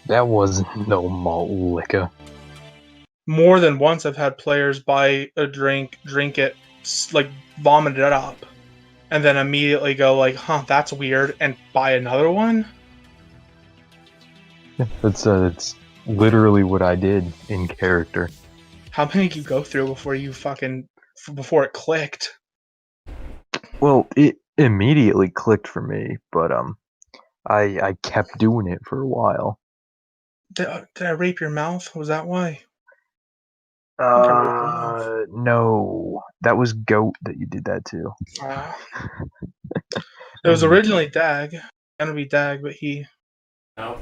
That wasn't no malt liquor. More than once, I've had players buy a drink it, like vomit it up, and then immediately go like, "Huh, that's weird," and buy another one. That's literally what I did in character. How many did you go through before it clicked? Well, it immediately clicked for me, but I kept doing it for a while. Did I rape your mouth? Was that why? I think I raped your mouth. No, that was Goat that you did that to. Uh, it was originally Dag, gonna be Dag, but he. No,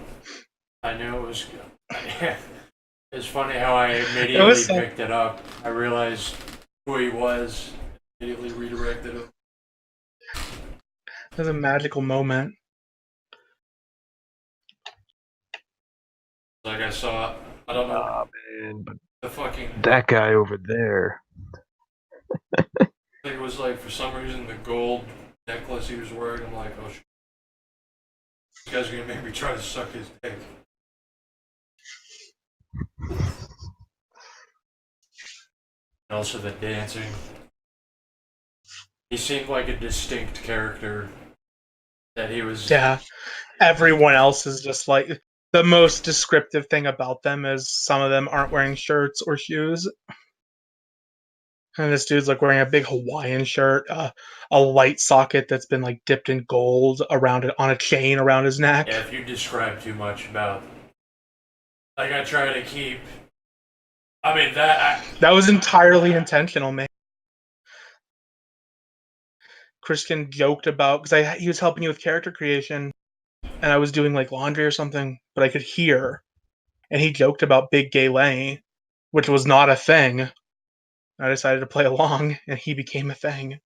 I knew it was. It's funny how I It was immediately so. picked it up. I realized who he was. Immediately redirected him. It was a magical moment. Like I saw, I don't know Man, but the fucking. that guy over there. I think it was like for some reason the gold necklace he was wearing. I'm like, oh shit, this guy's gonna make me try to suck his dick. And also the dancing. He seemed like a distinct character. That he was. Yeah, everyone else is just like the most descriptive thing about them is some of them aren't wearing shirts or shoes. And this dude's like wearing a big Hawaiian shirt, a light socket that's been like dipped in gold around it on a chain around his neck. Yeah, if you describe too much about. Like I try to keep. I mean that. That was entirely intentional, man. Christian joked about because he was helping you with character creation, and I was doing like laundry or something, but I could hear, and he joked about Big Gay Lenny, which was not a thing. I decided to play along, and he became a thing.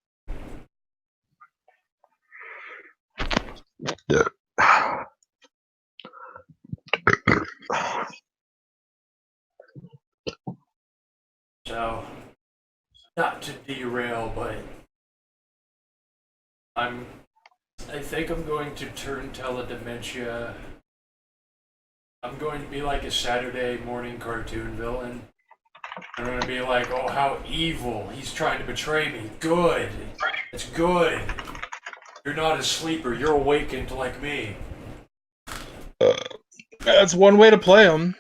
Yeah. So, not to derail, but I'm. I think I'm going to turn teledementia. I'm going to be like a Saturday morning cartoon villain. I'm going to be like, oh, how evil. He's trying to betray me. Good. It's good. You're not a sleeper. You're awakened like me. That's one way to play him.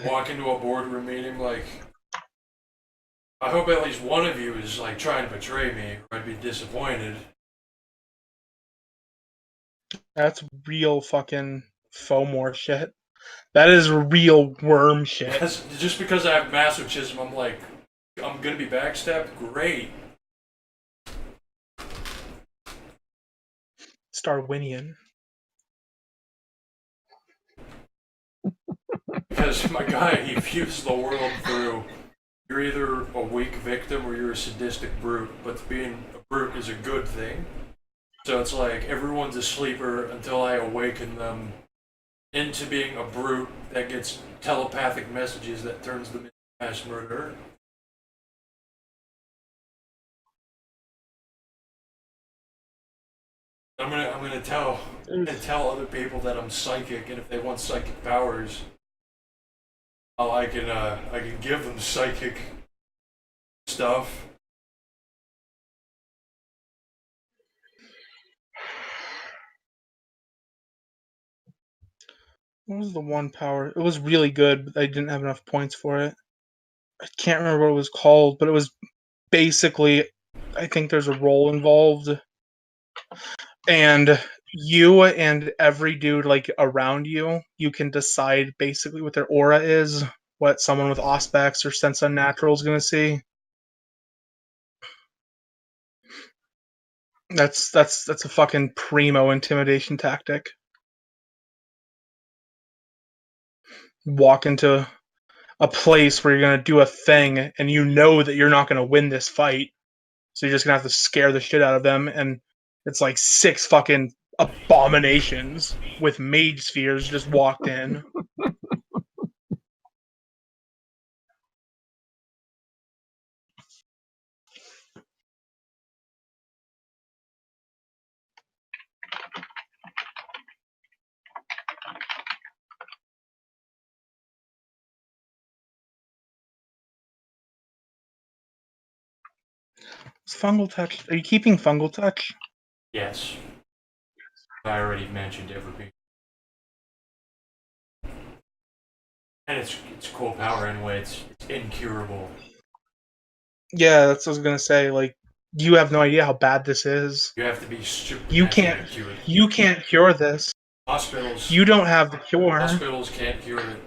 Walk into a boardroom meeting like, I hope at least one of you is like trying to betray me, or I'd be disappointed. That's real fucking FOMOR shit. That is real worm shit. Just because I have masochism, I'm like, I'm gonna be backstabbed? Great. Starwinian. Because my guy, he views the world through you're either a weak victim or you're a sadistic brute, but being a brute is a good thing. So it's like everyone's a sleeper until I awaken them into being a brute that gets telepathic messages that turns them into mass murderer. I'm gonna tell other people that I'm psychic, and if they want psychic powers, I can give them psychic stuff. What was the one power? It was really good, but I didn't have enough points for it. I can't remember what it was called, but it was basically I think there's a role involved, and you and every dude like around you, you can decide basically what their aura is, what someone with Auspex or Sense Unnatural is gonna see. That's a fucking primo intimidation tactic. Walk into a place where you're gonna do a thing, and you know that you're not gonna win this fight, so you're just gonna have to scare the shit out of them, and it's like 6 fucking abominations with mage spheres just walked in. It's fungal touch. Are you keeping fungal touch? Yes. I already mentioned everything. And it's cool power anyway. It's incurable. Yeah, that's what I was gonna say. Like, you have no idea how bad this is. You have to be super You can't. accurate. You can't cure this. Hospitals. You don't have the cure. Hospitals can't cure it.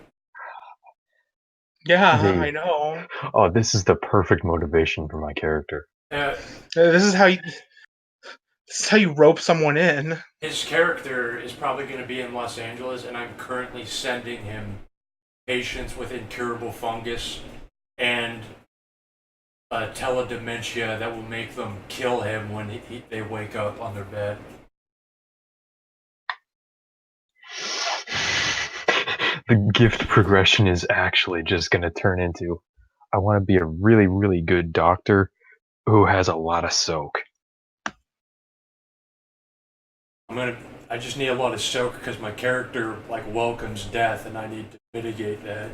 Yeah, The- I know. Oh, this is the perfect motivation for my character. This is how you. This is how you rope someone in. His character is probably going to be in Los Angeles, and I'm currently sending him patients with incurable fungus and teledementia that will make them kill him when they wake up on their bed. The gift progression is actually just going to turn into, I want to be a really, really good doctor who has a lot of soak. I just need a lot of soak because my character welcomes death, and I need to mitigate that.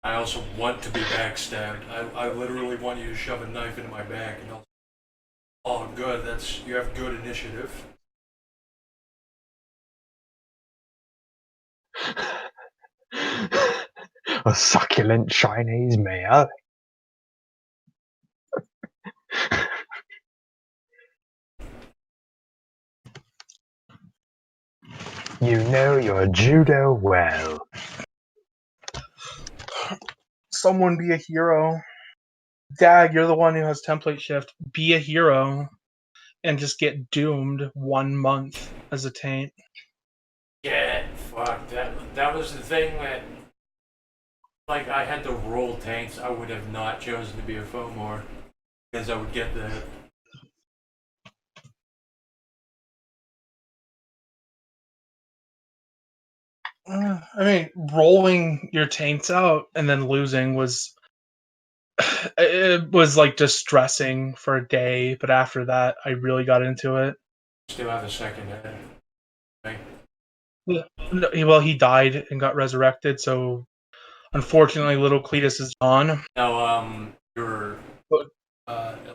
I also want to be backstabbed. I literally want you to shove a knife into my back, and oh, good. You have good initiative. A succulent Chinese male. You know your judo well. Someone be a hero. Dad, you're the one who has template shift. Be a hero. And just get doomed 1 month as a taint. Yeah, fuck. That was the thing that, I had to roll tanks. I would have not chosen to be a Fomor because I would get that. I mean, rolling your taints out and then losing was it was distressing for a day, but after that, I really got into it. Still have a second head. Right? Well, he died and got resurrected, so unfortunately, little Cletus is gone. No, your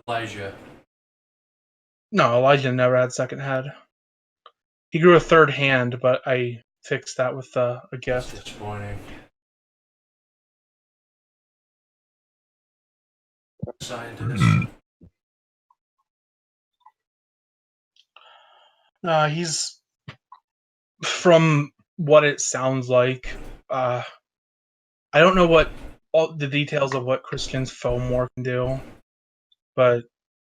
Elijah. No, Elijah never had second head. He grew a third hand, but I fixed that with a That's gift. disappointing. Scientist. He's from what it sounds like. I don't know what all the details of what Christian's Fomor can do, but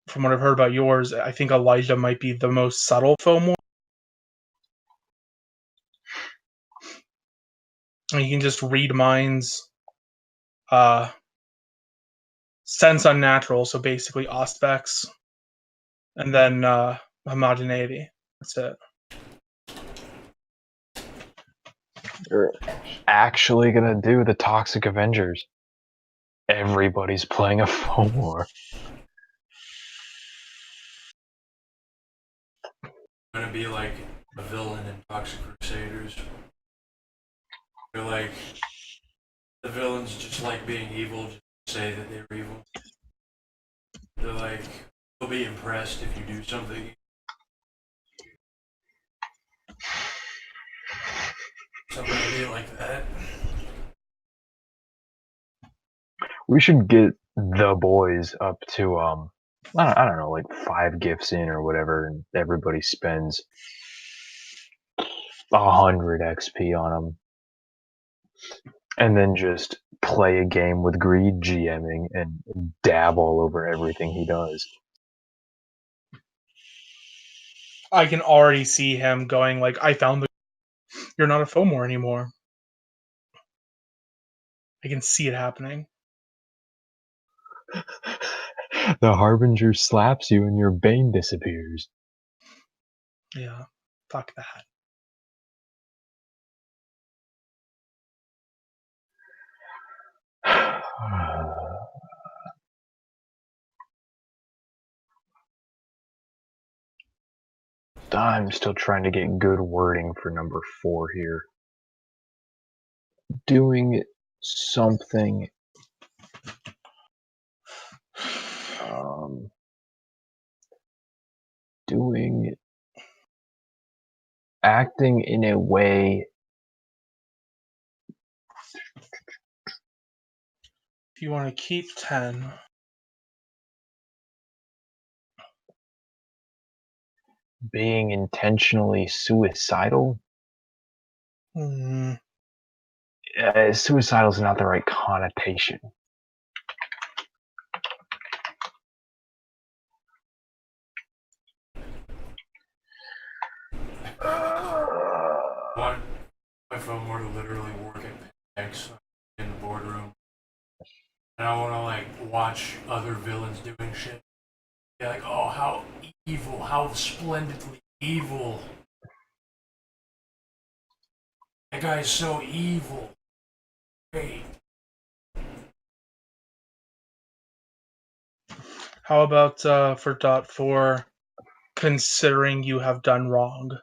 from what I've heard about yours, I think Elijah might be the most subtle Fomor. You can just read minds, sense unnatural, so basically Auspex, and then homogeneity. That's it. They're actually gonna do the Toxic Avengers. Everybody's playing a Fomor. I'm gonna be like a villain in Toxic Crusaders. They're like the villains just like being evil, just say that they're evil. They're like they'll be impressed if you do something. So I'm gonna be like that. We should get the boys up to I don't know, like 5 gifts in or whatever, and everybody spends 100 XP on them, and then just play a game with Greed GMing and dab all over everything he does. I can already see him going like, "I found the. You're not a Fomor anymore." I can see it happening. The Harbinger slaps you and your Bane disappears. Yeah, fuck that. I'm still trying to get good wording for number 4 here. Doing something doing acting in a way If you want to keep 10, being intentionally suicidal. Suicidal is not the right connotation. My phone were to literally work at X in the boardroom, and I want to like watch other villains doing shit. Be like, oh, how evil, how splendidly evil. That guy is so evil. Great. how about for dot 4, considering you have done wrong?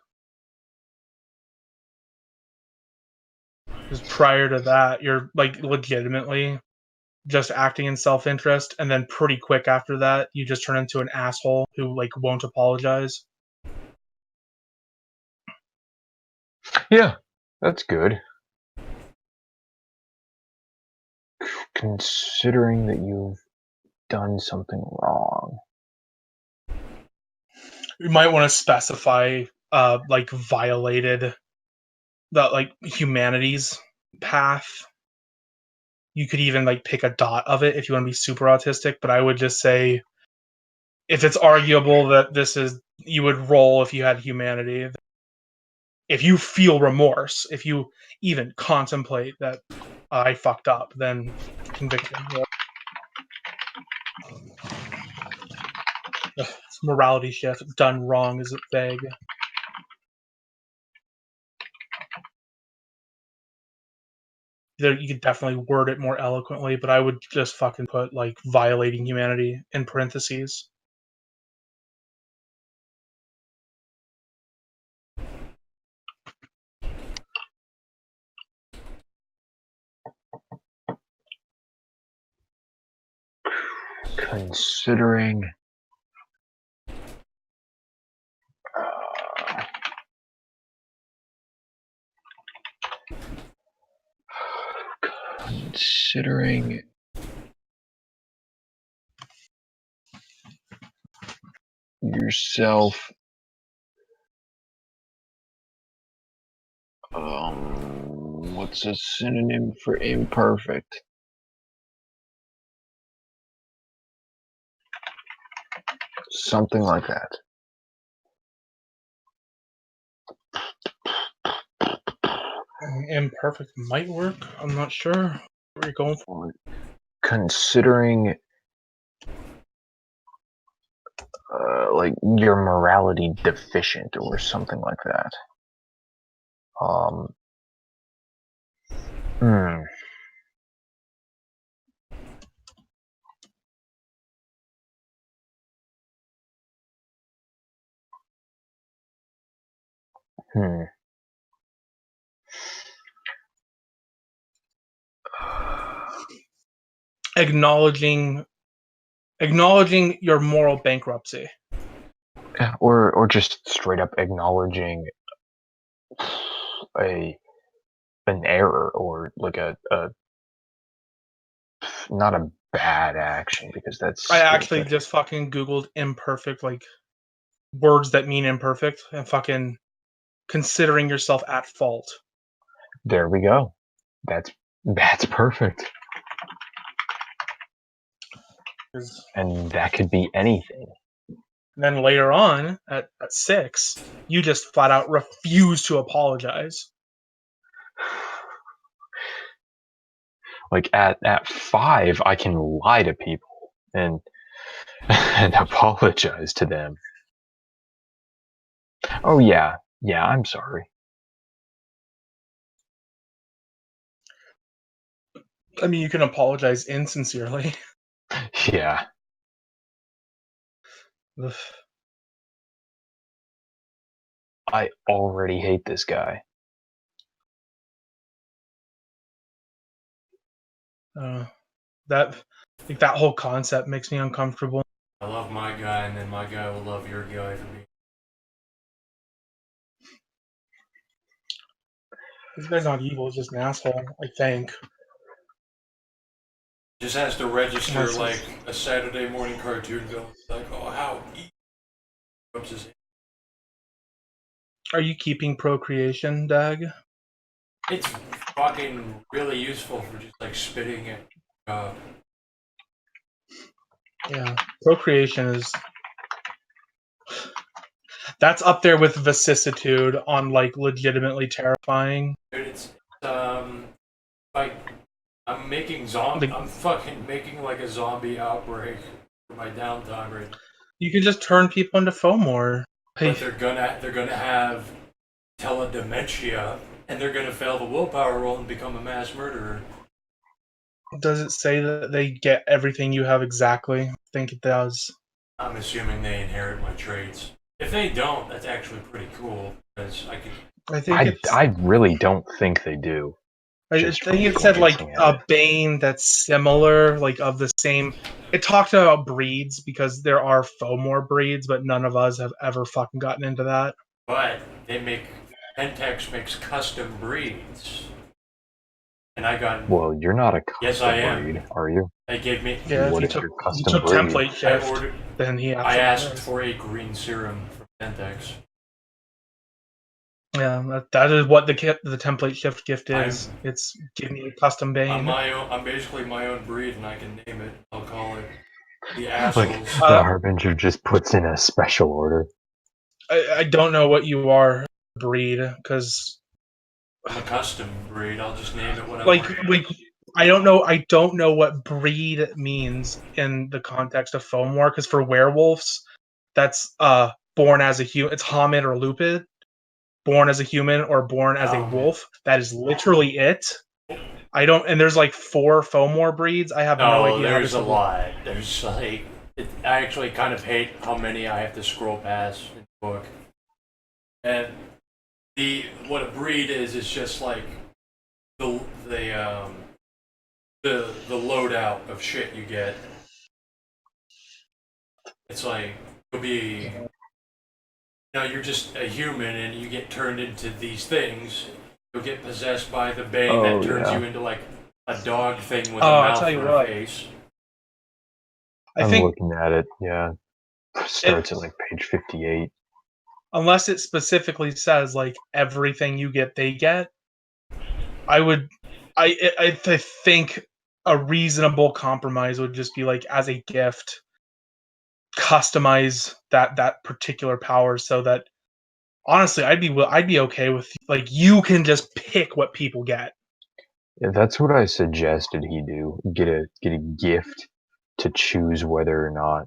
Because prior to that, you're like legitimately just acting in self-interest, and then pretty quick after that, you just turn into an asshole who like won't apologize. Yeah, that's good. Considering that you've done something wrong. You might want to specify like violated the like humanities path. You could even like pick a dot of it if you want to be super autistic, but I would just say if it's arguable that this is you would roll if you had humanity. If you feel remorse, if you even contemplate that I fucked up, then conviction. It's morality shift. Done wrong is vague. You could definitely word it more eloquently, but I would just fucking put like violating humanity in parentheses. Considering considering yourself what's a synonym for imperfect? Something like that. Imperfect might work. I'm not sure where you're going for. Considering like your morality deficient or something like that. Hmm. Hmm. Acknowledging your moral bankruptcy. Yeah, or just straight up acknowledging an error or like a not a bad action because that's I still actually just fucking Googled imperfect, like words that mean imperfect, and fucking considering yourself at fault. there we go. That's perfect. And that could be anything. Then later on, at 6, you just flat out refuse to apologize. Like at 5, I can lie to people and and apologize to them. Oh yeah, I'm sorry. I mean, you can apologize insincerely. Yeah. Ugh. I already hate this guy. That that whole concept makes me uncomfortable. I love my guy, and then my guy will love your guy for me. This guy's not evil; he's just an asshole. I think. Just has to register Unless like he's- a Saturday morning cartoon villain. Like, oh, how rubs his hand. Are you keeping procreation, Dag? It's fucking really useful for just like spitting it. Yeah, procreation is. That's up there with vicissitude on like legitimately terrifying. Dude, it's like I'm fucking making like a zombie outbreak for my downtime right now. You can just turn people into FOMOR. But they're gonna have teledementia, and they're gonna fail the willpower roll and become a mass murderer. Does it say that they get everything you have exactly? I think it does. I'm assuming they inherit my traits. If they don't, that's actually pretty cool because I could. I think I really don't think they do. I Just think it from said like glancing at a it. Bane that's similar, like of the same. It talked about breeds because there are FOMOR breeds, but none of us have ever fucking gotten into that. But Pentex makes custom breeds, and I got. Well, you're not a custom Yes, I am. breed, are you? They gave me. Yeah, What if is you your took, custom you took breed? template I shift, ordered. then he I absolutely asked is. for a green serum from Pentex. Yeah, that is what the template shift gift is. It's giving you a custom Bane. I'm basically my own breed, and I can name it. I'll call it the Like assholes. the Harbinger just puts in a special order. I don't know what you are breed because I'm a custom breed. I'll just name it what I like want. I don't know what breed means in the context of FOMOR because for werewolves that's born as a human, it's homid or lupid, born as a human or born as a wolf. That is literally it. I don't, and there's like 4 FOMOR breeds. I have no idea how There's this a lot. There's like I actually kind of hate how many I have to scroll past in the book. And what a breed is just like the loadout of shit you get. It's like you'll be you're just a human and you get turned into these things. You'll get possessed by the Bane that turns you into like a dog thing with a mouth and a face. I'm looking at it. Yeah, starts at like page 58. Unless it specifically says like everything you get, they get. I think a reasonable compromise would just be like as a gift, customize that particular power so that honestly I'd be okay with like you can just pick what people get. Yeah, that's what I suggested he do. Get a gift to choose whether or not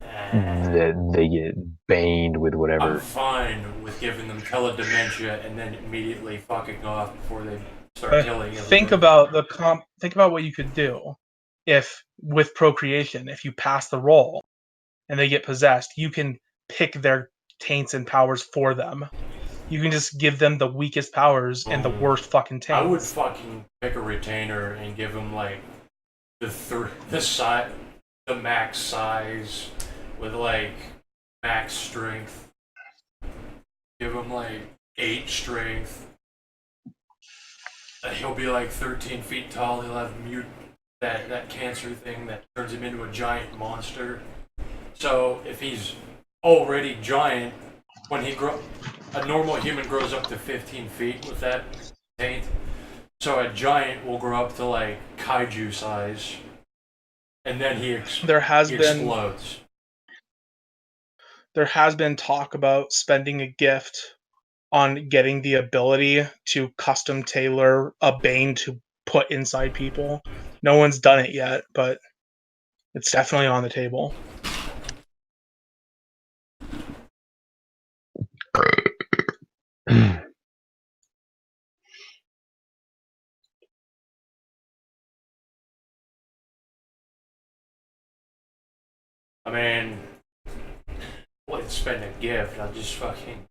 that they get baned with whatever. I'm fine with giving them teledementia and then immediately fucking off before they start killing everybody. Think about what you could do if with procreation, if you pass the roll and they get possessed, you can pick their taints and powers for them. You can just give them the weakest powers and the worst fucking taints. I would fucking pick a retainer and give him like the max size with like max strength. Give him like 8 strength. He'll be like 13 feet tall. He'll have that cancer thing that turns him into a giant monster. So if he's already giant, when a normal human grows up to 15 feet with that taint. So a giant will grow up to like kaiju size, and then he explodes. There has been talk about spending a gift on getting the ability to custom tailor a Bane to put inside people. No one's done it yet, but it's definitely on the table. I mean, let's spend a gift. I'll just fucking.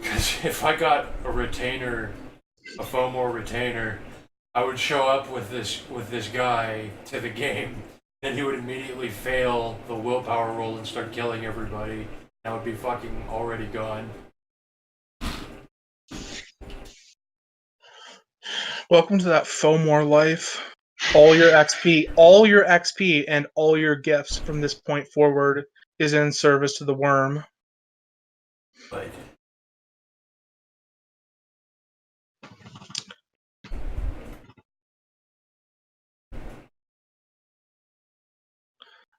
Because if I got a FOMOR retainer, I I would show up with this guy to the game, then he would immediately fail the willpower roll and start killing everybody. I would be fucking already gone. Welcome to that FOMOR life. All your XP, and all your gifts from this point forward is in service to the worm. But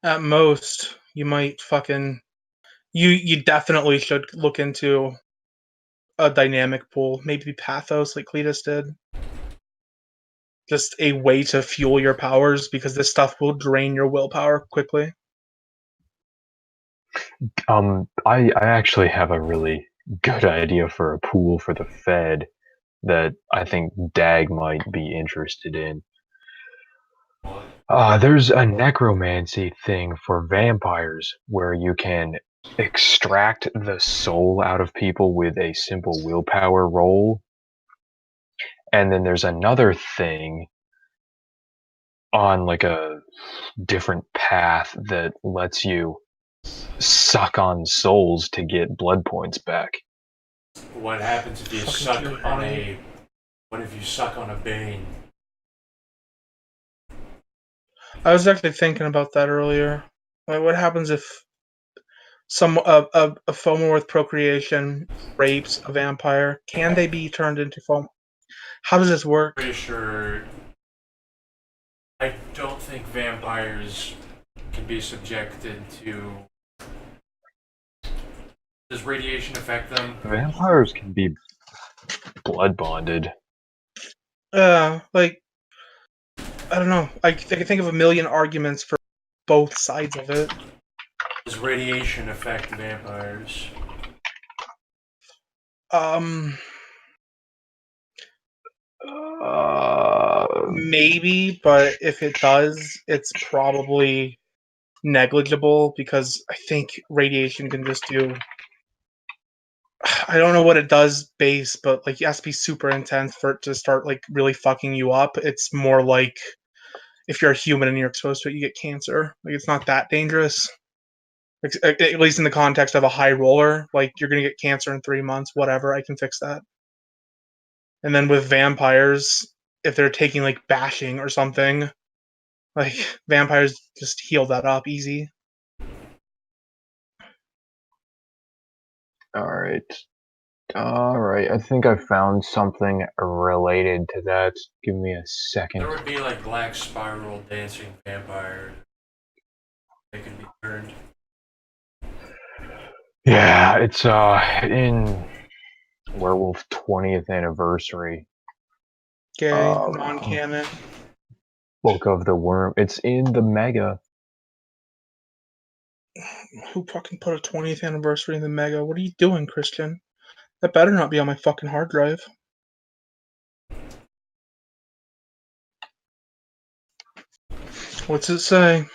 At most, you might fucking... You definitely should look into a dynamic pool. Maybe Pathos, like Cletus did. Just a way to fuel your powers, because this stuff will drain your willpower quickly. I actually have a really good idea for a pool for the Fed that I think Dag might be interested in. There's a necromancy thing for vampires where you can extract the soul out of people with a simple willpower roll. And then there's another thing on like a different path that lets you suck on souls to get blood points back. what happens if you Fucking suck too on high. a? What if you suck on a Bane? I was actually thinking about that earlier. Like, what happens if a FOMO with procreation rapes a vampire? Can they be turned into FOMO? How does this work? Pretty sure. I don't think vampires can be subjected to. Does radiation affect them? Vampires can be blood bonded. Like, I don't know. I can think of a million arguments for both sides of it. Does radiation affect vampires? Maybe, but if it does, it's probably negligible, because I think radiation can just do... I don't know what it does base, but like it has to be super intense for it to start like really fucking you up. It's more like if you're a human and you're exposed to it, you get cancer. Like, it's not that dangerous. Like, at least in the context of a high roller, like you're gonna get cancer in 3 months, whatever, I can fix that. And then with vampires, if they're taking like bashing or something, like vampires just heal that up easy. Alright. I think I found something related to that. Give me a second. There would be like black spiral dancing vampires. They could be turned. Yeah, it's in Werewolf 20th anniversary. Okay, non-canon. Book of the Worm. It's in the Mega. Who fucking put a 20th anniversary in the Mega? What are you doing, Christian? That better not be on my fucking hard drive. What's it say?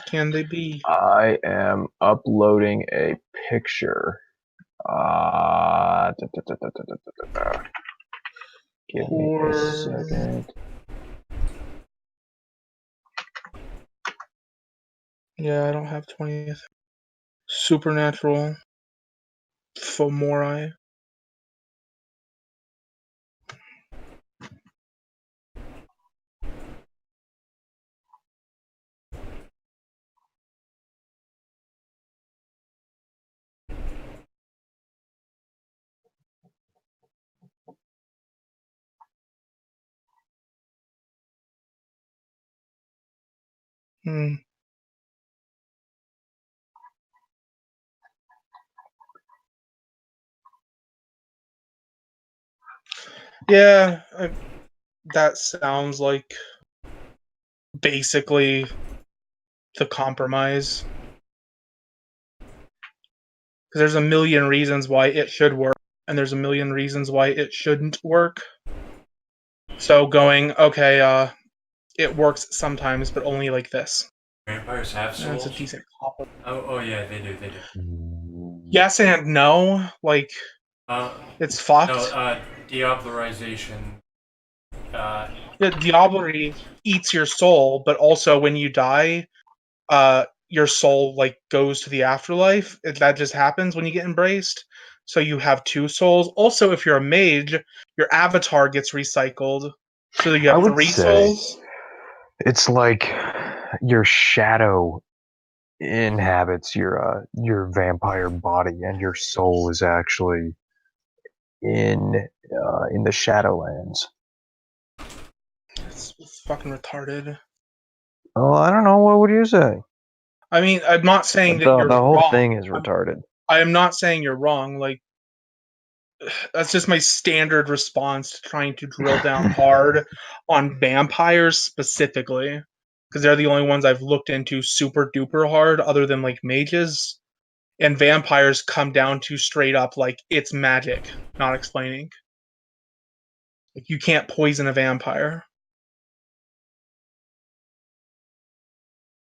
Can they be? I am uploading a picture. Give me a second. Yeah, I don't have 20th. Supernatural. Fomori. Yeah, that sounds like basically the compromise. Because there's a million reasons why it should work, and there's a million reasons why it shouldn't work. So going, okay, it works sometimes, but only like this. Vampires have souls? That's a decent cop. Oh yeah, they do. Yes and no. Like, it's fucked. No, deoplarization. Diablerie eats your soul, but also when you die, your soul like goes to the afterlife. That just happens when you get embraced. So you have two souls. Also, if you're a mage, your avatar gets recycled. So you I have would three say souls. it's like your shadow inhabits your vampire body, and your soul is actually in the Shadowlands. It's fucking retarded. Oh, I don't know. What would you say? I mean, I'm not saying that The you're whole wrong. thing is retarded. I am not saying you're wrong. Like, that's just my standard response to trying to drill down hard on vampires specifically, because they're the only ones I've looked into super duper hard, other than like mages. And vampires come down to straight up like it's magic, not explaining. Like, you can't poison a vampire.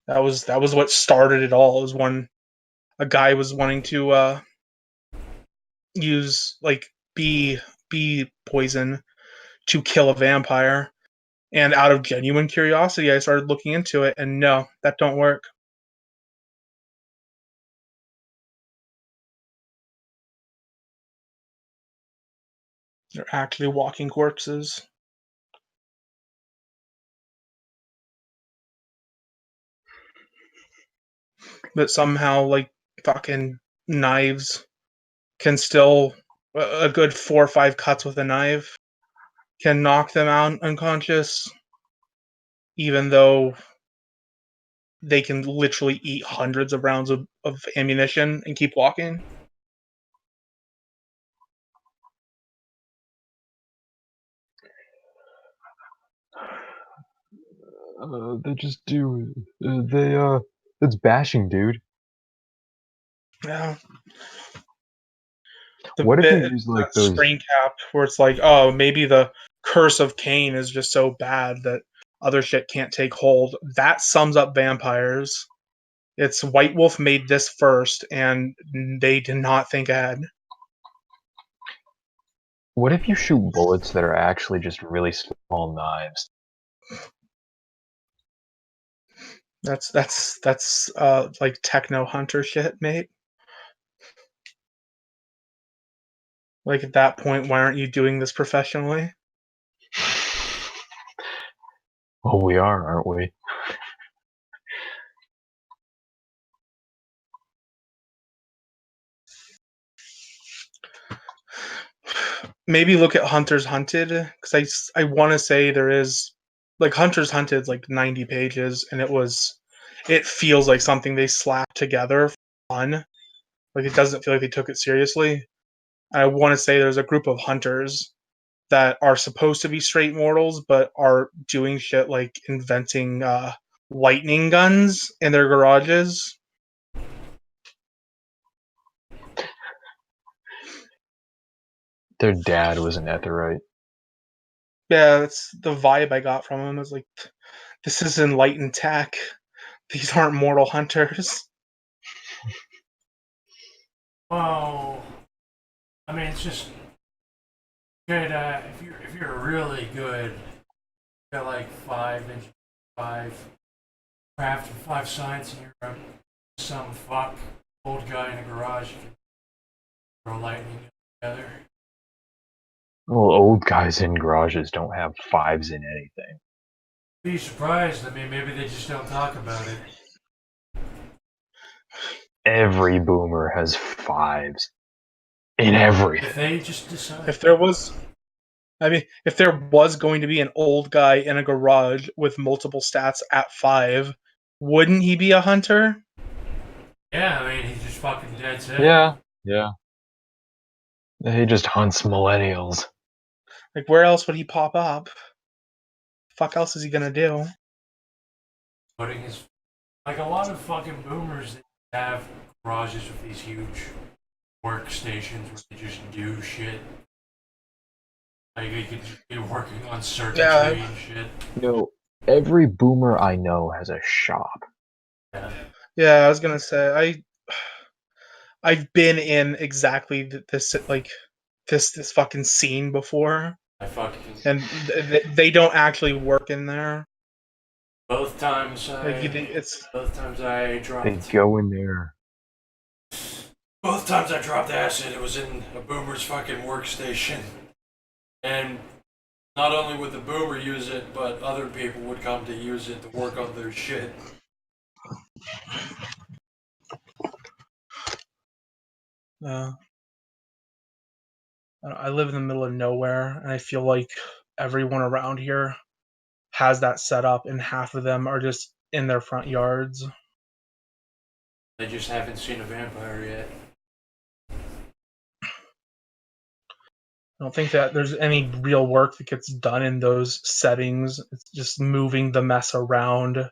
That was what started it all. Was when a guy was wanting to use like bee poison to kill a vampire, and out of genuine curiosity, I started looking into it, and no, that don't work. They're actually walking corpses. But somehow, like, fucking knives can still a good 4 or 5 cuts with a knife can knock them out unconscious, even though they can literally eat hundreds of rounds of ammunition and keep walking. They just do. It's bashing, dude. Yeah. What if you Bit use like that those? screen cap where it's like, oh, maybe the curse of Cain is just so bad that other shit can't take hold. That sums up vampires. It's White Wolf made this first, and they did not think ahead. What if you shoot bullets that are actually just really small knives? That's like techno hunter shit, mate. Like, at that point, why aren't you doing this professionally? Well, we are, aren't we? Maybe look at Hunters Hunted, because I want to say there is like Hunters Hunted like 90 pages, and it feels like something they slapped together for fun. Like, it doesn't feel like they took it seriously. I want to say there's a group of hunters that are supposed to be straight mortals, but are doing shit like inventing lightning guns in their garages. Their dad was an Etherite. Yeah, that's the vibe I got from them. Is like, this is enlightened tech. These aren't mortal hunters. Well, I mean, it's just good. If you're really good, you got like 5 inch, 5 science, and you're some fuck old guy in a garage. You can throw lightning together. Well, old guys in garages don't have fives in anything. Be surprised. I mean, maybe they just don't talk about it. Every boomer has fives in everything. If they just decide. If there was going to be an old guy in a garage with multiple stats at 5, wouldn't he be a hunter? Yeah, I mean, he's just fucking dead set. Yeah, yeah. He just hunts millennials. Like, where else would he pop up? Fuck else is he gonna do? Putting his. Like a lot of fucking boomers that have garages with these huge workstations where they just do shit. Like they could just be working on circuitry and shit. Every boomer I know has a shop. Yeah. Yeah, I was gonna say I've been in exactly this like this fucking scene before. I fucking and they don't actually work in there. both times Like I it's both times I They dropped go in there. both times I dropped acid. It was in a boomer's fucking workstation, and not only would the boomer use it, but other people would come to use it to work on their shit. I live in the middle of nowhere, and I feel like everyone around here has that set up, and half of them are just in their front yards. They just haven't seen a vampire yet. I don't think that there's any real work that gets done in those settings. It's just moving the mess around,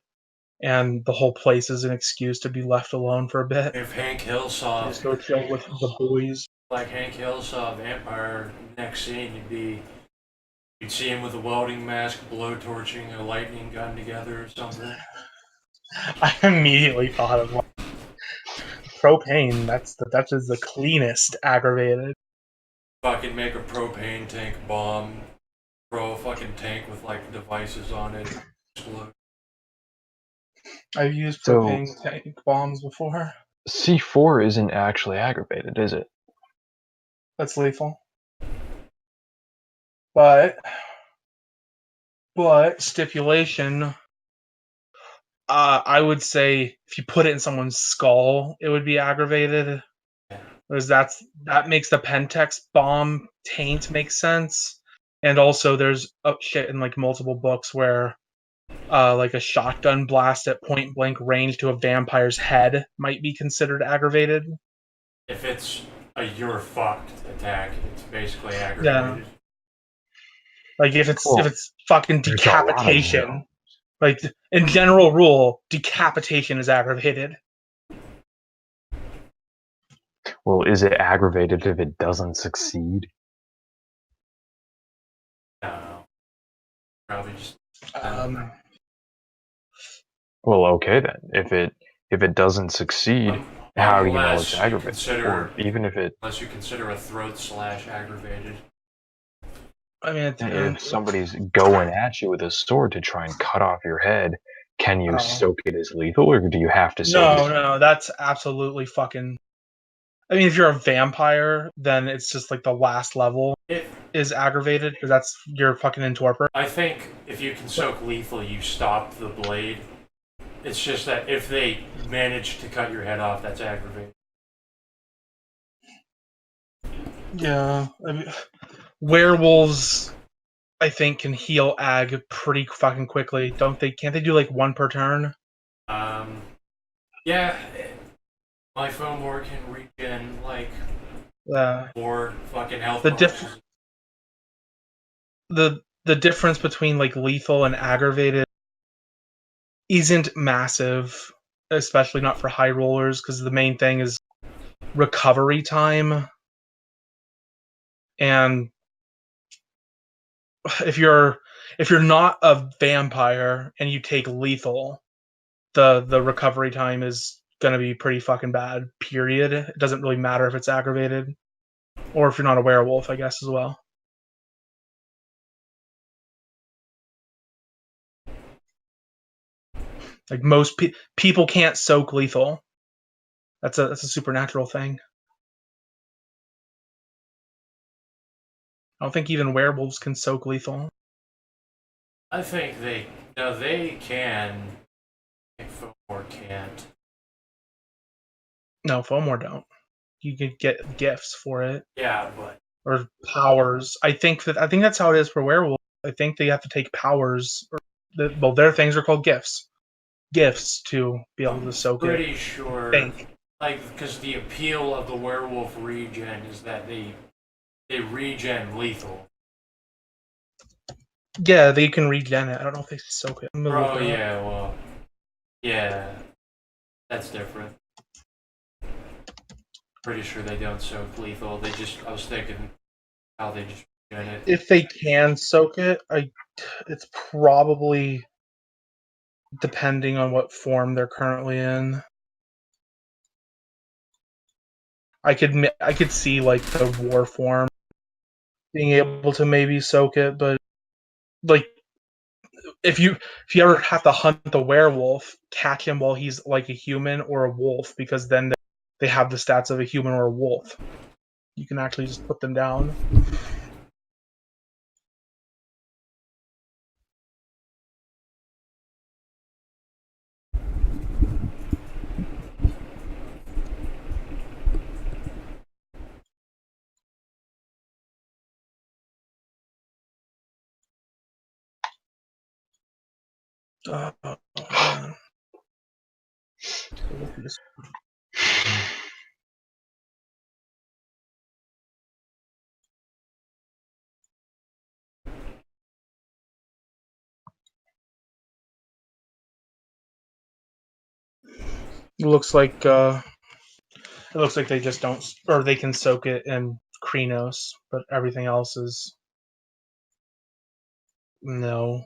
and the whole place is an excuse to be left alone for a bit. If Hank Hill saw Just go chill with the boys. like Hank Hill saw a vampire, next scene you'd see him with a welding mask, blow torching a lightning gun together or something. I immediately thought of propane. That is the cleanest aggravated. Fucking make a propane tank bomb, throw a fucking tank with like devices on it, explode. I've used So- propane tank bombs before. C4 isn't actually aggravated, is it? That's lethal. But stipulation, I would say if you put it in someone's skull, it would be aggravated. Because that makes the Pentex bomb taint make sense. And also there's shit in like multiple books where like a shotgun blast at point blank range to a vampire's head might be considered aggravated. If it's a you're fucked attack, it's basically aggravated. Like if it's Well, fucking there's a lot of decapitation. them. Like in general rule, decapitation is aggravated. Well, is it aggravated if it doesn't succeed? No. Probably just Well, okay then. If it doesn't succeed, how do you know it's aggravated? Or even if it, unless you consider a throat slash aggravated. I mean, if somebody's going at you with a sword to try and cut off your head, can you soak it as lethal, or do you have to soak it? no, that's absolutely fucking. I mean, if you're a vampire, then it's just like the last level is aggravated because that's your fucking in torpor. I think if you can soak lethal, you stop the blade. It's just that if they manage to cut your head off, that's aggravated. Yeah, I mean, werewolves, I think, can heal ag pretty fucking quickly, don't they? Can't they do like one per turn? Yeah. My phone more can regen like more fucking health. The difference between like lethal and aggravated isn't massive, especially not for high rollers, because the main thing is recovery time. And if you're not a vampire and you take lethal, the recovery time is gonna be pretty fucking bad, period. It doesn't really matter if it's aggravated. Or if you're not a werewolf, I guess, as well. Like most people can't soak lethal. That's a supernatural thing. I don't think even werewolves can soak lethal. I think they can. I think Fomor can't. No, Fomor don't. You could get gifts for it. Yeah, but or powers. I think that's how it is for werewolves. I think they have to take powers. Well, their things are called gifts. Gifts to be able to soak it. Pretty sure. Like, because the appeal of the werewolf regen is that they regen lethal. Yeah, they can regen it. I don't know if they soak it. Oh yeah, well, yeah, that's different. Pretty sure they don't soak lethal. They just, I was thinking how they just regen it. If they can soak it, it's probably depending on what form they're currently in. I could see like the war form being able to maybe soak it, but like if you ever have to hunt the werewolf, catch him while he's like a human or a wolf, because then they have the stats of a human or a wolf. You can actually just put them down. Oh, man. It looks like they just don't, or they can soak it in Krenos, but everything else is no.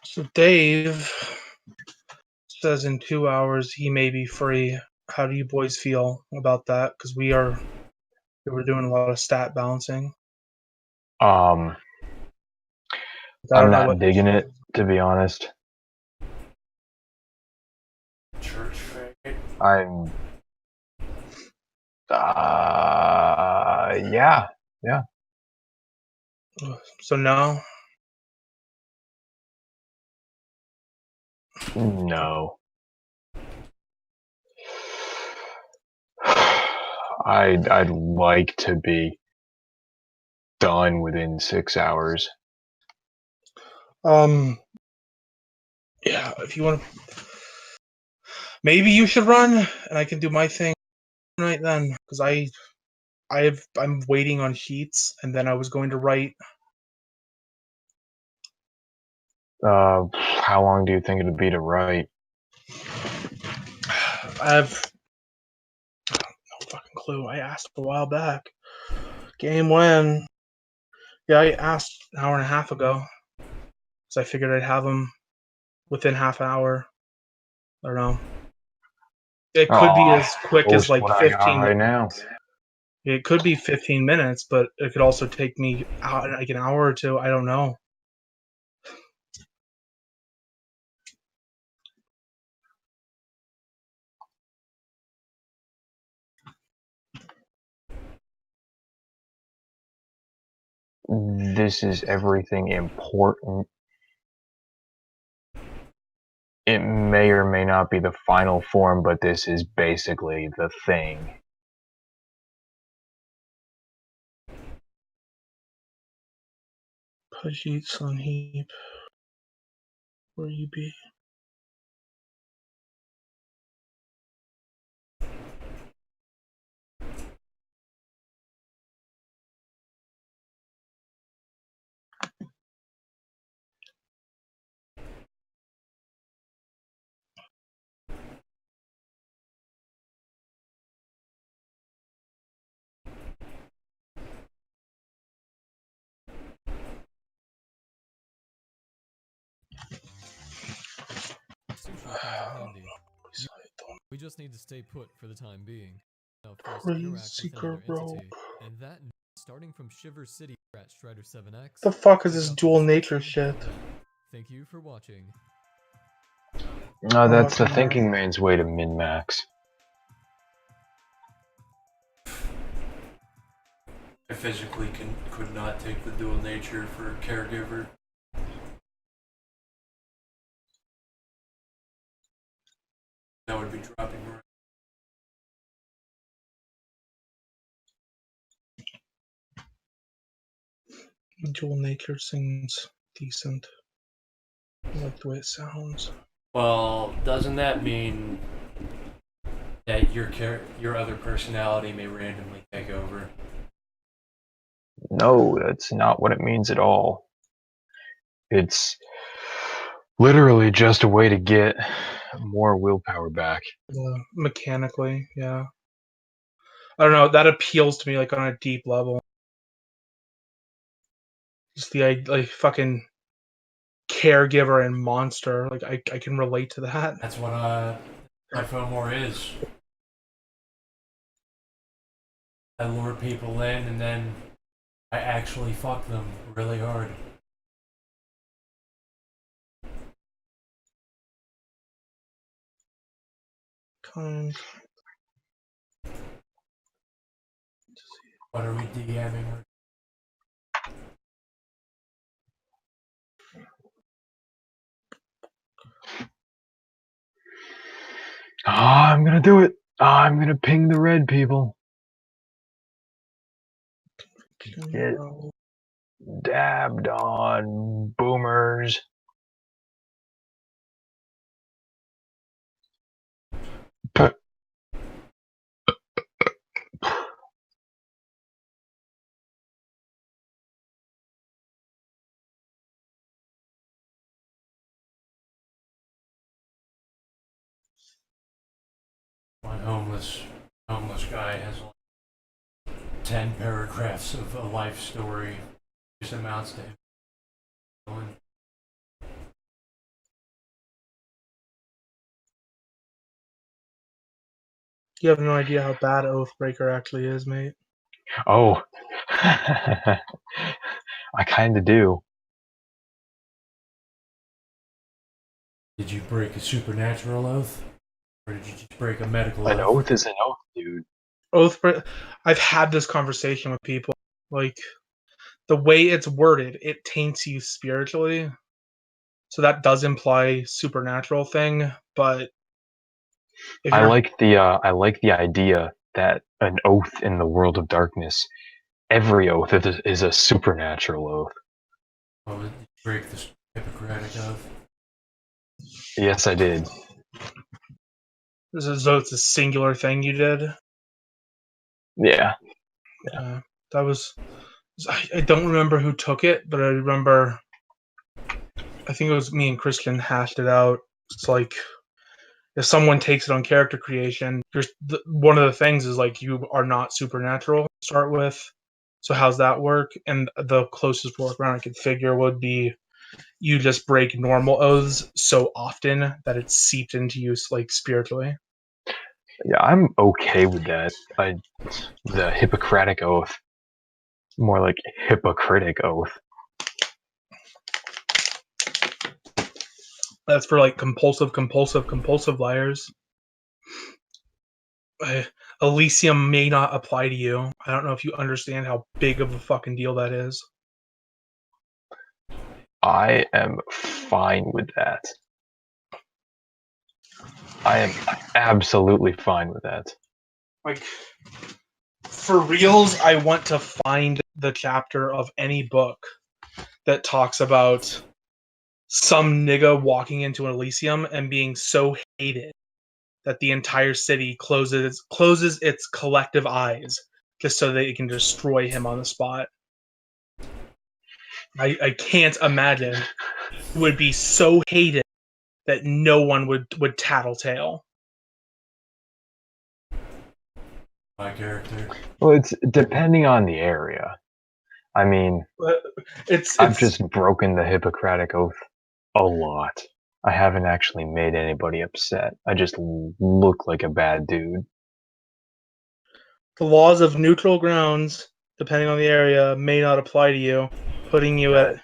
So Dave says in 2 hours he may be free. How do you boys feel about that? Because we were doing a lot of stat balancing. Um, I I'm don't know not what. digging it, to be honest. Church faggot. I'm. Yeah. So no. No. I'd like to be done within 6 hours. Yeah, if you want to, maybe you should run, and I can do my thing right then, because I'm waiting on sheets, and then I was going to write. How long do you think it'd be to write? I have no fucking clue. I asked a while back. Game when? Yeah, I asked an hour and a half ago, so I figured I'd have them within half an hour. I don't know. It could be as quick as Post like what I got 15 right minutes. now. It could be 15 minutes, but it could also take me like an hour or two. I don't know. This is everything important. It may or may not be the final form, but this is basically the thing. Put sheets on heap. Where you be? Sushi comes in handy. We just need to stay put for the time being. Now first Praise interact with Seeker another Rope. entity, and that starting from Shiver City at Strider 7X. The fuck is check this out the dual nature description shit? below. Thank you for watching. No, that's the Okay. thinking man's way to min-max. I physically could not take the dual nature for a caregiver. That would be dropping right. Dual nature seems decent. I like the way it sounds. Well, doesn't that mean that your other personality may randomly take over? No, that's not what it means at all. It's literally just a way to get more willpower back. Mechanically, yeah. I don't know. That appeals to me like on a deep level. Just the like fucking caregiver and monster. Like I can relate to that. That's what Typhomore is. I lure people in and then I actually fuck them really hard. Kind. What are we DMing? I'm gonna do it. I'm gonna ping the red people. Get dabbed on, boomers. My homeless guy has like 10 paragraphs of a life story. Just amounts to him. You have no idea how bad Oathbreaker actually is, mate. Oh, I kind of do. Did you break a supernatural oath? Or did you just break a medical An oath? oath is an oath, dude. Oathbreaker. I've had this conversation with people. Like the way it's worded, it taints you spiritually. So that does imply supernatural thing, but if I you're like the idea that an oath in the world of darkness, every oath is a supernatural oath. Oh, did you break the Hippocratic oath? Yes, I did. this is though it's a singular thing you did. Yeah. That was I don't remember who took it, but I remember I think it was me and Christian hashed it out. It's like if someone takes it on character creation, one of the things is like you are not supernatural to start with. So how's that work? And the closest workaround I could figure would be you just break normal oaths so often that it's seeped into you like spiritually. Yeah, I'm okay with that. The Hippocratic oath, more like hypocritic oath. That's for like compulsive liars. Elysium may not apply to you. I don't know if you understand how big of a fucking deal that is. I am fine with that. I am absolutely fine with that. Like, for reals, I want to find the chapter of any book that talks about some nigga walking into an Elysium and being so hated that the entire city closes its collective eyes just so they can destroy him on the spot. I can't imagine it would be so hated that no one would tattletale. My character. Well, it's depending on the area. I mean, I've just broken the Hippocratic oath a lot. I haven't actually made anybody upset. I just look like a bad dude. The laws of neutral grounds, depending on the area, may not apply to you, putting you at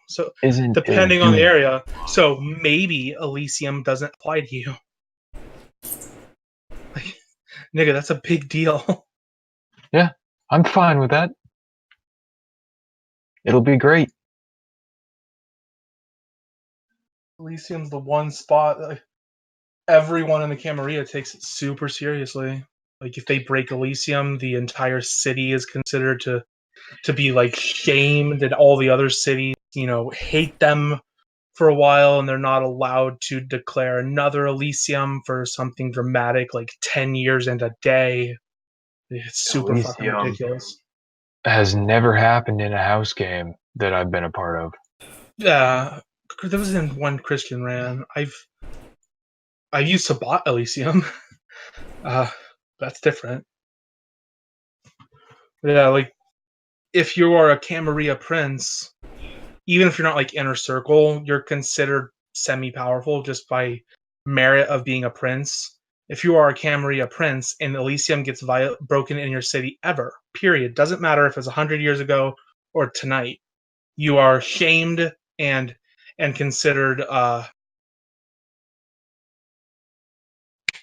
So Isn't depending on the area, so maybe Elysium doesn't apply to you. Like, nigga, that's a big deal. Yeah, I'm fine with that. It'll be great. Elysium's the one spot that everyone in the Camarilla takes it super seriously. Like if they break Elysium, the entire city is considered to to be like shamed, and all the other cities, hate them for a while, and they're not allowed to declare another Elysium for something dramatic like 10 years and a day. It's super fucking Elysium ridiculous. has never happened in a house game that I've been a part of. Yeah, there was in one Christian ran. I used to bought Elysium. That's different. Yeah, like if you are a Camarilla prince, even if you're not like inner circle, you're considered semi-powerful just by merit of being a prince. If you are a Camarilla prince and Elysium gets broken in your city ever, period, doesn't matter if it's 100 years ago or tonight, you are shamed and considered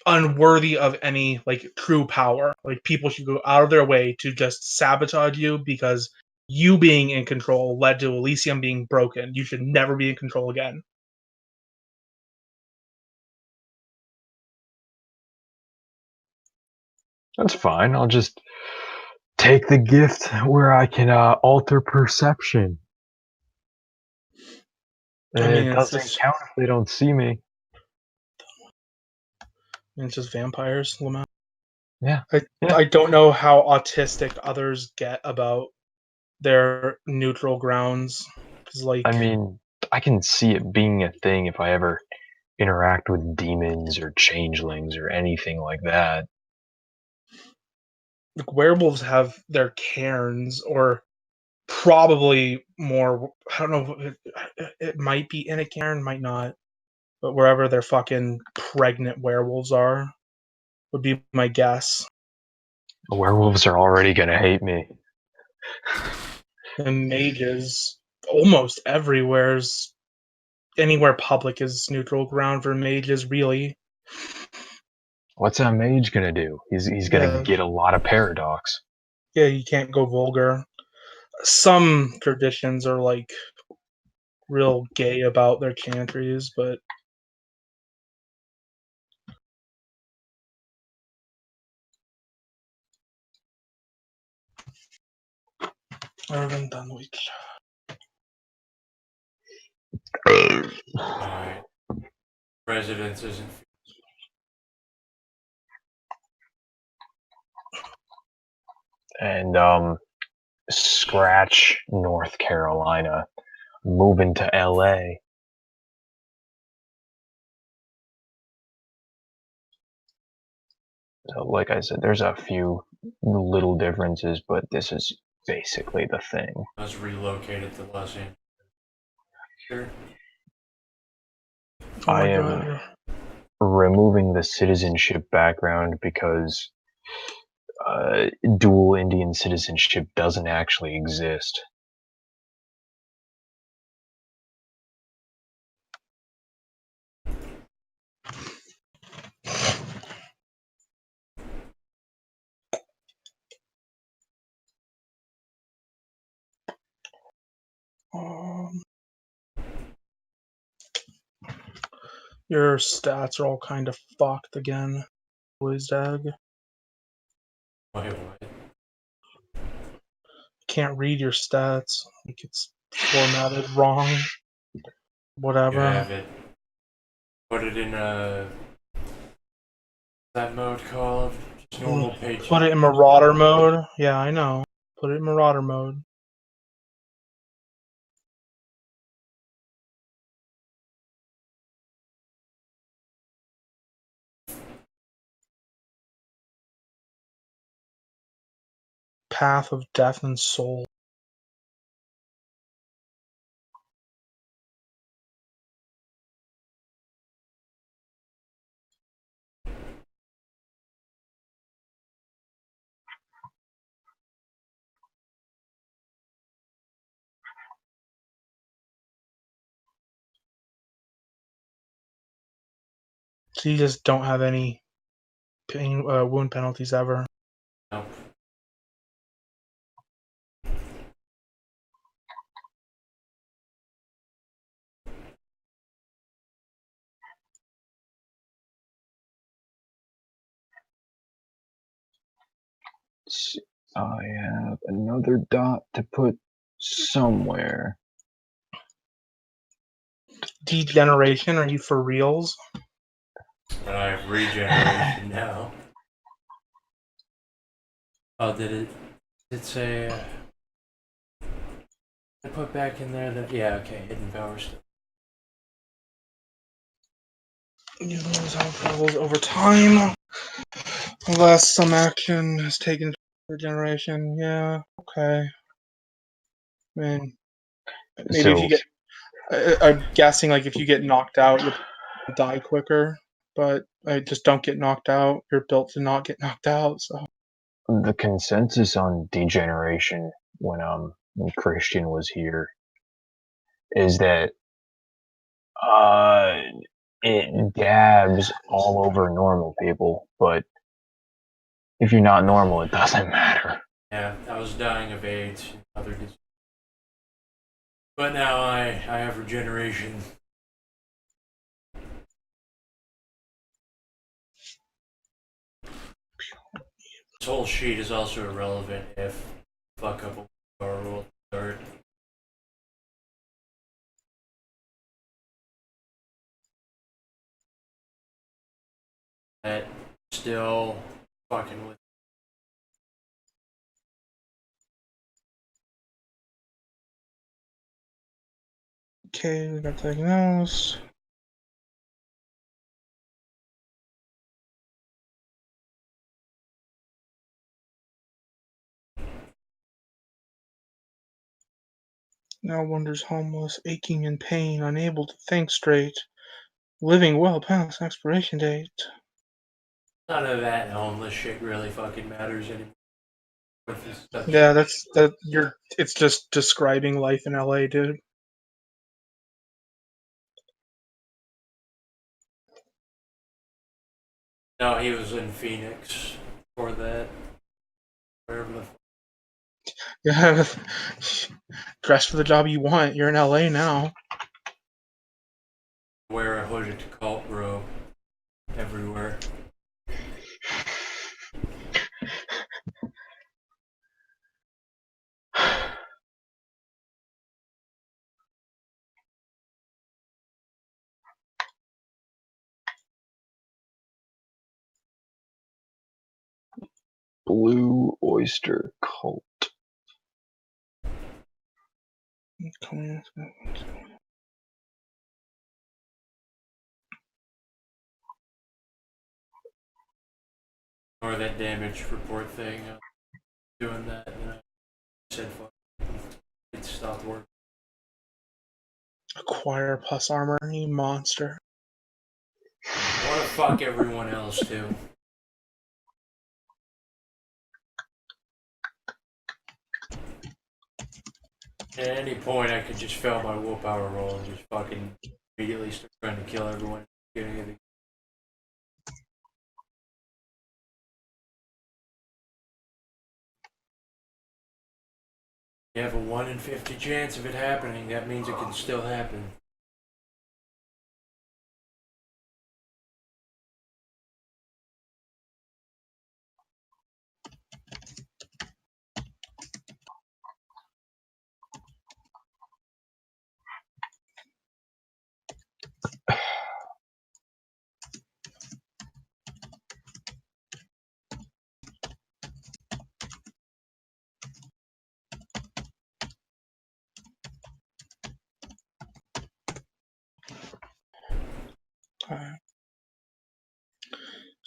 unworthy of any like true power. Like people should go out of their way to just sabotage you because you being in control led to Elysium being broken. You should never be in control again. That's fine. I'll just take the gift where I can alter perception. I mean, It it's doesn't just count if they don't see me. vampires, Lamont. Yeah. I don't know how autistic others get about their neutral grounds. Because like, I mean, I can see it being a thing if I ever interact with demons or changelings or anything like that. werewolves have their cairns, or probably more. I don't know. It might be in a cairn, might not. But wherever their fucking pregnant werewolves are, would be my guess. Werewolves are already gonna hate me. And mages, almost everywhere's anywhere public is neutral ground for mages, really. What's a mage gonna do? He's gonna Yeah, get a lot of paradox. yeah, you can't go vulgar. Some traditions are like real gay about their chantries, but Irvin Dunwich. Alright. Residence isn't. And scratch North Carolina, moving to LA. So like I said, there's a few little differences, but this is basically the thing. I was relocated to Los Angeles. Sure. Oh I my am god. removing the citizenship background because dual Indian citizenship doesn't actually exist. Um, your stats are all kind of fucked again, Wizdag. Wait, what? Can't read your stats. Like it's formatted wrong. You Whatever. have it. Put it in that mode called just normal page. Put it in Marauder mode. Yeah, I know. Put it in Marauder mode. Path of Death and Soul. So you just don't have any wound penalties ever. Nope. I have another dot to put somewhere. Degeneration, are you for reals? And I have regeneration now. Oh, did it say? I put back in there that okay, hidden power stuff. You lose health levels over time, unless some action is taken for regeneration. Yeah, okay. I mean, maybe if So you get, I'm guessing like if you get knocked out, you'll die quicker. But I just don't get knocked out. You're built to not get knocked out. So the consensus on degeneration when Christian was here is that uh it dabs all over normal people, but if you're not normal, it doesn't matter. Yeah, I was dying of AIDS and other diseases. But now I have regeneration. This whole sheet is also irrelevant if fuck up a power roll start. That still fucking with. okay, we got diagnosed. Now wanders homeless, aching in pain, unable to think straight, living well past expiration date. None of that homeless shit really fucking matters anymore. With this stuff. Yeah, that. It's just describing life in LA, dude. No, he was in Phoenix for that. Wherever the Yeah, dress for the job you want. You're in LA now. wear a hooded cult robe everywhere. Blue Oyster Cult. Or that damage report thing. Doing that, and I said fuck. It stopped working. Acquire plus armor, you monster. I want to fuck everyone else too. At any point, I could just fail my willpower roll and just fucking immediately start trying to kill everyone. Getting it. You have a 1 in 50 chance of it happening. That means it can still happen.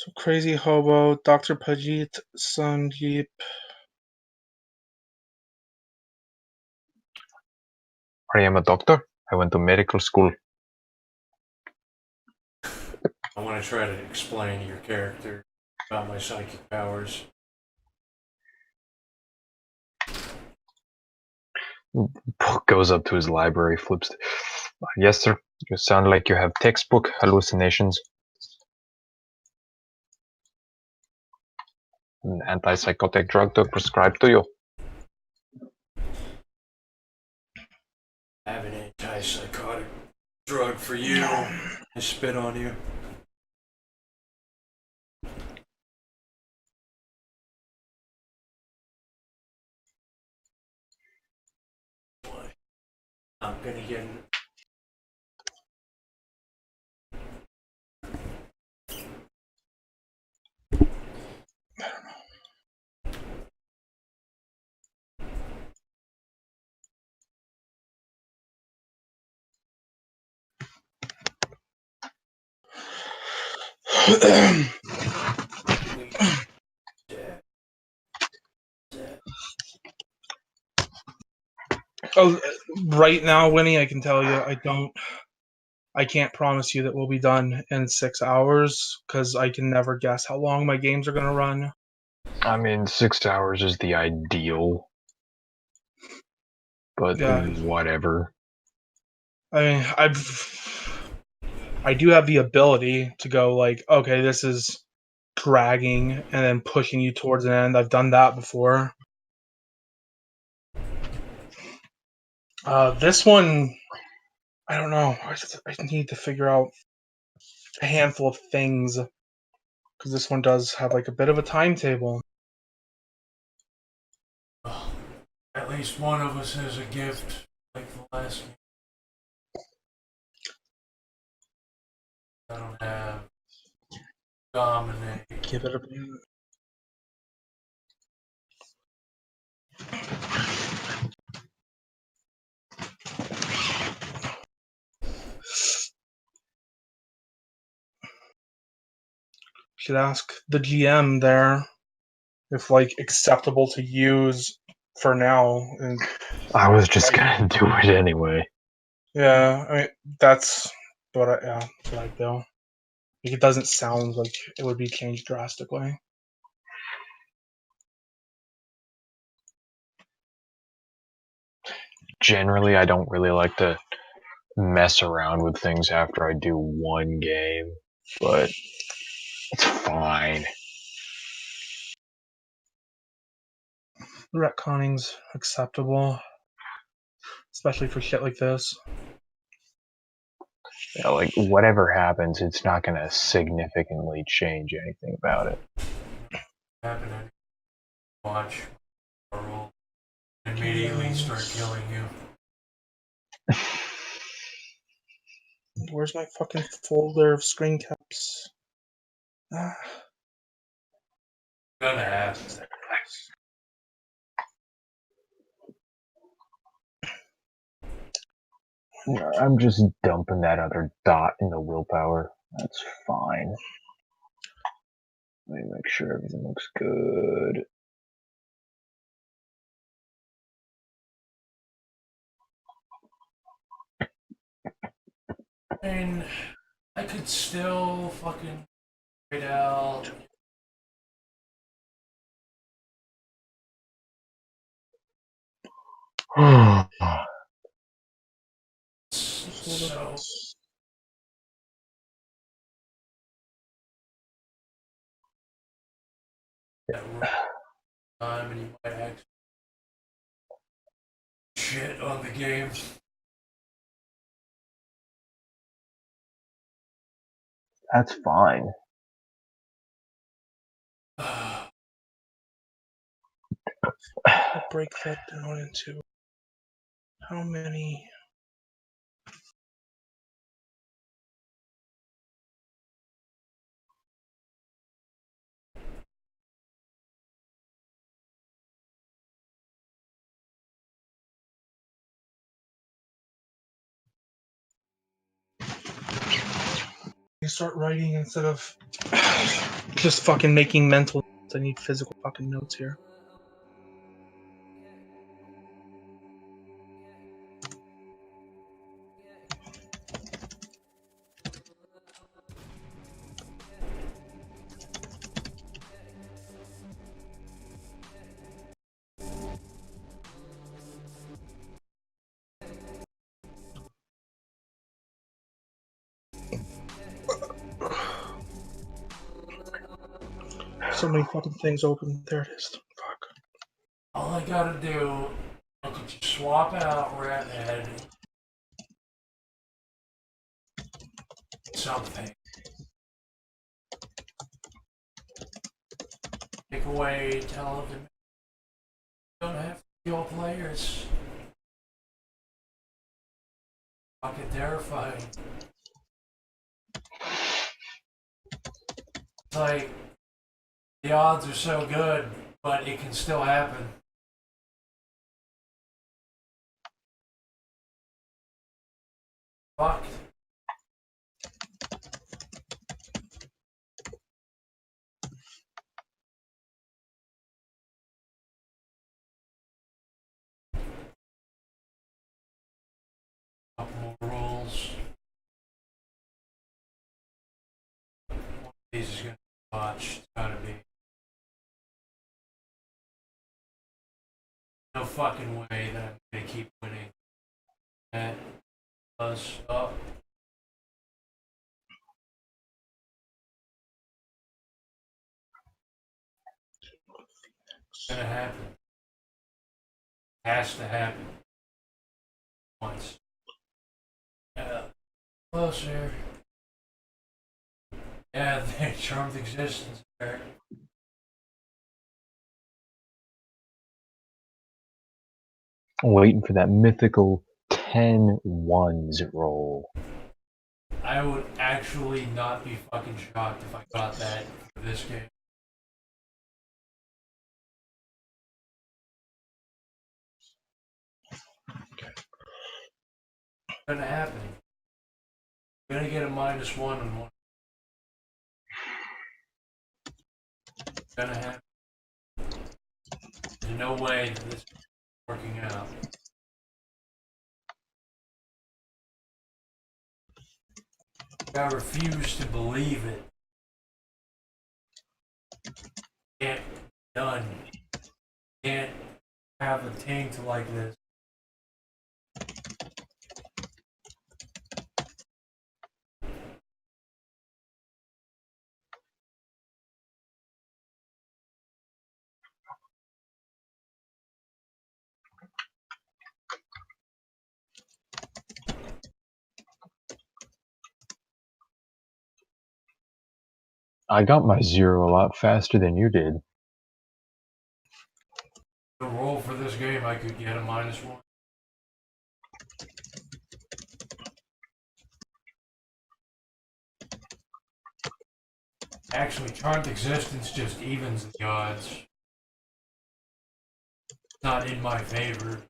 So crazy hobo, Dr. Pajit Sanjeep. I am a doctor. I went to medical school. I want to try to explain your character about my psychic powers. Goes up to his library, flips. Yes, sir. You sound like you have textbook hallucinations. An antipsychotic drug to prescribe to you. I have an antipsychotic drug for you. I spit on you. gonna get. Oh, right now, Winnie, I can tell you, I can't promise you that we'll be done in 6 hours because I can never guess how long my games are gonna run. I mean, 6 hours is the ideal, but Yeah, whatever. I mean, I do have the ability to go like, okay, this is dragging and then pushing you towards an end. I've done that before. This one, I don't know. I need to figure out a handful of things because this one does have like a bit of a timetable. Well, at least one of us has a gift, like the last game. I don't have dominate. Give it a. Should ask the GM there if like acceptable to use for now. And I was just gonna do it anyway. yeah, I mean that's that's what I do. Like, it doesn't sound like it would be changed drastically. Generally, I don't really like to mess around with things after I do one game, but it's fine. Retconning's acceptable, especially for shit like this. Yeah, like whatever happens, it's not gonna significantly change anything about it. Happening. Watch. Roll. Immediately start killing you. Where's my fucking folder of screen caps? Ah, Gonna happen. there it is. I'm just dumping that other dot in the willpower. That's fine. Let me make sure everything looks good. I mean, I could still fucking trade out. So that roll time, and you might actually shit on the game. That's fine. I'll break that down into how many. You start writing instead of just fucking making mental notes. I need physical fucking notes here. So many fucking things open. There it is. Fuck. All I gotta do, I could just swap out Rat Head. Something. Take away television. Don't have to kill players. fucking terrifying. It's like the odds are so good, but it can still happen. Fuck. Couple more rolls. One of these is gonna botch. It's gotta be. No fucking way that I'm gonna keep winning. That plus up. It's gonna happen. Has to happen. Once. Yeah. Closer. Yeah, the charmed existence there. Waiting for that mythical 10 ones roll. I would actually not be fucking shocked if I got that for this game. It's gonna happen. You're gonna get a -1 on one. It's gonna happen. There's no way that this is working out. I refuse to believe it. Can't be done. Can't have a taint like this. I got my 0 a lot faster than you did. The roll for this game, I could get a -1. Actually, Charmed Existence just evens the odds. Not in my favor.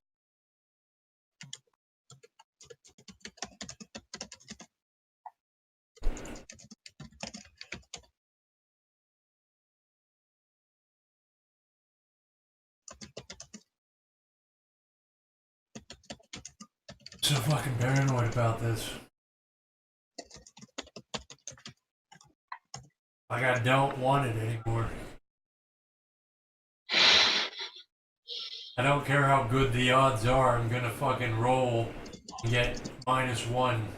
So fucking paranoid about this. Like I don't want it anymore. I don't care how good the odds are, I'm gonna fucking roll and get -1.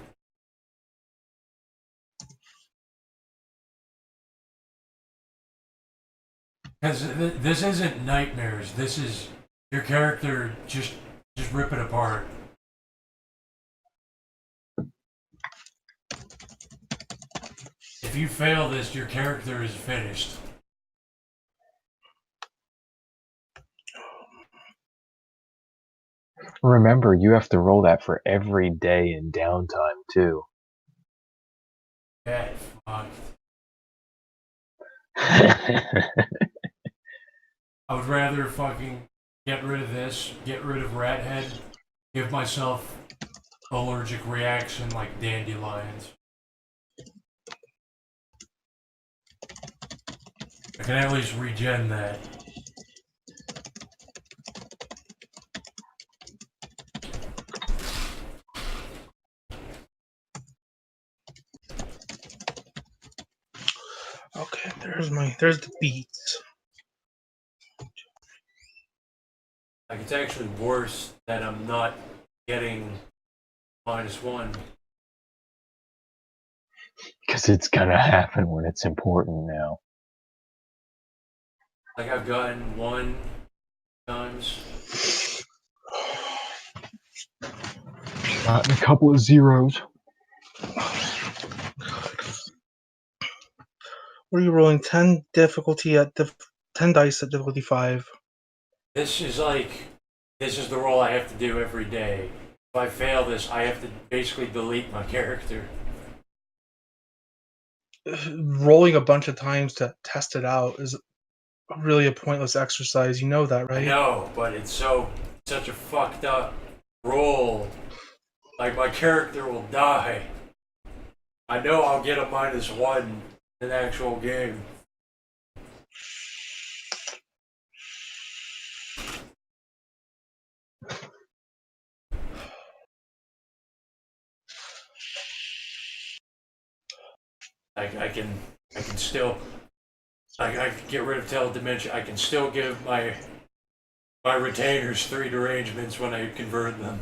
Because this isn't nightmares, this is your character just rip it apart. If you fail this, your character is finished. Remember, you have to roll that for every day in downtime, too. Get fucked. I would rather fucking get rid of this, get rid of Rat Head, give myself allergic reaction like dandelions. I can at least regen that. Okay, there's the beats. Like it's actually worse that I'm not getting -1. Because it's gonna happen when it's important now. Like I've gotten 1 times. Gotten a couple of 0s. Were you rolling 10 difficulty at 10 dice at difficulty 5? This is the role I have to do every day. If I fail this, I have to basically delete my character. Rolling a bunch of times to test it out is really a pointless exercise. You know that, I right? know, but it's such a fucked up roll. Like, my character will die. I know I'll get a -1 in an actual game. I can still I can get rid of teledementia. I can still give my retainers 3 derangements when I convert them.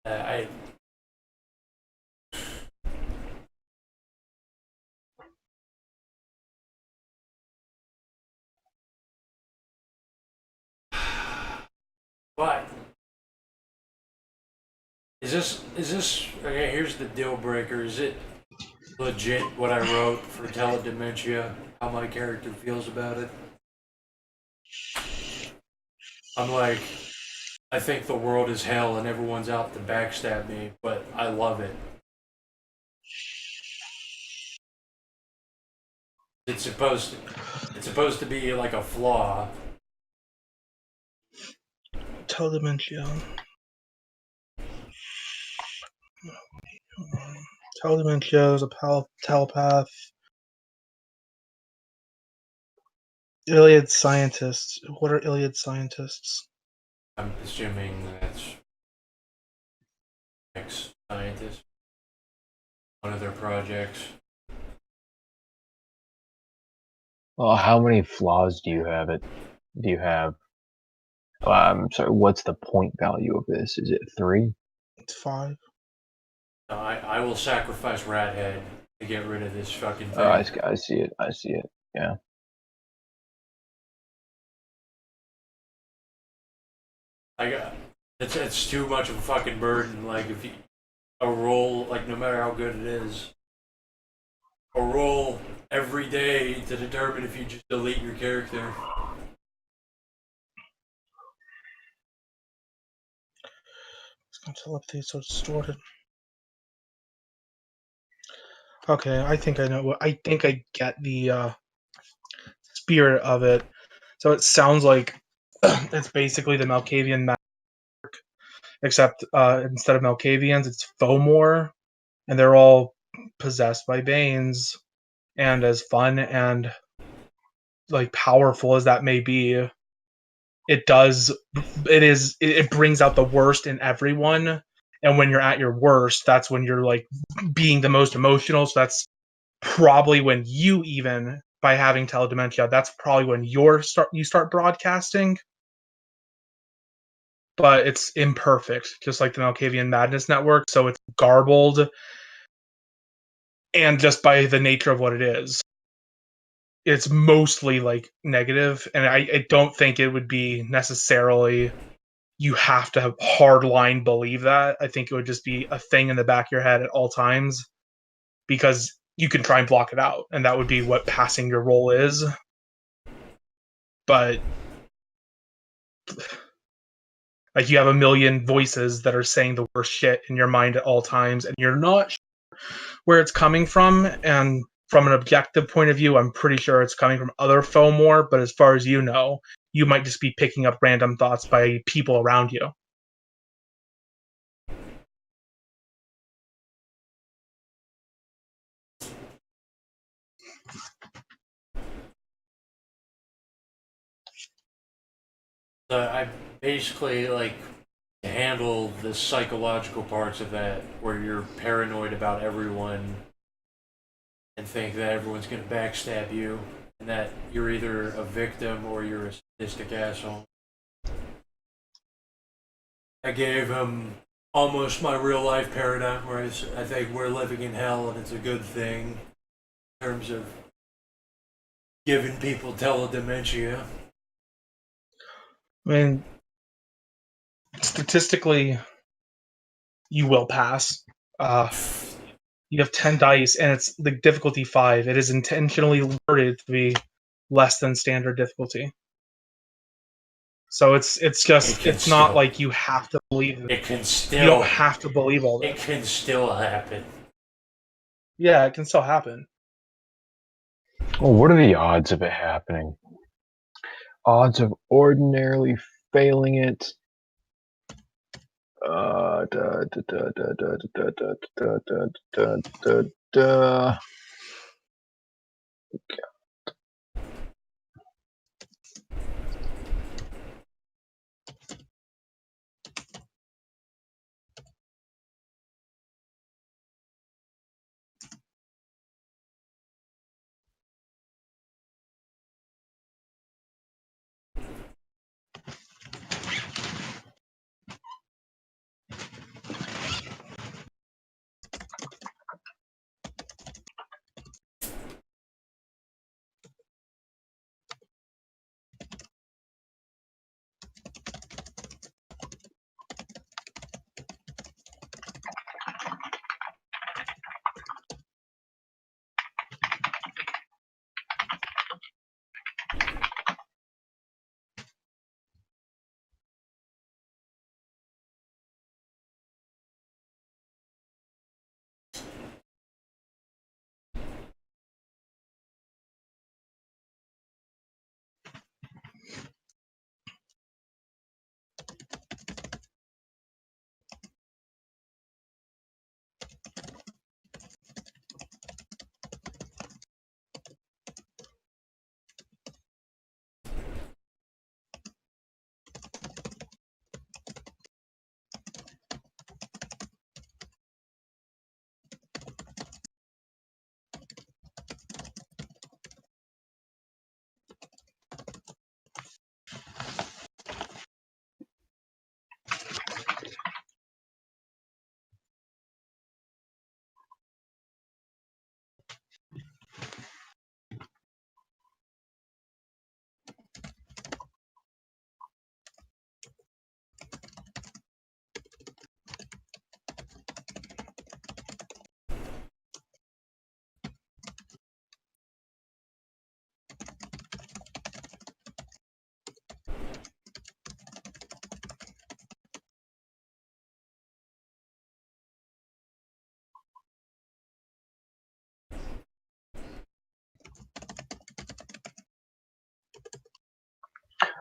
I But is this okay? Here's the deal breaker. Is it legit what I wrote for teledementia? How my character feels about it? I'm like, I think the world is hell and everyone's out to backstab me, but I love it. It's supposed to be like a flaw. Teledementia. Teledementia is a telepath. Iliad scientists. What are Iliad scientists? I'm assuming that's ex-scientist. One of their projects. Well, how many flaws do you have? Do you have? I'm sorry. What's the point value of this? Is it 3? It's 5. I will sacrifice Rathead to get rid of this fucking thing. Oh, I see it. I see it. Yeah. I got it's too much of a fucking burden. Like if you a roll, like no matter how good it is, a roll every day to determine if you just delete your character. It's gonna telepathy, so it's distorted. Okay, I think I know what. I think I get the spirit of it. So it sounds like it's basically the Malkavian map, except instead of Malkavians, it's Fomor, and they're all possessed by Banes. And as fun and like powerful as that may be, it brings out the worst in everyone. And when you're at your worst, that's when you're like being the most emotional. So that's probably when you, even by having teledementia, that's probably when you start broadcasting. But it's imperfect, just like the Malkavian Madness Network. So it's garbled, and just by the nature of what it is, it's mostly like negative. And I don't think it would be necessarily you have to have hardline believe that. I think it would just be a thing in the back of your head at all times, because you can try and block it out, and that would be what passing your role is. But like you have a million voices that are saying the worst shit in your mind at all times, and you're not sure where it's coming from. And from an objective point of view, I'm pretty sure it's coming from other Fomor, but as far as you know, you might just be picking up random thoughts by people around you. I basically like to handle the psychological parts of that, where you're paranoid about everyone and think that everyone's gonna backstab you, and that you're either a victim or you're a sadistic asshole. I gave him almost my real life paradigm, where I think we're living in hell and it's a good thing in terms of giving people teledementia. I mean, statistically, you will pass. You have 10 dice, and it's the difficulty 5. It is intentionally worded to be less than standard difficulty. So it's It not still- like you have to believe it. It can You still. don't have to believe all It that. can still happen. Yeah, it can still happen. Well, what are the odds of it happening? Odds of ordinarily failing it. Da, da, da, da, da, da, da, da, da, da, da, da, da.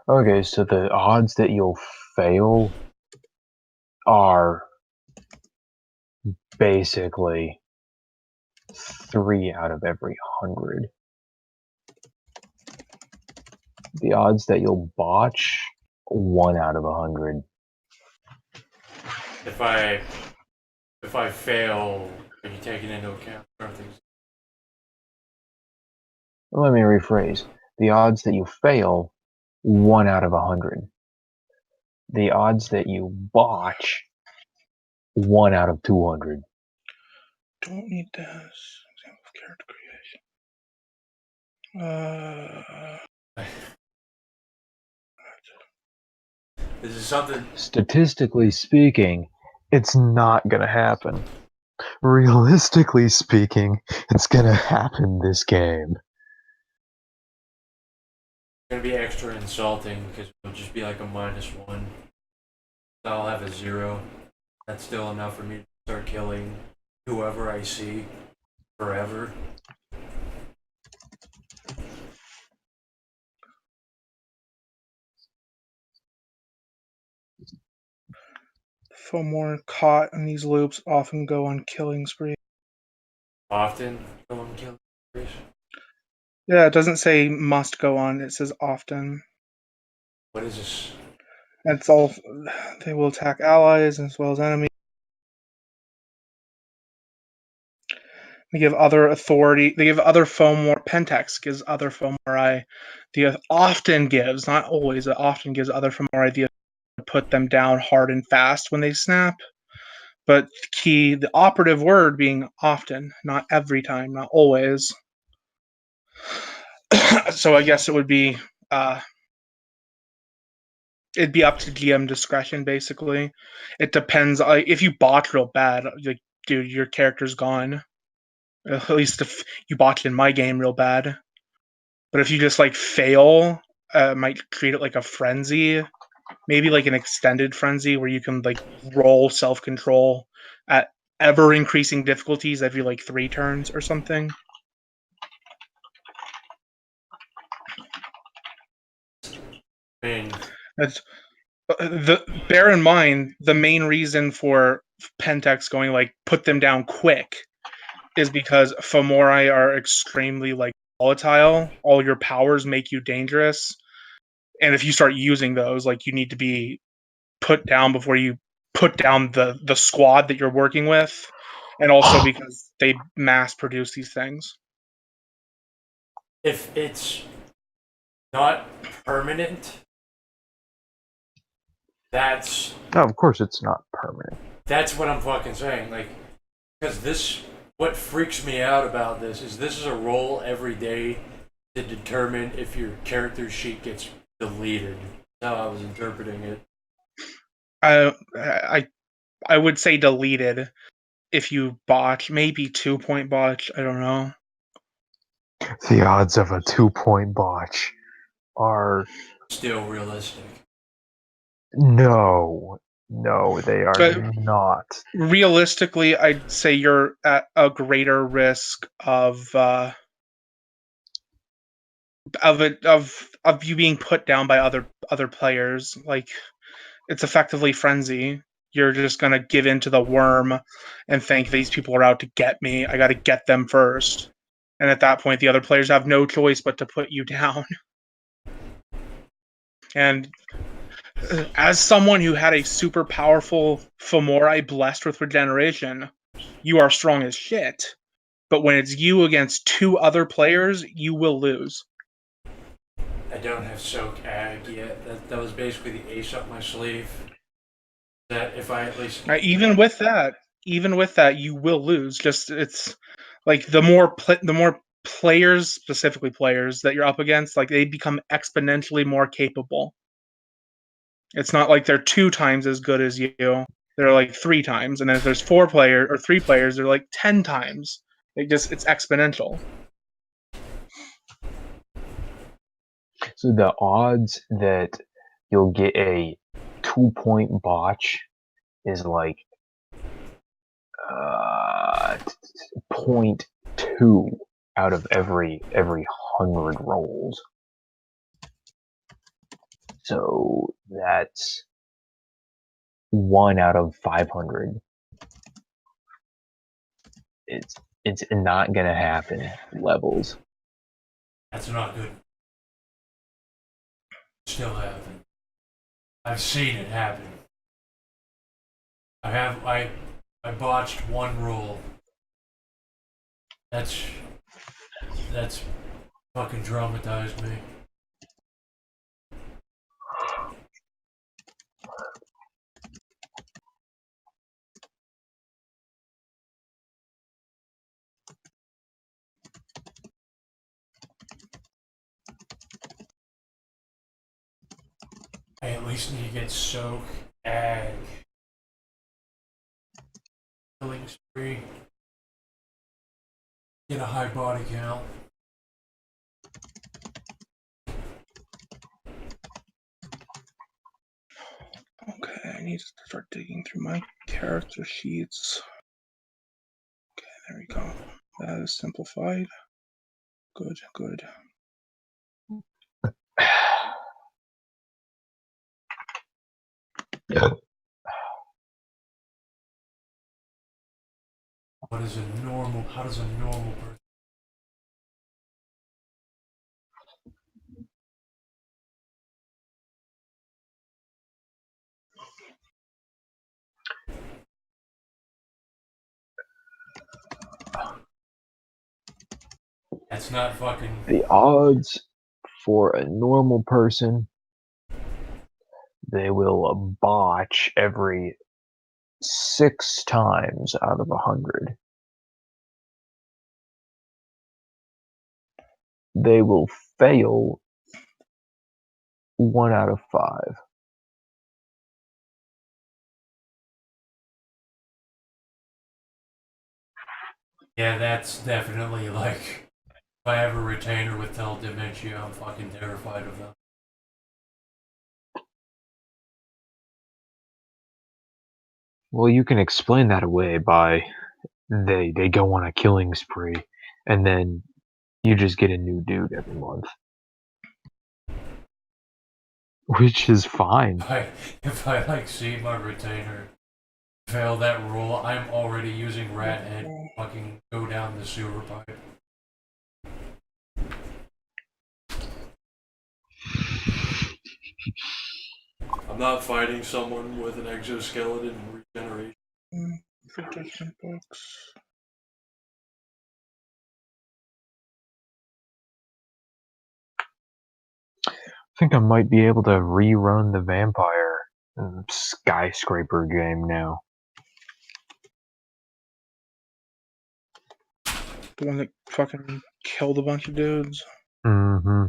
Okay, so the odds that you'll fail are basically 3 out of every 100. The odds that you'll botch, 1 out of 100. If I fail, are you taking into account certain things? Let me rephrase. The odds that you fail, 1 out of 100. The odds that you botch, 1 out of 200. Don't need this. Example of character creation. This is something. Statistically speaking, it's not gonna happen. Realistically speaking, it's gonna happen this game. It's gonna be extra insulting because it'll just be like a -1. So I'll have a 0. That's still enough for me to start killing whoever I see forever. Fomor caught in these loops often go on killing spree. Often go on killing sprees. Yeah, it doesn't say must go on, it says often. What is this? It's all they will attack allies as well as enemies. They give other authority. They give other Fomor. Pentex gives other Fomori. The often gives, not always, it often gives other Fomori the ability to put them down hard and fast when they snap. But the operative word being often, not every time, not always. So I guess it would be it'd be up to GM discretion, basically. It depends. If you botch real bad, like, dude, your character's gone. At least if you botch in my game real bad. But if you just like fail, it might create it like a frenzy. maybe like an extended frenzy where you can like roll self-control at ever increasing difficulties every like 3 turns or something. mean, That's bear in mind the main reason for Pentex going like put them down quick is because Fomori are extremely like volatile. All your powers make you dangerous, and if you start using those, like you need to be put down before you put down the squad that you're working with, and also because they mass produce these things. if it's not permanent, that's No, of course it's not permanent. what I'm fucking saying. Like, because this, what freaks me out about this is a roll every day to determine if your character sheet gets deleted. That's how I was interpreting it. I would say deleted if you botch, maybe 2-point botch. I don't know. The odds of a 2-point botch are Still realistic. no, they are But not. realistically, I'd say you're at a greater risk of you being put down by other players. Like it's effectively frenzy. You're just gonna give in to the worm and think these people are out to get me. I got to get them first. And at that point, the other players have no choice but to put you down. And as someone who had a super powerful Fomori blessed with regeneration, you are strong as shit. But when it's you against 2 other players, you will lose. I don't have Soak Ag yet. That was basically the ace up my sleeve. That if I at least Even with that, you will lose. Just it's like the more players, specifically players that you're up against, like they become exponentially more capable. It's not like they're 2 times as good as you. They're like 3 times, and then if there's 3 players, they're like 10 times. It's exponential. So the odds that you'll get a 2-point botch is like 0.2 out of every 100 rolls. So that's 1 out of 500. It's not gonna happen. Levels. that's not good. Still happen. I've seen it happen. I botched 1 roll. That's fucking traumatized me. I at least need to get Soak Ag. Killing spree. Get a high body count. Okay, I need to start digging through my character sheets. Okay, there we go. That is simplified. Good. How does a normal person? That's not fucking. The odds for a normal person, they will botch every 6 times out of 100. They will fail 1 out of 5. Yeah, that's definitely like. If I have a retainer with Tell Dementia, I'm fucking terrified of them. Well, you can explain that away by they go on a killing spree, and then you just get a new dude every month, which is fine. If I like see my retainer fail that rule, I'm already using rat head to fucking go down the sewer pipe. I'm not fighting someone with an exoskeleton regeneration. Protection books. I think I might be able to rerun the vampire skyscraper game now. The one that fucking killed a bunch of dudes. Mm-hmm.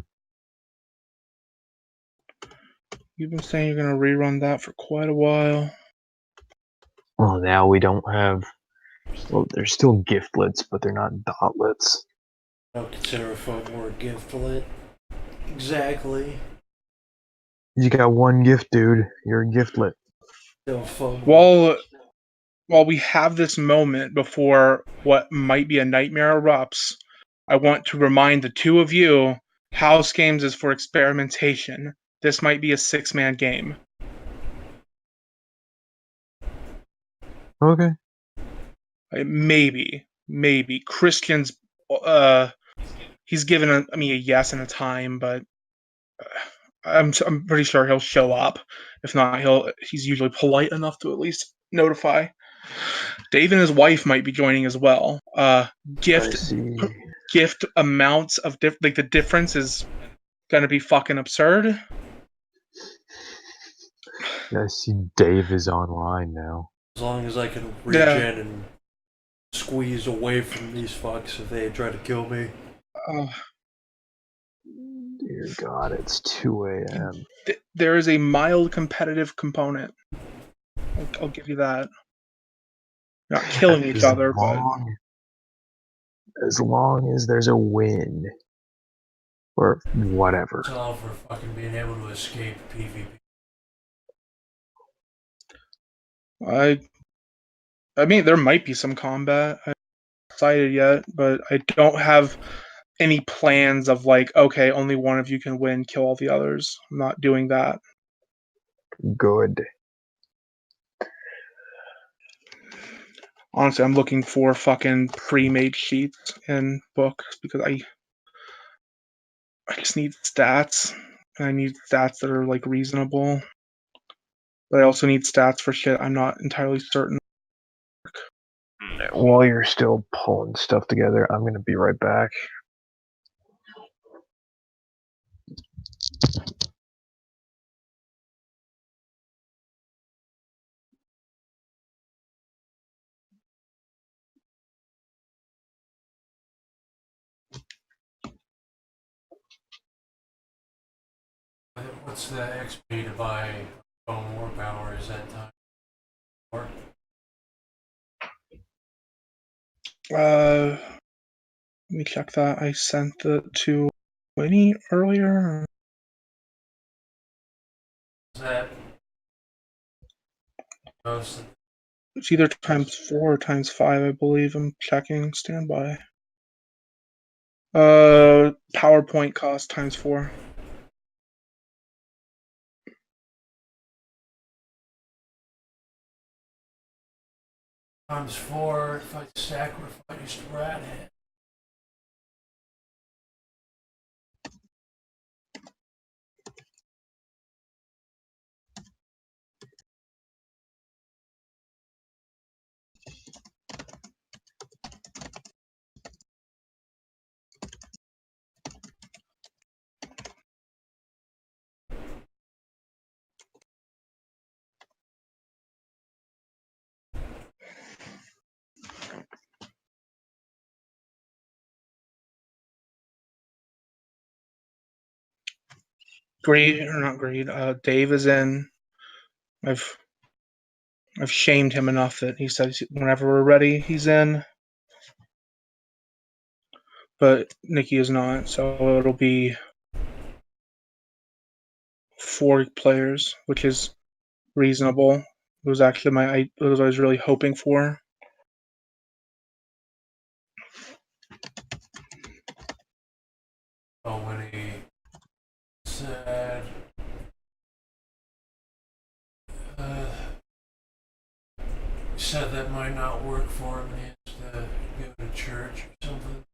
You've been saying you're gonna rerun that for quite a while. Well, now we don't have. Well, they're still giftlets, but they're not dotlets. I don't consider a phone more giftlet. Exactly. You got one gift, dude. You're a giftlet. Still phone. While we have this moment before what might be a nightmare erupts, I want to remind the two of you, House Games is for experimentation. This might be a 6-man game. Okay. Maybe. Christian's, he's given a yes and a time, but I'm pretty sure he'll show up. If not, he's usually polite enough to at least notify. Dave and his wife might be joining as well. Gift amounts of like the difference is gonna be fucking absurd. I see Dave is online now. As long as I can regen and squeeze away from these fucks if they try to kill me. Dear God, it's 2 a.m. There is a mild competitive component. I'll give you that. Not killing each other, but as long as there's a win or whatever. It's all for fucking being able to escape PvP. I mean, there might be some combat. I haven't decided yet, but I don't have any plans of like, okay, only one of you can win, kill all the others. I'm not doing that. Good. Honestly, I'm looking for fucking pre-made sheets and books because I just need stats. And I need stats that are like reasonable. But I also need stats for shit I'm not entirely certain. While you're still pulling stuff together, I'm gonna be right back. What's the XP to buy phone more power? Is that time? Or Let me check that. I sent it to Winnie earlier. is that most? It's either ×4 or ×5, I believe. I'm checking. Stand by. PowerPoint cost ×4. ×4 if I sacrificed rat head. Dave is in. I've shamed him enough that he says whenever we're ready, he's in. But Nikki is not, so it'll be 4 players, which is reasonable. It was actually it was what I was really hoping for. Oh, when he said, he said that might not work for him and he has to go to church or something.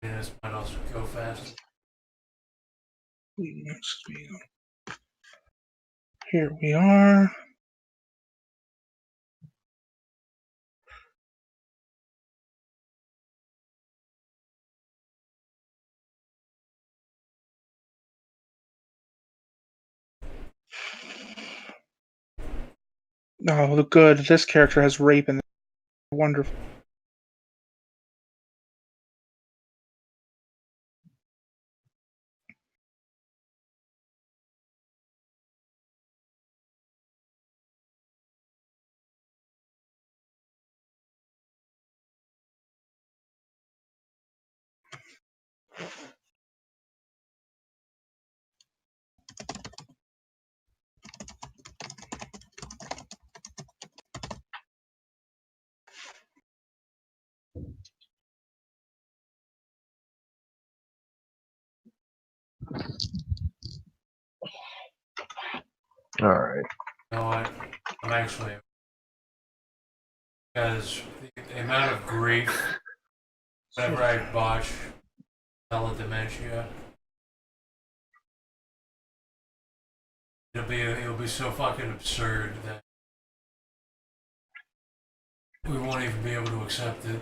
And this might also go fast. Here we are. Oh, good. This character has rape in it. Wonderful. All right. You know what? I'm actually, because the amount of grief whenever I botch dementia, it'll be so fucking absurd that we won't even be able to accept it.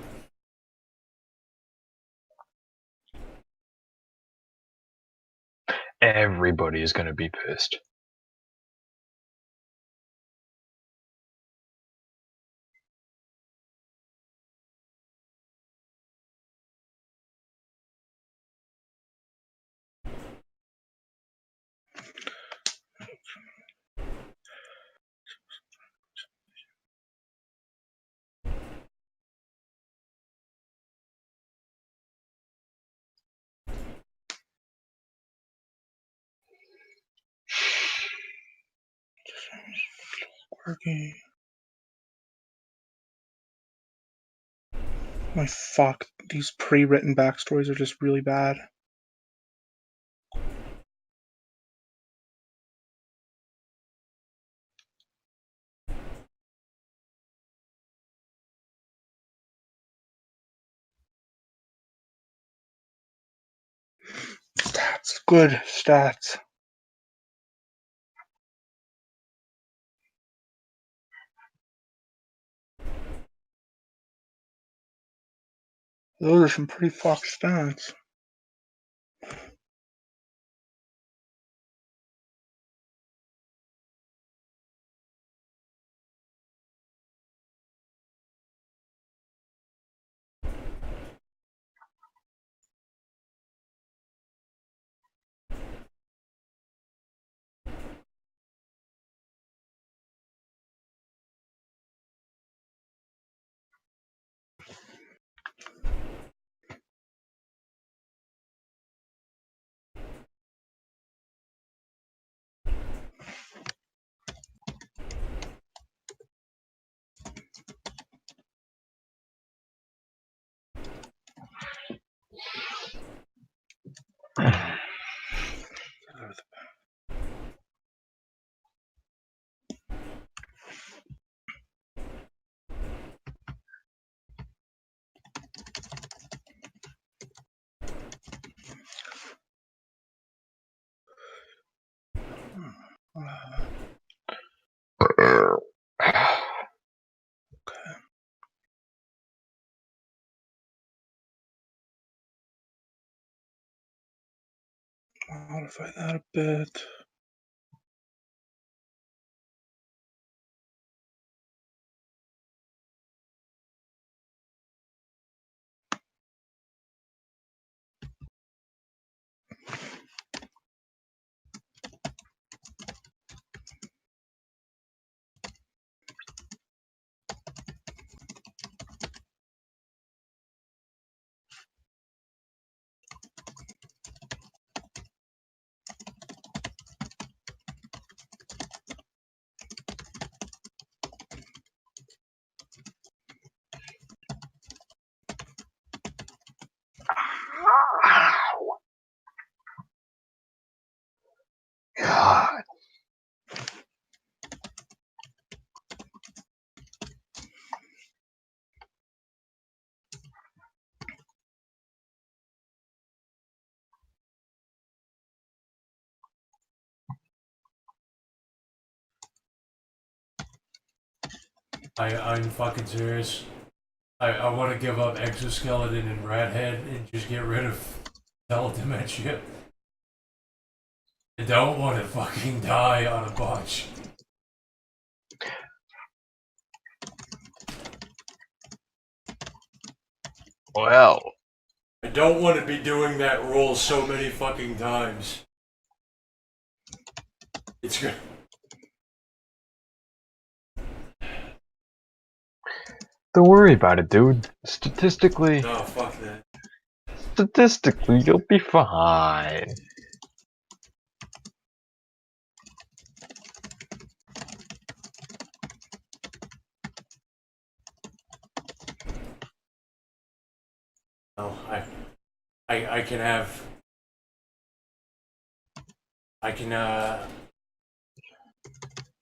Everybody is going to be pissed. Working. My fuck. These pre-written backstories are just really bad. Stats. Good stats. Those are some pretty fucked stats. Modify that a bit. I'm fucking serious. I want to give up exoskeleton and rat head and just get rid of teledementia. I don't want to fucking die on a bunch. Well, I don't want to be doing that role so many fucking times. It's good. don't worry about it, dude. Statistically, No, fuck that. you'll be fine. No, I can have. I can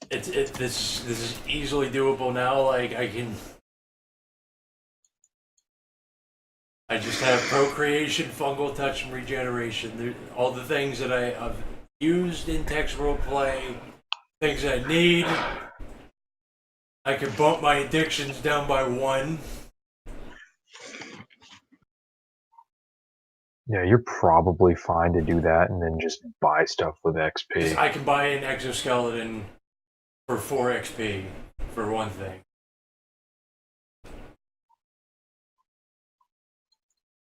this is easily doable now. Like I just have procreation, fungal touch, and regeneration. All the things that I've used in text roleplay, things I need. I can bump my addictions down by 1. Yeah, you're probably fine to do that and then just buy stuff with XP. I can buy an exoskeleton for 4 XP, for one thing.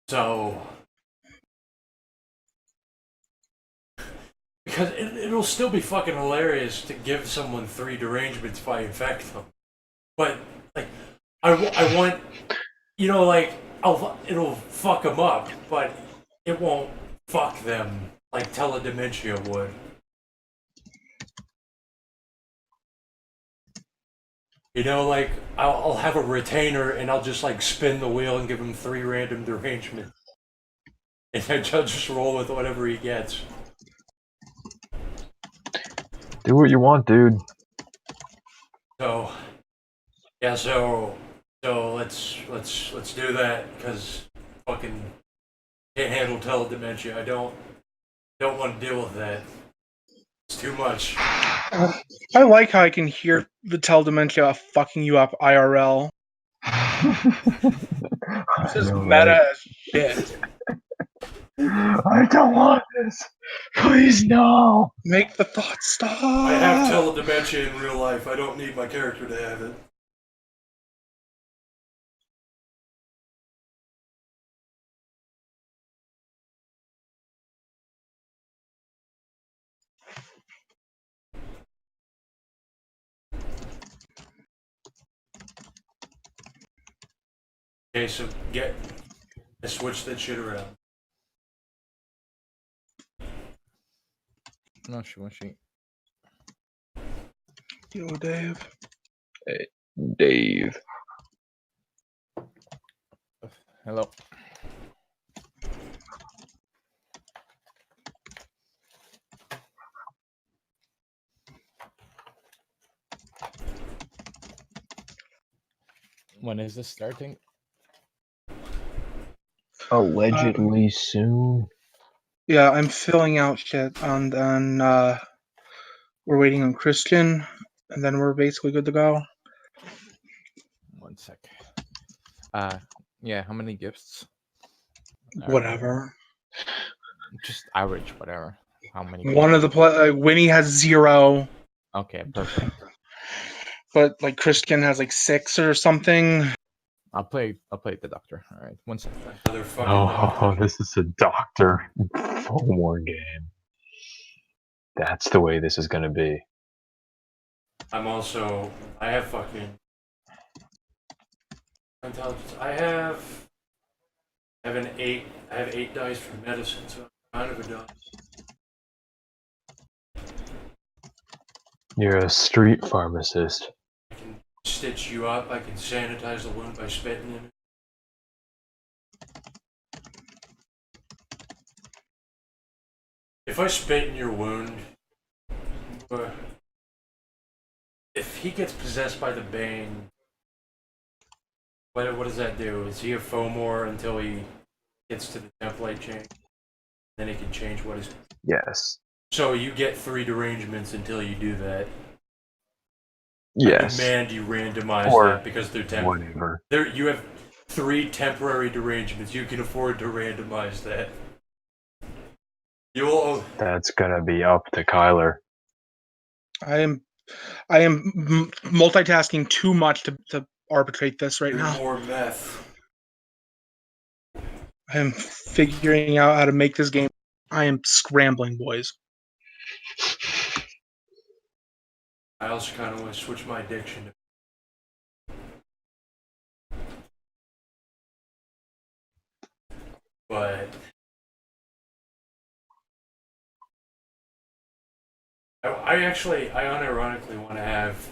So, because it'll still be fucking hilarious to give someone 3 derangements if I infect them. But, like, I want, you know, like, it'll fuck them up, but it won't fuck them like teledementia would. You know, like, I'll have a retainer and I'll just, like, spin the wheel and give him 3 random derangements. And then he'll just roll with whatever he gets. Do what you want, dude. So, yeah, so let's do that, because fucking can't handle teledementia. I don't want to deal with that. It's too much. I like how I can hear the teledementia fucking you up IRL. This is meta as shit. I don't want this. Please, no. Make the thought stop. I have teledementia in real life. I don't need my character to have it. Okay, so I switched that shit around. No, she won't. Yo, Dave. Hey, Dave. Hello. When is this starting? Allegedly soon. Yeah, I'm filling out shit and then we're waiting on Christian and then we're basically good to go. 1 sec. Yeah, how many gifts? Whatever. Just average, whatever. How many? One of the Winnie has 0. Okay, perfect. But like Christian has like 6 or something. I'll play the doctor. All right, 1 sec. Another fucking doctor. Oh, this is a doctor war game. That's the way this is gonna be. I have fucking intelligence. I have an 8. I have 8 dice for medicine, so I'm kind of a doctor. You're a street pharmacist. I can stitch you up. I can sanitize the wound by spitting in it. If I spit in your wound, if he gets possessed by the Bane, what does that do? Is he a Fomor until he gets to the template change? Then he can change what his... Yes. So you get 3 derangements until you do that. Yes. I demand you randomize Or that because they're whatever. You have 3 temporary derangements. You can afford to randomize that. You'll. That's gonna be up to Kyler. I am multitasking too much to arbitrate this right Do now. more meth. I am figuring out how to make this game. I am scrambling, boys. I also kind of want to switch my addiction. But I unironically want to have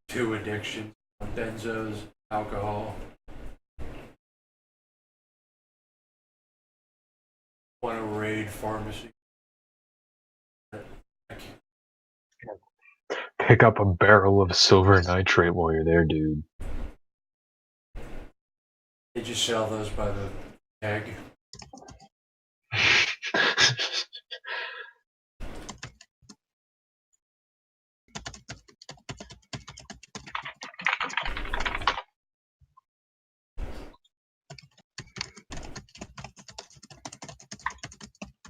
2 addictions: benzos, alcohol. Want to raid pharmacy. Pick up a barrel of silver nitrate while you're there, dude. They just sell those by the keg.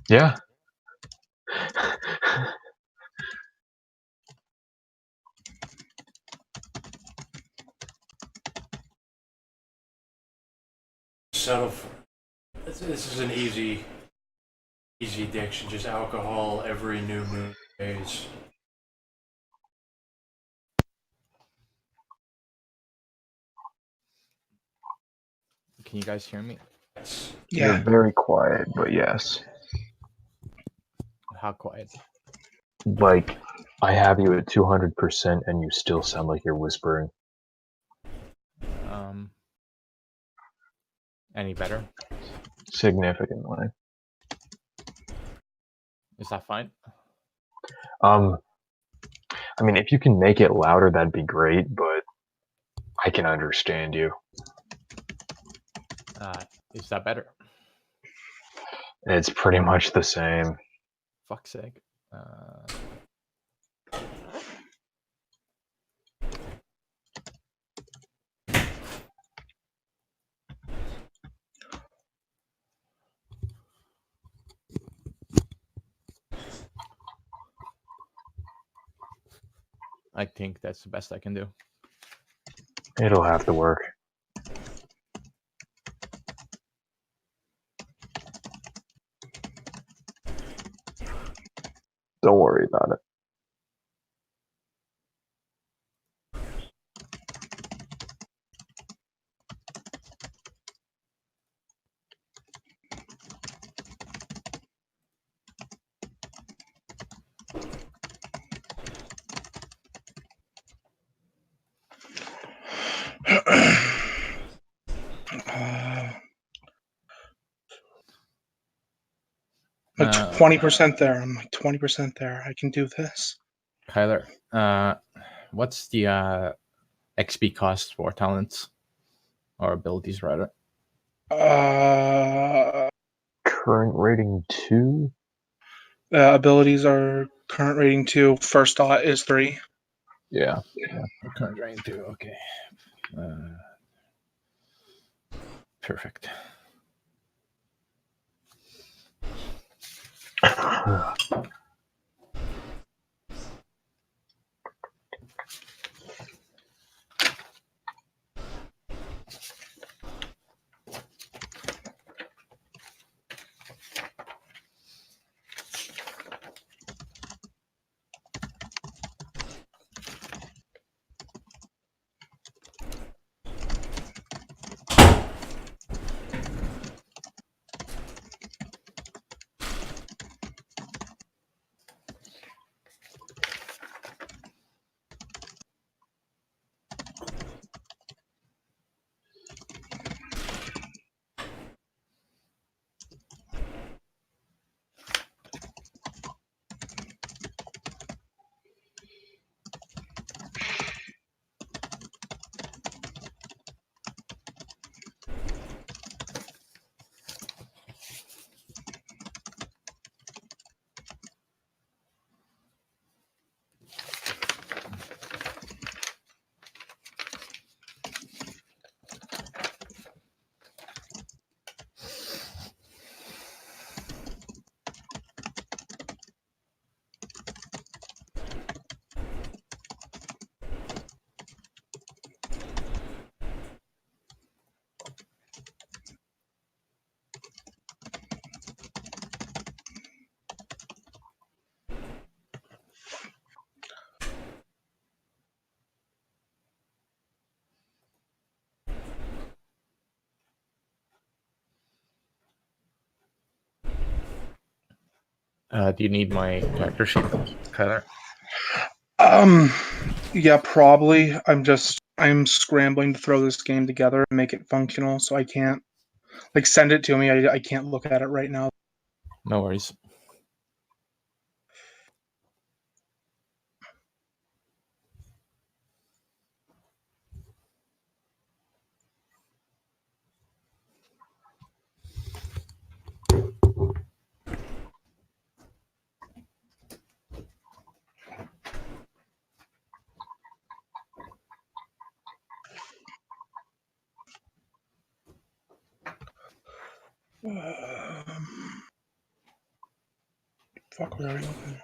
Yeah. Settle for. This is an easy addiction. Just alcohol every new moon days. Can you guys hear me? Yes. You're Yeah. very quiet, but yes. How quiet? Like, I have you at 200% and you still sound like you're whispering. Any better? Significantly. Is that fine? I mean, if you can make it louder, that'd be great, but I can understand you. Is that better? It's pretty much the same. Fuck's sake. I think that's the best I can do. It'll have to work. Don't worry about it. Like 20% there. I'm like 20% there. I can do this. Kyler, what's the XP cost for talents or abilities, rather? Current rating 2? Abilities are current rating 2. First dot is 3. Yeah. Current rating 2. Okay. Perfect. Do you need my character sheet, Kyler? Yeah, probably. I'm scrambling to throw this game together and make it functional, so I can't send it to me. I can't look at it right now. No worries. Fuck, where are we looking?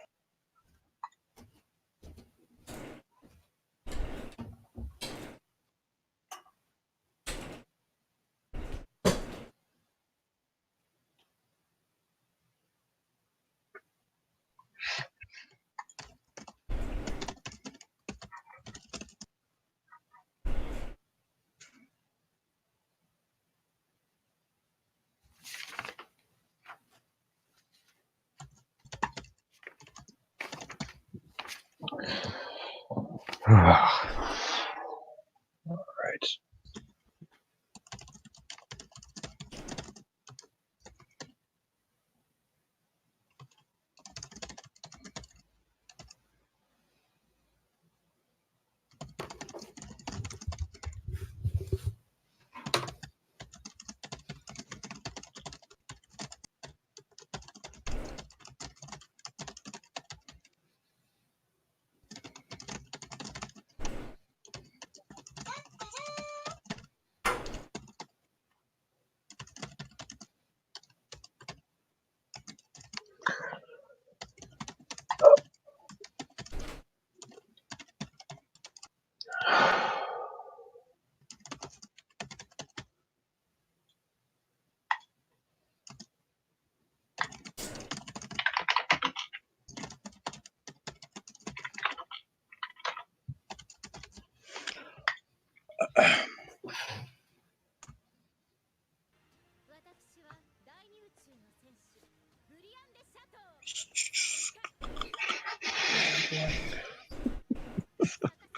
All right.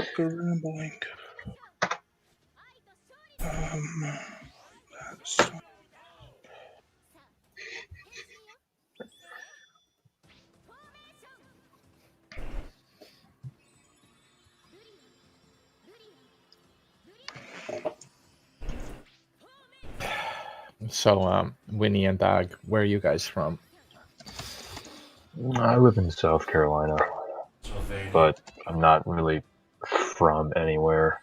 Scrambling. That's So, Winnie and Doug, where are you guys from? I live in South Carolina, Sylvania. but I'm not really from anywhere.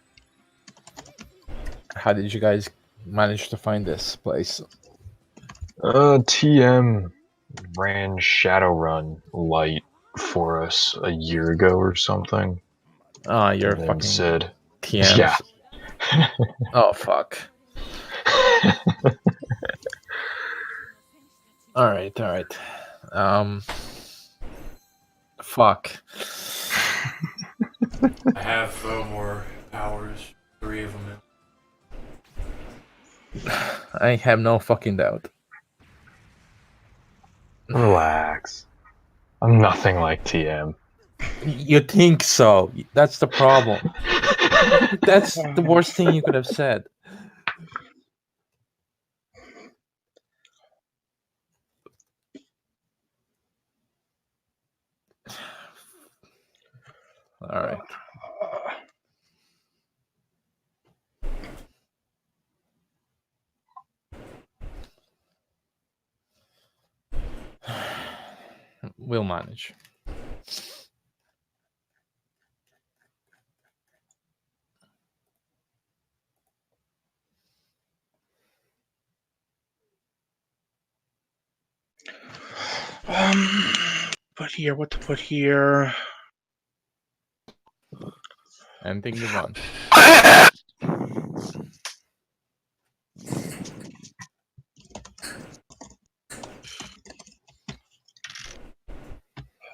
How did you guys manage to find this place? TM ran Shadowrun Light for us a year ago or something. You're And then fucking said, TMs. yeah. Oh fuck. All right. Fuck. I have more powers. 3 of them. I have no fucking doubt. Relax. I'm nothing like TM. You think so? That's the problem. That's the worst thing you could have said. All right. We'll manage. Put here. What to put here? Anything you want.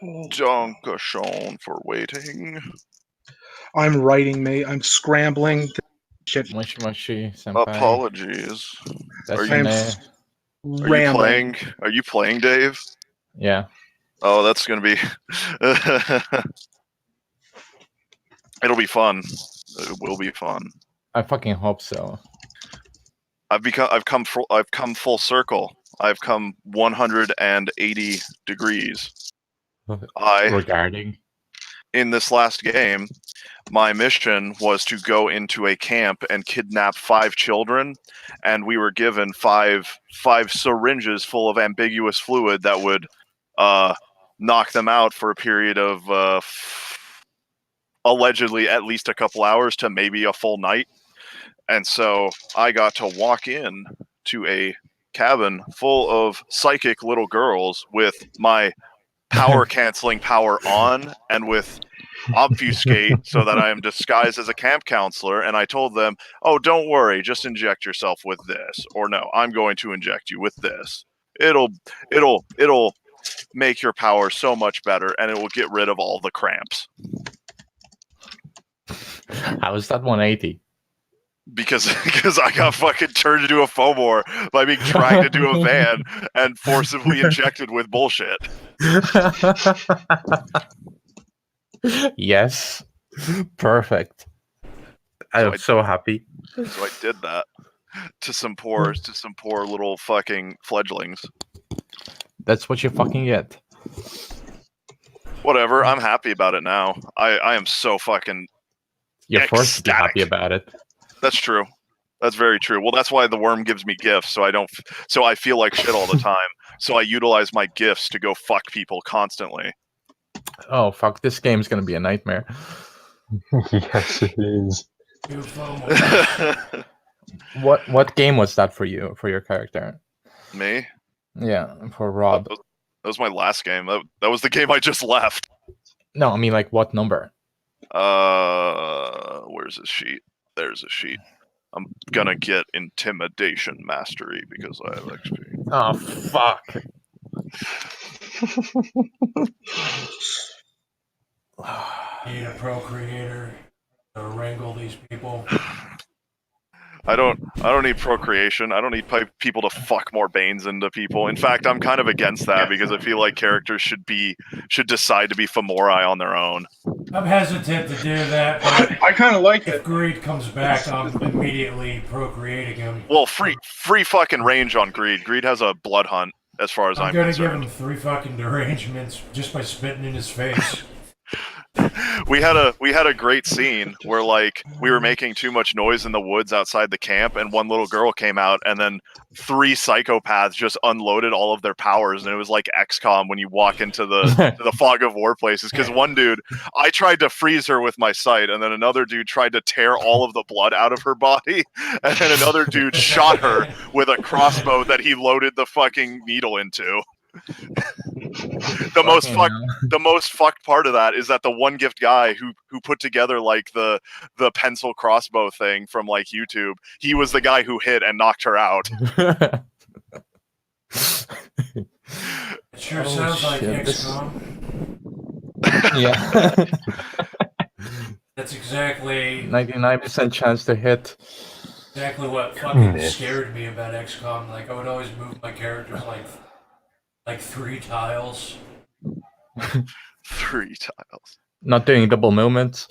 Dankeschön for waiting. I'm writing, mate. I'm scrambling. Shit. Moshi senpai. Apologies. That's Are your you- name. Are you playing? Are you playing, Dave? Yeah. Oh, that's gonna be. It'll be fun. It will be fun. I fucking hope so. I've come full circle. I've come 180 degrees. Regarding. In this last game, my mission was to go into a camp and kidnap 5 children, and we were given five syringes full of ambiguous fluid that would knock them out for a period of allegedly at least a couple hours to maybe a full night. And so I got to walk in to a cabin full of psychic little girls with my power canceling power on and with obfuscate so that I am disguised as a camp counselor. And I told them, oh, don't worry, just inject yourself with this. Or no, I'm going to inject you with this. It'll make your power so much better, and it will get rid of all the cramps. How is that 180? Because I got fucking turned into a Fomor by being dragged into a van and forcibly injected with bullshit. Yes. Perfect. I'm so happy. So I did that to some poor little fucking fledglings. That's what you fucking get. Whatever, I'm happy about it now. I am so fucking You're forced to be ecstatic. happy about it. That's true. That's very true. Well, that's why the worm gives me gifts, so I feel like shit all the time. So I utilize my gifts to go fuck people constantly. Oh fuck! This game's gonna be a nightmare. Yes, it is. What game was that for you, for your character? Me? Yeah, for Rob. That was my last game. That was the game I just left. No, I mean like what number? Where's his sheet? There's a sheet. I'm gonna get Intimidation Mastery because I have XP. Oh fuck! Need a procreator to wrangle these people. I don't need procreation. I don't need people to fuck more Banes into people. In fact, I'm kind of against that because I feel like characters should decide to be Fomori on their own. I'm hesitant to do that, but I kind of like if it. Greed comes back, I'm immediately procreating him. Well, free fucking range on Greed. Greed has a blood hunt, as far as I'm gonna concerned. give him 3 fucking derangements just by spitting in his face. We had a great scene where like we were making too much noise in the woods outside the camp, and one little girl came out, and then 3 psychopaths just unloaded all of their powers, and it was like XCOM when you walk into the fog of war places. Because one dude, I tried to freeze her with my sight, and then another dude tried to tear all of the blood out of her body, and then another dude shot her with a crossbow that he loaded the fucking needle into. The most fucked part of that is that the one gift guy who put together like the pencil crossbow thing from like YouTube, he was the guy who hit and knocked her out. It sure sounds like shit, XCOM. Yeah. That's exactly 99% chance to hit. exactly what fucking scared me about XCOM. Like I would always move my characters like 3 tiles. 3 tiles. Not doing double movements.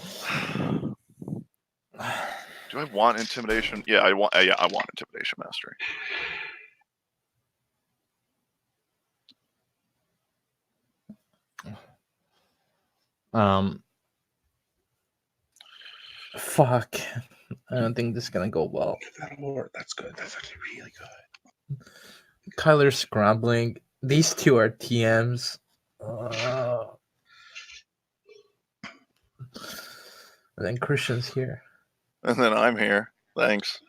Do I want intimidation? Yeah, I want intimidation mastery. Fuck. I don't think this is gonna go well. That's good. That's actually really good. Kyler's scrambling. These 2 are TMs. And then Christian's here. And then I'm here. Thanks.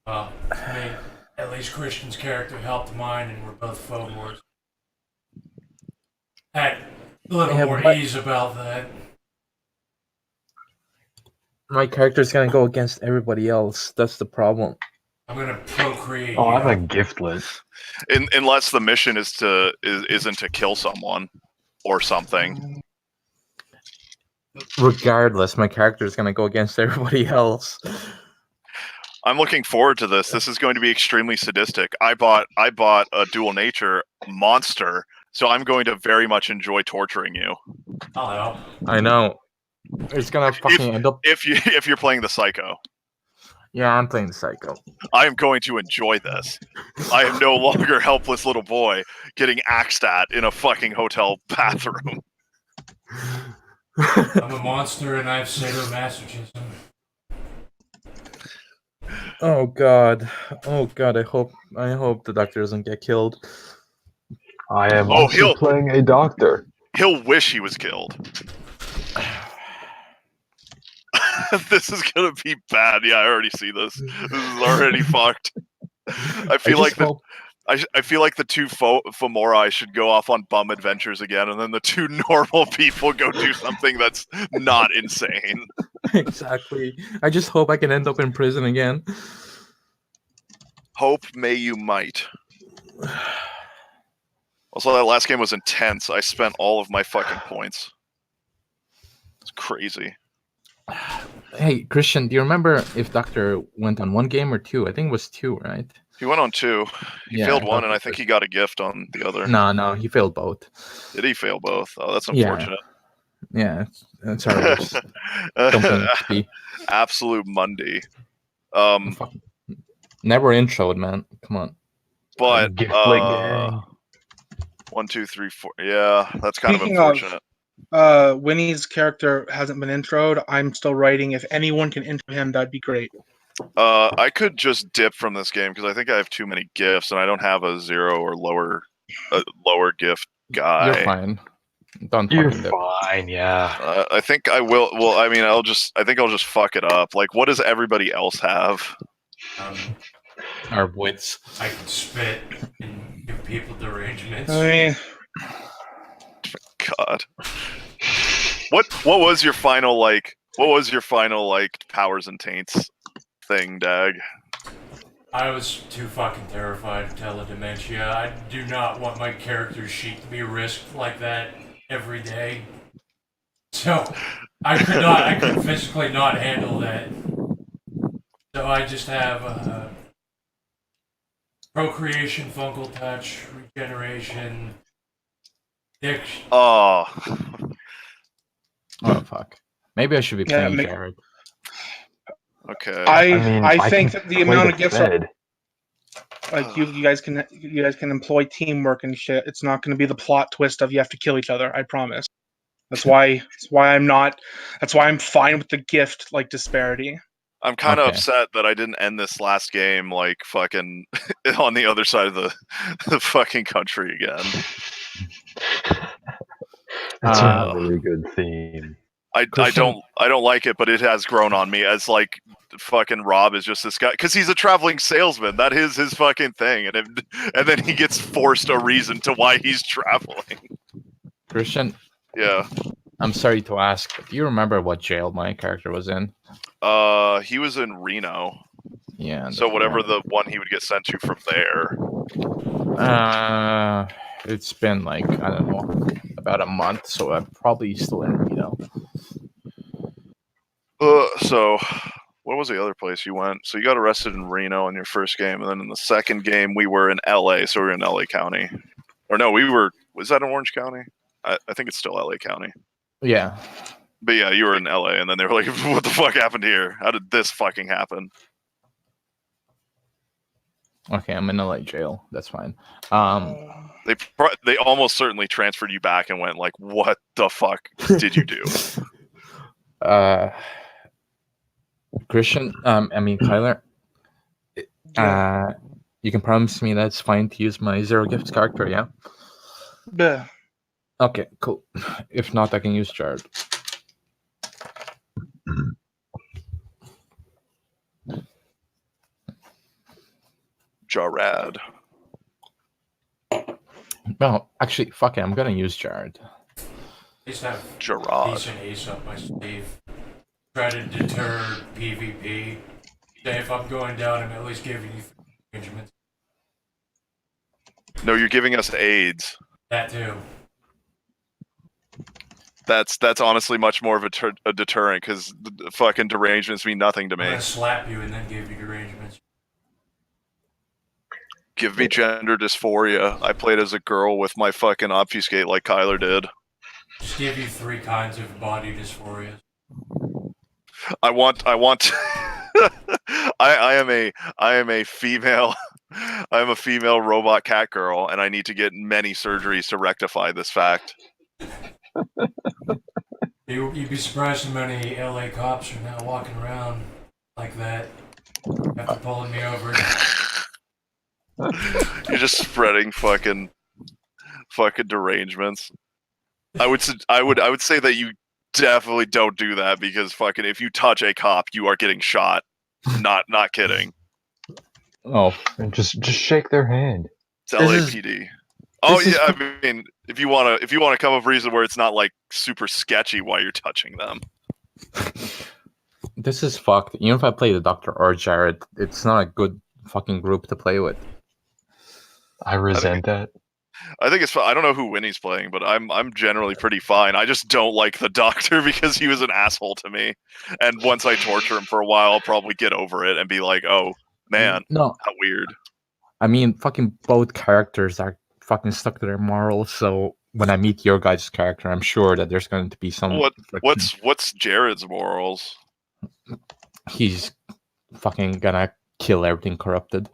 I mean, at least Christian's character helped mine, and we're both Fomors. Had a little more ease about that. My character's gonna go against everybody else. That's the problem. I'm gonna procreate. Oh, I'm a giftlet. Unless the mission isn't to kill someone or something. Regardless, my character's gonna go against everybody else. I'm looking forward to this. This is going to be extremely sadistic. I bought a dual nature monster So I'm going to very much enjoy torturing you. Hello. I know. It's gonna fucking end up. If you're playing the Psycho, Yeah, I'm playing Psycho. I am going to enjoy this. I am no longer helpless little boy getting axed at in a fucking hotel bathroom. I'm a monster and I have sadomasochism. Oh god. Oh god. I hope the doctor doesn't get killed. I am Oh, also playing a doctor. He'll wish he was killed. This is gonna be bad. Yeah, I already see this. This is already fucked. I feel like the two Fomori should go off on bum adventures again, and then the two normal people go do something that's not insane. Exactly. I just hope I can end up in prison again. Hope may you might. Also, that last game was intense. I spent all of my fucking points. It's crazy. Hey, Christian, do you remember if Doctor went on one game or two? I think it was two, right? He went on two. He Yeah, failed I one, thought and I it think was- he got a gift on the other. No, he failed both. Did he fail both? Oh, that's Yeah. unfortunate. Yeah, it's alright. Just dumping XP. Absolute Monday. Fucking- Never introed, man. Come on. But Gift Flick gang. 1, 2, 3, 4. Yeah, that's kind Speaking of of- unfortunate. Winnie's character hasn't been introed. I'm still writing. If anyone can intro him, that'd be great. I could just dip from this game because I think I have too many gifts, and I don't have a 0 or lower gift guy. You're fine. Don't You're fucking dip. fine, yeah. I think I will. Well, I mean, I think I'll just fuck it up. Like, what does everybody else have? Our wits. I can spit and give people derangements. I mean, God. What was your final like? What was your final like powers and taints thing, Dag? I was too fucking terrified of teledementia. I do not want my character sheet to be risked like that every day. So I could physically not handle that. So I just have procreation, fungal touch, regeneration, diction. Oh, Oh fuck. Maybe I should be Yeah, playing make- Jared. okay. I think that the play amount of gifts are, Fed. like you guys can employ teamwork and shit. It's not going to be the plot twist of you have to kill each other. I promise. That's why I'm fine with the gift like disparity. I'm kind of Okay. upset that I didn't end this last game like fucking on the other side of the fucking country again. That's Uh, a really good theme. I Christian- don't like it, but it has grown on me as like fucking Rob is just this guy because he's a traveling salesman. That is his fucking thing, and then he gets forced a reason to why he's traveling. Christian, Yeah. I'm sorry to ask, but do you remember what jail my character was in? He was in Reno, Yeah. so whatever the one he would get sent to from there. It's been like, I don't know, about a month, so I'm probably still in Reno. So what was the other place you went? So you got arrested in Reno in your first game, and then in the second game we were in LA, so we were in LA County. Or no, was that in Orange County? I think it's still LA County. Yeah. But yeah, you were in LA, and then they were like, what the fuck happened here? How did this fucking happen? Okay, I'm in LA jail. That's fine. They almost certainly transferred you back and went like, what the fuck did you do? Christian, Tyler, you can promise me that's fine to use my zero gifts character, yeah? Bleh. Okay, cool. If not, I can use Jared. Jarad. No, actually, fuck it. I'm gonna use Jared. I just have Gerard. decent ace up my sleeve. Try to deter PvP. Say if I'm going down, I'm at least giving you arrangements. No, you're giving us AIDS. That too. That's honestly much more of a deterrent because fucking derangements mean nothing to I'm me. gonna slap you and then give you derangements. Give me gender dysphoria. I played as a girl with my fucking obfuscate like Kyler did. Just give you 3 kinds of body dysphoria. I want I am a female I am a female robot cat girl, and I need to get many surgeries to rectify this fact. You'd be surprised how many LA cops are now walking around like that after pulling me over. You're just spreading fucking derangements. I would say that you definitely don't do that, because fucking if you touch a cop, you are getting shot. Not kidding. Oh, And just shake their hand. It's LAPD. I mean, if you wanna come up with a reason where it's not like super sketchy while you're touching them. this is fucked. Even if I play the Doctor or Jared, it's not a good fucking group to play with. I resent that. I think it's. I don't know who Winnie's playing, but I'm generally pretty fine. I just don't like the Doctor because he was an asshole to me. And once I torture him for a while, I'll probably get over it and be like, oh man, No, how weird. I mean, fucking both characters are fucking stuck to their morals. So when I meet your guys' character, I'm sure that there's going to be some. What's Jared's morals? He's fucking gonna kill everything corrupted.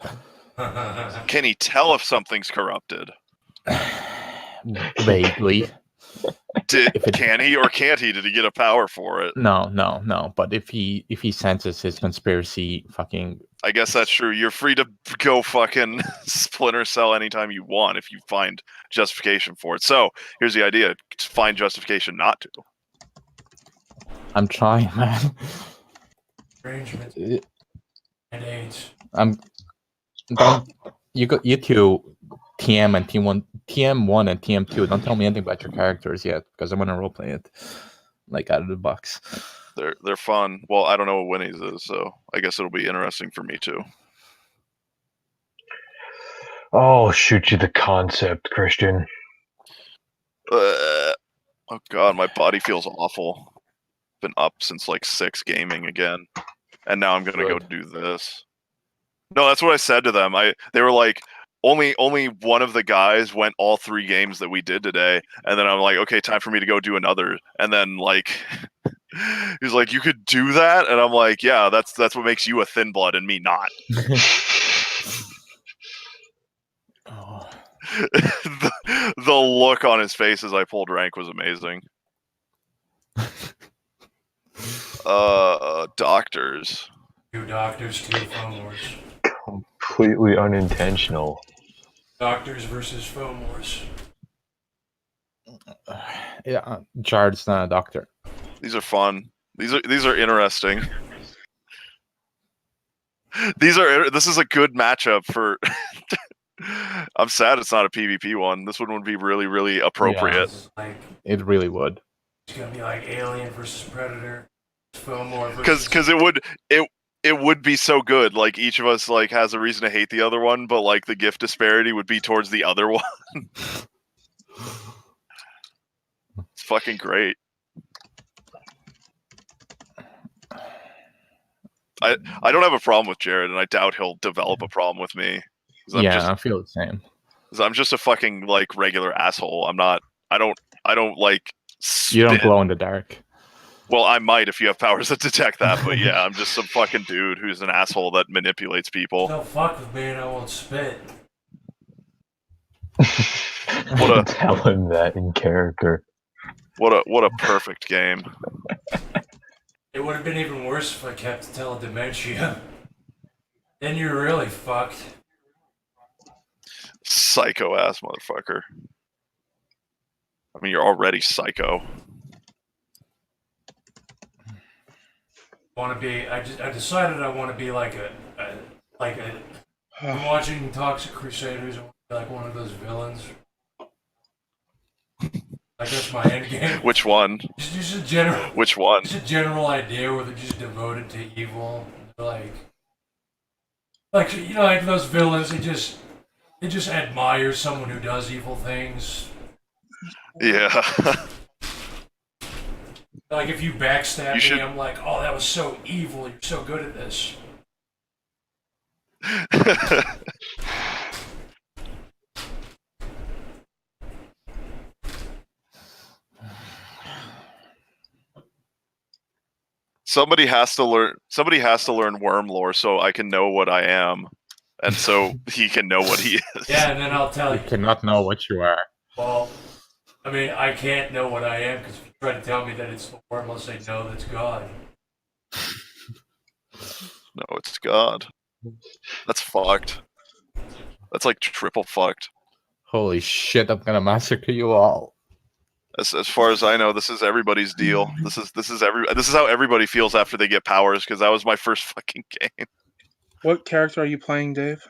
Can he tell if something's corrupted? Vaguely. Can he or can't he? Did he get a power for it? No. But if he senses his conspiracy, fucking. I guess that's true. You're free to go fucking Splinter Cell anytime you want if you find justification for it. So here's the idea: find justification not to. I'm trying, man. Arrangement and AIDS. You two, TM and TM1 and TM2. Don't tell me anything about your characters yet, because I'm gonna roleplay it like out of the box. They're fun. Well, I don't know what Winnie's is, so I guess it'll be interesting for me too. Oh, shoot you the concept, Christian. Oh god, my body feels awful. Been up since like 6 gaming again, and now I'm gonna go do this. No, that's what I said to them. They were like, only one of the guys went all 3 games that we did today, and then I'm like, okay, time for me to go do another. And then like, he's like, you could do that, and I'm like, yeah, that's what makes you a thin blood and me not. Oh. The look on his face as I pulled rank was amazing. Doctors. 2 doctors, 2 phone wars. Completely unintentional. Doctors versus phone wars. Yeah, Jared's not a doctor. These are fun. These are interesting. This is a good matchup for. I'm sad it's not a PvP one. This one would be really, really appropriate. Like, It really would. it's gonna be like Alien versus Predator. Phone war versus... Because it would be so good. Like each of us like has a reason to hate the other one, but like the gift disparity would be towards the other one. It's fucking great. I don't have a problem with Jared, and I doubt he'll develop a problem with me. I feel the same. I'm just a fucking like regular asshole. I'm not. I don't like. You don't spit. glow in the dark. Well, I might if you have powers that detect that, but yeah, I'm just some fucking dude who's an asshole that manipulates people. Don't fuck with me and I won't spit. Tell him that in character. What a perfect game. It would have been even worse if I kept teledementia. Then you're really fucked. Psycho ass motherfucker. I mean, you're already psycho. I decided I want to be like I'm watching Toxic Crusaders. I want to be like one of those villains. Like that's my end game. Which one? Just a general. Which one? Just a general idea where they're just devoted to evil. They're like you know, like those villains. They just admire someone who does evil things. Yeah. Like if you backstab me, I'm like, oh, that was so evil. You're so good at this. Somebody has to learn. Somebody has to learn worm lore so I can know what I am, and so he can know what he is. Yeah, and then I'll tell You you. cannot know what you are. Well, I mean, I can't know what I am because if you try to tell me that it's the worm, I'll say no, that's God. No, it's God. That's fucked. That's like triple fucked. Holy shit! I'm gonna massacre you all. As far as I know, this is everybody's deal. This is how everybody feels after they get powers, because that was my first fucking game. What character are you playing, Dave?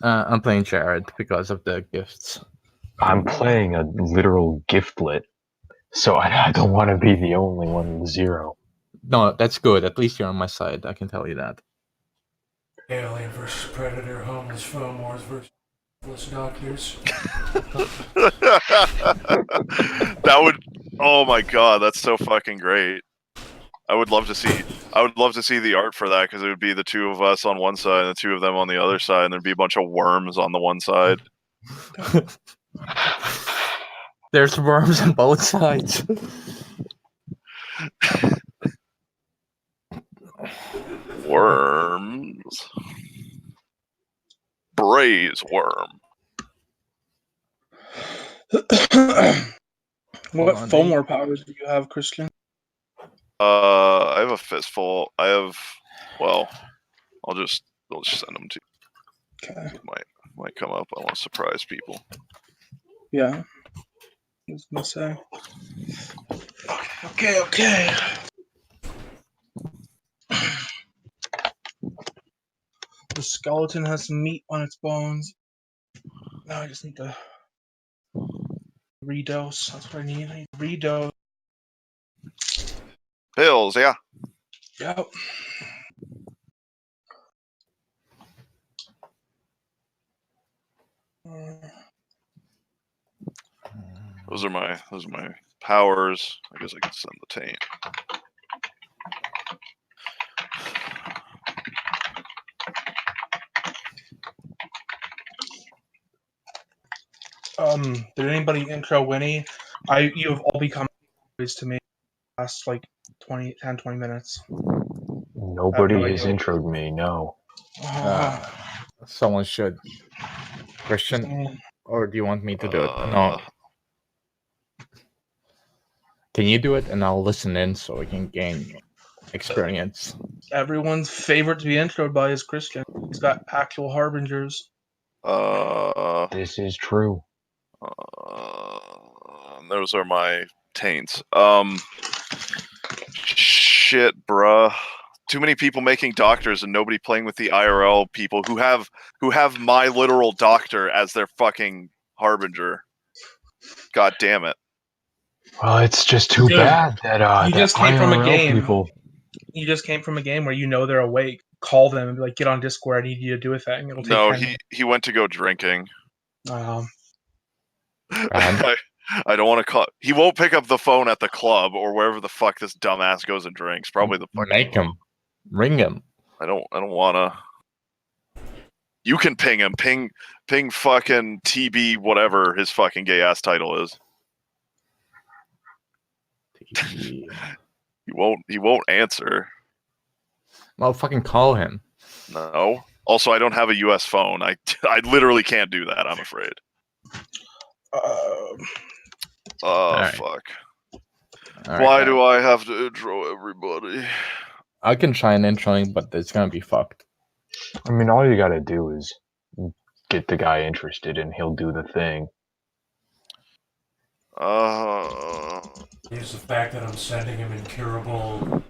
I'm playing Jared because of the gifts. I'm playing a literal giftlet, so I don't want to be the only one with 0. No, that's good. At least you're on my side. I can tell you that. Alien versus Predator, homeless phone wars versus homeless doctors. That would. Oh my god, that's so fucking great. I would love to see the art for that, because it would be the two of us on one side and the two of them on the other side, and there'd be a bunch of worms on the one side. There's worms on both sides. Worms. Braise worm. What on, phone Dave. war powers do you have, Christian? I have a fistful. I have. Well, I'll just send them to Okay. you. Might come up. I want to surprise people. Yeah. I was gonna say. Okay. The skeleton has some meat on its bones. Now I just need to redose. That's what I need. I need to redose. Pills, yeah. Yep. Those are my powers. I guess I can send the taint. Did anybody intro Winnie? You have all become to me last like 20 minutes. Nobody no has idea. introed me, no. Someone should. Christian, or do you want me to do it? No. Can you do it, and I'll listen in so we can gain experience. Everyone's favorite to be introed by is Christian. He's got actual harbingers. This is true. Those are my taints. Shit, bruh. Too many people making doctors and nobody playing with the IRL people who have my literal doctor as their fucking harbinger. God damn it. Well, it's just too Dude, bad that you that just came from a IRL game. people. You just came from a game where you know they're awake. Call them and be like, get on Discord. I need you to do a thing. It'll take No, 10 he went to go drinking. And I don't want to call. He won't pick up the phone at the club or wherever the fuck this dumbass goes and drinks. Probably the fucking. make him, ring him. I don't wanna. You can ping him. Ping fucking TB whatever his fucking gay ass title is. He won't answer. Well, fucking call him. No. Also, I don't have a US phone. I literally can't do that, I'm afraid. Alright. Fuck. Alright, Why do I have to intro everybody? I can try an introing, but it's gonna be fucked. I mean, all you gotta do is get the guy interested and he'll do the thing. Use the fact that I'm sending him incurable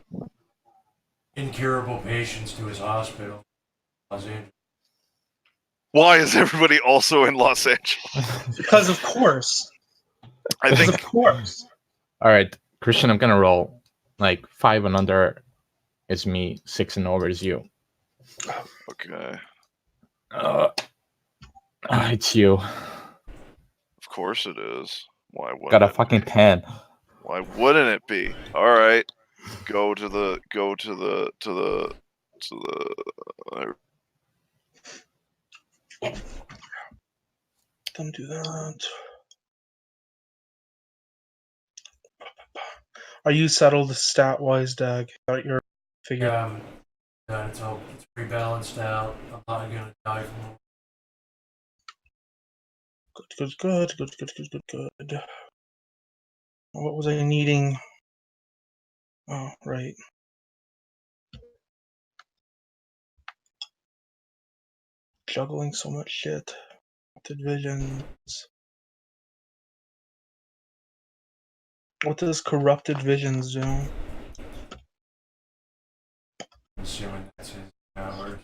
patients to his hospital. Los Angeles. Why is everybody also in Los Angeles? Because of course. I think Of course. Alright, Christian, I'm gonna roll. Like 5 and under is me, 6 and over is you. okay. It's you. Of course it is. Why wouldn't Got a it fucking be? 10. Why wouldn't it be? All right. Go to the Don't do that. Are you settled stat-wise, Dag? Got your Figure. Yeah, it's rebalanced out. I'm not gonna die from Good. What was I needing? Oh, right. Juggling so much shit. Visions. What does corrupted visions do? assuming that's his power.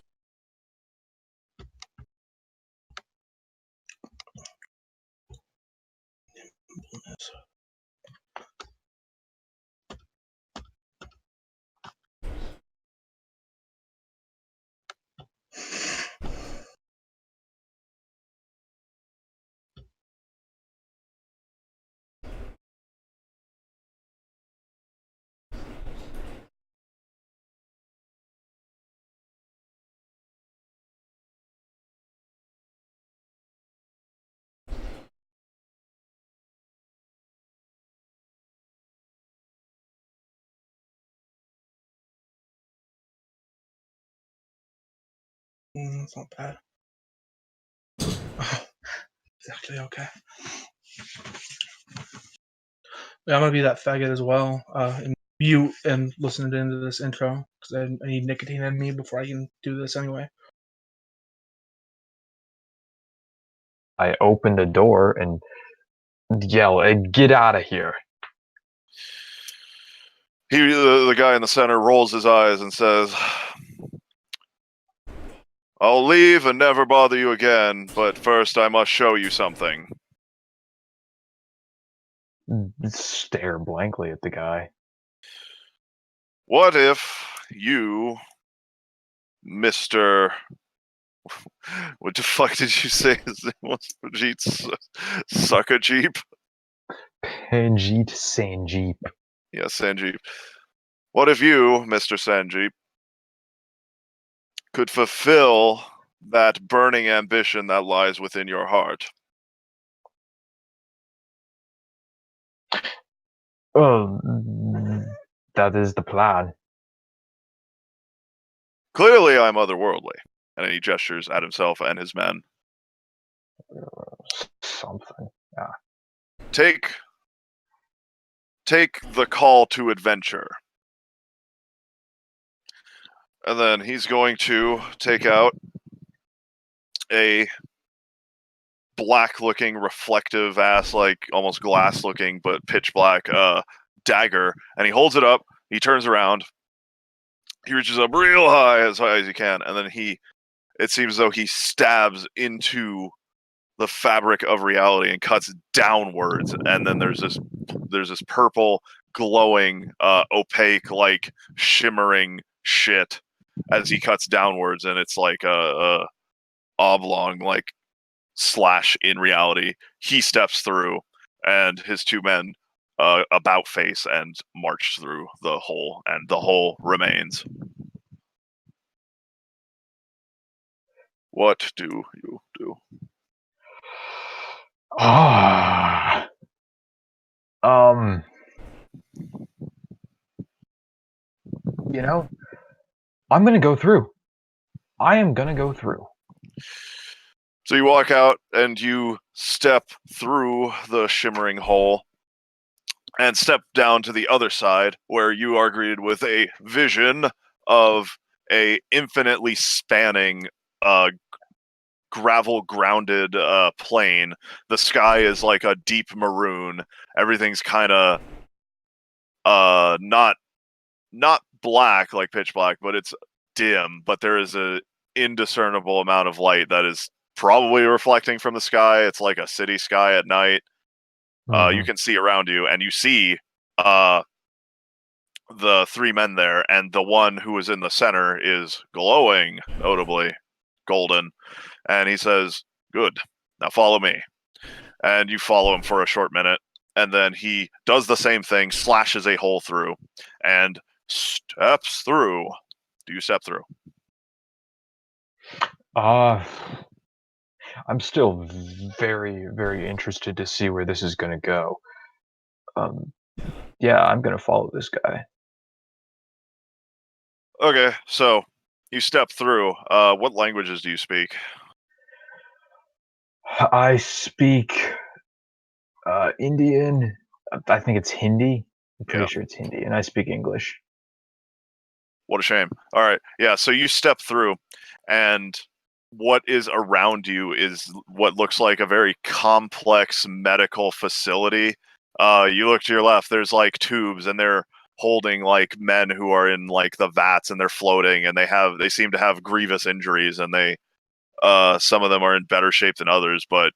That's not bad. It's actually okay. Yeah, I'm gonna be that faggot as well. And mute and listen into this intro because I need nicotine in me before I can do this anyway. I open the door and yell, "Get out of here!" The guy in the center rolls his eyes and says, "I'll leave and never bother you again, but first I must show you something." Stare blankly at the guy. What if you, Mr. What the fuck did you say his name was? Jeet Sucker Jeep? Panjit Sanjeep. Yeah, Sanjeep. What if you, Mr. Sanjeep, could fulfill that burning ambition that lies within your heart? Oh, that is the plan. Clearly, I'm otherworldly. And he gestures at himself and his men. Something. Yeah. Take the call to adventure. And then he's going to take out a black-looking, reflective-ass, like almost glass-looking, but pitch-black dagger, and he holds it up. He turns around. He reaches up real high as he can, and then it seems as though he stabs into the fabric of reality and cuts downwards, and then there's this purple, glowing, opaque, like shimmering shit as he cuts downwards, and it's like a oblong, like slash in reality. He steps through, and his two men about face and march through the hole, and the hole remains. What do you do? Ah. You know, I'm gonna go through. I am gonna go through. So you walk out and you step through the shimmering hole and step down to the other side, where you are greeted with a vision of a infinitely spanning gravel grounded plain. The sky is like a deep maroon. Everything's kind of not black, like pitch black, but it's dim, but there is a indiscernible amount of light that is probably reflecting from the sky. It's like a city sky at night. You can see around you, and you see the three men there, and the one who is in the center is glowing, notably golden. And he says, "Good, now follow me." And you follow him for a short minute, and then he does the same thing, slashes a hole through, and steps through. Do you step through? I'm still very, very interested to see where this is gonna go. Yeah, I'm gonna follow this guy. Okay, so you step through. What languages do you speak? I speak Indian. I think it's Hindi. I'm pretty Yeah. sure it's Hindi, and I speak English. What a shame. All right. Yeah, so you step through, and what is around you is what looks like a very complex medical facility. You look to your left, there's like tubes, and they're holding like men who are in like the vats, and they're floating, and they seem to have grievous injuries, and some of them are in better shape than others, but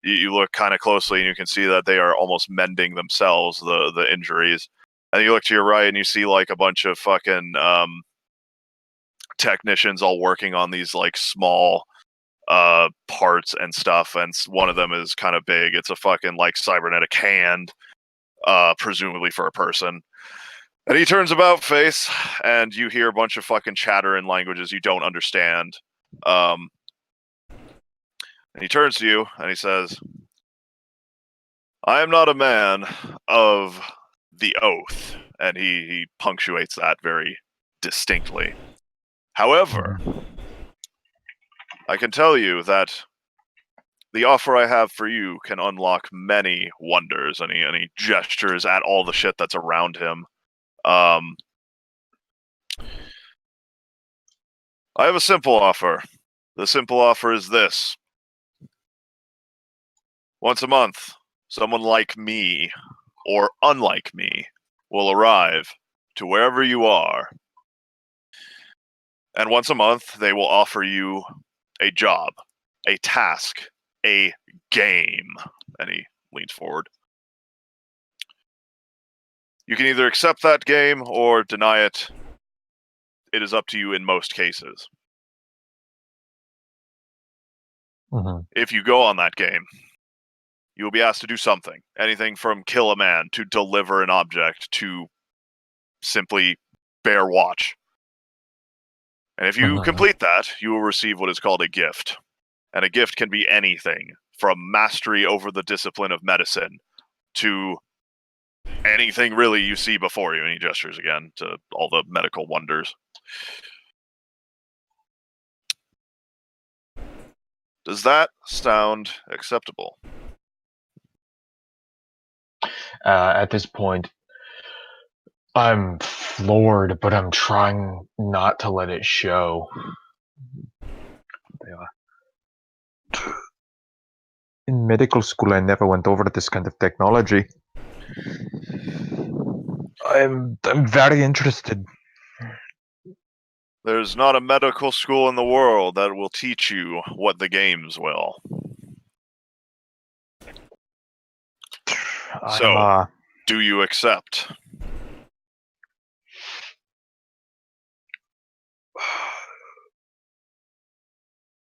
you look kind of closely and you can see that they are almost mending themselves, the injuries. And you look to your right and you see like a bunch of fucking technicians all working on these like small parts and stuff, and one of them is kind of big. It's a fucking like cybernetic hand, presumably for a person. And he turns about face, and you hear a bunch of fucking chatter in languages you don't understand. And he turns to you and he says, I am not a man of the oath. And he punctuates that very distinctly. However, I can tell you that the offer I have for you can unlock many wonders. And he gestures at all the shit that's around him. I have a simple offer. The simple offer is this. Once a month, someone like me, or unlike me, will arrive to wherever you are. And once a month, they will offer you a job, a task, a game. And he leans forward. You can either accept that game or deny it. It is up to you in most cases. If you go on that game, you will be asked to do something. Anything from kill a man to deliver an object to simply bear watch. And if you complete that, you will receive what is called a gift. And a gift can be anything from mastery over the discipline of medicine to anything really you see before you. And he gestures again to all the medical wonders. Does that sound acceptable? At this point, I'm floored, but I'm trying not to let it show. In medical school, I never went over this kind of technology. I'm very interested. There's not a medical school in the world that will teach you what the games will. So, do you accept?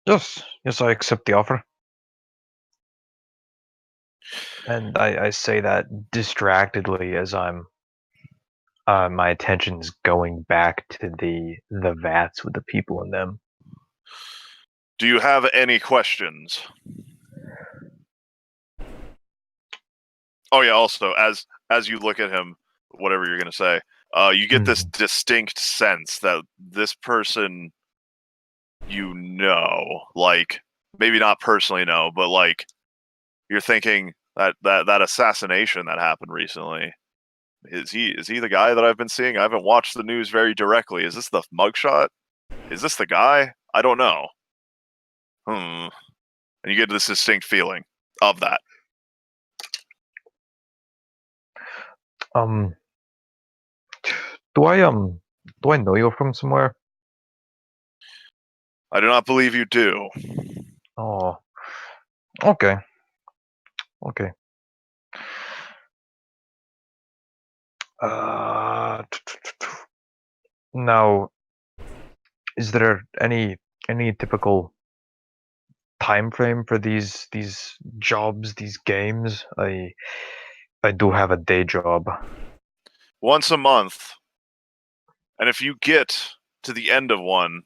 Yes, I accept the offer. And I say that distractedly as I'm my attention's going back to the vats with the people in them. Do you have any questions? Oh yeah, also, as you look at him, whatever you're gonna say, you get this distinct sense that this person you know, like, maybe not personally know, but like you're thinking that assassination that happened recently. Is he the guy that I've been seeing? I haven't watched the news very directly. Is this the mugshot? Is this the guy? I don't know. And you get this distinct feeling of that. Do I know you from somewhere? I do not believe you do. Oh. Okay. Now, is there any typical time frame for these jobs, these games? I do have a day job. Once a month. And if you get to the end of one,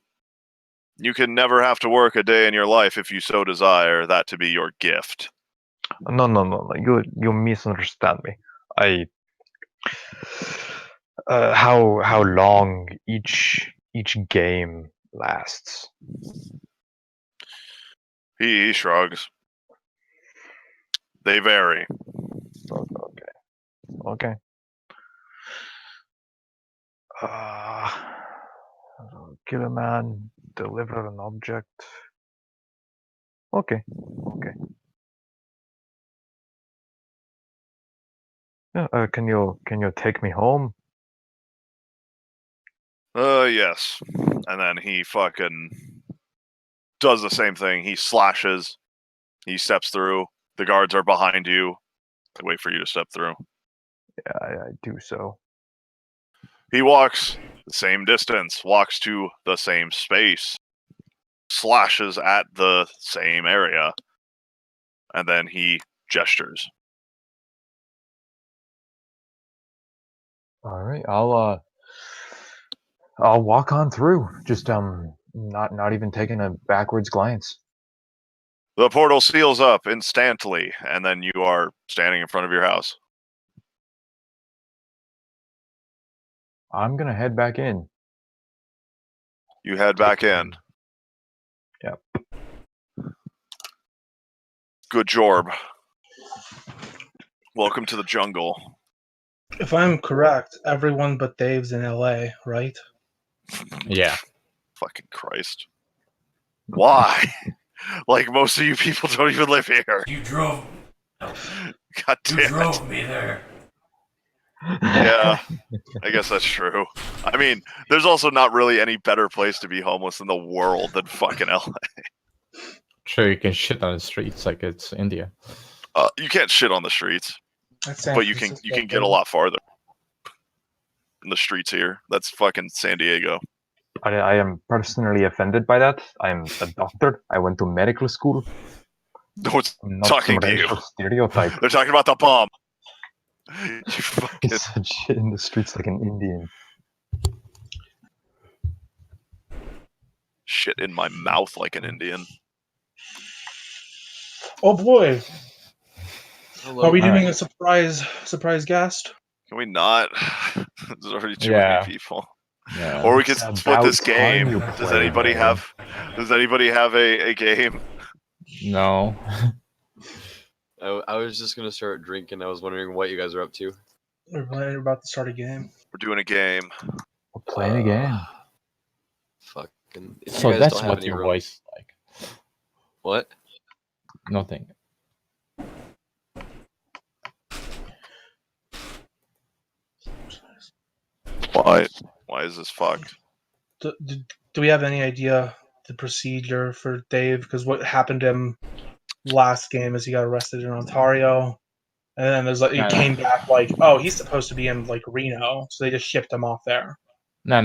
you can never have to work a day in your life if you so desire that to be your gift. No. You misunderstand me. How long each each game lasts? He shrugs. They vary. Okay. Kill a man, deliver an object. Okay. Yeah, can you take me home? Yes. And then he fucking does the same thing. He slashes. He steps through. The guards are behind you. They wait for you to step through. Yeah, I do so. He walks the same distance, walks to the same space, slashes at the same area, and then he gestures. All right, I'll walk on through. Just not even taking a backwards glance. The portal seals up instantly, and then you are standing in front of your house. I'm gonna head back in. You head back in. Yep. Good job. Welcome to the jungle. If I'm correct, everyone but Dave's in LA, right? Yeah. Fucking Christ. Why? Like, most of you people don't even live here. You drove. God You damn it. drove me there. Yeah, I guess that's true. I mean, there's also not really any better place to be homeless in the world than fucking LA. Sure, you can shit on the streets like it's India. You can't shit on the streets, That's San but you can Francisco, get a lot farther. In the streets here. That's fucking San Diego. I am personally offended by that. I'm a doctor. I went to medical school. No one's I'm not talking some to you. racial stereotype. They're talking about the bomb. You fucking... Such shit in the streets like an Indian. Shit in my mouth like an Indian. Oh boy, Hello. are we All doing right. a surprise guest? Can we not? There's already too Yeah. many people. Yeah. Or we could It's split this about time game. you Does play anybody game. have? Does anybody have a game? No. I was just gonna start drinking. I was wondering what you guys are up to. We're about to start a game. We're doing a game. We're playing a game. Fucking. If So you guys that's don't have what any your room- voice is like. What? Nothing. Why? Why is this fucked? Do we have any idea the procedure for Dave? Because what happened to him last game is he got arrested in Ontario, and then there's like he No, no. came back like, oh, he's supposed to be in like Reno, so they just shipped him off there. No.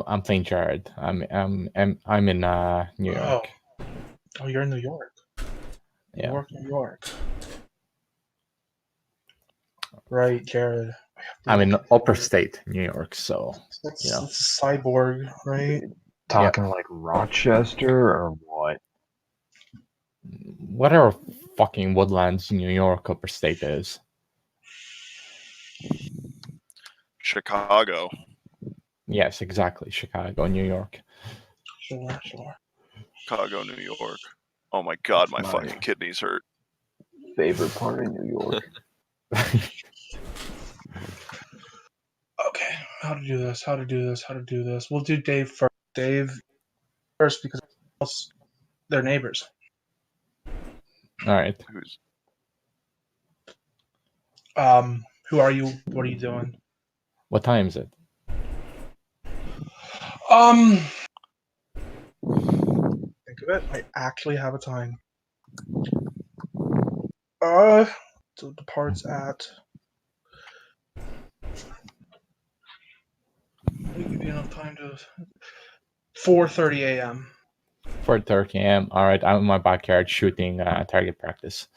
I'm playing Jared. I'm in New York. Oh, you're in New York. Yeah. New York. Right, Jared. I'm in Upper State, New York. So That's, yeah. that's a cyborg, right? Talking like Rochester or what? whatever fucking Woodlands, New York, Upper State is. Chicago. Yes, exactly. Chicago, New York. Sure. Chicago, New York. Oh my god, my Nice. fucking kidneys hurt. Favorite part of New York. Okay, how to do this? We'll do Dave first. Dave first because they're neighbors. All right. Who's Who are you? What are you doing? What time is it? Think of it. I actually have a time. So it departs at. We give you enough time to. 4:30 a.m. 4:30 a.m. All right. I'm in my backyard shooting target practice.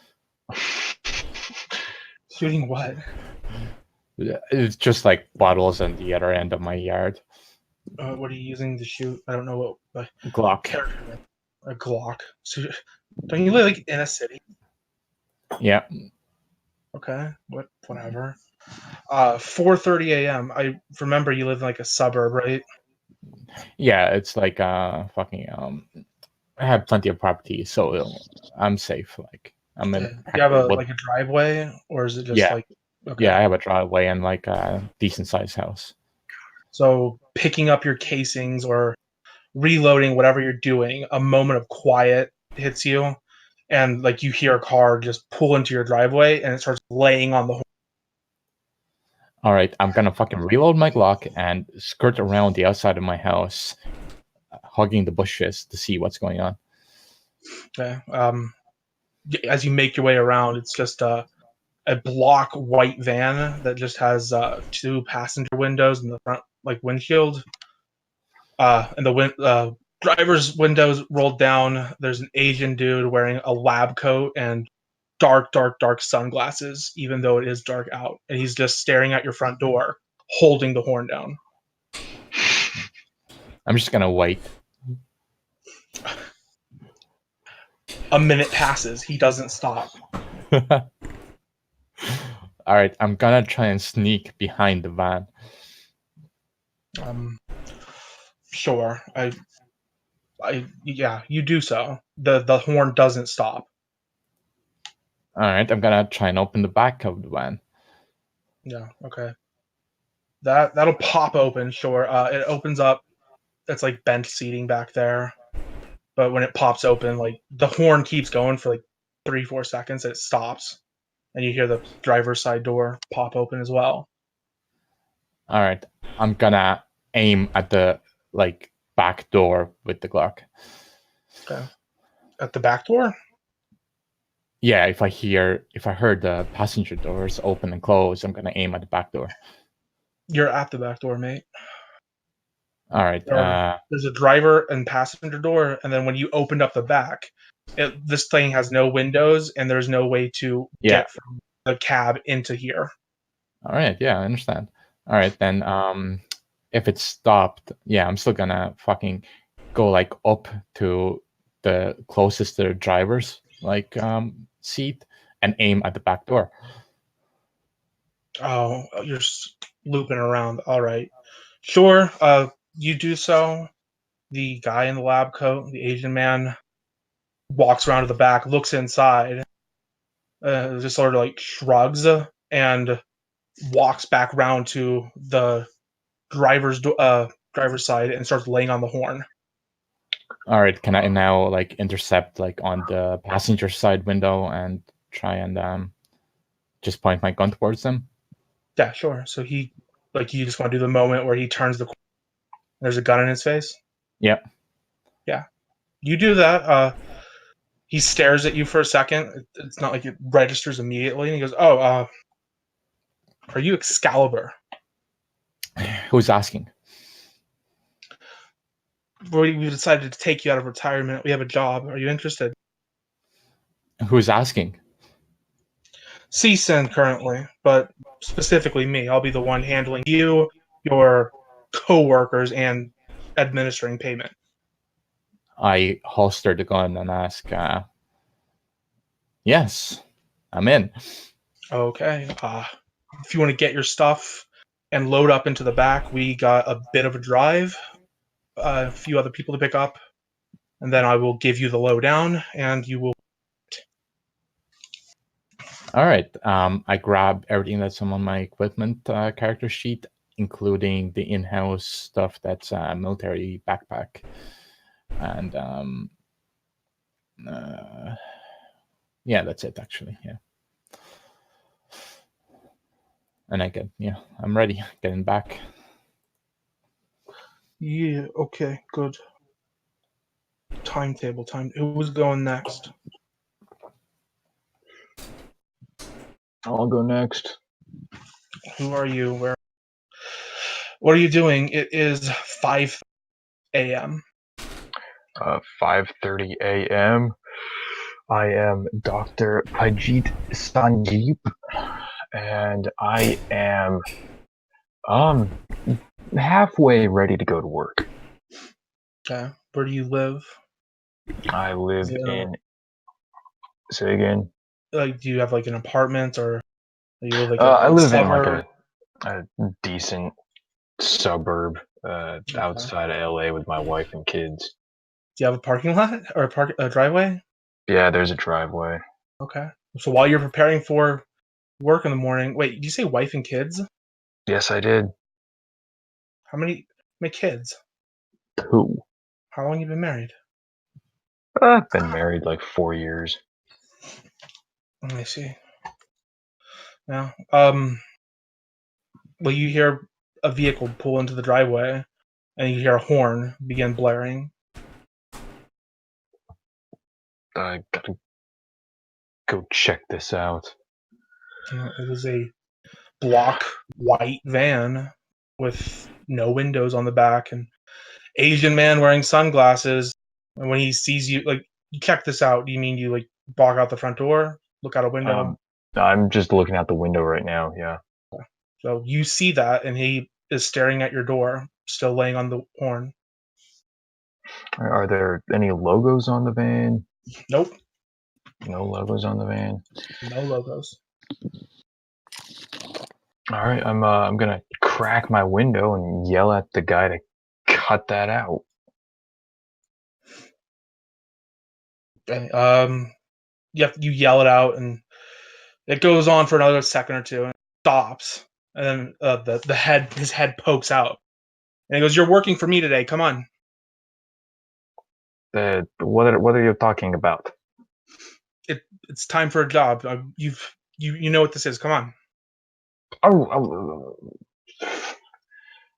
Shooting what? It's just like bottles on the other end of my yard. What are you using to shoot? I don't know what Glock. character. A Glock. So, don't you live like in a city? Yeah. Okay. Whatever. 4:30 a.m. I remember you live in like a suburb, right? Yeah, it's like fucking I have plenty of property, so I'm safe. Like I'm in. Do you have a driveway, or is it just Yeah. like okay? Yeah, I have a driveway and like a decent sized house. So picking up your casings or reloading, whatever you're doing, a moment of quiet hits you, and like you hear a car just pull into your driveway, and it starts laying on the horn. All right, I'm gonna fucking reload my Glock and skirt around the outside of my house, hugging the bushes to see what's going on. Okay. As you make your way around, it's just a block white van that just has two passenger windows in the front, like windshield. And the driver's windows rolled down. There's an Asian dude wearing a lab coat and dark sunglasses, even though it is dark out. And he's just staring at your front door, holding the horn down. I'm just gonna wait. A minute passes. He doesn't stop. All right, I'm gonna try and sneak behind the van. Sure. Yeah, you do so. The horn doesn't stop. All right, I'm gonna try and open the back of the van. Yeah. Okay. That'll pop open. Sure. It opens up. It's like bent seating back there. But when it pops open, like the horn keeps going for like 3-4 seconds, and it stops, and you hear the driver's side door pop open as well. All right, I'm gonna aim at the like back door with the Glock. Okay. At the back door? Yeah, if I heard the passenger doors open and close, I'm gonna aim at the back door. You're at the back door, mate. All right. There's a driver and passenger door, and then when you opened up the back, this thing has no windows, and there's no way to get from the cab into here. All right. Yeah, I understand. All right, then. If it's stopped, yeah, I'm still gonna fucking go like up to the closest to the driver's like seat and aim at the back door. Oh, you're looping around. All right. Sure. You do so. The guy in the lab coat, the Asian man, walks around to the back, looks inside, just sort of like shrugs, and walks back around to the driver's side and starts laying on the horn. All right, can I now like intercept like on the passenger side window and try and just point my gun towards them? Yeah, sure. So you just want to do the moment where he turns the corner, there's a gun in his face? Yep. Yeah. You do that. He stares at you for a second. It's not like it registers immediately. And he goes, "Oh, are you Excalibur?" Who's asking? We decided to take you out of retirement. We have a job. Are you interested? Who's asking? CSEN currently, but specifically me. I'll be the one handling you, your co-workers, and administering payment. I holster the gun and ask, yes, I'm in. Okay. If you want to get your stuff and load up into the back, we got a bit of a drive, a few other people to pick up, and then I will give you the lowdown, and you will. All right. I grab everything that's on my equipment character sheet, including the in-house stuff that's a military backpack, and yeah, that's it actually. Yeah, and I'm ready. Getting back. Yeah. Okay. Good. Timetable. Who's going next? I'll go next. Who are you? Where? What are you doing? It is 5 a.m. 5:30 a.m. I am Dr. Pajit Sanjeep, and I am halfway ready to go to work. Okay. Where do you live? I live in. Say again. Like, do you have like an apartment, or do you live like I live in suburb? like a decent suburb. outside of LA with my wife and kids. Do you have a parking lot or a driveway? Yeah, there's a driveway. Okay. So while you're preparing for work in the morning, wait, did you say wife and kids? Yes, I did. How many kids? Two. How long you been married? I've been married like 4 years. Let me see. Now, well, you hear a vehicle pull into the driveway, and you hear a horn begin blaring. I gotta go check this out. It was a block white van with no windows on the back, and Asian man wearing sunglasses. And when he sees you, like, you check this out. Do you mean you like walk out the front door, look out a window? I'm just looking out the window right now. Yeah. So you see that, and he is staring at your door, still laying on the horn. Are there any logos on the van? Nope, No logos on the van. no logos. All right, I'm gonna crack my window and yell at the guy to cut that out. Okay, you yell it out, and it goes on for another second or two, and it stops. And then his head pokes out, and he goes, "You're working for me today. Come on." What are you talking about? It's time for a job. You know what this is. Come on.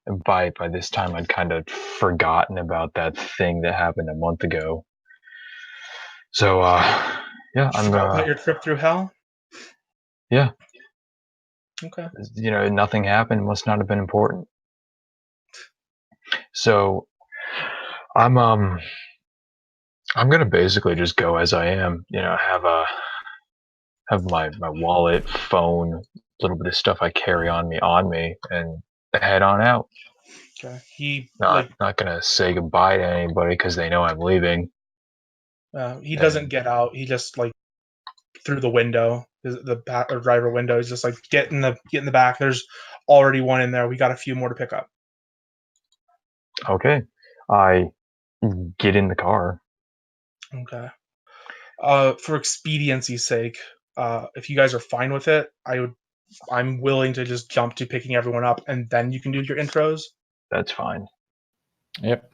And by this time, I'd kind of forgotten about that thing that happened a month ago. So, yeah, I'm About your trip through hell. yeah. Okay. Nothing happened. Must not have been important. So, I'm gonna basically just go as I am. Have my wallet, phone, a little bit of stuff I carry on me, and head on out. Okay. He Not gonna say goodbye to anybody because they know I'm leaving. he doesn't get out. He just like through the window, the driver window. He's just like get in the back. There's already one in there. We got a few more to pick up. Okay, I get in the car. Okay. For expediency's sake, if you guys are fine with it, I'm willing to just jump to picking everyone up, and then you can do your intros. That's fine. Yep.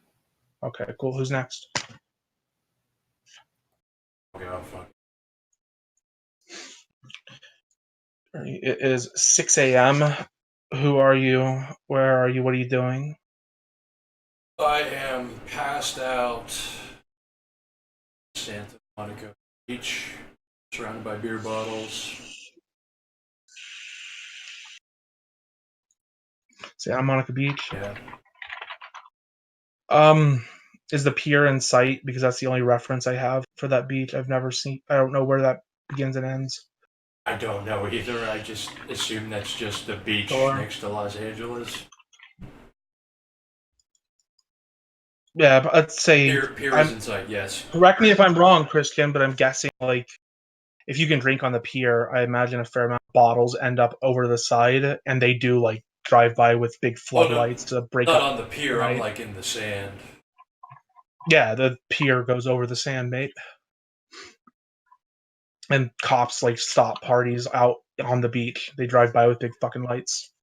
Okay, cool. Who's next? Okay, oh, fuck. It is 6 a.m. Who are you? Where are you? What are you doing? I am passed out Santa Monica Beach, surrounded by beer bottles. Santa Monica Beach. Yeah. Is the pier in sight? Because that's the only reference I have for that beach. I've never seen. I don't know where that begins and ends. I don't know either. I just assume that's just the beach Sure. next to Los Angeles. Yeah, but let's say. Pier is in sight, yes. Correct me if I'm wrong, Christian, but I'm guessing like if you can drink on the pier, I imagine a fair amount of bottles end up over the side, and they do like drive by with big floodlights to break Not up. on the pier, right? I'm like in the sand. Yeah, the pier goes over the sand, mate. And cops like stop parties out on the beach. They drive by with big fucking lights.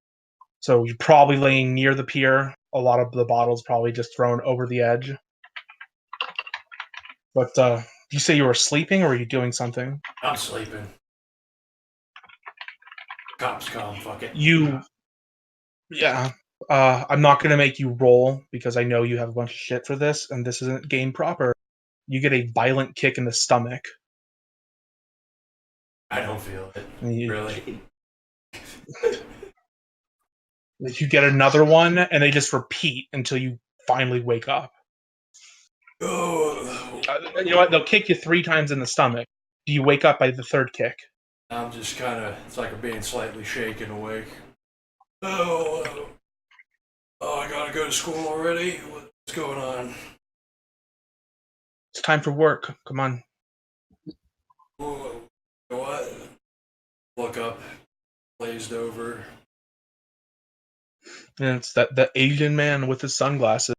So you're probably laying near the pier. A lot of the bottles probably just thrown over the edge. But you say you were sleeping, or were you doing something? I'm sleeping. Cops come, fuck it. Yeah. I'm not gonna make you roll because I know you have a bunch of shit for this, and this isn't game proper. You get a violent kick in the stomach. I don't feel it. Really? You get another one, and they just repeat until you finally wake up. Oh, You know what? They'll kick you 3 times in the stomach. Do you wake up by the 3rd kick? I'm just kind of, it's like I'm being slightly shaken awake. Oh, I gotta go to school already? What's going on? It's time for work. Come on. Whoa, what? Look up, glazed over. And it's that the Asian man with his sunglasses.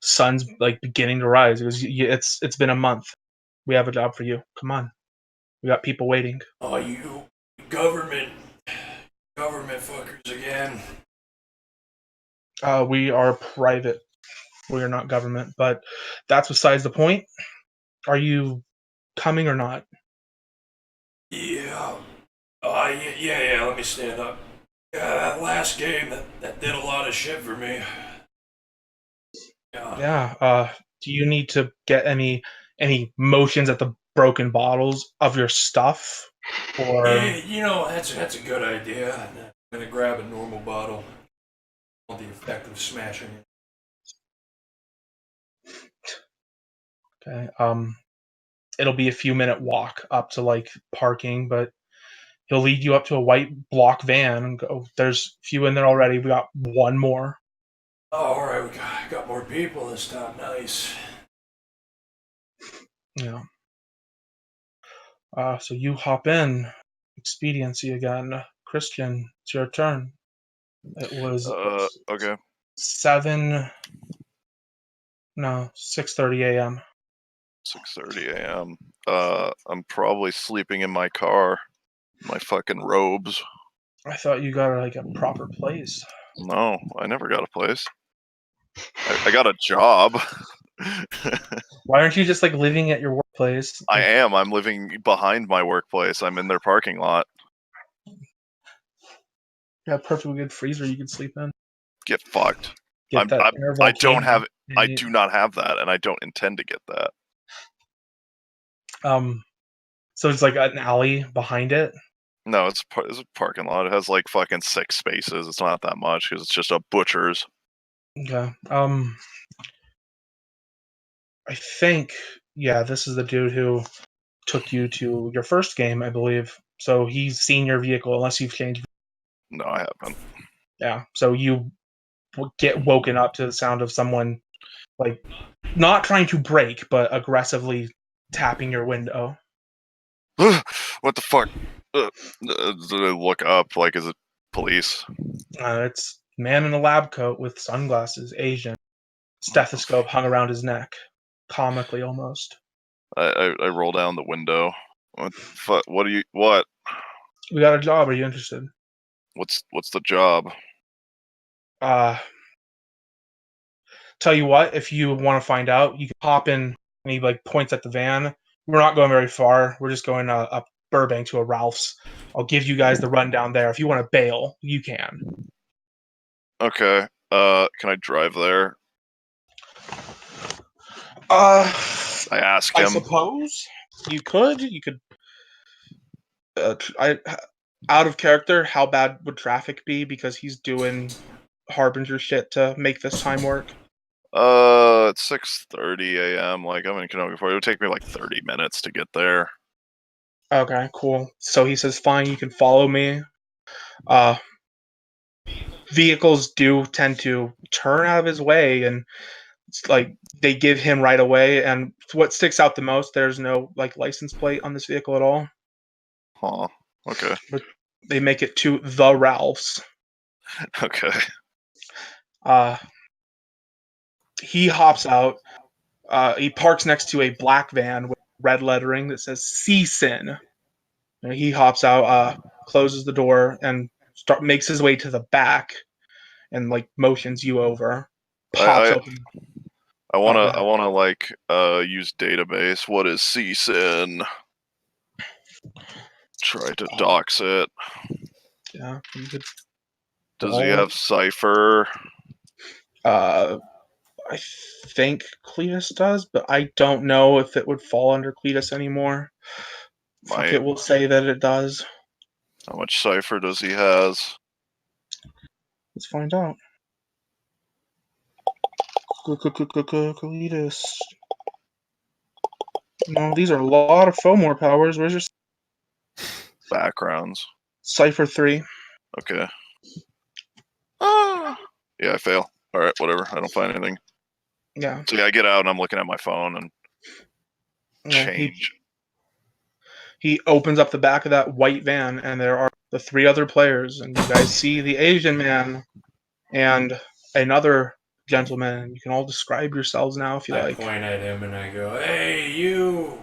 Sun's like beginning to rise. He goes, it's been a month. We have a job for you. Come on. We got people waiting. Oh, you government fuckers again. We are private. We are not government, but that's besides the point. Are you coming or not? Yeah. Yeah. Let me stand up. Yeah, that last game that did a lot of shit for me. Yeah. Yeah. Do you need to get any motions at the broken bottles of your stuff, or Yeah, that's a good idea. I'm gonna grab a normal bottle. All the effect of smashing it. okay? It'll be a few minute walk up to like parking, but he'll lead you up to a white block van and go. There's a few in there already. We got one more. Oh, all right, we got more people this time. Nice. Yeah. So you hop in. Expediency again. Christian, it's your turn. It was Okay. 6:30 a.m. 6:30 a.m. I'm probably sleeping in my car. My fucking robes. I thought you got like a proper place. No, I never got a place. I got a job. Why aren't you just like living at your workplace? I am. I'm living behind my workplace. I'm in their parking lot. You have a perfectly good freezer you can sleep in. Get fucked. Get that air I don't have. I volcano. do not have that, and I don't intend to get that. So it's like an alley behind it. No, it's a parking lot. It has like fucking 6 spaces. It's not that much because it's just a butcher's. Okay. I think this is the dude who took you to your first game, I believe. So he's seen your vehicle, unless you've changed. No, I haven't. Yeah. So you get woken up to the sound of someone like not trying to break, but aggressively tapping your window. What the fuck? Did I look up? Like, is it police? It's a man in a lab coat with sunglasses, Asian, stethoscope hung around his neck, comically almost. I roll down the window. What the fuck? What do you? What? We got a job. Are you interested? What's the job? Tell you what, if you want to find out, you can hop in. And he like points at the van. We're not going very far. We're just going up Burbank to a Ralph's. I'll give you guys the rundown there. If you want to bail, you can. Okay. Can I drive there? I ask I him. suppose you could. You could. Out of character, how bad would traffic be? Because he's doing Harbinger shit to make this time work. It's 6:30 a.m. Like, I'm in Canoga for it. It would take me like 30 minutes to get there. Okay, cool. So he says, fine, you can follow me. Vehicles do tend to turn out of his way, and it's like they give him right away. And what sticks out the most, there's no like license plate on this vehicle at all. Huh. Okay. But they make it to the Ralph's. Okay. He hops out. He parks next to a black van with red lettering that says "CSIN." And he hops out, closes the door, and makes his way to the back, and like motions you over. Pops open. I wanna like use database. What is CSIN? Try to dox it. Yeah. Does he have Cipher? I think Cletus does, but I don't know if it would fall under Cletus anymore. Fuck it, we'll say that it does. How much Cipher does he has? Let's find out. Cletus. No, these are a lot of Fomor powers. Where's your Backgrounds. Cipher 3? Okay. Yeah, I fail. All right, whatever. I don't find anything. Yeah. So yeah, I get out and I'm looking at my phone and change. He opens up the back of that white van, and there are the 3 other players, and you guys see the Asian man and another gentleman. You can all describe yourselves now if you I like. point at him and I go, "Hey, you!"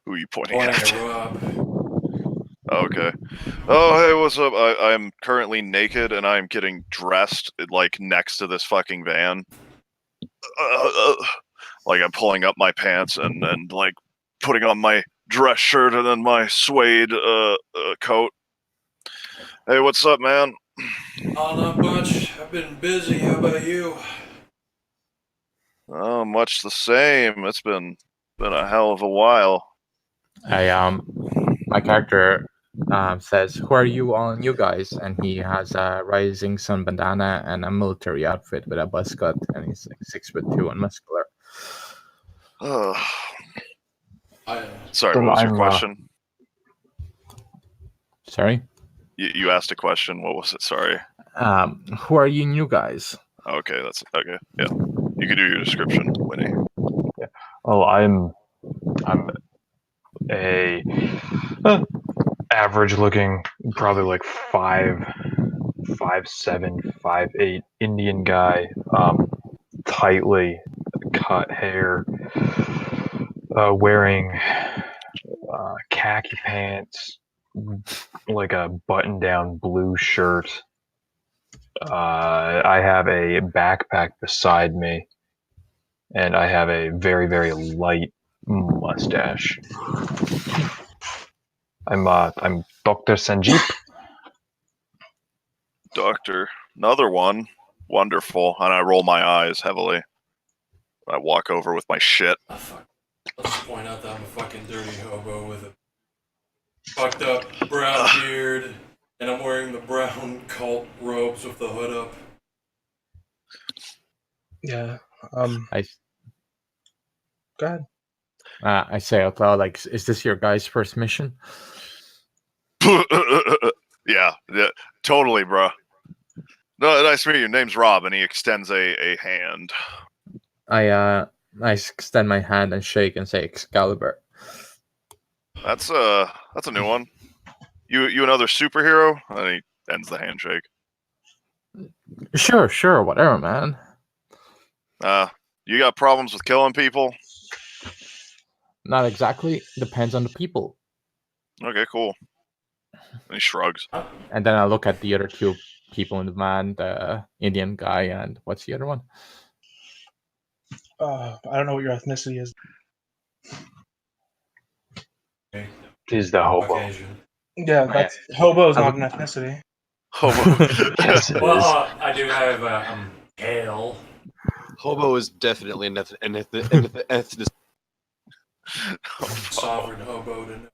Who are you pointing Pointing at? at Rob. Okay. Oh, hey, what's up? I'm currently naked and I'm getting dressed like next to this fucking van. Like I'm pulling up my pants and like putting on my dress shirt and then my suede coat. Hey, what's up, man? Oh, not much. I've been busy. How about you? Oh, much the same. It's been a hell of a while. My character says, "Who are you, all you guys?" And he has a rising sun bandana and a military outfit with a buzz cut, and he's like 6'2" and muscular. Sorry, what was your question? Sorry. You asked a question. What was it? Sorry. Who are you new guys? Okay, that's okay. Yeah, you can do your description, Winnie. Well, I'm a average looking, probably like 5'7", 5'8" Indian guy, tightly cut hair, wearing khaki pants, like a button-down blue shirt. I have a backpack beside me, and I have a very, very light mustache. I'm Dr. Sanjeep. Doctor, another one. Wonderful. And I roll my eyes heavily. I walk over with my shit. Oh, fuck. Let's just point out that I'm a fucking dirty hobo with a fucked up brown beard, and I'm wearing the brown cult robes with the hood up. Yeah. I Go ahead. I say out loud, like, "Is this your guys' first mission?" yeah, totally, bro. No, nice to meet you. Your name's Rob, and he extends a hand. I extend my hand and shake and say, "Excalibur." That's a new one. You another superhero? And he ends the handshake. Sure, whatever, man. You got problems with killing people? Not exactly. Depends on the people. Okay, cool. And he shrugs. And then I look at the other two people in the van, the Indian guy, and what's the other one? I don't know what your ethnicity is. He's the hobo. Caucasian. Yeah, that's hobo is not an ethnicity. Hobo. Yes, it is. Well, I do have I'm pale. Hobo is definitely an ethnicity. Sovereign hobo to know.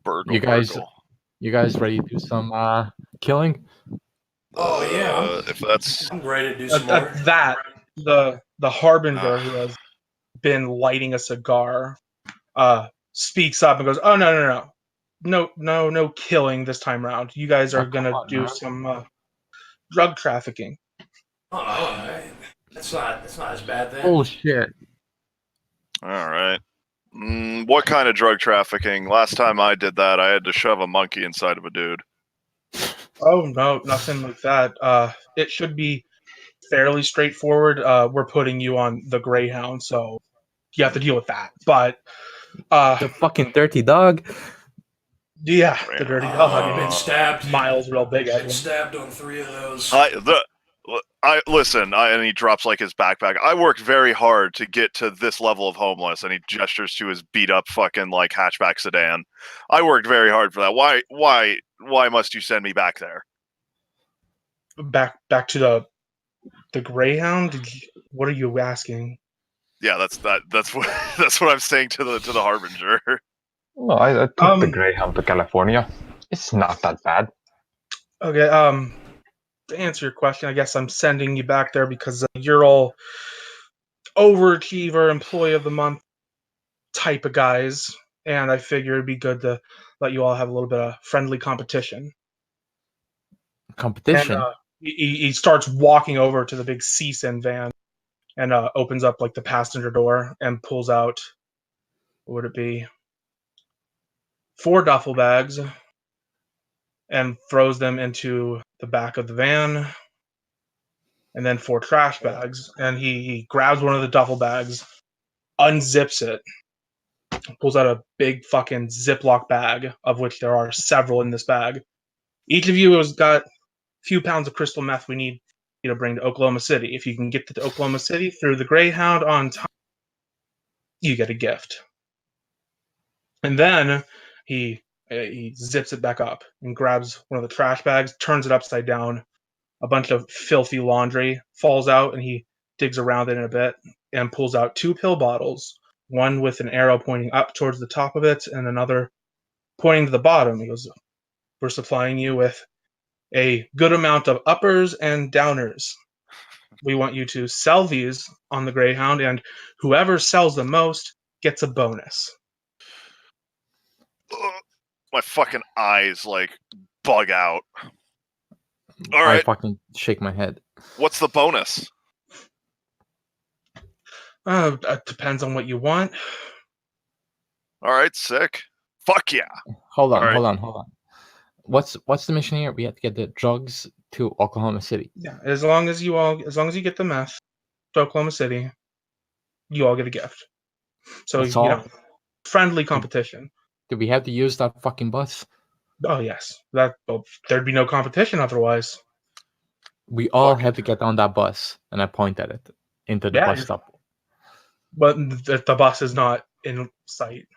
Burgle, You guys ready to do some killing? Oh yeah, if that's I'm ready to do some more. The harbinger who has been lighting a cigar speaks up and goes, "Oh no killing this time around. You guys are gonna do some drug trafficking." Oh, that's not as bad then. Bullshit. all right. What kind of drug trafficking? Last time I did that, I had to shove a monkey inside of a dude. Oh no, nothing like that. It should be fairly straightforward. We're putting you on the Greyhound, so you have to deal with that. But The fucking dirty dog. yeah, the dirty dog. I've been stabbed. Miles real big I've at been you. stabbed on 3 of those. Listen, and he drops like his backpack. I worked very hard to get to this level of homeless, and he gestures to his beat up fucking like hatchback sedan. I worked very hard for that. Why must you send me back there? Back to the Greyhound. What are you asking? Yeah, that's what that's what I'm saying to the harbinger. No, I took the Greyhound to California. It's not that bad. Okay. To answer your question, I guess I'm sending you back there because you're all overachiever, employee of the month type of guys, and I figure it'd be good to let you all have a little bit of friendly competition. Competition. And he starts walking over to the big CSIN van and opens up like the passenger door and pulls out, what would it be? 4 duffel bags and throws them into the back of the van, and then 4 trash bags. And he grabs one of the duffel bags, unzips it, pulls out a big fucking Ziploc bag, of which there are several in this bag. Each of you has got a few pounds of crystal meth we need you to bring to Oklahoma City. If you can get to Oklahoma City through the Greyhound on time, you get a gift. And then he zips it back up and grabs one of the trash bags, turns it upside down. A bunch of filthy laundry falls out, and he digs around it in a bit and pulls out 2 pill bottles, one with an arrow pointing up towards the top of it and another pointing to the bottom. He goes, "We're supplying you with a good amount of uppers and downers. We want you to sell these on the Greyhound, and whoever sells the most gets a bonus." My fucking eyes like bug out. All I right, fucking shake my head. what's the bonus? It depends on what you want. All right, sick. Fuck yeah. Hold on, All right. hold on. What's the mission here? We have to get the drugs to Oklahoma City. Yeah, as long as you get the meth to Oklahoma City, you all get a gift. So That's all? friendly competition. Do we have to use that fucking bus? Oh yes, there'd be no competition otherwise. We all Fuck. had to get on that bus, and I point at it into the Yeah, bus stop. But the bus is not in sight.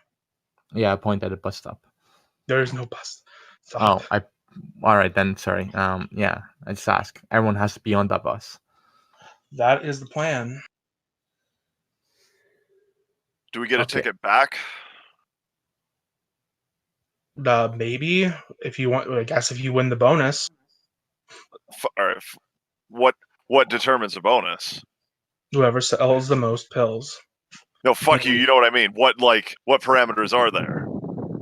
Yeah, I point at the bus stop. There is no bus. Stop. Oh, all right then. Sorry. Yeah, I just ask. Everyone has to be on that bus. That is the plan. Do we get a Okay. ticket back? Maybe if you want, I guess if you win the bonus, All right. What determines a bonus? whoever sells the most pills. No, fuck you. You know what I mean. What parameters are there?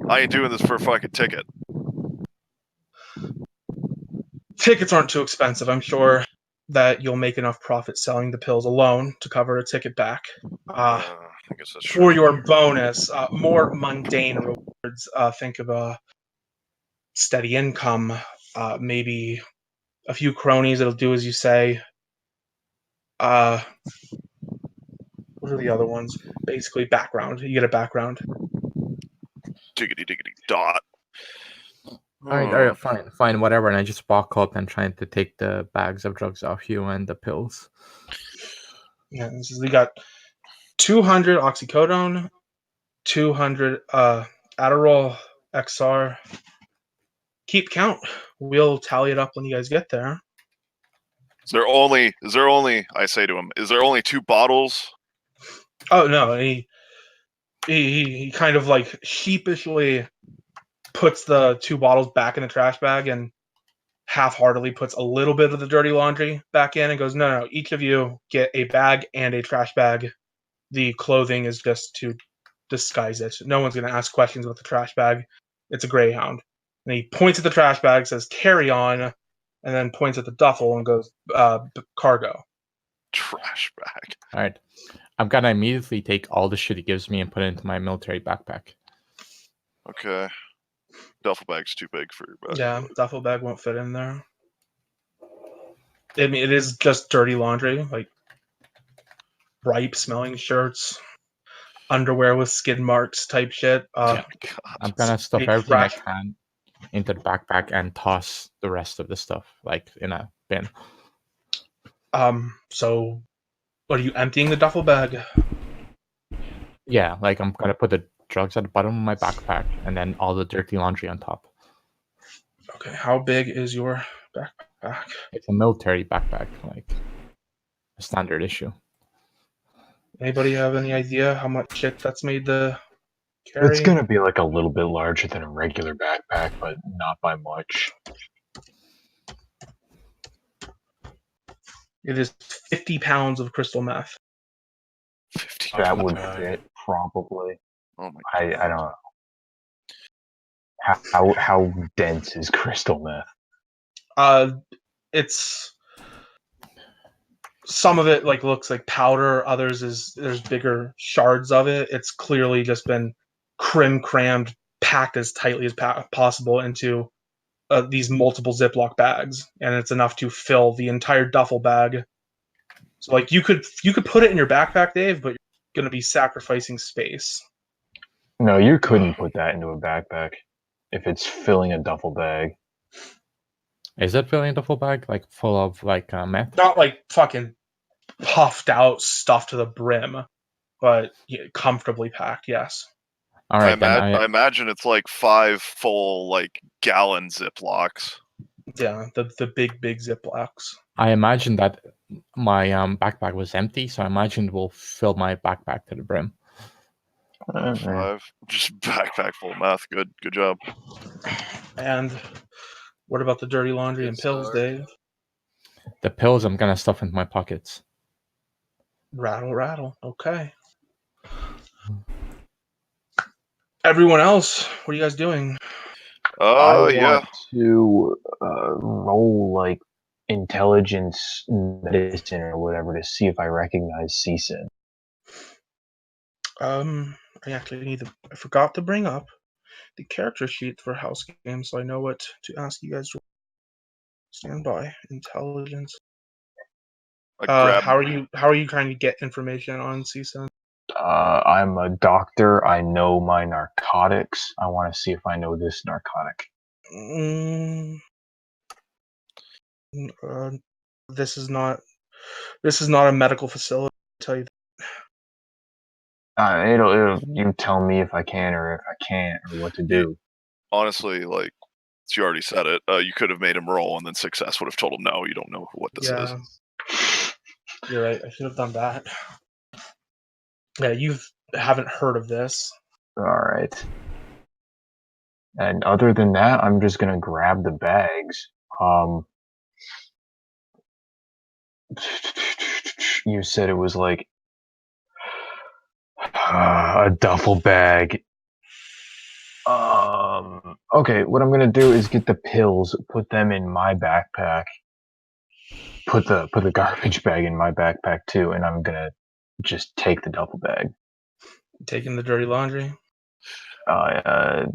I ain't doing this for a fucking ticket. Tickets aren't too expensive. I'm sure that you'll make enough profit selling the pills alone to cover a ticket back. I guess that's For true. your bonus, more mundane rewards, think of a steady income, maybe a few cronies that'll do as you say. What are the other ones? Basically, background. You get a background. Diggity dot. All right, fine, whatever. And I just walk up and trying to take the bags of drugs off you and the pills. Yeah, we got 200 oxycodone, 200 Adderall XR. Keep count. We'll tally it up when you guys get there. Is there only? I say to him, is there only 2 bottles? Oh no, he kind of like sheepishly puts the 2 bottles back in the trash bag and half-heartedly puts a little bit of the dirty laundry back in and goes, no, each of you get a bag and a trash bag. The clothing is just to disguise it. No one's going to ask questions about the trash bag. It's a Greyhound. And he points at the trash bag, says, carry on, and then points at the duffel and goes, cargo. Trash bag. All right. I'm gonna immediately take all the shit he gives me and put it into my military backpack. Okay. Duffel bag's too big for your bag. Yeah, duffel bag won't fit in there. I mean, it is just dirty laundry, like ripe smelling shirts, underwear with skid marks type shit. Yeah. God. I'm gonna stuff big everything I trash. can into the backpack and toss the rest of the stuff like in a bin. So are you emptying the duffel bag? Yeah, like I'm gonna put the drugs at the bottom of my backpack and then all the dirty laundry on top. Okay, how big is your backpack? It's a military backpack, like a standard issue. Anybody have any idea how much shit that's made to carry? It's gonna be like a little bit larger than a regular backpack, but not by much. It is 50 pounds of crystal meth. 50. That would God. fit probably. Oh my. I don't know. How dense is crystal meth? It's some of it like looks like powder, others is there's bigger shards of it. It's clearly just been crammed, packed as tightly as possible into these multiple Ziploc bags, and it's enough to fill the entire duffel bag. So like you could put it in your backpack, Dave, but you're going to be sacrificing space. No, you couldn't put that into a backpack if it's filling a duffel bag. Is it filling a duffel bag like full of like meth? Not like fucking puffed out stuff to the brim, but comfortably packed. Yes. All right, then I imagine it's like 5 full like gallon Ziplocs. Yeah, the big Ziplocs. I imagine that my backpack was empty, so I imagined we'll fill my backpack to the brim. 5, just backpack full of meth. Good job. And what about the dirty laundry and pills, Dave? The pills I'm gonna stuff into my pockets. Rattle. Okay. Everyone else, what are you guys doing? I Yeah. want to roll like intelligence medicine or whatever to see if I recognize CSIN. I forgot to bring up the character sheet for house games, so I know what to ask you guys to stand by. Intelligence. How are you trying to get information on CSIN? I'm a doctor. I know my narcotics. I want to see if I know this narcotic. This is not a medical facility. I'll tell you. You tell me if I can or if I can't or what to do. Honestly, like you already said it. You could have made him roll, and then success would have told him no. You don't know what this is. You're right. I should have done that. Yeah, you haven't heard of this. All right. And other than that, I'm just gonna grab the bags. You said it was like a duffel bag. Okay, what I'm gonna do is get the pills, put them in my backpack, put the garbage bag in my backpack too, and I'm gonna just take the duffel bag. Taking the dirty laundry. I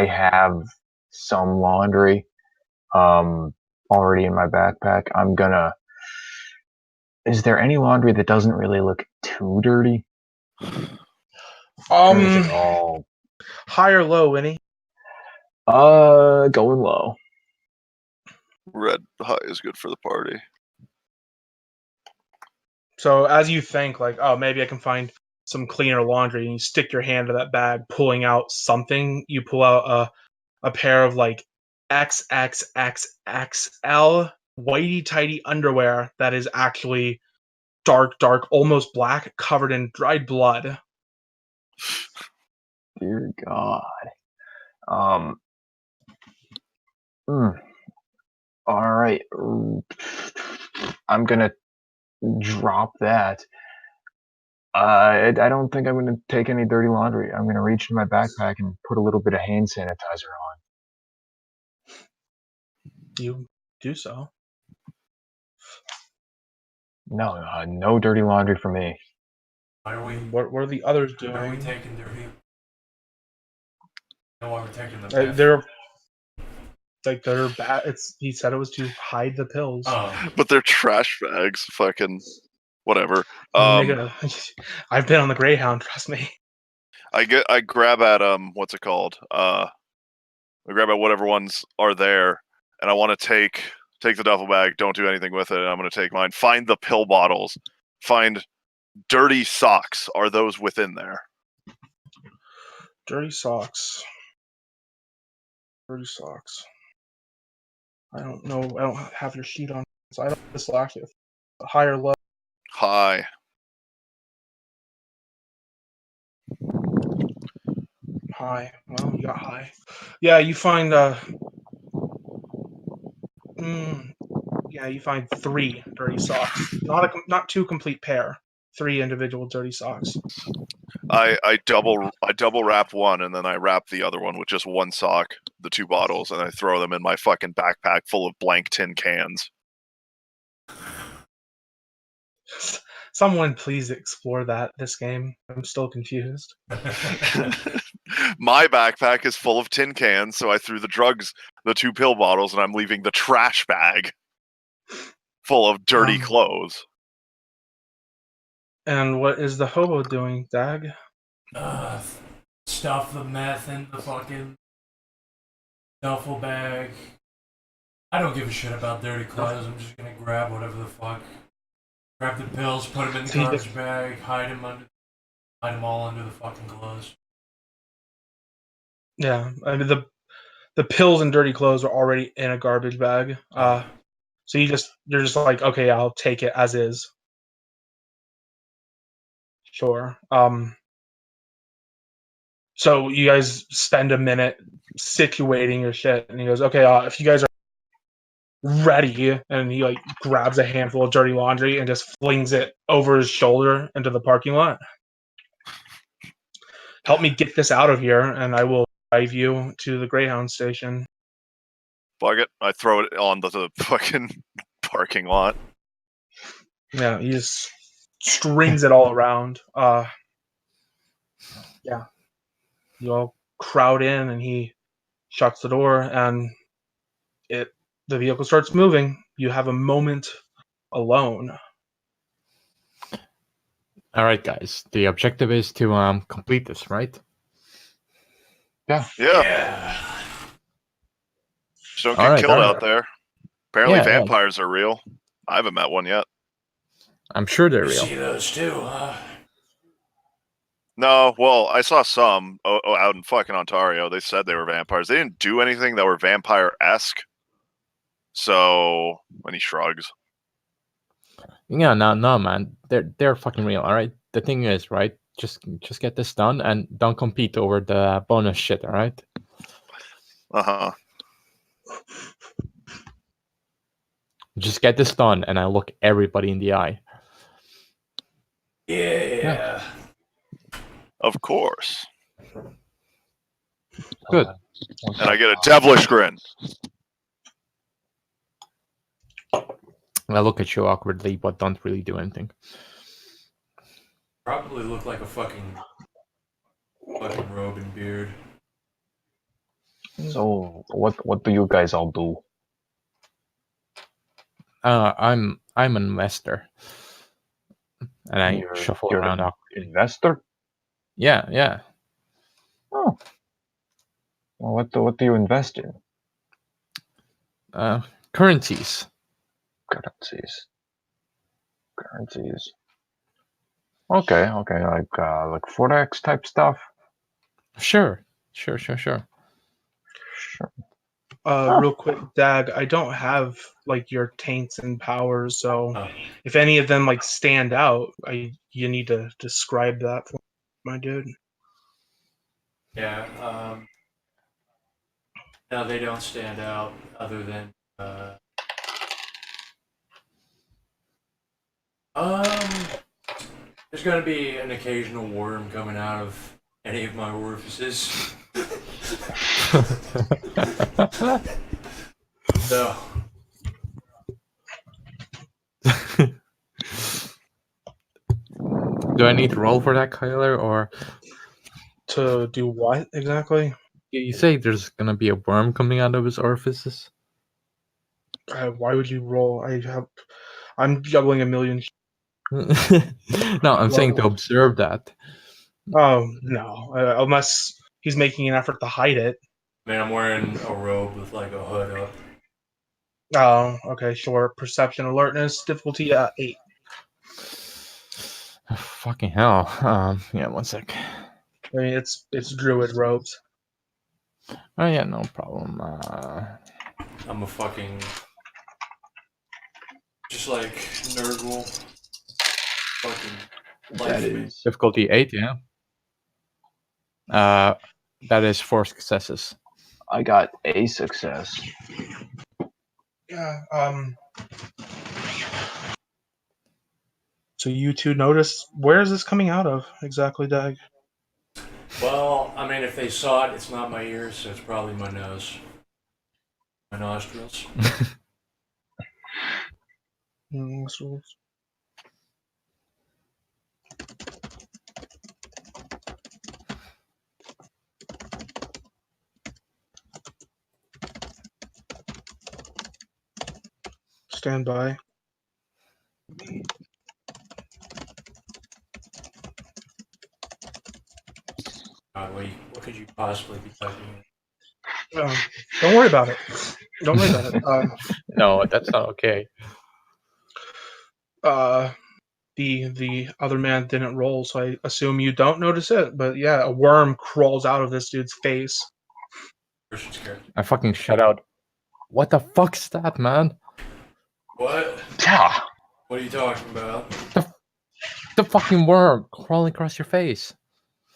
have some laundry already in my backpack. I'm gonna. Is there any laundry that doesn't really look too dirty? Or is it all high or low, Winnie? Going low. Red high is good for the party. So as you think, like, oh, maybe I can find some cleaner laundry, and you stick your hand to that bag, pulling out something. You pull out a pair of like XXXXL whitey tighty underwear that is actually dark, almost black, covered in dried blood. Dear God. All right. I'm gonna drop that. I don't think I'm gonna take any dirty laundry. I'm gonna reach in my backpack and put a little bit of hand sanitizer on. You do so. No, no dirty laundry for me. What are the others doing? Why are we taking dirty? No, why we're taking the. They're bad. He said it was to hide the pills. But they're trash bags. Fucking whatever. I've been on the Greyhound. Trust me. I grab at what's it called? I grab at whatever ones are there, and I want to take the duffel bag. Don't do anything with it. And I'm going to take mine. Find the pill bottles. Find dirty socks. Are those within there? Dirty socks. I don't know. I don't have your sheet on, so I don't know this last year. High or low? High. High. Well, you got high. Yeah, you find you find 3 dirty socks. Not 2 complete pair. 3 individual dirty socks. I double wrap one, and then I wrap the other one with just one sock, the 2 bottles, and I throw them in my fucking backpack full of blank tin cans. Someone please explore this game. I'm still confused. My backpack is full of tin cans, so I threw the 2 pill bottles, and I'm leaving the trash bag full of dirty clothes. And what is the hobo doing, Dag? Stuff the meth in the fucking duffel bag. I don't give a shit about dirty clothes. I'm just gonna grab whatever the fuck. Grab the pills, put them in the garbage bag, hide them all under the fucking clothes. Yeah, I mean the pills and dirty clothes are already in a garbage bag. So you're just like, okay, I'll take it as is. Sure. So you guys spend a minute situating your shit, and he goes, okay, if you guys are ready, and he like grabs a handful of dirty laundry and just flings it over his shoulder into the parking lot. Help me get this out of here, and I will drive you to the Greyhound station. Fuck it. I throw it on the fucking parking lot. Yeah, he just strings it all around. Yeah. You all crowd in, and he shuts the door, and the vehicle starts moving. You have a moment alone. All right, guys. The objective is to complete this, right? Yeah. Just don't get All right, killed all right. out there. Apparently Yeah, vampires are real. I haven't met one yet. I'm sure they're You real. see those too, huh? No, well, I saw some out in fucking Ontario. They said they were vampires. They didn't do anything that were vampire-esque. So, when he shrugs. Yeah, no, man. They're fucking real. All right. The thing is, right? Just get this done and don't compete over the bonus shit. All right. Uh-huh. Just get this done, and I look everybody in the eye. Yeah. Of course. Good. And I get a devilish grin. I look at you awkwardly, but don't really do anything. Probably look like a fucking robe and beard. So what do you guys all do? I'm an investor, and I shuffle You're around an awkwardly. investor? Yeah. Oh. Well, what do you invest in? Currencies. Currencies. Okay, like forex type stuff. Sure. Sure. Real quick, Dag, I don't have like your taints and powers, so if any of them like stand out, you need to describe that for me, my dude. Yeah, no, they don't stand out other than, there's gonna be an occasional worm coming out of any of my orifices. So, Do I need to roll for that, Kyler, or To do what exactly? you say there's gonna be a worm coming out of his orifices? Why would you roll? I'm juggling a million. No, I'm saying to observe that. Oh no, unless he's making an effort to hide it. I mean, I'm wearing a robe with like a hood up. Oh, okay, sure. Perception alertness difficulty 8. Fucking hell. Yeah, one sec. I mean, it's druid robes. Oh yeah, no problem. I'm a fucking just like Nurgle. Fucking That is difficulty 8, yeah. That is 4 successes. I got a success. Yeah. So you two notice, where is this coming out of exactly, Dag? Well, I mean, if they saw it, it's not my ears, so it's probably my nose. My nostrils. Stand by. What could you possibly be touching? Don't worry about it. Don't worry about it. No, that's not okay. The other man didn't roll, so I assume you don't notice it. But yeah, a worm crawls out of this dude's face. Christian's character. I fucking shut out. What the fuck's that, man? What? Yeah. What are you talking about? The fucking worm crawling across your face.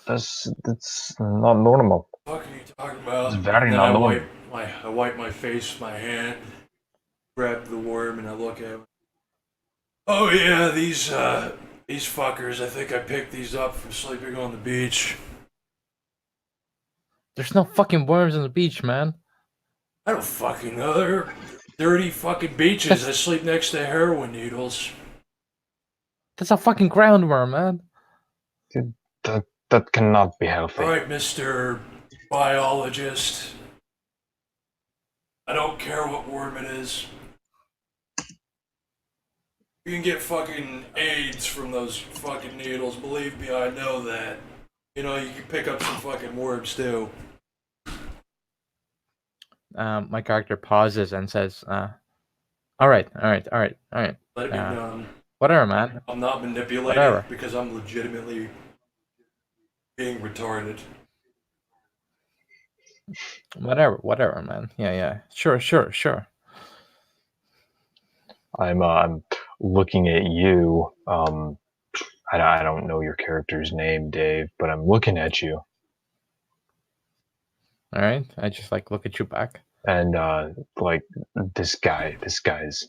That's not normal. What are you talking about? It's very And then not I normal. wipe my face with my hand, grab the worm, and I look at him. Oh yeah, these fuckers. I think I picked these up from sleeping on the beach. There's no fucking worms on the beach, man. I don't fucking know. They're dirty fucking beaches. I sleep next to heroin needles. That's a fucking ground worm, man. That cannot be healthy. All right, Mr. Biologist. I don't care what worm it is. You can get fucking AIDS from those fucking needles. Believe me, I know that. You know, you can pick up some fucking worms too. My character pauses and says, all right. Let it be known. Whatever, man. I'm not manipulating Whatever. because I'm legitimately being retarded. Whatever, man. Yeah. Sure. I'm looking at you. I don't know your character's name, Dave, but I'm looking at you. All right. I just look at you back. And this guy's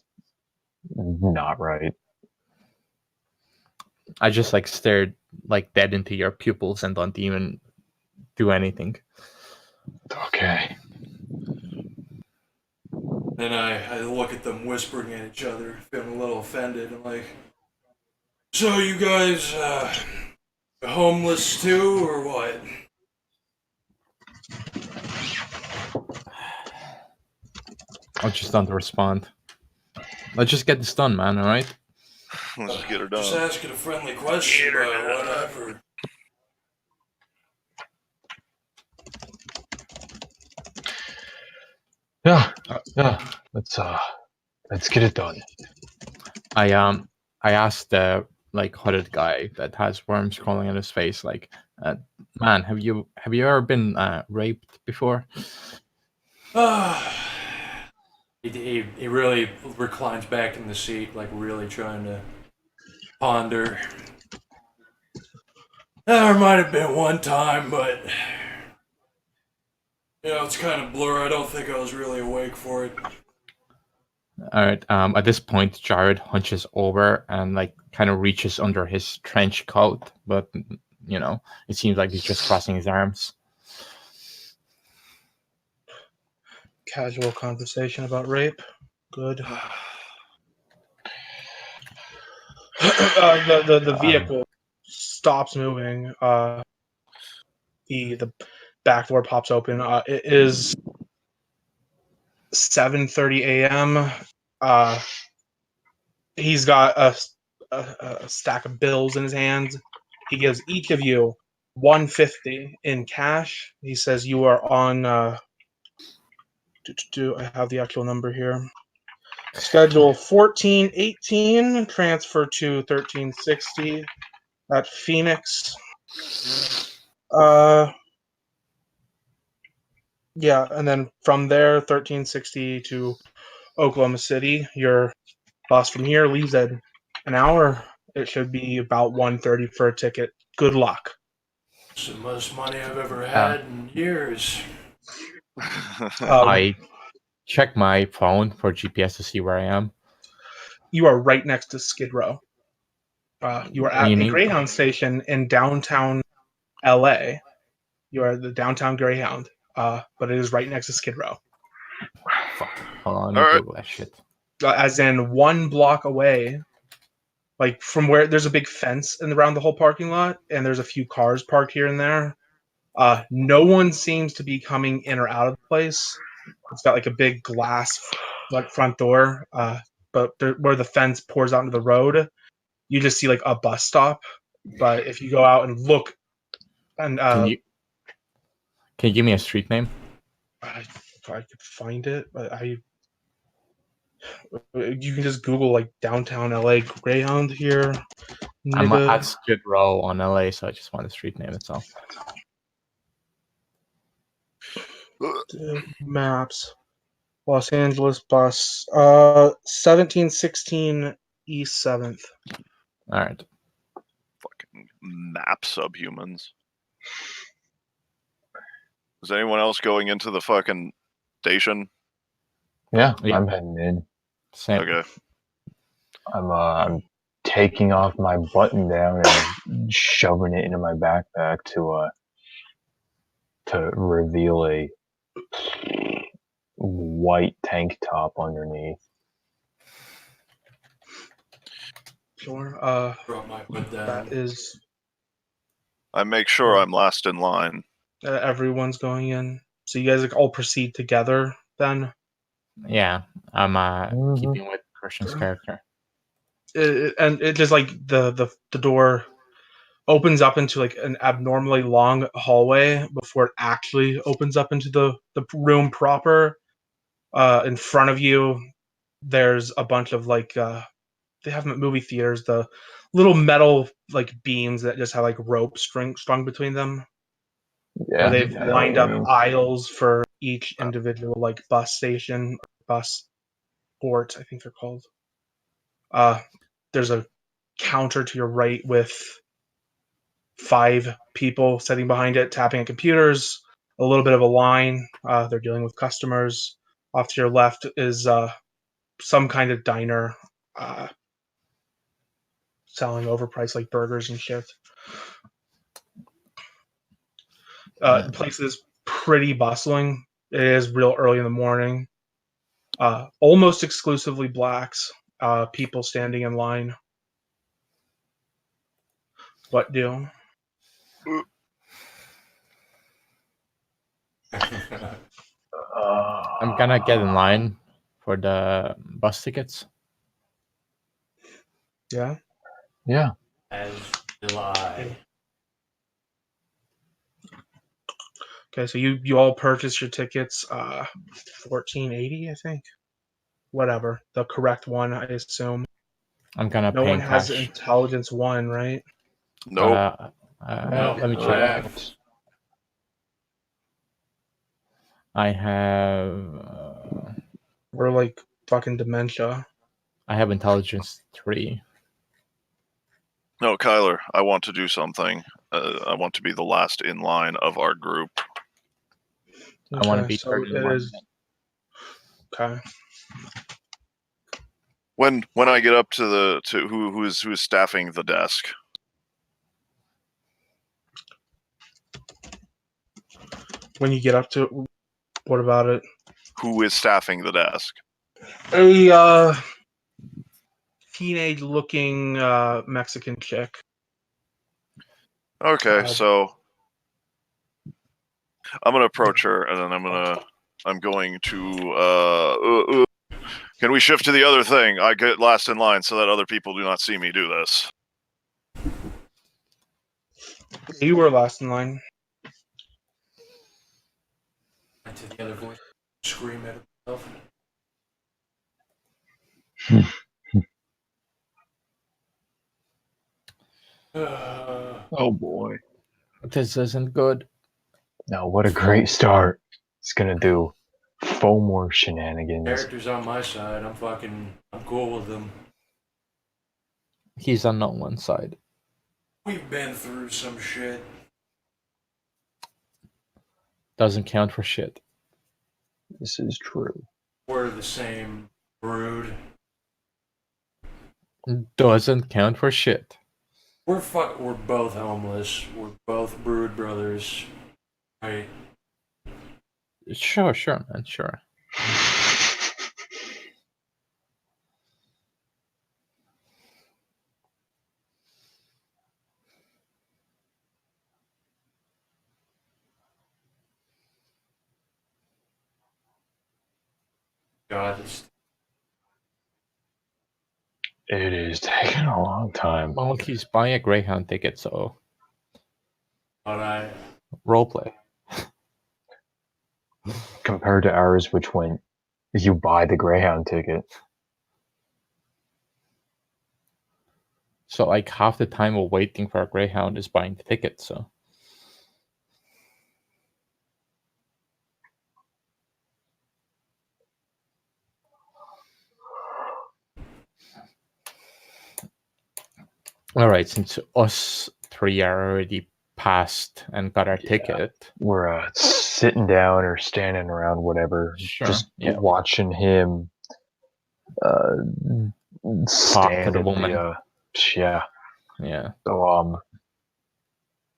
not right. I just stared dead into your pupils and don't even do anything. Okay. Then I look at them whispering at each other, feeling a little offended. I'm like, so you guys homeless too, or what? I just don't respond. Let's just get this done, man, alright? Let's just get her Just done. asking a friendly question about what I've heard. Yeah. Let's get it done. I asked the hooded guy that has worms crawling in his face, man, have you ever been raped before? He really reclines back in the seat, really trying to ponder. There might have been one time, but it's kind of blur. I don't think I was really awake for it. All right. At this point, Jared hunches over and kind of reaches under his trench coat, but it seems like he's just crossing his arms. Casual conversation about rape. Good. The vehicle stops moving. The back door pops open. It is 7:30 a.m. He's got a stack of bills in his hands. He gives each of you $150 in cash. He says you are on. I have the actual number here. Schedule 1418, transfer to 1360 at Phoenix. Yeah, and then from there, 1360 to Oklahoma City. Your bus from here leaves at an hour. It should be about 1:30 for a ticket. Good luck. It's the most money I've ever had in years. I check my phone for GPS to see where I am. You are right next to Skid Row. You are at a Greyhound station in downtown LA. You are the downtown Greyhound, but it is right next to Skid Row. Fuck. Hold on, let me Google that shit. As in 1 block away, from where there's a big fence around the whole parking lot, and there's a few cars parked here and there. No one seems to be coming in or out of the place. It's got a big glass front door. but where the fence pours out into the road, you just see like a bus stop. But if you go out and look, and Can you give me a street name? if I could find it, but you can just Google like downtown LA Greyhound here. I'm Nigga. at Skid Row on LA, so I just want the street name. That's all. Maps. Los Angeles bus. 1716 East 7th. All right. Fucking map subhumans. Is anyone else going into the fucking station? Yeah, Yeah. I'm heading in. Same. Okay. I'm taking off my button down and shoving it into my backpack to reveal a white tank top underneath. Sure. Brought my hood down. That is I make sure I'm last in line. everyone's going in. So you guys like all proceed together then. Yeah, I'm Mhm. keeping with Christian's character. And it just like the door opens up into like an abnormally long hallway before it actually opens up into the room proper. In front of you, there's a bunch of like they have them at movie theaters, the little metal like beams that just have like rope strung between them. Yeah, They've I know lined what you up mean. aisles for each individual like bus station, bus port, I think they're called. There's a counter to your right with 5 people sitting behind it, tapping at computers. A little bit of a line. They're dealing with customers. Off to your left is some kind of diner selling overpriced like burgers and shit. The place is pretty bustling. It is real early in the morning. Almost exclusively blacks. People standing in line. What do? I'm gonna get in line for the bus tickets. Yeah. Yeah. As will I. Okay, so you all purchase your tickets. 1480, I think. Whatever the correct one, I assume. I'm gonna No pay one in has cash. intelligence 1, right? Nope. Let me check. I have We're like fucking dementia. intelligence 3. No, Kyler, I want to do something. I want to be the last in line of our group. I want to Okay, be so third in it line. is okay. When I get up to the who's staffing the desk. When you get up to, what about it? Who is staffing the desk? A teenage-looking Mexican chick. Okay, so I'm gonna approach her, and then I'm going to can we shift to the other thing? I get last in line so that other people do not see me do this. You were last in line. To the other voice, scream at himself. Oh boy. This isn't good. No, what a great start. It's gonna do 4 more shenanigans. Characters on my side, I'm cool with them. He's on no one side. We've been through some shit. Doesn't count for shit. This is true. We're the same brood. Doesn't count for shit. We're both homeless. We're both brood brothers. Right? Sure, man, sure. God, it's It is taking a long time. Well, he's buying a Greyhound ticket, so But I roleplay. Compared to ours, which when you buy the Greyhound ticket. So like half the time of waiting for a Greyhound is buying the ticket. So all right, since us three are already passed and got our ticket, We're sitting down or standing around, whatever, Sure, just yeah. watching him stand to the at woman. yeah. Yeah.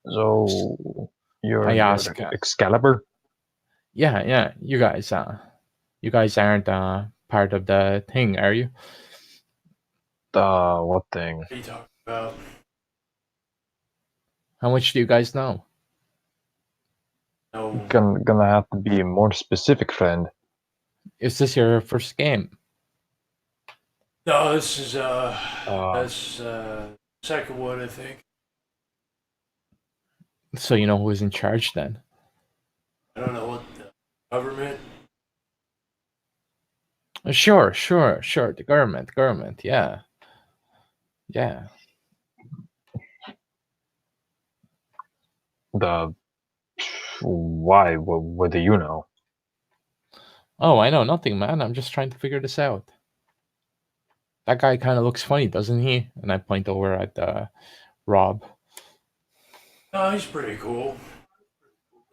So you're I ask, Excalibur? Yeah. You guys aren't part of the thing, are you? What thing? what are you talking about? How much do you guys know? No, Gonna have to be more specific, friend. Is this your first game? no, this is that's second one, I think. So you know who's in charge then? I don't know what the government. Sure. The government. Yeah. The why? What do you know? Oh, I know nothing, man. I'm just trying to figure this out. That guy kind of looks funny, doesn't he? And I point over at Rob. No, he's pretty cool.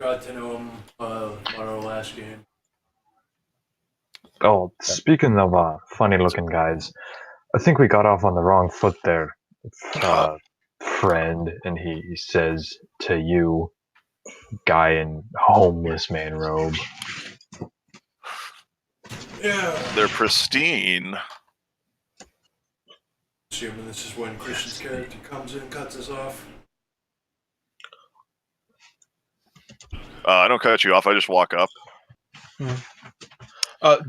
Got to know him on our last game. Oh, speaking of funny-looking guys, I think we got off on the wrong foot there, friend. And he says to you, guy in homeless man robe. Yeah. They're pristine. Assuming this is when Christian's character comes in and cuts us off. I don't cut you off. I just walk up.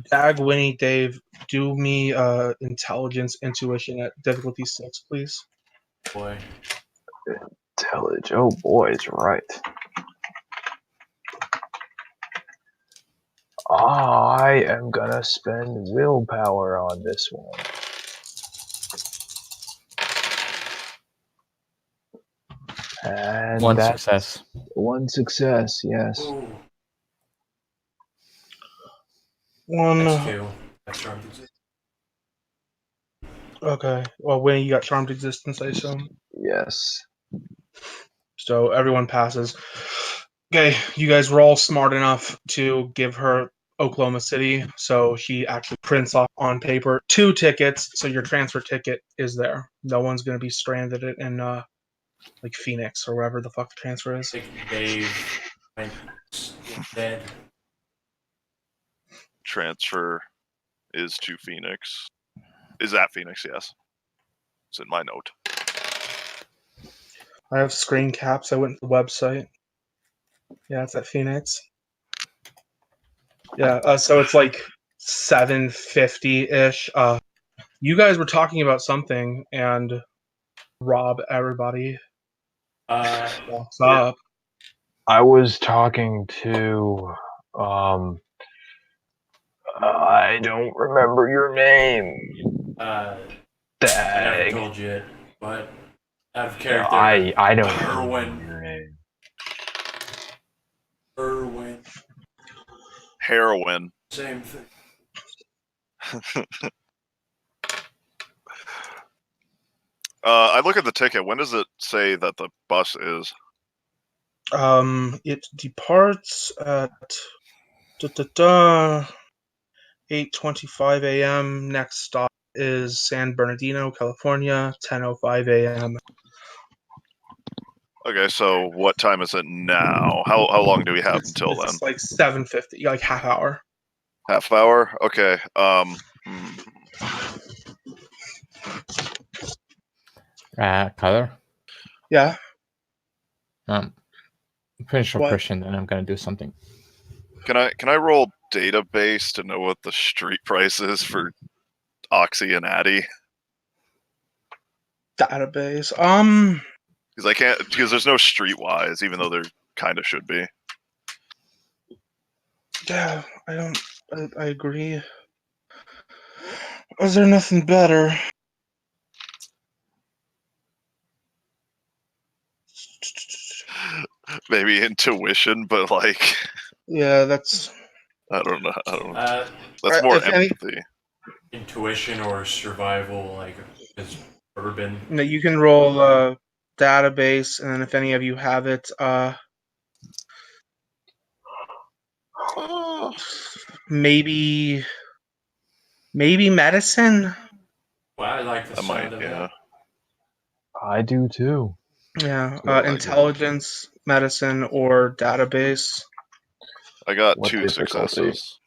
Dag, Winnie, Dave, do me intelligence intuition at difficulty 6, please. Boy. Tillage. Oh boy, it's right. I am gonna spend willpower on this one. And One that's success. one success, yes. Ooh, One. that's two. That's charmed existence. Okay. Well, Winnie, you got charmed existence, I assume. Yes. So everyone passes. Okay, you guys were all smart enough to give her Oklahoma City, so she actually prints off on paper 2 tickets, so your transfer ticket is there. No one's going to be stranded in like Phoenix or wherever the fuck the transfer is. I think Dave went dead. Transfer is to Phoenix. Is at Phoenix, yes. It's in my note. I have screen caps. I went to the website. Yeah, it's at Phoenix. Yeah, so it's like 7:50-ish. You guys were talking about something, and Rob, everybody walks Yeah. up. I was talking to I don't remember your name. I never Dag. told you it, but out of character, I don't Erwin. remember your name. Erwin. Heroin. Same thing. I look at the ticket. When does it say that the bus is? It departs at 8:25 a.m. Next stop is San Bernardino, California, 10:05 a.m. Okay, so what time is it now? How long do we have until then? It's like 7:50, like half hour. Half hour? Okay. Color. Yeah. Finish your What? question, and I'm gonna do something. Can I roll database to know what the street price is for Oxy and Addy? Database. Because I can't, because there's no streetwise, even though there kind of should be. Yeah, I agree. Is there nothing better? Maybe intuition, but like, Yeah, that's. I don't know. That's more If any, empathy. Intuition or survival, like, is urban. no, you can roll a database, and then if any of you have it, maybe medicine. Well, I like the I sound might, of yeah. that. I do too. Yeah, I like it. intelligence, medicine, or database. I got What 2 difficulty? successes.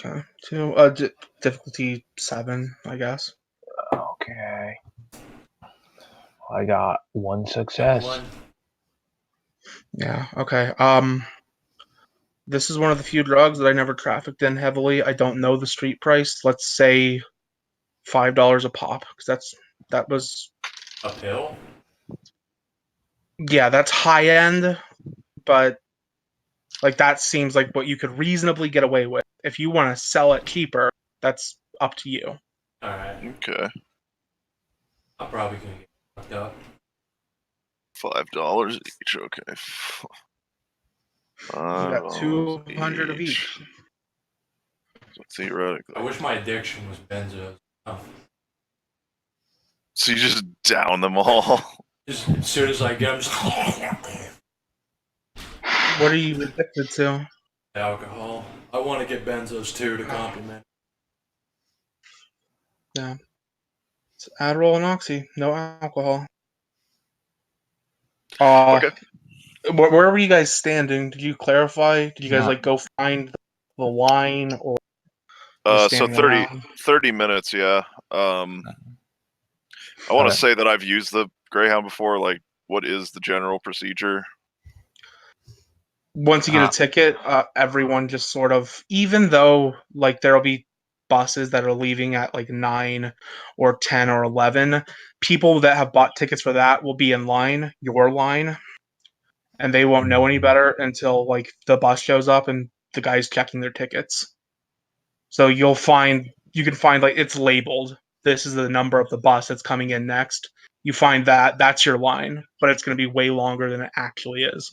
Okay, difficulty 7, I guess. Okay. I got 1 success. One. Yeah. Okay. This is one of the few drugs that I never trafficked in heavily. I don't know the street price. Let's say $5 a pop, because that was. A pill? Yeah, that's high end, but like that seems like what you could reasonably get away with. If you want to sell it cheaper, that's up to you. Alright. Okay. I'm probably gonna get fucked up. $5 each. Okay. You got 200 of each. So theoretically. I wish my addiction was benzos. Oh. So you just down them all. Just as soon as I get them, just What are you addicted to? alcohol. I want to get benzos too to complement. Yeah. It's Adderall and Oxy, no alcohol. Okay. Where were you guys standing? Did you clarify? Did you guys like go find the line, or just So standing around? 30 minutes, yeah. I want to say that I've used the Greyhound before. Like, what is the general procedure? Once you get a ticket, everyone just sort of, even though like there'll be buses that are leaving at like 9 or 10 or 11, people that have bought tickets for that will be in line, your line, and they won't know any better until like the bus shows up and the guy's checking their tickets. So you can find like it's labeled. This is the number of the bus that's coming in next. You find that's your line, but it's going to be way longer than it actually is.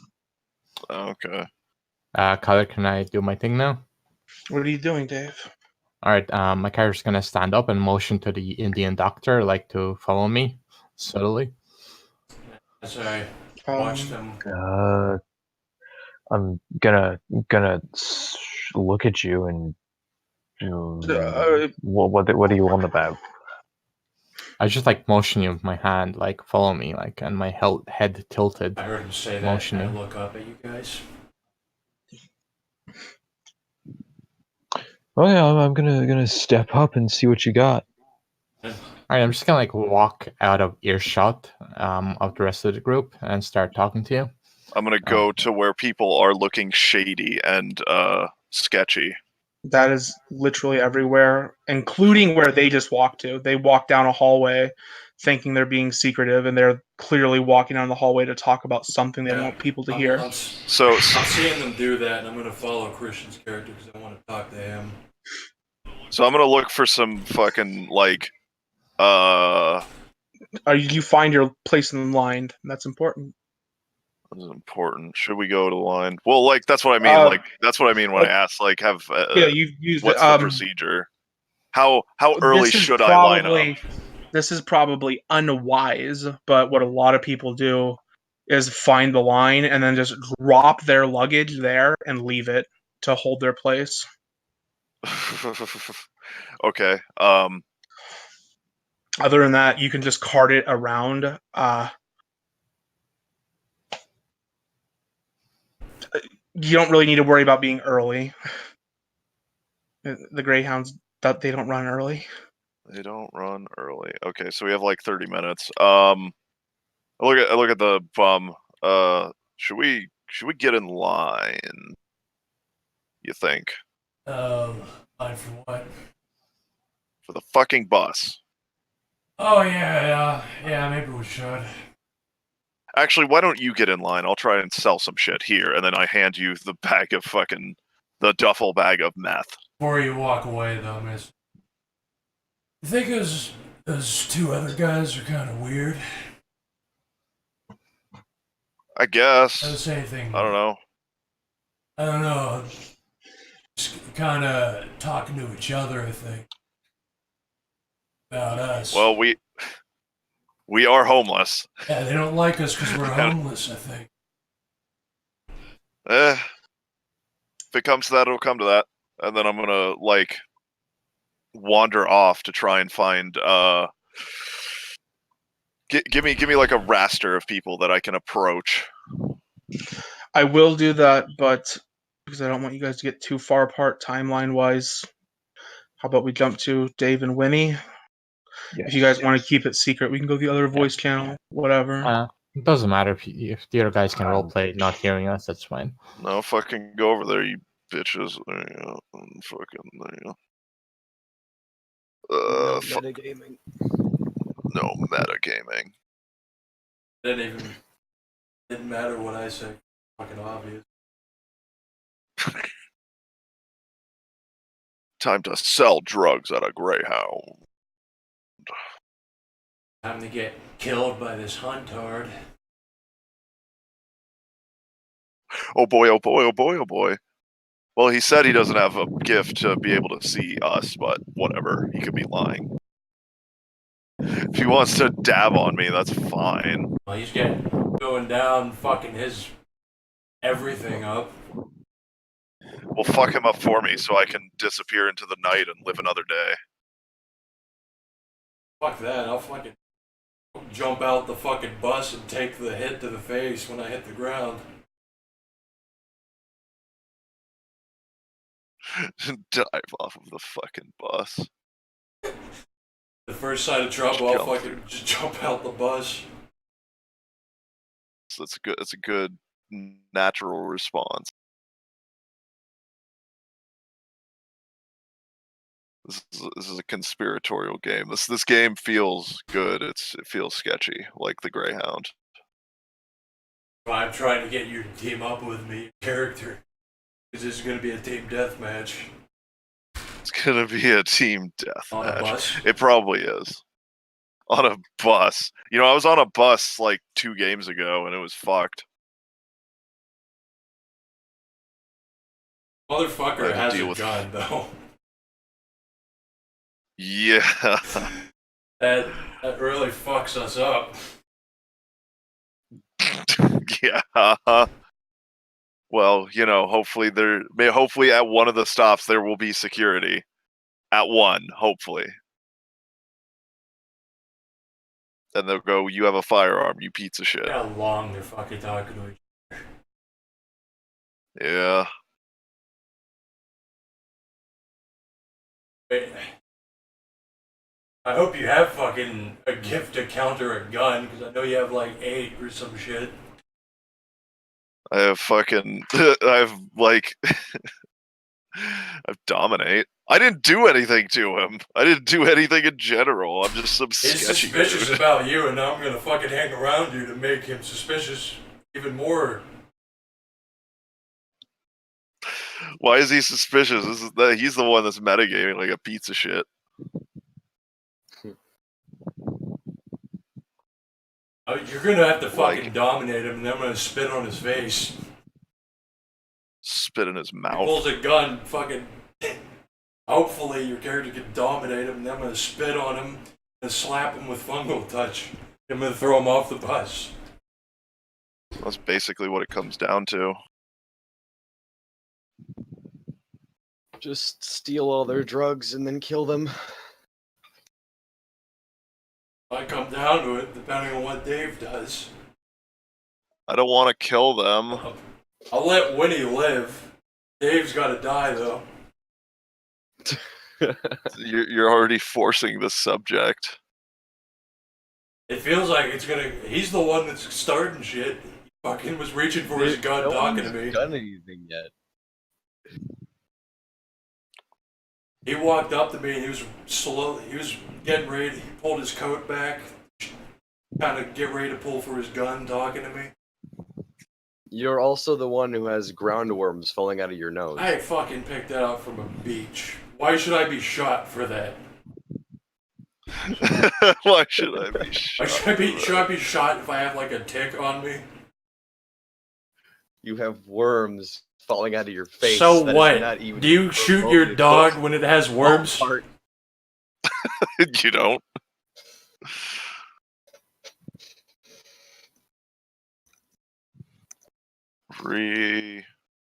Okay. Kyler, can I do my thing now? What are you doing, Dave? All right. My character's gonna stand up and motion to the Indian doctor, like to follow me subtly. As I watch them. I'm gonna look at you and what are you on about? I just like motion you with my hand, like follow me, like, and my head tilted. I heard him say that, motioning. and I look up at you guys. Oh yeah, I'm gonna step up and see what you got. All right, I'm just gonna like walk out of earshot of the rest of the group and start talking to you. I'm gonna go to where people are looking shady and sketchy. That is literally everywhere, including where they just walked to. They walk down a hallway thinking they're being secretive, and they're clearly walking down the hallway to talk about something they want people to hear. I'm seeing them do that, and I'm going to follow Christian's character because I want to talk to him. So I'm gonna look for some fucking like You find your place in line. That's important. This is important. Should we go to the line? Well, like that's what I mean. Like that's what I mean when I ask. Like, have yeah, you've used what's the procedure? How early should I line up? This is probably unwise, but what a lot of people do is find the line and then just drop their luggage there and leave it to hold their place. Okay. Other than that, you can just cart it around. You don't really need to worry about being early. The Greyhounds, they don't run early. They don't run early. Okay, so we have like 30 minutes. I look at the bum. Should we get in line? You think? Line for what? with a fucking bus. Oh yeah, maybe we should. Actually, why don't you get in line? I'll try and sell some shit here, and then I hand you the bag of the duffel bag of meth. Before you walk away, though, miss, you think those two other guys are kind of weird? I guess. Don't say anything. I don't know. I don't know. Just kind of talking to each other, I think. About us. Well, we are homeless. Yeah, they don't like us because we're homeless, I think. If it comes to that, it'll come to that. And then I'm gonna, like, wander off to try and find, give me like a raster of people that I can approach. I will do that, but because I don't want you guys to get too far apart timeline-wise, how about we jump to Dave and Winnie? If you guys want to keep it secret, we can go the other voice channel, whatever. It doesn't matter if the other guys can roleplay not hearing us, that's fine. No, fucking go over there, you bitches. There you go. Fucking, there you go. No metagaming. No metagaming. Didn't matter what I said. Fucking obvious. Time to sell drugs at a Greyhound. Time to get killed by this huntard. Oh boy, oh boy, oh boy, oh boy. Well, he said he doesn't have a gift to be able to see us, but whatever. He could be lying. If he wants to dab on me, that's fine. Well, he's going down, fucking his everything up. Well, fuck him up for me so I can disappear into the night and live another day. Fuck that, I'll fucking jump out the fucking bus and take the hit to the face when I hit the ground. Dive off of the fucking bus. The first sign of trouble, I'll fucking just jump out the bus. So that's a good natural response. This is a conspiratorial game. This game feels good. It feels sketchy, like the Greyhound. I'm trying to get you to team up with me, character. Because this is going to be a team deathmatch. It's gonna be a team deathmatch. On a bus? It probably is. On a bus. You know, I was on a bus like 2 games ago and it was fucked. Motherfucker has a gun, though. Yeah. That really fucks us up. Yeah. Well, you know, hopefully at one of the stops there will be security. At one, hopefully. And they'll go, "You have a firearm, you piece of shit." How long they're fucking talking to each other. Yeah. Wait. I hope you have fucking a gift to counter a gun, because I know you have like 8 or some shit. I have fucking I have dominate. I didn't do anything to him. I didn't do anything in general. I'm just some He's sketchy suspicious dude. about you, and now I'm gonna fucking hang around you to make him suspicious even more. Why is he suspicious? He's the one that's metagaming like a piece of shit. Oh, you're gonna have to fucking dominate him, and then I'm gonna spit on his face. Spit in his He mouth. pulls a gun, fucking. Hopefully, your character can dominate him, and then I'm gonna spit on him and slap him with fungal touch. I'm gonna throw him off the bus. That's basically what it comes down to. Just steal all their drugs and then kill them. Might come down to it, depending on what Dave does. I don't want to kill them. I'll let Winnie live. Dave's gotta die, though. You're already forcing the subject. It feels like it's gonna. He's the one that's starting shit. He fucking was reaching for his gun, talking to me. Done anything yet? He walked up to me and he was getting ready. He pulled his coat back, kind of get ready to pull for his gun, talking to me. You're also the one who has ground worms falling out of your nose. I fucking picked that up from a beach. Why should I be shot for that? Why should I be shot? Should I be shot if I have like a tick on me? You have worms falling out of your face. So that is what? not even Do you shoot your dog when it has worms? Part. You don't. Free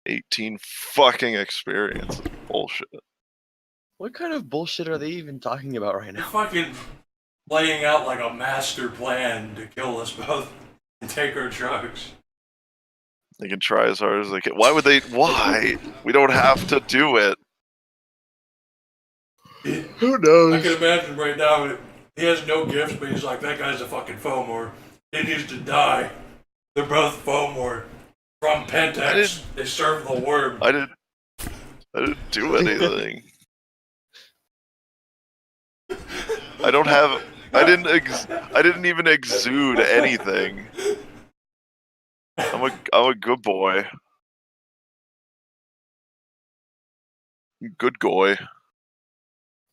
18 fucking experience. Bullshit. What kind of bullshit are they even talking about right They're now? fucking laying out like a master plan to kill us both and take our drugs. They can try as hard as they can. Why would they? Why? We don't have to do it. Who knows? I can imagine right now, he has no gifts, but he's like, that guy's a fucking Fomor. He needs to die. They're both Fomor. From Pentex. They serve the worm. I didn't do anything. I don't have. I didn't even exude anything. I'm a good boy. Good boy.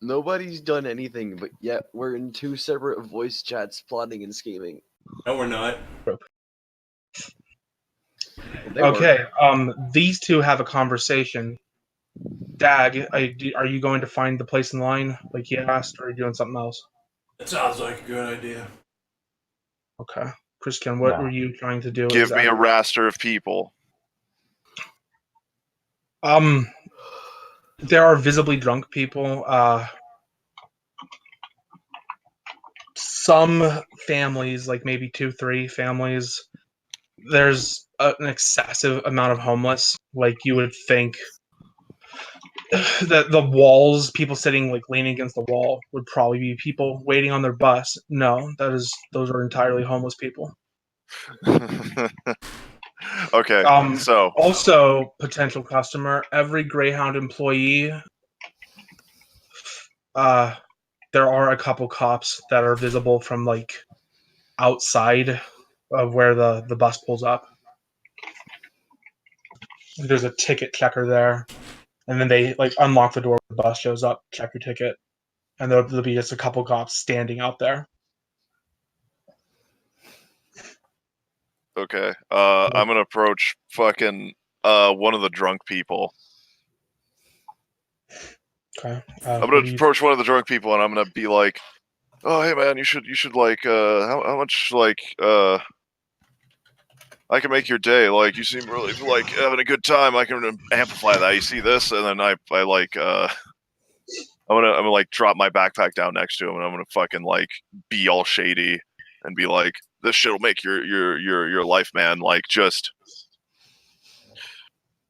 Nobody's done anything, but yet we're in two separate voice chats plotting and scheming. No, we're not. They Okay, these two have a conversation. Dag, are you going to find the place in line, like he asked, or are you doing something else? That sounds like a good idea. Okay. Christian, what No. were you trying to do? Give me a exactly? raster of people. There are visibly drunk people. Some families, like maybe 2-3 families, there's an excessive amount of homeless. Like you would think that the walls, people sitting like leaning against the wall, would probably be people waiting on their bus. No, those are entirely homeless people. Okay, so Also, potential customer, every Greyhound employee, there are a couple cops that are visible from like outside of where the bus pulls up. There's a ticket checker there, and then they like unlock the door when the bus shows up, check your ticket, and there'll be just a couple cops standing out there. okay, I'm gonna approach fucking one of the drunk people. Okay. I'm gonna approach one of the drunk people, and I'm gonna be like, "Oh, hey man, you should like how much like I can make your day. Like you seem really like having a good time. I can amplify that. You see this?" And then I like I'm gonna like drop my backpack down next to him, and I'm gonna fucking like be all shady and be like, "This shit'll make your life, man. Like just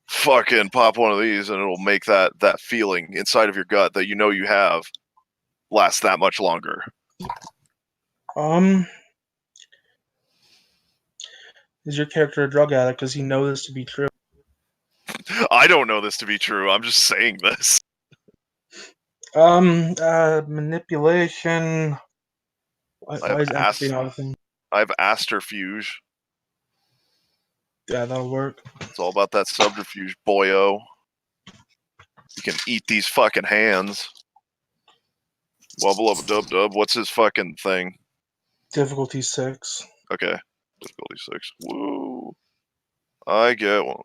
fucking pop one of these, and it'll make that feeling inside of your gut that you know you have last that much longer." Is your character a drug addict? Does he know this to be true? I don't know this to be true. I'm just saying this. Manipulation. Why is empathy not a thing? I have Asterfuge. Yeah, that'll work. It's all about that subterfuge, boyo. You can eat these fucking hands. Wubble up dub dub. What's his fucking thing? Difficulty 6. Okay. Difficulty 6. Woo. I get one.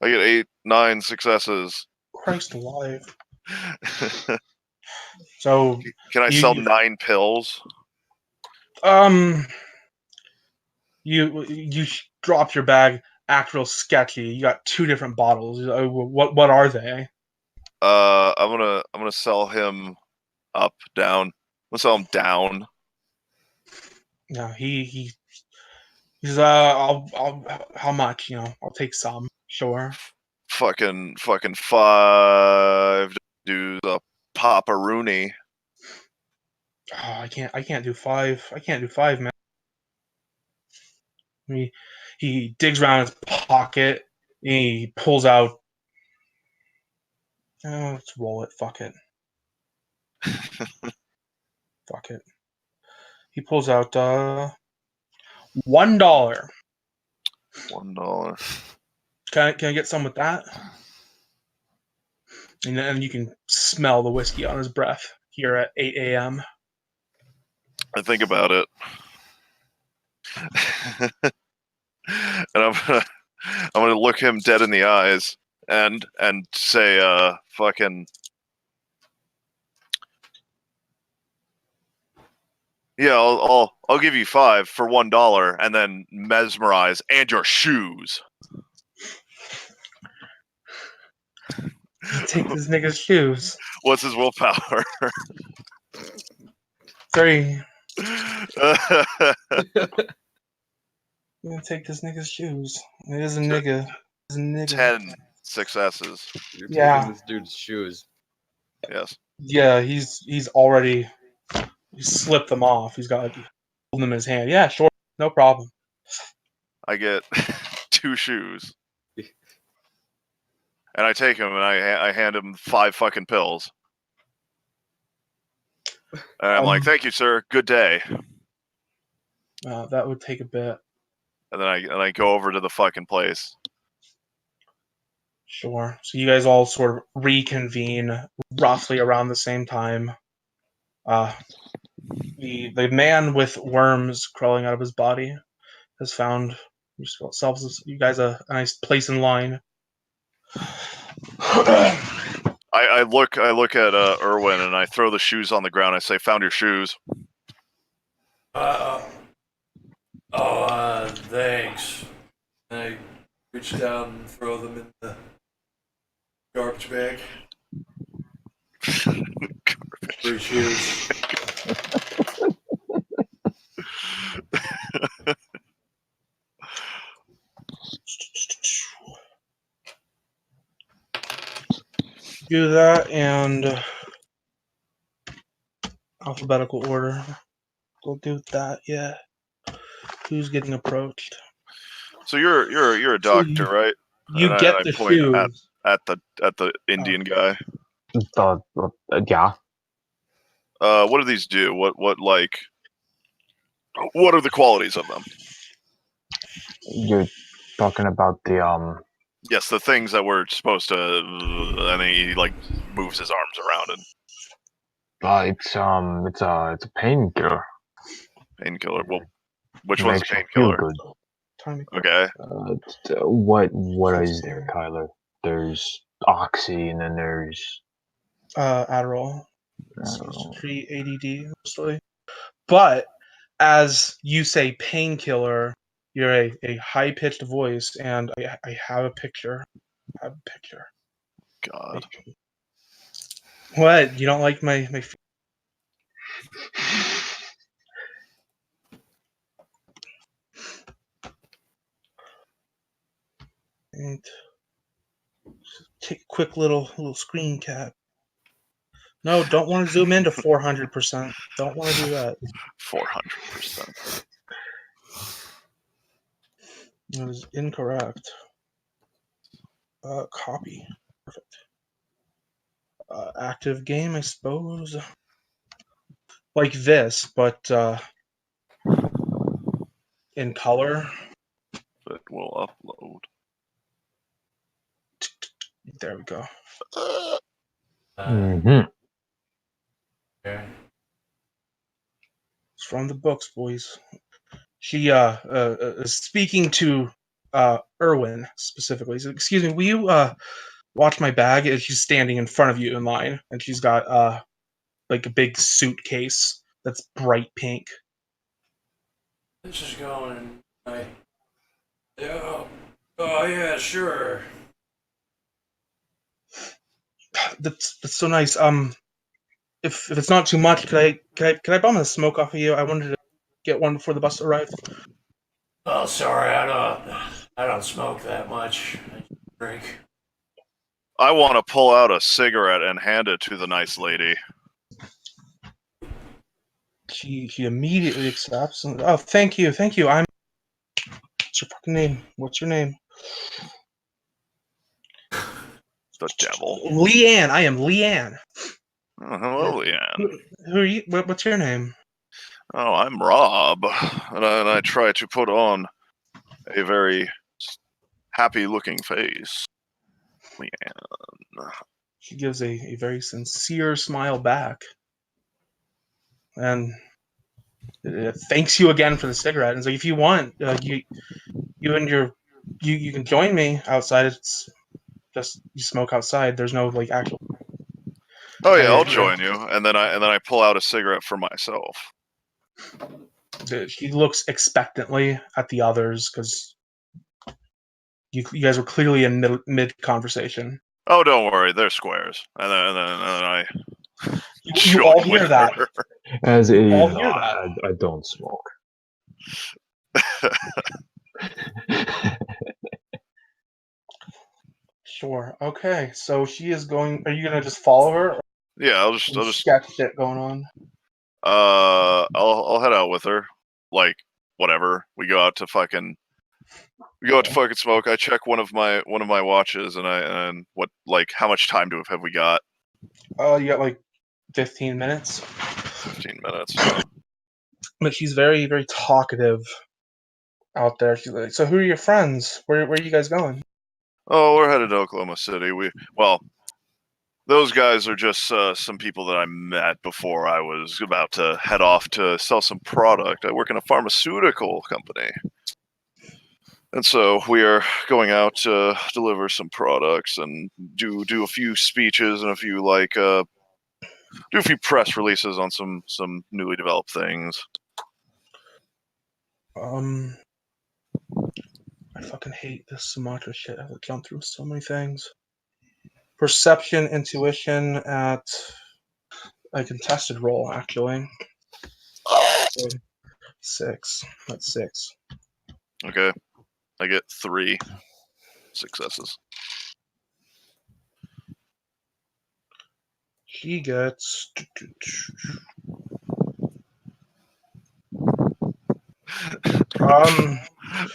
I get 8, 9 successes. Christ alive. So Can I sell 9 pills? You drop your bag, act real sketchy. You got 2 different bottles. What are they? I'm gonna sell him up, down. I'm gonna sell him down. No, he's I'll how much, I'll take some. Sure. Fucking 5 dudes a pop-a-rooney. Oh, I can't do 5. I can't do 5, man. He digs around his pocket. He pulls out Oh, let's roll it. Fuck it. Fuck it. He pulls out $1. $1. Can I get some with that? And then you can smell the whiskey on his breath here at 8 a.m. I think about it. And I'm gonna look him dead in the eyes and say, fucking, yeah, I'll give you 5 for $1, and then mesmerize and your shoes. Take this nigga's shoes. What's his willpower? 3. I'm gonna take this nigga's shoes. It is a nigga. It's a nigga. 10 successes. You're Yeah. taking this dude's shoes. Yes. Yeah, he's already slipped them off. He's got like holding them in his hand. Yeah, sure, no problem. I get 2 shoes. And I take him and I hand him 5 fucking pills. And I'm like, thank you, sir. Good day. That would take a bit. And then I go over to the fucking place. Sure. So you guys all sort of reconvene roughly around the same time. The man with worms crawling out of his body has found yourselves, you guys, a nice place in line. I look at Erwin and I throw the shoes on the ground. I say, "Found your shoes." Thanks. And I reach down and throw them in the garbage bag. Free shoes. Do that and alphabetical order. We'll do that. Yeah. Who's getting approached? So you're a doctor, right? You And get I the point shoes. at the Indian guy. Yeah. What do these do? What are the qualities of them? You're talking about the Yes, the things that we're supposed to. And then he like moves his arms around and it's a painkiller. painkiller. Well, which It one's makes you feel painkiller? good. Okay. What is there, Kyler? There's Oxy, and then there's Adderall. Treat ADD mostly. But as you say painkiller, you're a high pitched voice, and I have a picture. God. What? You don't like my and take a quick little screen cap. No, don't want to zoom into 400%. Don't want to do that. 400%. That is incorrect. Copy. Perfect. Active game, I suppose. Like this, but in color. It will upload. There we go. Mm-hmm. Okay. It's from the books, boys. She is speaking to Erwin specifically. So, excuse me, will you watch my bag? And she's standing in front of you in line, and she's got like a big suitcase that's bright pink. This is going. Yeah. Oh yeah, sure. That's so nice. If it's not too much, could I bum a smoke off of you? I wanted to get one before the bus arrived. Oh, sorry, I don't smoke that much. I drink. I want to pull out a cigarette and hand it to the nice lady. She immediately accepts. And, oh, thank you. What's your fucking name? What's your name? The devil. Leanne. I am Leanne. Oh, hello, Leanne. Who are you? What's your name? Oh, I'm Rob, and I try to put on a very happy-looking face. Leanne. She gives a very sincere smile back, and thanks you again for the cigarette. And it's like, if you want, you can join me outside. It's just you smoke outside. There's no like actual. Oh yeah, I'll join you. And then I pull out a cigarette for myself. She looks expectantly at the others because you guys were clearly in mid conversation. Oh, don't worry, they're squares. And then I. You all hear that. As You a, all hear that. I don't smoke. Sure. Okay. So she is going. Are you gonna just follow her? Or Yeah, I'll just sketch shit going on. I'll head out with her. Like whatever. We go out to fucking smoke. I check one of my watches and what like how much time have we got? You got like 15 minutes. 15 minutes. But she's very, very talkative out there. She's like, so who are your friends? Where are you guys going? Oh, we're headed to Oklahoma City. Those guys are just some people that I met before I was about to head off to sell some product. I work in a pharmaceutical company. And so we are going out to deliver some products and do a few speeches and a few do a few press releases on some newly developed things. I fucking hate this Sumatra shit. I have to jump through so many things. Perception, intuition at a contested roll, actually. So, 6. That's 6. Okay. I get 3 successes. She gets.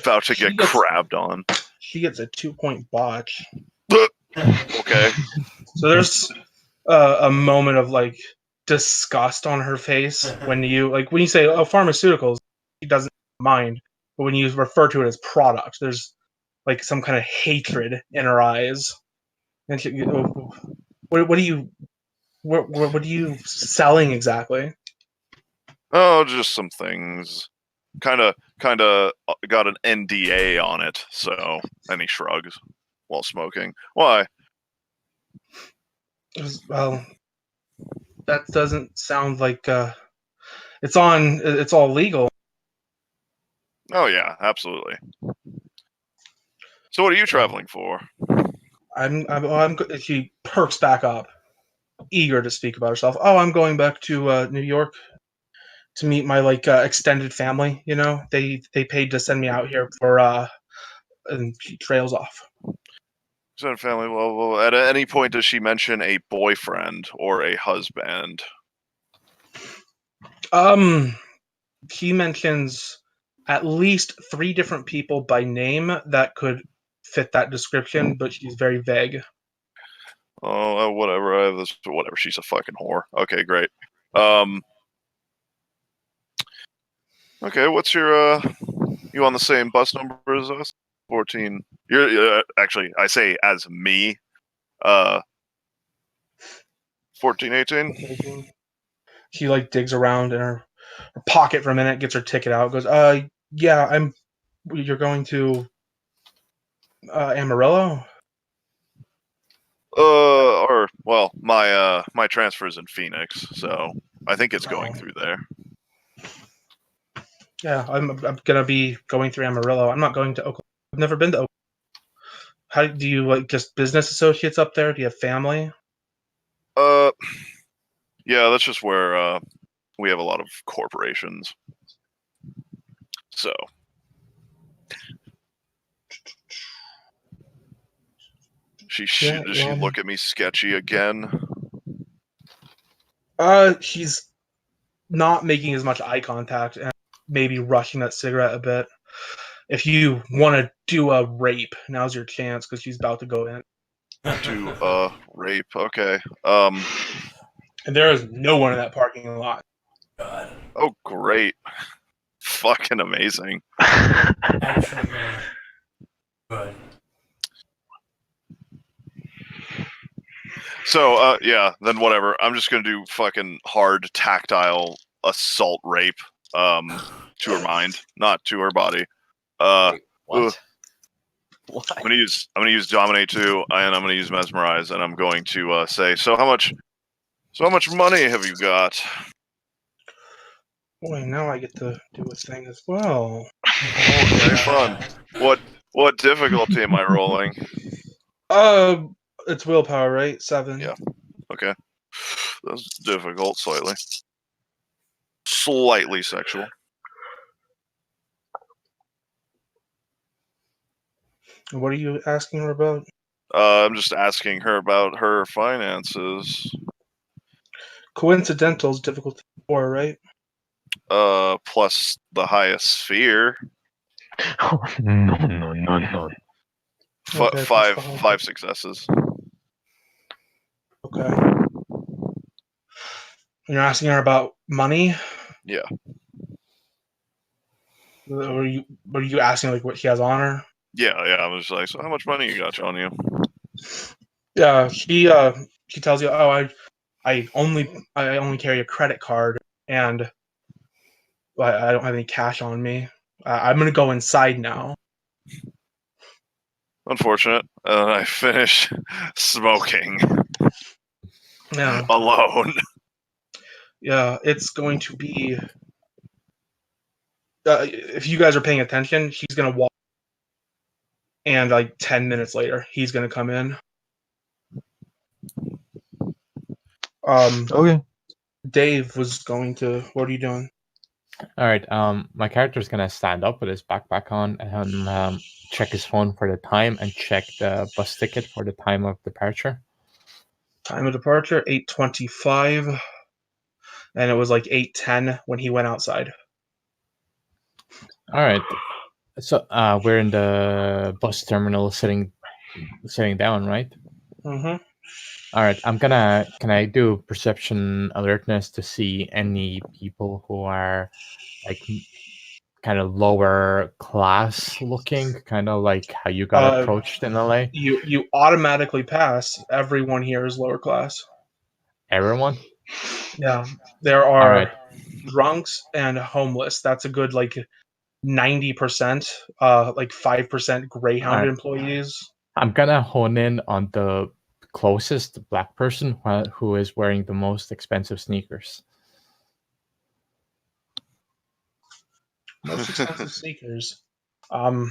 About to get crabbed on. She gets a 2-point botch. Okay. So there's a moment of like disgust on her face when you say pharmaceuticals, she doesn't mind, but when you refer to it as products, there's like some kind of hatred in her eyes. And she, what are you selling exactly? Oh, just some things. Kind of got an NDA on it, so. And he shrugs while smoking. Why? Well, that doesn't sound like it's all legal. Oh yeah, absolutely. So what are you traveling for? She perks back up, eager to speak about herself. Oh, I'm going back to New York to meet my extended family. You know, they paid to send me out here for and she trails off. Extended family. Well, at any point does she mention a boyfriend or a husband? She mentions at least 3 different people by name that could fit that description, but she's very vague. Oh, whatever. I have this. Whatever. She's a fucking whore. Okay, great. Okay, what's your you on the same bus number as us? 14. You're actually, I say as me. 14, 18. She digs around in her pocket for a minute, gets her ticket out, goes, yeah, you're going to Amarillo? My transfer is in Phoenix, so I think it's going through there. Yeah, I'm gonna be going through Amarillo. I'm not going to Oklahoma. I've never been to Oklahoma. How do you just business associates up there? Do you have family? Yeah, that's just where we have a lot of corporations. So. Does she look at me sketchy again? She's not making as much eye contact and maybe rushing that cigarette a bit. If you want to do a rape, now's your chance because she's about to go in. To rape. Okay. And there is no one in that parking lot. God. Oh, great. Fucking amazing. Actually, good. So, yeah, then whatever. I'm just gonna do fucking hard tactile assault rape, to her mind, not to her body. Wait, what? Why? I'm gonna use dominate 2, and I'm gonna use mesmerize, and I'm going to say, so how much money have you got? Boy, now I get to do a thing as well. Okay, fun. What difficulty am I rolling? It's willpower, right? 7. Yeah. Okay. That's difficult, slightly. Slightly sexual. What are you asking her about? I'm just asking her about her finances. Coincidentals, difficulty 4, right? Plus the highest sphere. Oh, no. Okay, plus the whole- Five successes. Okay. You're asking her about money? Yeah. Or are you asking like what she has on her? Yeah. I was like, so how much money you got on you? Yeah, she tells you, oh, I only carry a credit card and I don't have any cash on me. I'm gonna go inside now. Unfortunate. I finish smoking Yeah, alone. yeah. It's going to be. If you guys are paying attention, she's gonna walk, and like 10 minutes later, he's gonna come in. Okay. Dave was going to. What are you doing? All right. My character's gonna stand up with his backpack on and check his phone for the time and check the bus ticket for the time of departure. Time of departure 8:25, and it was like 8:10 when he went outside. All right. So we're in the bus terminal, sitting down, right? Mm-hmm. All right. Can I do perception alertness to see any people who are like kind of lower class looking, kind of like how you got approached in LA? You automatically pass. Everyone here is lower class. Everyone? Yeah, there All are right. drunks and homeless. That's a good like 90%. Like 5% Greyhound Alright. employees. I'm gonna hone in on the closest black person who is wearing the most expensive sneakers. Most expensive sneakers. What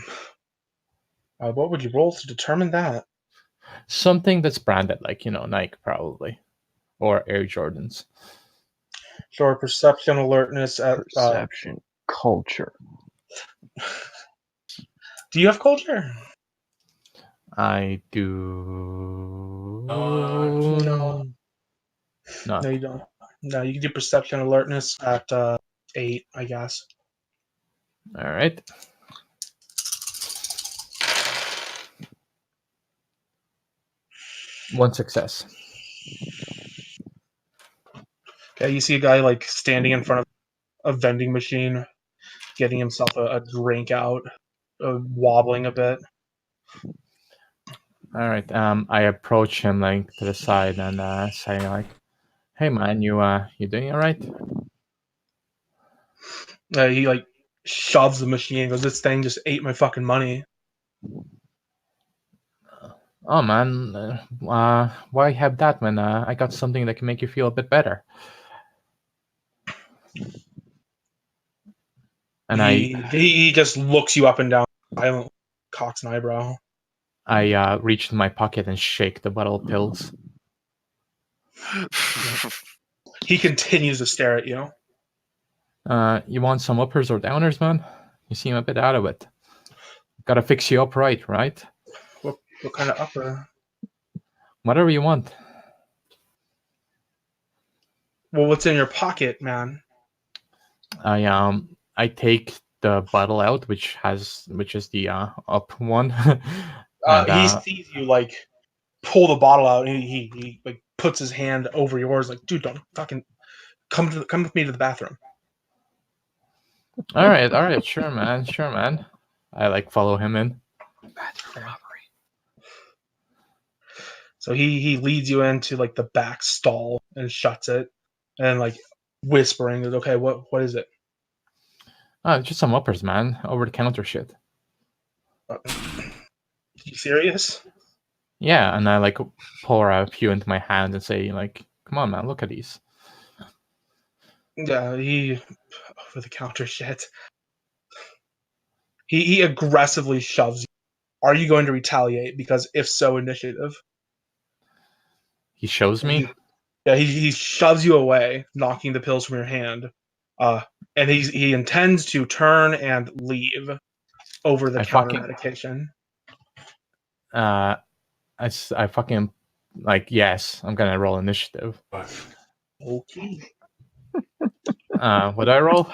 would you roll to determine that? Something that's branded, like, Nike probably, or Air Jordans. Sure, perception alertness at. Perception, culture. Do you have culture? I do. No. Not. No, you don't. No, you can do perception alertness at 8, I guess. All right. One success. Okay, you see a guy like standing in front of a vending machine, getting himself a drink out, wobbling a bit. All right. I approach him like to the side and say like, "Hey man, you doing all right?" He like shoves the machine and goes, "This thing just ate my fucking money." Oh man, why have that when I got something that can make you feel a bit better? And He just looks you up and down, silently, cocks an eyebrow. I reach in my pocket and shake the bottle of pills. He continues to stare at you. You want some uppers or downers, man? You seem a bit out of it. Gotta fix you up right? What kind of upper? Whatever you want. Well, what's in your pocket, man? I take the bottle out, which is the up one. He sees you like pull the bottle out, and he like puts his hand over yours, like, dude, don't fucking come with me to the bathroom. All right, sure, man. I like follow him in. Bathroom robbery. So he leads you into like the back stall and shuts it, and like whispering, okay, what is it? Just some uppers, man. Over the counter shit. You serious? Yeah, and I like pour a few into my hand and say, like, come on, man, look at these. Yeah, he over the counter shit. He aggressively shoves you. Are you going to retaliate? Because if so, initiative. He shows me. He shoves you away, knocking the pills from your hand. And he intends to turn and leave over the counter medication. I fucking like, yes, I'm gonna roll initiative. Okay. What do I roll?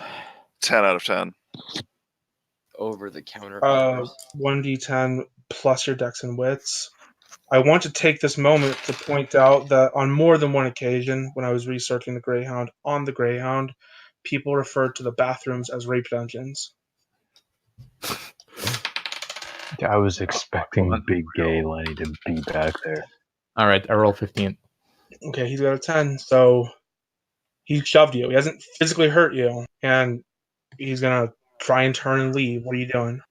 10 out of 10. Over the counter offers. 1d10 plus your dex and wits. I want to take this moment to point out that on more than one occasion, when I was researching the Greyhound, people referred to the bathrooms as rape dungeons. I was expecting Big Gay Lenny to be back there. All right, I roll 15. Okay, he's got a 10, so he shoved you. He hasn't physically hurt you, and he's gonna try and turn and leave. What are you doing?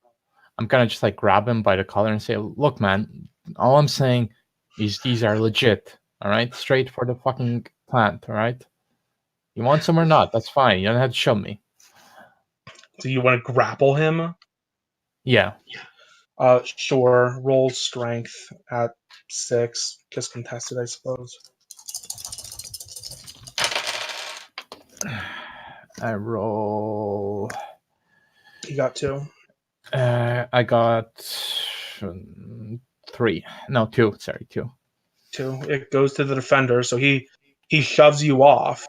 I'm gonna just like grab him by the collar and say, look, man, all I'm saying is these are legit. All right, straight for the fucking plant. All right, you want some or not? That's fine. You don't have to show me. Do you want to grapple him? Yeah. Sure. Roll strength at 6, just contested, I suppose. I roll. You got 2. I got 3. No, 2. Sorry, 2. 2. It goes to the defender, so he shoves you off,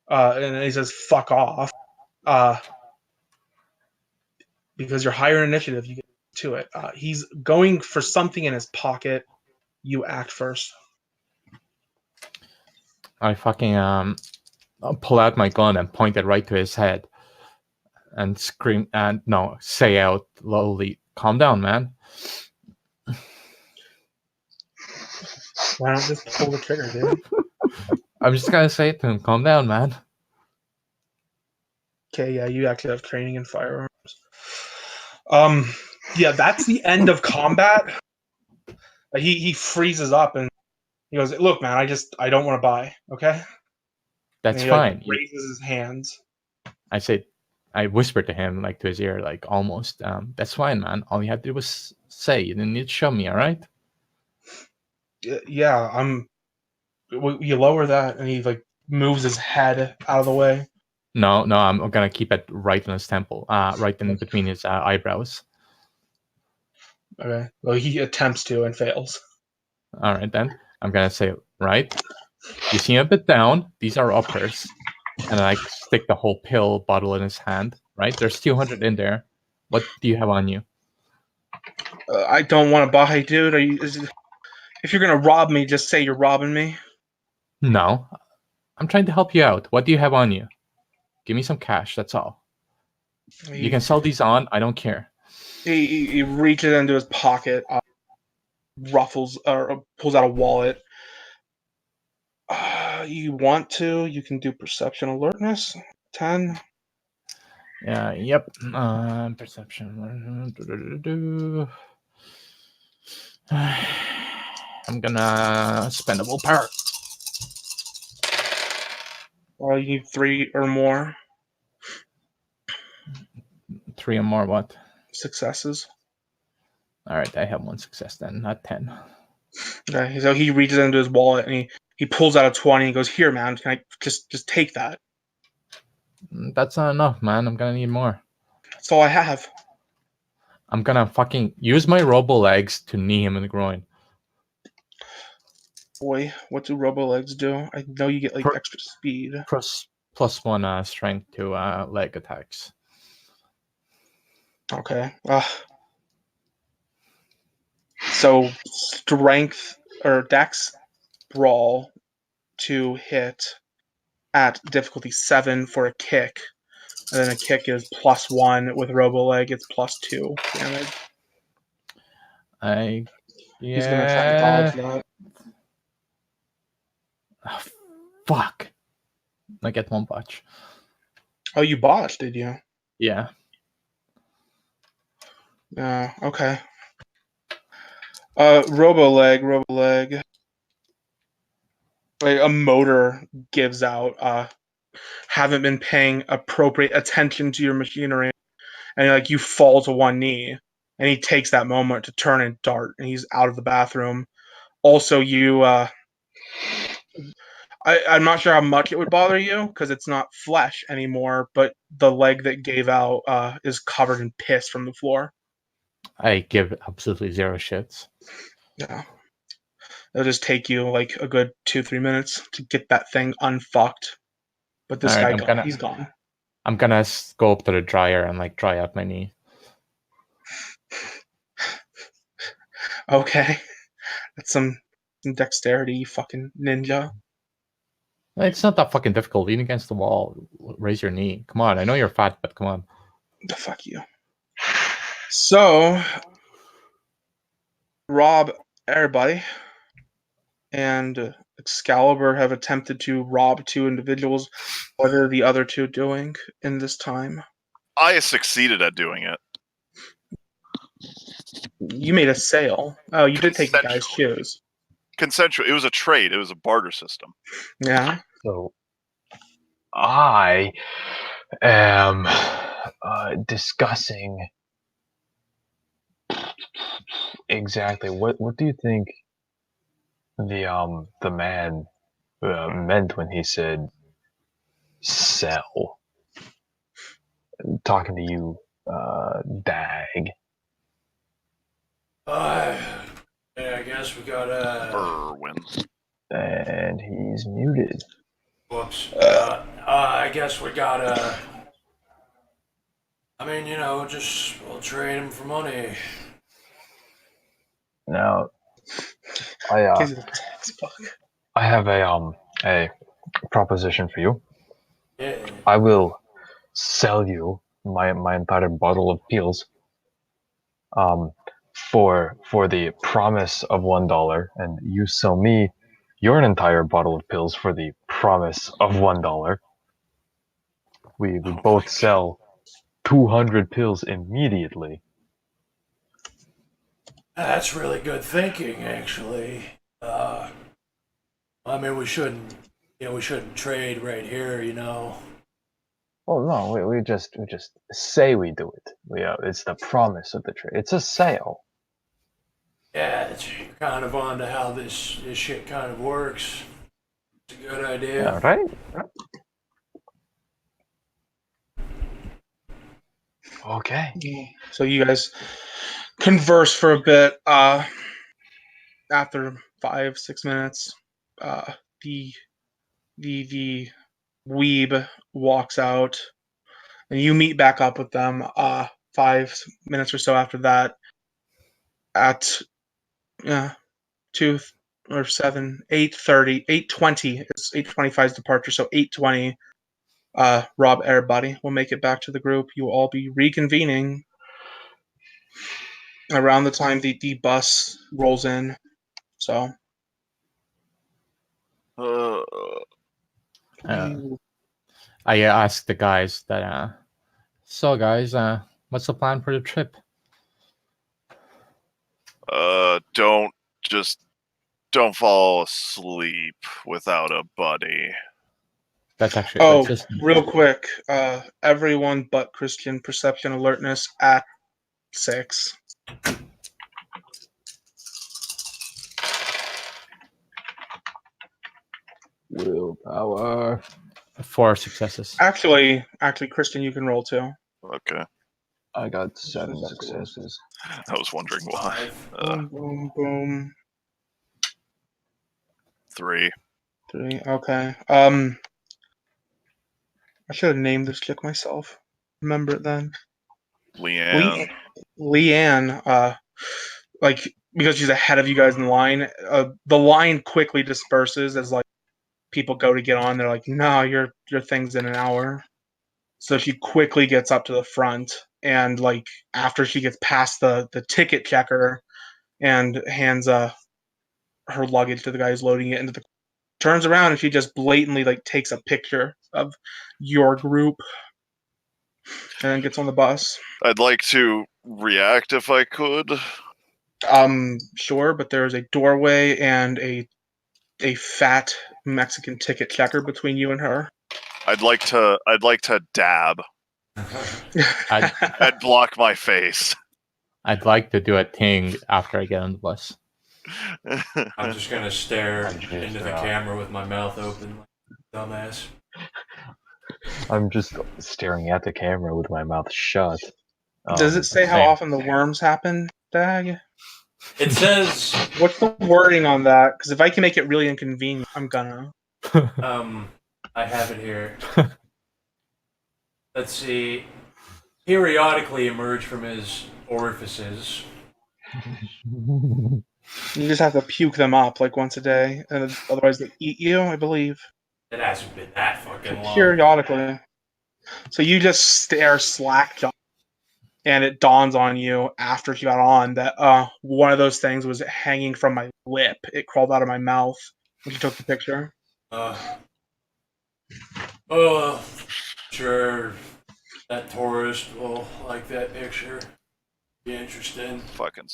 and he says, "Fuck off," because you're higher in initiative. You get to it. He's going for something in his pocket. You act first. I fucking I'll pull out my gun and point it right to his head and scream and say out lowly, calm down, man. Why don't just pull the trigger, dude? I'm just gonna say it to him, calm down, man. Okay, yeah, you actually have training in firearms. Yeah, that's the end of combat. He freezes up and he goes, "Look, man, I don't want to buy. Okay." That's he, fine. Like, raises his hands. I whispered to him, like to his ear, like almost. That's fine, man. All you have to do was say. You didn't need to show me, all right? Yeah, you lower that, and he like moves his head out of the way. No, I'm gonna keep it right on his temple, right in between his eyebrows. Okay. Well, he attempts to and fails. All right, then I'm gonna say, right. You seem a bit down. These are uppers, and I stick the whole pill bottle in his hand. Right, there's 200 in there. What do you have on you? I don't want to buy, dude. If you're gonna rob me, just say you're robbing me. No, I'm trying to help you out. What do you have on you? Give me some cash. That's all. You can sell these on. I don't care. He reaches into his pocket, ruffles or pulls out a wallet. You want to? You can do perception alertness. 10. Yeah. Yep. Perception. I'm gonna spend a willpower. You need 3 or more 3 or more. What? successes. All right. I have 1 success then, not 10. Okay, so he reaches into his wallet and he pulls out a 20 and goes, "Here, man, can I just take that?" That's not enough, man. I'm gonna need more. That's all I have. I'm gonna fucking use my robo legs to knee him in the groin. Boy, what do robo legs do? I know you get like extra speed. Plus 1 strength to leg attacks. Okay. So strength or Dex Brawl to hit at difficulty 7 for a kick. And then a kick is +1. With Robo Leg, it's +2 damage. He's gonna try to dodge that. Oh, fuck. I get 1 botch. Oh, you botched, did you? Yeah. Okay. Robo Leg. Like a motor gives out. Haven't been paying appropriate attention to your machinery, and like you fall to one knee, and he takes that moment to turn and dart, and he's out of the bathroom. Also, I'm not sure how much it would bother you because it's not flesh anymore, but the leg that gave out is covered in piss from the floor. I give absolutely 0 shits. Yeah. It'll just take you like a good 2-3 minutes to get that thing unfucked. But this Alright, guy, he's gone. I'm gonna go up to the dryer and like dry up my knee. Okay. That's some dexterity, you fucking ninja. It's not that fucking difficult. Lean against the wall, raise your knee. Come on, I know you're fat, but come on. The fuck you. So, Rob, everybody, and Excalibur have attempted to rob 2 individuals. What are the other 2 doing in this time? I succeeded at doing it. You made a sale. Oh, you did take the guy's shoes. Consensual. It was a trade. It was a barter system. Yeah. So I am discussing exactly what do you think the man meant when he said sell? Talking to you, Dag. Yeah, I guess we gotta. Irwin. And he's muted. Whoops. I guess we gotta. I mean, we'll trade him for money. Now, I have a proposition for you. Yeah. I will sell you my entire bottle of pills for the promise of $1, and you sell me your entire bottle of pills for the promise of $1. We both sell 200 pills immediately. That's really good thinking, actually. I mean, we shouldn't trade right here, Oh no, we just say we do it. It's the promise of the trade. It's a sale. Yeah, it's kind of on to how this shit kind of works. It's a good idea. Yeah, right? Okay. So you guys converse for a bit. After 5-6 minutes, the weeb walks out, and you meet back up with them. 5 minutes or so after that, at 2 or 7, 8:30, 8:20. It's 8:25's departure, so 8:20. Rob, everybody will make it back to the group. You will all be reconvening around the time the bus rolls in. So I asked the guys that. So guys, what's the plan for the trip? Don't fall asleep without a buddy. That's actually just real quick. Everyone but Christian, perception alertness at 6. Willpower. 4 successes. Actually, Christian, you can roll too. Okay. I got 7 successes. I was wondering why. Boom, boom, boom. 3. 3. Okay. I should have named this chick myself. Remember it then. Leanne. Leanne. Like because she's ahead of you guys in line. The line quickly disperses as like people go to get on. They're like, "No, your thing's in an hour." So she quickly gets up to the front, and like after she gets past the ticket checker and hands her luggage to the guy who's loading it into the turns around and she just blatantly like takes a picture of your group and then gets on the bus. I'd like to react if I could. Sure, but there's a doorway and a fat Mexican ticket checker between you and her. I'd like to dab and block my face. I'd like to do a thing after I get on the bus. I'm just gonna stare into the camera with my mouth open, like dumbass. I'm just staring at the camera with my mouth shut. Does it say how same. often the worms happen, Dag? It says, What's the wording on that? Because if I can make it really inconvenient, I'm gonna. I have it here. Let's see. Periodically emerge from his orifices. You just have to puke them up like once a day, and otherwise they eat you, I believe. It hasn't been that fucking long. Periodically. So you just stare slack-jawed, and it dawns on you after she got on that one of those things was hanging from my lip. It crawled out of my mouth when she took the picture. Sure. That tourist will like that picture. Be interesting. Fucking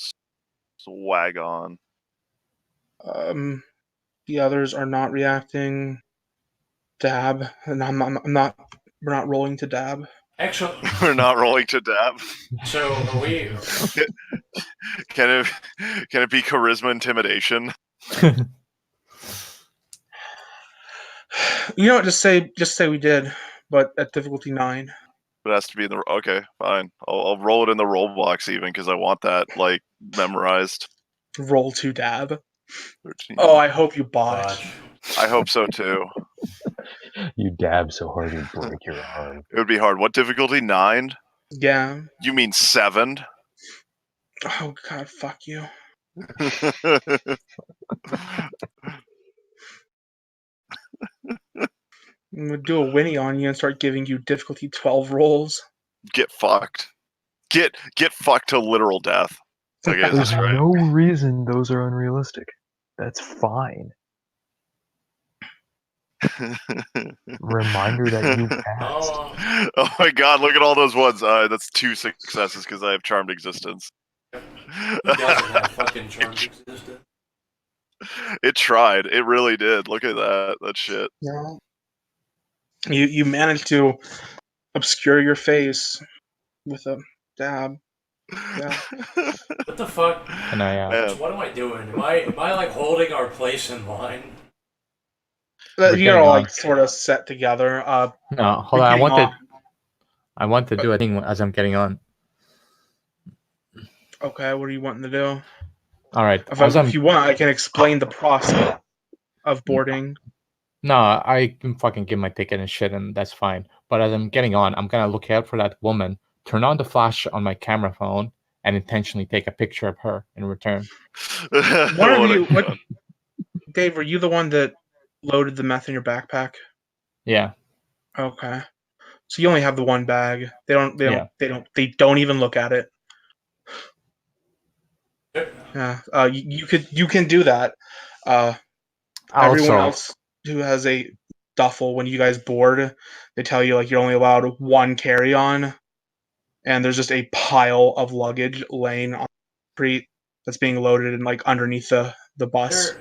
swag on. The others are not reacting. Dab, and I'm not. We're not rolling to dab. Actually, We're not rolling to dab. so are we? Can it be charisma intimidation? You know what? Just say we did, but at difficulty 9. It has to be in the okay. Fine, I'll roll it in the roll box even because I want that like memorized. Roll to dab. 13. Oh, I hope you bought. Gosh. I hope so too. You dab so hard you break your arm. It would be hard. What difficulty? 9? Yeah. You mean 7? Oh God, fuck you. I'm gonna do a Winnie on you and start giving you difficulty 12 rolls. Get fucked. Get fucked to literal death. Like it There's is right. no reason those are unrealistic. That's fine. Reminder that you passed. Oh my god, look at all those ones. That's 2 successes because I have charmed existence. He doesn't have fucking charmed existence. It tried. It really did. Look at that. That shit. Yeah. You managed to obscure your face with a dab. Yeah. What the fuck? Can I? What am I doing? Am I like holding our place in line? You're all like sort of set together. No, hold on. I want to do a thing as I'm getting on. Okay, what are you wanting to do? All right. If you want, I can explain the process of boarding. No, I can fucking give my ticket and shit, and that's fine. But as I'm getting on, I'm gonna look out for that woman, turn on the flash on my camera phone, and intentionally take a picture of her in return. Dave, were you the one that loaded the meth in your backpack? Yeah. Okay. So you only have the one bag. They don't even look at it. Yeah. You can do that. Everyone else who has a duffel, when you guys board, they tell you like you're only allowed one carry-on, and there's just a pile of luggage laying on the street that's being loaded and like underneath the bus.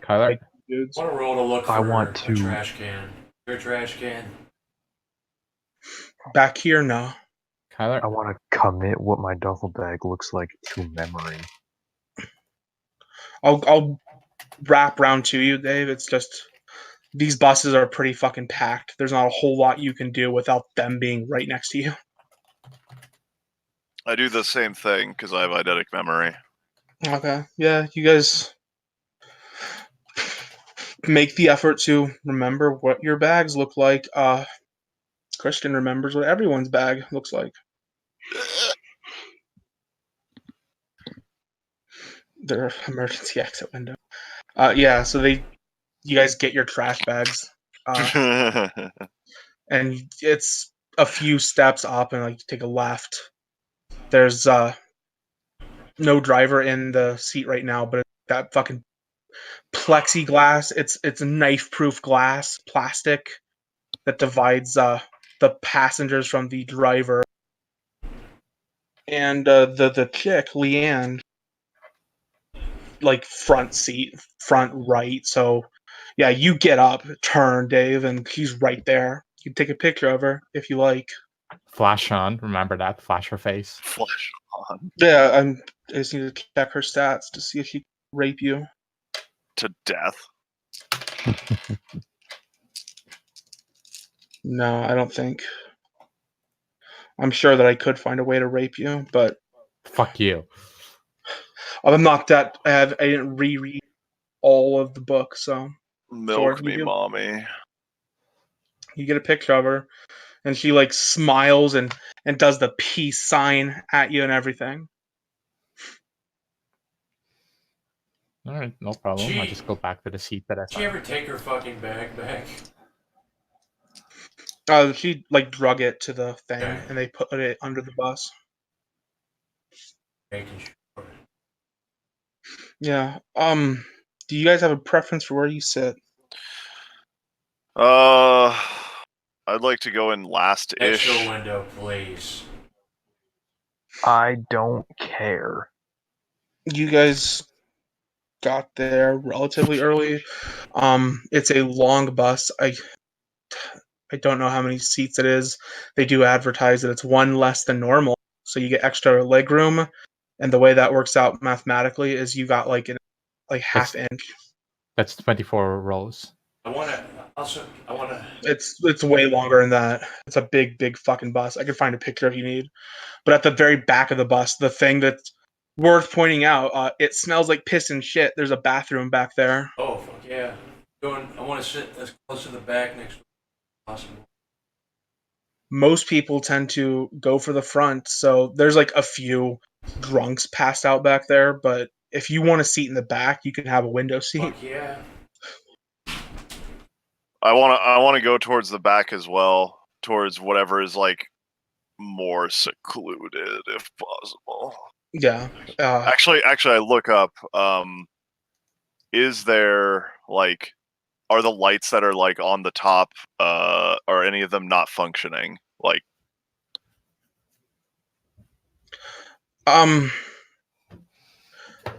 Kyler, like, dudes. I want to roll to look for a trash can. Your trash can. Back here, no. Kyler, I want to commit what my duffel bag looks like to memory. I'll wrap round to you, Dave. It's just these buses are pretty fucking packed. There's not a whole lot you can do without them being right next to you. I do the same thing because I have eidetic memory. Okay. Yeah, you guys make the effort to remember what your bags look like. Christian remembers what everyone's bag looks like. their emergency exit window. Yeah, so you guys get your trash bags, and it's a few steps up, and like take a left. There's no driver in the seat right now, but that fucking plexiglass. It's knife-proof glass, plastic that divides the passengers from the driver. And the chick, Leanne, like front seat, front right. So yeah, you get up, turn, Dave, and she's right there. You can take a picture of her if you like. Flash on. Remember that? Flash her face. Flash on Yeah, I just need to check her stats to see if she can rape you. to death. No, I don't think. I'm sure that I could find a way to rape you, but Fuck you. I'm not that. I didn't reread all of the book, so Milk sure, me, mommy. you get a picture of her, and she like smiles and does the peace sign at you and everything. All right, no problem. I just go back to the seat that I Did she found. ever take her fucking bag back? She like drug it to the thing, Okay. and they put it under the bus. Making sure. Yeah. Do you guys have a preference for where you sit? I'd like to go in last-ish. Extra window, please. I don't care. You guys got there relatively early. It's a long bus. I don't know how many seats it is. They do advertise that it's one less than normal, so you get extra leg room. And the way that works out mathematically is you got like half inch. That's 24 rows. I wanna. It's way longer than that. It's a big fucking bus. I could find a picture if you need. But at the very back of the bus, the thing that's worth pointing out, it smells like piss and shit. There's a bathroom back there. Oh fuck yeah! I want to sit as close to the back next to as possible. Most people tend to go for the front, so there's like a few drunks passed out back there. But if you want a seat in the back, you can have a window seat. Fuck yeah! I wanna go towards the back as well, towards whatever is like more secluded if possible. Yeah. Actually, I look up. Is there like, are the lights that are like on the top, are any of them not functioning? Like,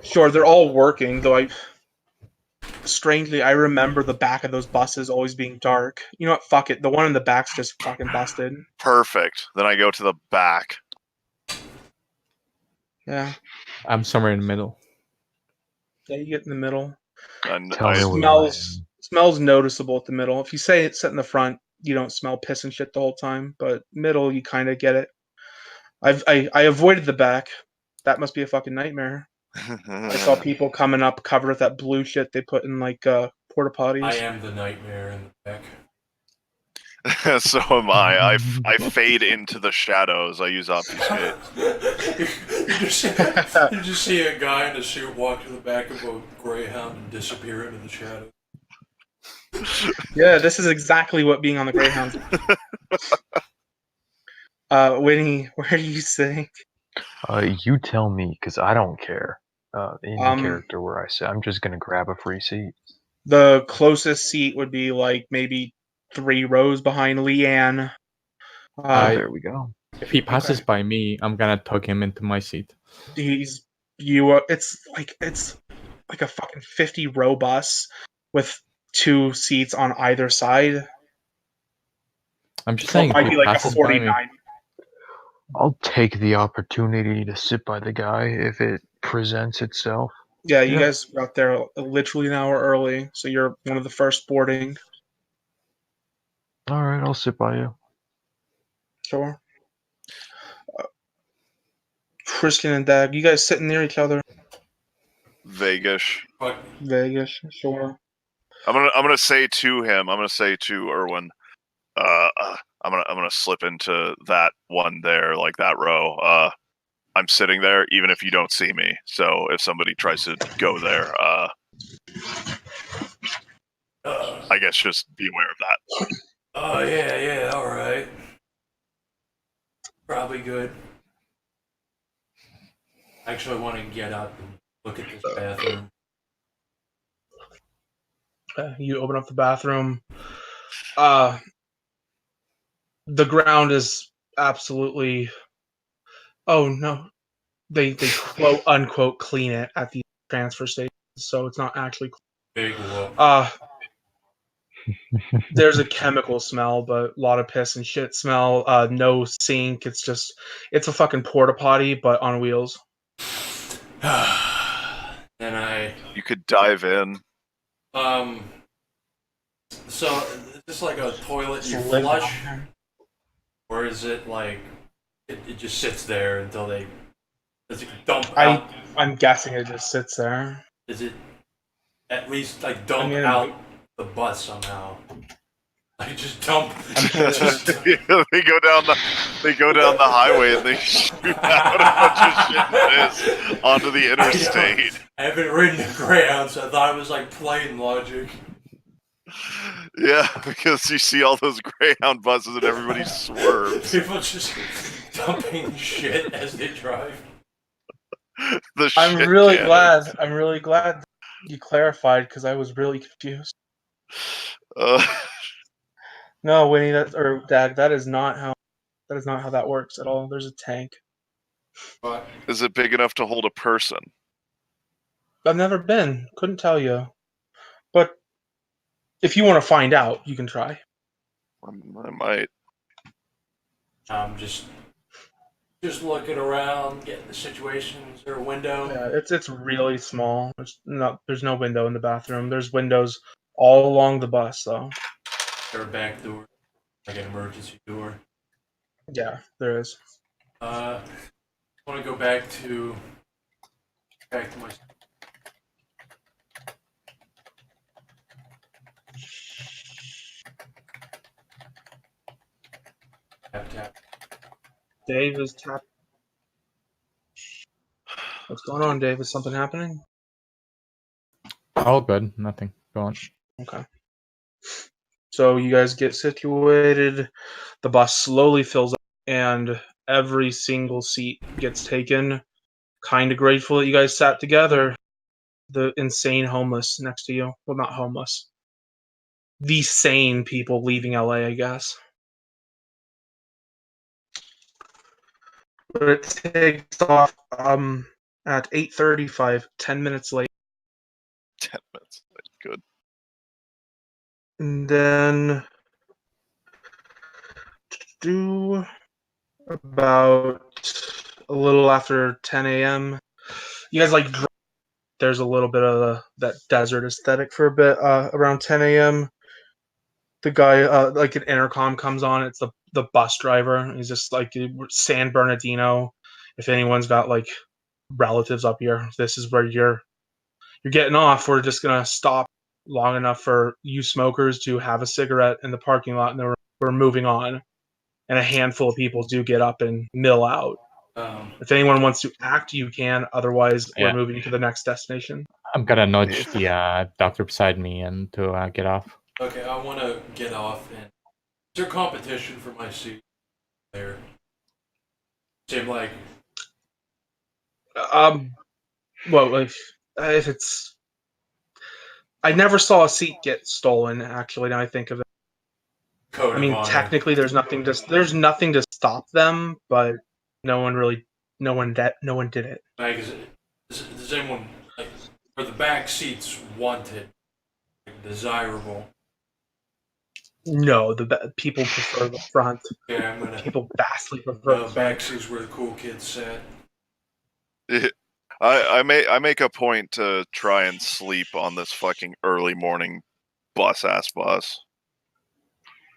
Sure, they're all working, though strangely, I remember the back of those buses always being dark. You know what? Fuck it. The one in the back's just fucking busted. perfect. Then I go to the back. Yeah. I'm somewhere in the middle. Yeah, you get in the middle. And Tell me where I Smells noticeable at the middle. If you say it's sit in the front, you don't smell piss and shit the whole time. But middle, you kind of get it. I avoided the back. That must be a fucking nightmare. I saw people coming up covered with that blue shit they put in like porta potties. I am the nightmare in the back. So am I. I fade into the shadows. I use obfuscate. You just see a guy in a suit walk to the back of a Greyhound and disappear into the shadow. Yeah, this is exactly what being on the Greyhound's like. Winnie, where are you sitting? You tell me, because I don't care. In Um, character where I sit, I'm just gonna grab a free seat. The closest seat would be like maybe 3 rows behind Leanne. There we go. If he passes by me, I'm gonna tug him into my seat. It's like a fucking 50-row bus with 2 seats on either side. I'm just So saying, it if might he be like a passes by me, 49. I'll take the opportunity to sit by the guy if it presents itself. Yeah, you Yeah. guys got there literally an hour early, so you're one of the first boarding. All right, I'll sit by you. Sure. Tristan and Dag, you guys sitting near each other. Vegas. Fuck. Vegas, sure. I'm gonna say to him. I'm gonna say to Erwin. I'm gonna slip into that one there, like that row. I'm sitting there, even if you don't see me. So if somebody tries to go there, I guess just be aware of that. Oh, yeah, alright. Probably good. Actually, I want to get up and look at this bathroom. You open up the bathroom. The ground is absolutely. Oh no, they quote unquote clean it at the transfer station, so it's not actually. Big whoop. There's a chemical smell, but a lot of piss and shit smell. No sink. It's a fucking porta potty, but on wheels. And You could dive in. so is this like a toilet you Live flush? down there. Or is it like, it just sits there until does it dump out? I'm guessing it just sits there. Is it at least like dump mean, out the bus somehow? Like just dump. They go down the highway and they shoot out a bunch of shit and piss onto the interstate. I haven't ridden a Greyhound, so I thought it was like plane logic. Yeah, because you see all those Greyhound buses and everybody swerves. People just dumping shit as they drive. I'm really glad you clarified, because I was really confused. No, Winnie, Dad, that is not how that works at all. There's a tank. But Is it big enough to hold a person? I've never been. Couldn't tell you. But if you want to find out, you can try. I might. I'm just looking around, getting the situation. Is there a window? Yeah, it's really small. There's no window in the bathroom. There's windows all along the bus, though. Is there a back door? Like an emergency door? Yeah, there is. I want to go back to my. Tap. Dave is tapped. What's going on, Dave? Is something happening? All good. Nothing. Go on. Okay. So you guys get situated. The bus slowly fills up, and every single seat gets taken. Kind of grateful that you guys sat together. The insane homeless next to you. Well, not homeless. The sane people leaving LA, I guess. But it takes off at 8:35, 10 minutes late. 10 minutes. Good. And then do about a little after 10 a.m. You guys there's a little bit of that desert aesthetic for a bit. Around 10 a.m. the guy like an intercom comes on. It's the bus driver. He's just like, San Bernardino. If anyone's got like relatives up here, this is where you're getting off. We're just gonna stop long enough for you smokers to have a cigarette in the parking lot, and then we're moving on. And a handful of people do get up and mill out. If anyone wants to act, you can. Otherwise, we're moving to the next destination. I'm gonna nudge the doctor beside me and to get off. Okay, I want to get off. And is there competition for my seat there? Seem like. Well, if it's, I never saw a seat get stolen. Actually, now I think of it. Code I mean, of honor. technically, there's nothing to stop them, but no one did it. Like, does anyone like? Are the back seats wanted? Like, desirable? No, people prefer the front. Yeah, I'm gonna. People vastly prefer the back front. seats where the cool kids sat. I make a point to try and sleep on this fucking early morning bus.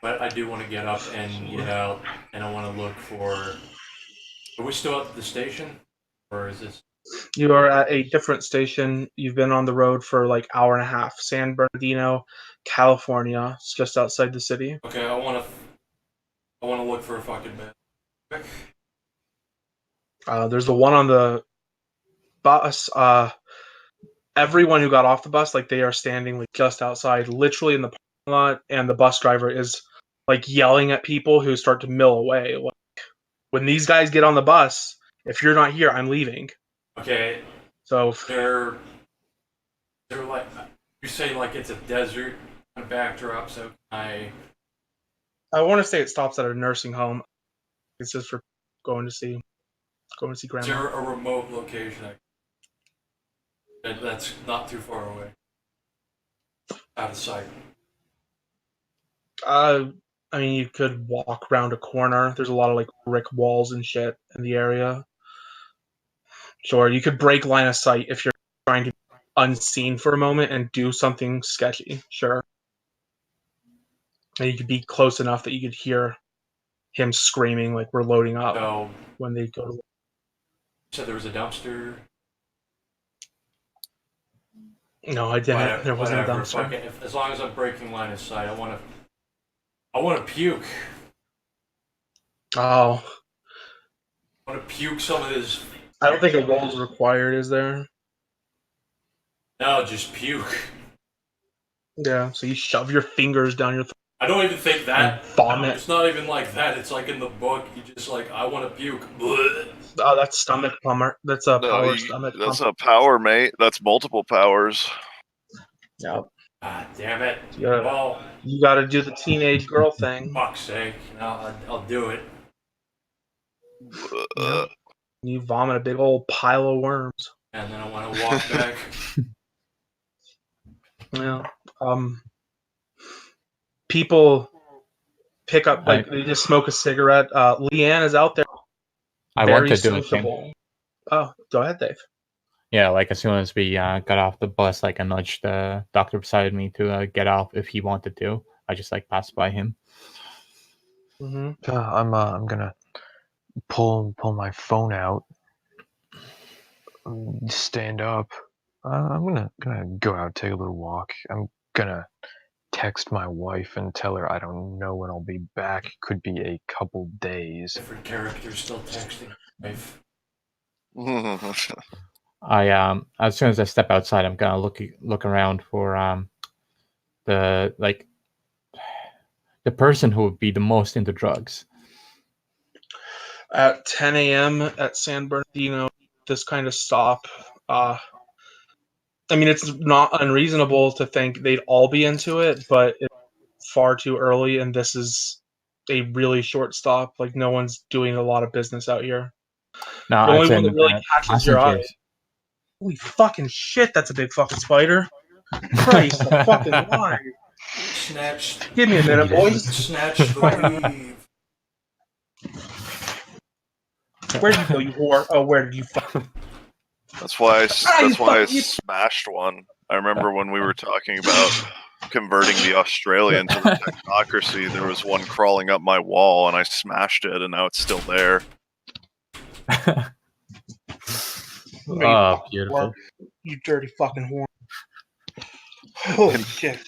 But I do want to get up and get out, and I want to look for. Are we still at the station, or is this? You are at a different station. You've been on the road for like hour and a half. San Bernardino, California. It's just outside the city. Okay, I want to look for a fucking bed. There's the one on the bus. Everyone who got off the bus, like they are standing like just outside, literally in the parking lot, and the bus driver is like yelling at people who start to mill away. Like, when these guys get on the bus, if you're not here, I'm leaving. Okay, So they're like, you say like it's a desert kind of backdrop, so I want to say it stops at a nursing home. It's just for going to see is grandma. there a remote location that's not too far away, out of sight? I mean, you could walk around a corner. There's a lot of like brick walls and shit in the area. Sure, you could break line of sight if you're trying to be unseen for a moment and do something sketchy. Sure, and you could be close enough that you could hear him screaming like we're loading up So, when they go to. you said there was a dumpster. No, I didn't. There wasn't a Whatever. dumpster. Fuck it. As long as I'm breaking line of sight, I want to puke. Oh, I want to puke some of this. I don't think a roll is required, is there? No, just puke. Yeah, so you shove your fingers down your throat I don't even think that. and vomit. It's not even like that. It's like in the book. You just like, I want to puke. Blech. Oh, that's stomach pumper. That's a No, power stomach that's pump. not power, mate. That's multiple powers. Yeah, Ah, damn it. Yeah. Well, you got to do the teenage girl thing. fuck's sake. I'll do it. Yeah. You vomit a big old pile of worms. And then I want to walk back. Yeah. People pick up like they just smoke a cigarette. Leanne is out there. I Very want to do a thing. sociable. Oh, go ahead, Dave. Yeah, like as soon as we got off the bus, like I nudged the doctor beside me to get off if he wanted to. I just like passed by him. Mm-hmm. I'm gonna pull my phone out, stand up. I'm gonna go out, take a little walk. I'm gonna text my wife and tell her I don't know when I'll be back. It could be a couple days. Different characters still texting. Wife. I as soon as I step outside, I'm gonna look around for the person who would be the most into drugs. At 10 a.m. at San Bernardino, this kind of stop. I mean, it's not unreasonable to think they'd all be into it, but it's far too early, and this is a really short stop. Like, no one's doing a lot of business out here. No, The I'd only say one that really catches your eye. passengers. Holy fucking shit, that's a big fucking spider. Christ, the fucking line. Snatched. Give me a minute, boys. Snatched the weave. Where did you go, you whore? Oh, where did you fuck? That's why you I fuck- you- smashed one. I remember when we were talking about converting the Australian to the technocracy, there was one crawling up my wall and I smashed it and now it's still there. Oh, beautiful. You dirty fucking whore. Holy shit.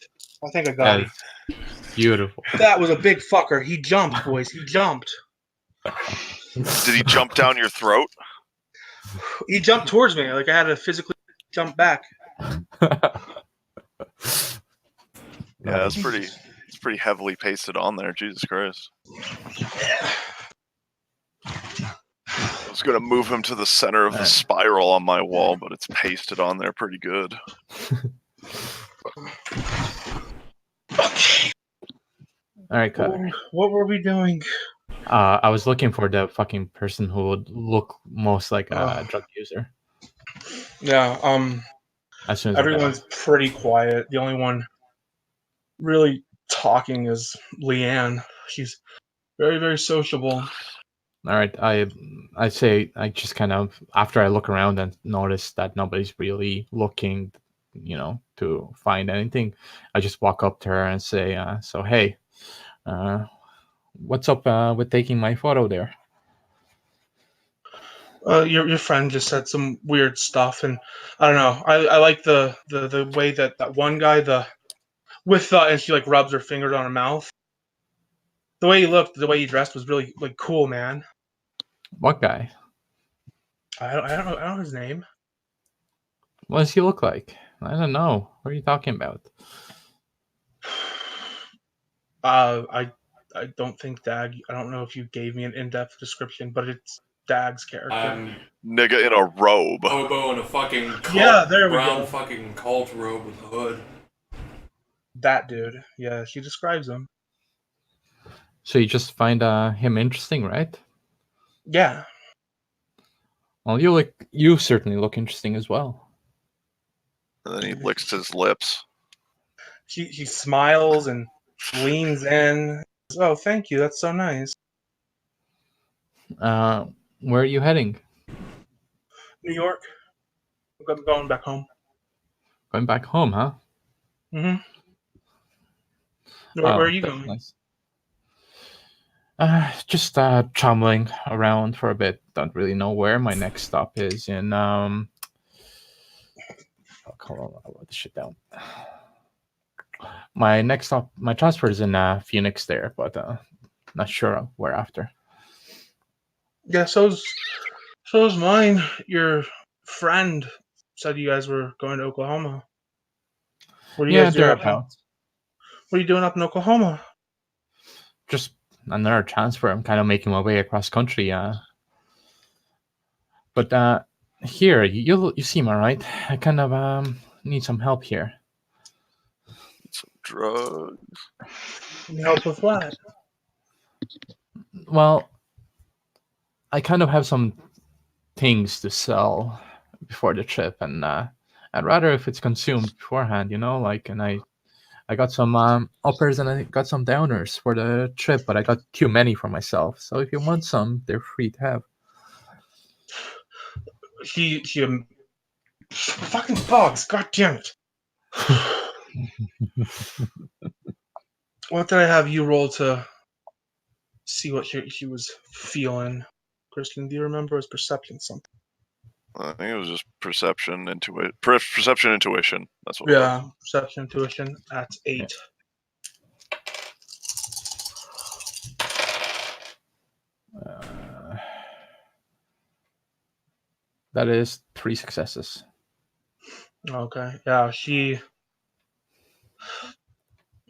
I think I got it. That's beautiful. That was a big fucker. He jumped, boys. He jumped. Did he jump down your throat? He jumped towards me. Like I had to physically jump back. Yeah, it's pretty heavily pasted on there. Jesus Christ. I was gonna move him to the center of the spiral on my wall, but it's pasted on there pretty good. Okay. All right, Cutter. What were we doing? I was looking for the fucking person who would look most like a drug user. Yeah, As soon as everyone's pretty quiet. The only one really talking is Leanne. She's very, very sociable. All right, I say I just kind of after I look around and notice that nobody's really looking, to find anything, I just walk up to her and say, "So hey, what's up with taking my photo there?" Your friend just said some weird stuff, and I don't know. I like the way that one guy and she like rubs her fingers on her mouth. The way he looked, the way he dressed was really like cool, man. What guy? I don't know. I don't know his name. What does he look like? I don't know. What are you talking about? I don't think Dag. I don't know if you gave me an in-depth description, but it's Dag's character. Nigga in a robe. Hobo in a fucking cult, Yeah, there we brown go. fucking cult robe with a hood. That dude. Yeah, she describes him. So you just find him interesting, right? Yeah. Well, you certainly look interesting as well. And then he licks his lips. She smiles and leans in. Oh, thank you. That's so nice. Where are you heading? New York. I'm going back home. Going back home, huh? Mm-hmm. Where Oh, are you that's going? nice. Just traveling around for a bit. Don't really know where. My next stop is in oh, hold on, I'll write this shit down. My next stop, my transfer is in Phoenix there, but not sure where after. Yeah, so's mine. Your friend said you guys were going to Oklahoma. What are you Yeah, guys doing up? thereabouts. What are you doing up in Oklahoma? Just another transfer. I'm kind of making my way across country. But here you seem alright. I kind of need some help here. Some drugs. Can you help with what? Well, I kind of have some things to sell before the trip, and I'd rather if it's consumed beforehand, like, and I got some uppers and I got some downers for the trip, but I got too many for myself. So if you want some, they're free to have. She fucking bugs. God damn it. What did I have you roll to see what she was feeling? Kristen, do you remember? It was perception something. I think it was just perception, intuition. That's what it was. Yeah, perception, intuition. That's 8. That is 3 successes. Okay. Yeah, she.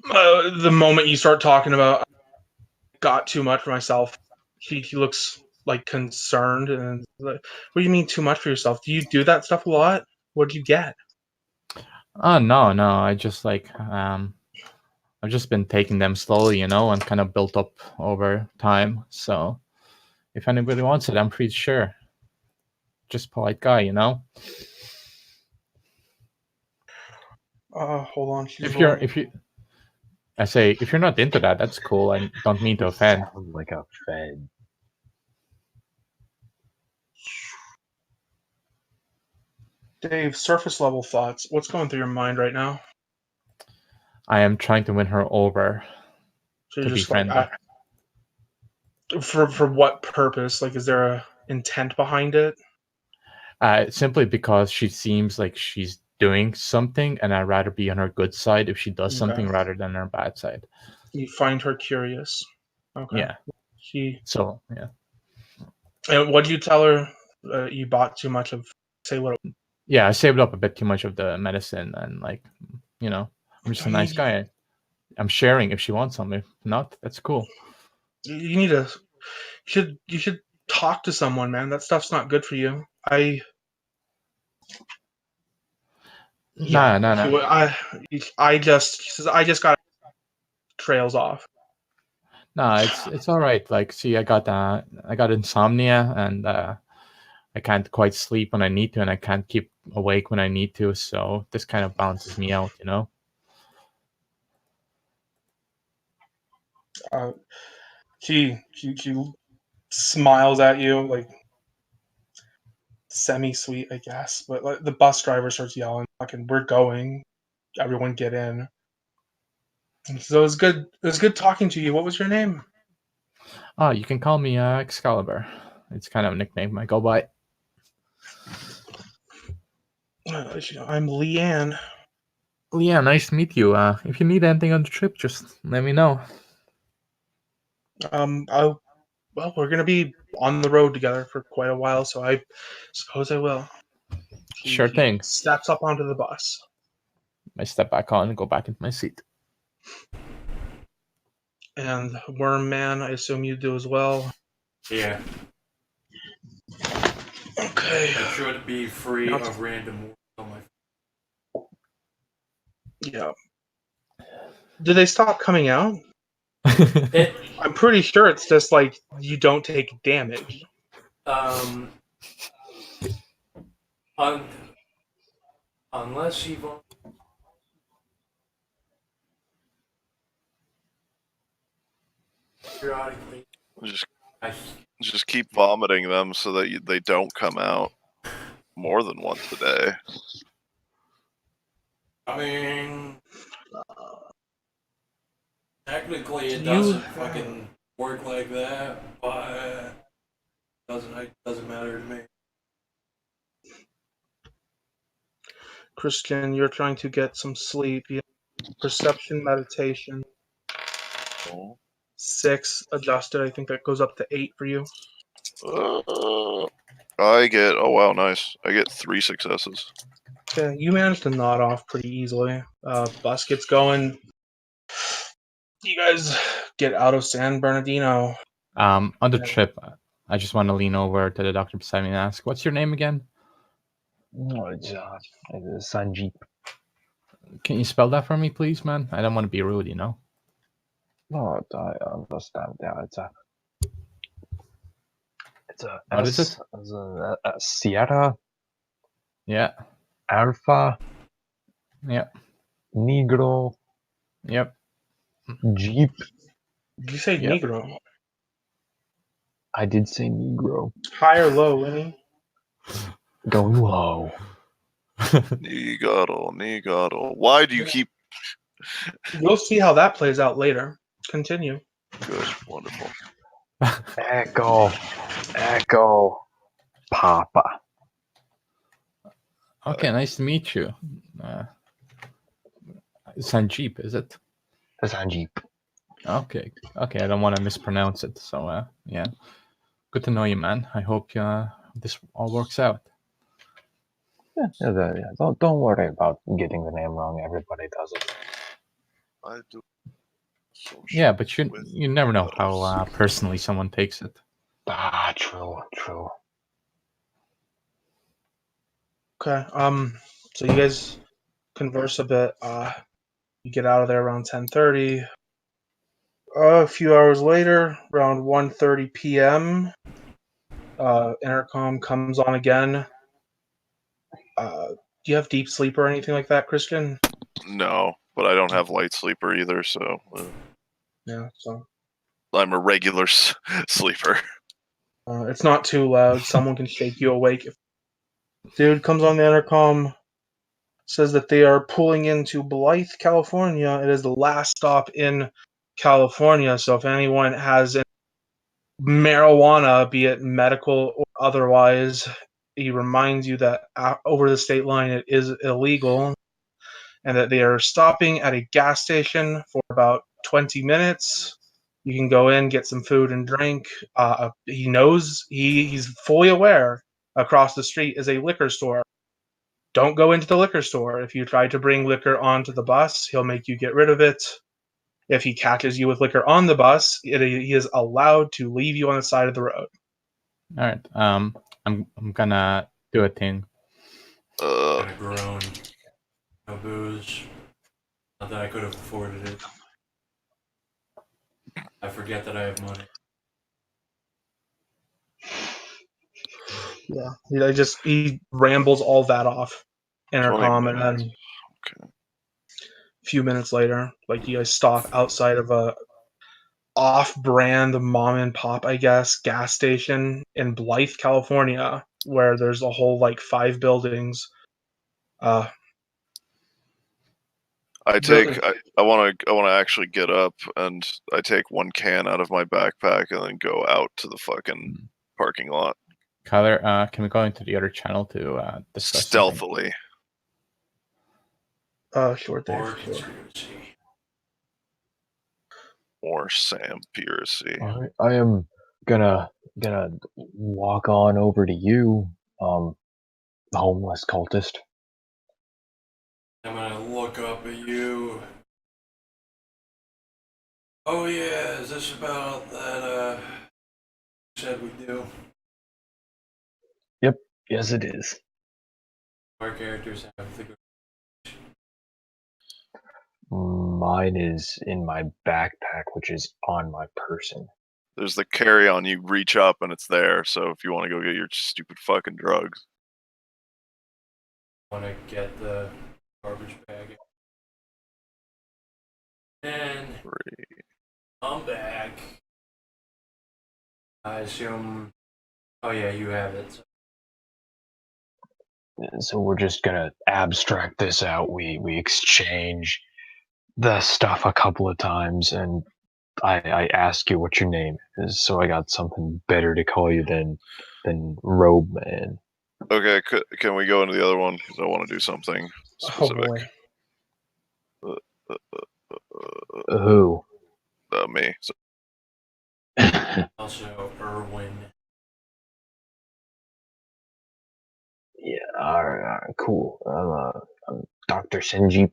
The moment you start talking about got too much for myself, she looks like concerned and like, what do you mean too much for yourself? Do you do that stuff a lot? What do you get? Oh no, I just I've just been taking them slowly, and kind of built up over time. So if anybody wants it, I'm pretty sure. Just polite guy. Hold on. She's If rolling. I say if you're not into that, that's cool. I don't mean to offend. Sounds like a fed. Dave, surface level thoughts. What's going through your mind right now? I am trying to win her over So to you're be just like, friendly. for what purpose? Like, is there a intent behind it? Simply because she seems like she's doing something, and I'd rather be on her good side if she does something Okay. rather than her bad side. You find her curious. Okay. Yeah. She. So yeah. And what did you tell her? You bought too much of. Say what? Yeah, I saved up a bit too much of the medicine, and I'm just a nice guy. I'm sharing if she wants some. If not, that's cool. You need to. You should talk to someone, man. That stuff's not good for you. Nah. I just got trails off. Nah, it's all right. Like, see, I got insomnia, and I can't quite sleep when I need to, and I can't keep awake when I need to. So this kind of balances me out, She smiles at you like semi-sweet, I guess. But like, the bus driver starts yelling, "Fucking, we're going! Everyone get in!" And so it was good. It was good talking to you. What was your name? Oh, you can call me Excalibur. It's kind of a nickname I go by. I'm Leanne. Well, yeah, nice to meet you. If you need anything on the trip, just let me know. Well, we're gonna be on the road together for quite a while, so I suppose I will. Sure He thing. steps up onto the bus. I step back on and go back into my seat. And Worm Man, I assume you do as well. Yeah, Okay. I should be free Now- of random words on my. Yeah. Did they stop coming out? It I'm pretty sure it's just like you don't take damage. un, unless you want. Periodically, Just I just keep vomiting them so that they don't come out more than once a day. I mean, technically it You doesn't have- fucking work like that, but doesn't matter to me. Christian, you're trying to get some sleep. You have perception meditation. 6 adjusted. I think that goes up to 8 for you. I get, oh wow, nice. I get 3 successes. Okay, you managed to nod off pretty easily. Bus gets going. You guys get out of San Bernardino. On the trip, I just want to lean over to the doctor beside me and ask, "What's your name again? Oh, it's Sanjeep. Can you spell that for me, please, man? I don't want to be rude, you know." No, I understand. Yeah, it's a What is it? As a Sierra Yeah. Alpha Yep. Negro Yep. Jeep. Did you say Yep. Negro? I did say Negro. High or low, Winnie? Going low. Nigato. Why do you keep You'll see how that plays out later. Continue. good? Wonderful. Echo. Papa. Okay, nice to meet you. Sanjeep, is it? Sanjeep. Okay. Okay, I don't want to mispronounce it. So, yeah. Good to know you, man. I hope this all works out. Yeah. Don't worry about getting the name wrong. Everybody does it. I do. Yeah, but you with never know how others. personally someone takes it. True. Okay. So you guys converse a bit. You get out of there around 10:30. A few hours later, around 1:30 p.m., intercom comes on again. Do you have deep sleep or anything like that, Christian? No, but I don't have light sleeper either, so Yeah. So I'm a regular sleeper. it's not too loud. Someone can shake you awake. Dude comes on the intercom, says that they are pulling into Blythe, California. It is the last stop in California. So if anyone has marijuana, be it medical or otherwise, he reminds you that over the state line it is illegal, and that they are stopping at a gas station for about 20 minutes. You can go in, get some food and drink. He knows, he's fully aware across the street is a liquor store. Don't go into the liquor store. If you try to bring liquor onto the bus, he'll make you get rid of it. If he catches you with liquor on the bus, he is allowed to leave you on the side of the road. All right. I'm gonna do a thing. Gonna groan. No booze. Not that I could have afforded it. I forget that I have money. Yeah, he rambles all that off intercom, 20 and then minutes. Okay. a few minutes later, like you guys stop outside of a off-brand mom and pop, I guess, gas station in Blythe, California, where there's a whole like 5 buildings. I want to actually get up and I take one can out of my backpack and then go out to the fucking parking lot Kyler, can we go into the other channel to discuss something? stealthily. Sure, Dave. Or Sure. conspiracy. Or Sam Piercy. I am gonna walk on over to you, homeless cultist. I'm gonna look up at you. Oh yeah, is this about that said we do? Yes, it is. Our characters have the Mine is in my backpack, which is on my person. There's the carry-on. You reach up and it's there. So if you want to go get your stupid fucking drugs, wanna get the garbage bag. And I'm back. I assume oh yeah, you have it. So we're just gonna abstract this out. We exchange the stuff a couple of times, and I ask you what your name is, so I got something better to call you than Robe Man. okay. Can we go into the other one because I want to do something specific? Oh boy. Who? Me. So, Also Irwin. Yeah, alright, cool. I'm Dr. Senjeep.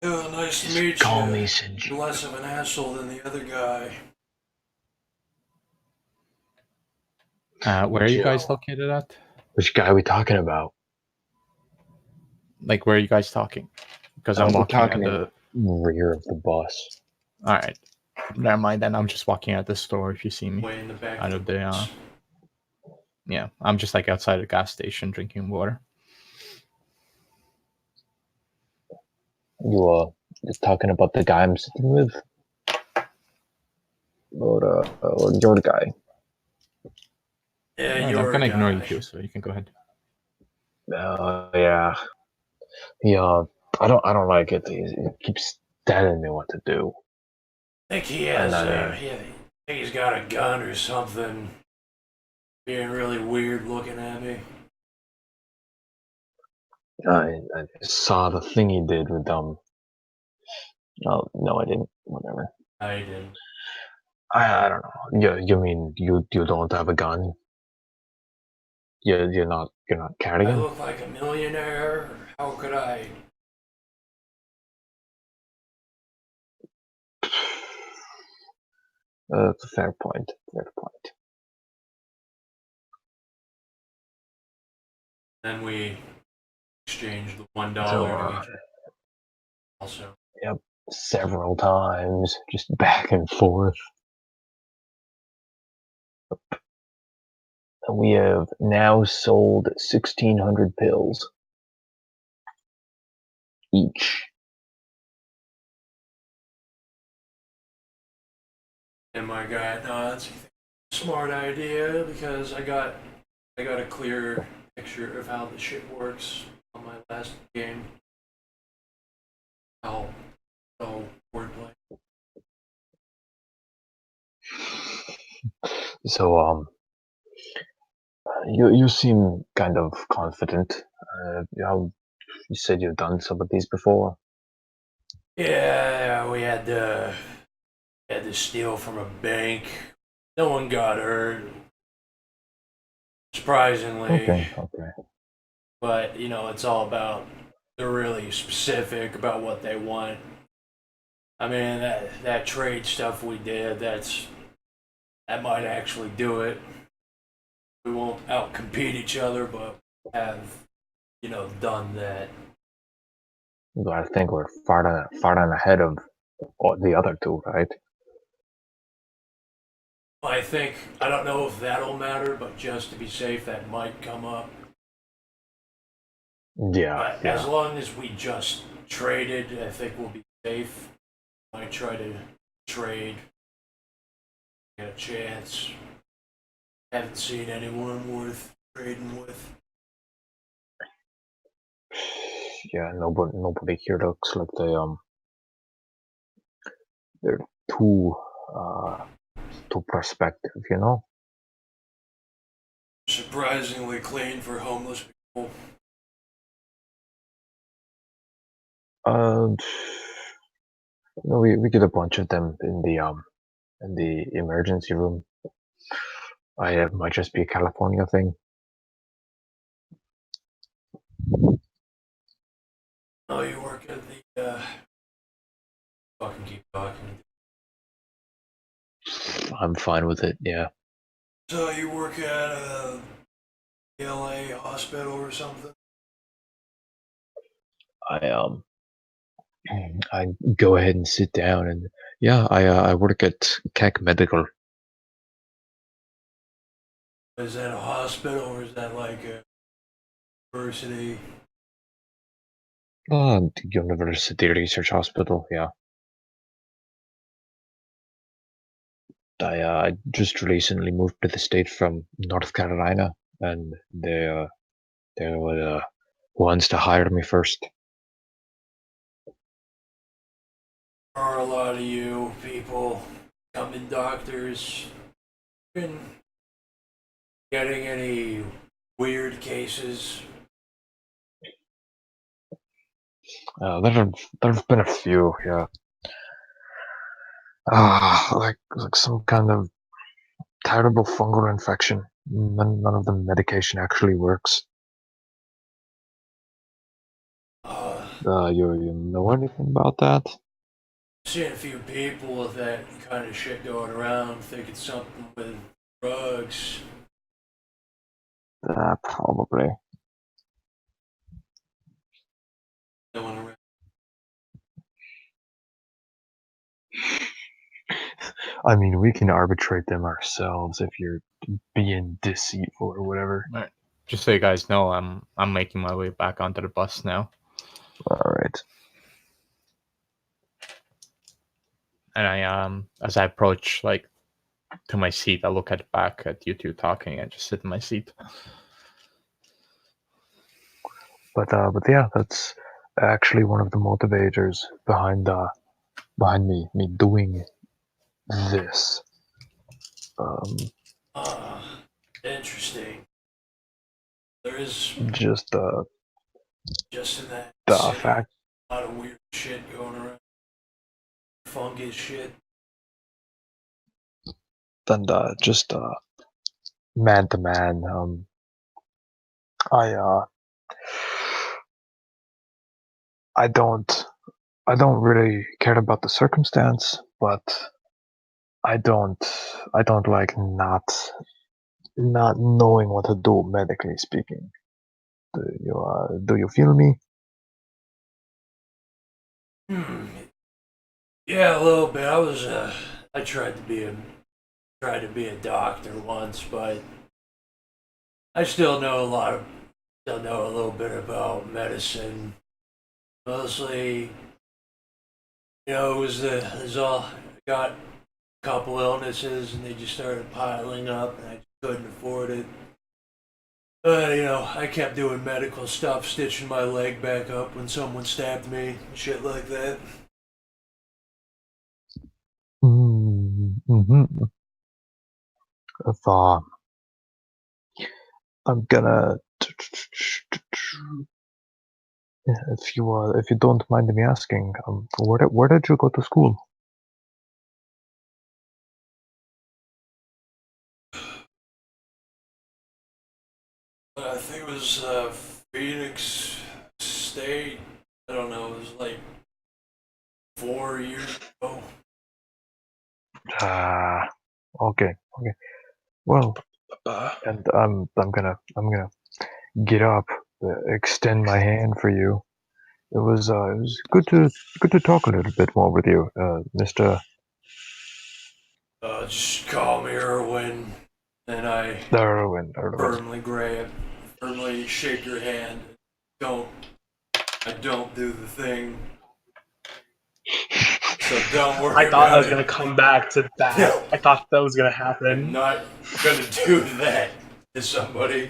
Yeah, nice to Just meet call you. me You're Senjeep. less of an asshole than the other guy. Where are you guys located at? Which guy are we talking about? Like, where are you guys talking? Because I'm We're walking at talking in the. the rear of the bus. All right, never mind. Then I'm just walking at the store. If you see me, Way in the back out of of the the. Yeah, I'm just like outside the gas station drinking water. You talking about the guy I'm sitting with? Or your guy? Yeah, All right, I'm you're gonna a ignore you guy. too, so you can go ahead. Yeah. I don't like it. He keeps telling me what to do. I think he And has I a. mean, I think he's got a gun or something. Being really weird looking at me. I saw the thing he did with Oh no, I didn't. Whatever. I didn't. I don't know. You mean you don't have a gun? You're not I carrying? look like a millionaire. How could I? That's a fair point. Fair point. Then we exchanged the $1 So to each. Also, yep, several times, just back and forth. We have now sold 1,600 pills each. and my guy nods. Smart idea because I got a clear picture of how the shit works on my last game. Oh, wordplay. So you seem kind of confident. You said you've done some of these before. Yeah, we had to steal from a bank. No one got hurt, surprisingly. Okay. But it's all about they're really specific about what they want. I mean that trade stuff we did. That might actually do it. We won't outcompete each other, but have done that. I think we're far on ahead of the other two, right? I don't know if that'll matter, but just to be safe, that might come up. But as Yeah. long as we just traded, I think we'll be safe. Might try to trade, get a chance. Haven't seen anyone worth trading with. Yeah, nobody here looks like they're too too perspective, you know? Surprisingly clean for homeless people. Uh We get a bunch of them in the emergency room. It might just be a California thing. Oh, you work at the, fucking keep talking. I'm fine with it. Yeah. So you work at a LA hospital or something? I go ahead and sit down, and yeah, I work at Keck Medical. Is that a hospital or is that like a university? The University Research Hospital. Yeah. I just recently moved to the state from North Carolina, and they were the ones to hire me first. Are a lot of you people becoming doctors been getting any weird cases? There've been a few. Yeah. Like some kind of terrible fungal infection. None of the medication actually works. You know anything about that? Seen a few people with that kind of shit going around, think it's something with drugs. Probably. No one around. I mean, we can arbitrate them ourselves if you're being deceitful or whatever. Right. Just so you guys know, I'm making my way back onto the bus now. All right. And as I approach like to my seat, I look back at you two talking and just sit in my seat. But yeah, that's actually one of the motivators behind me doing this. Interesting. There is Just just in that the city fact a lot of weird shit going around. Fungus shit. and just man to man. I I don't I don't really care about the circumstance, but I don't I don't like not knowing what to do medically speaking. Do you feel me? Hmm. Yeah, a little bit. I tried to be a doctor once, but I still know a little bit about medicine. Mostly, it was all I got a couple illnesses and they just started piling up and I just couldn't afford it. But I kept doing medical stuff, stitching my leg back up when someone stabbed me, shit like that. Mm-hmm. If I'm gonna if you don't mind me asking, where did you go to school? I think it was Phoenix State. I don't know. It was like 4 years ago. Ah, okay. Well, and I'm gonna get up, extend my hand for you. It was good to talk a little bit more with you, Mister Just call me Irwin, and I Irwin. firmly shake your hand. Don't I don't do the thing, so don't worry I thought I about was it. gonna come back to that. No. I thought that was gonna I'm happen. not gonna do that to somebody.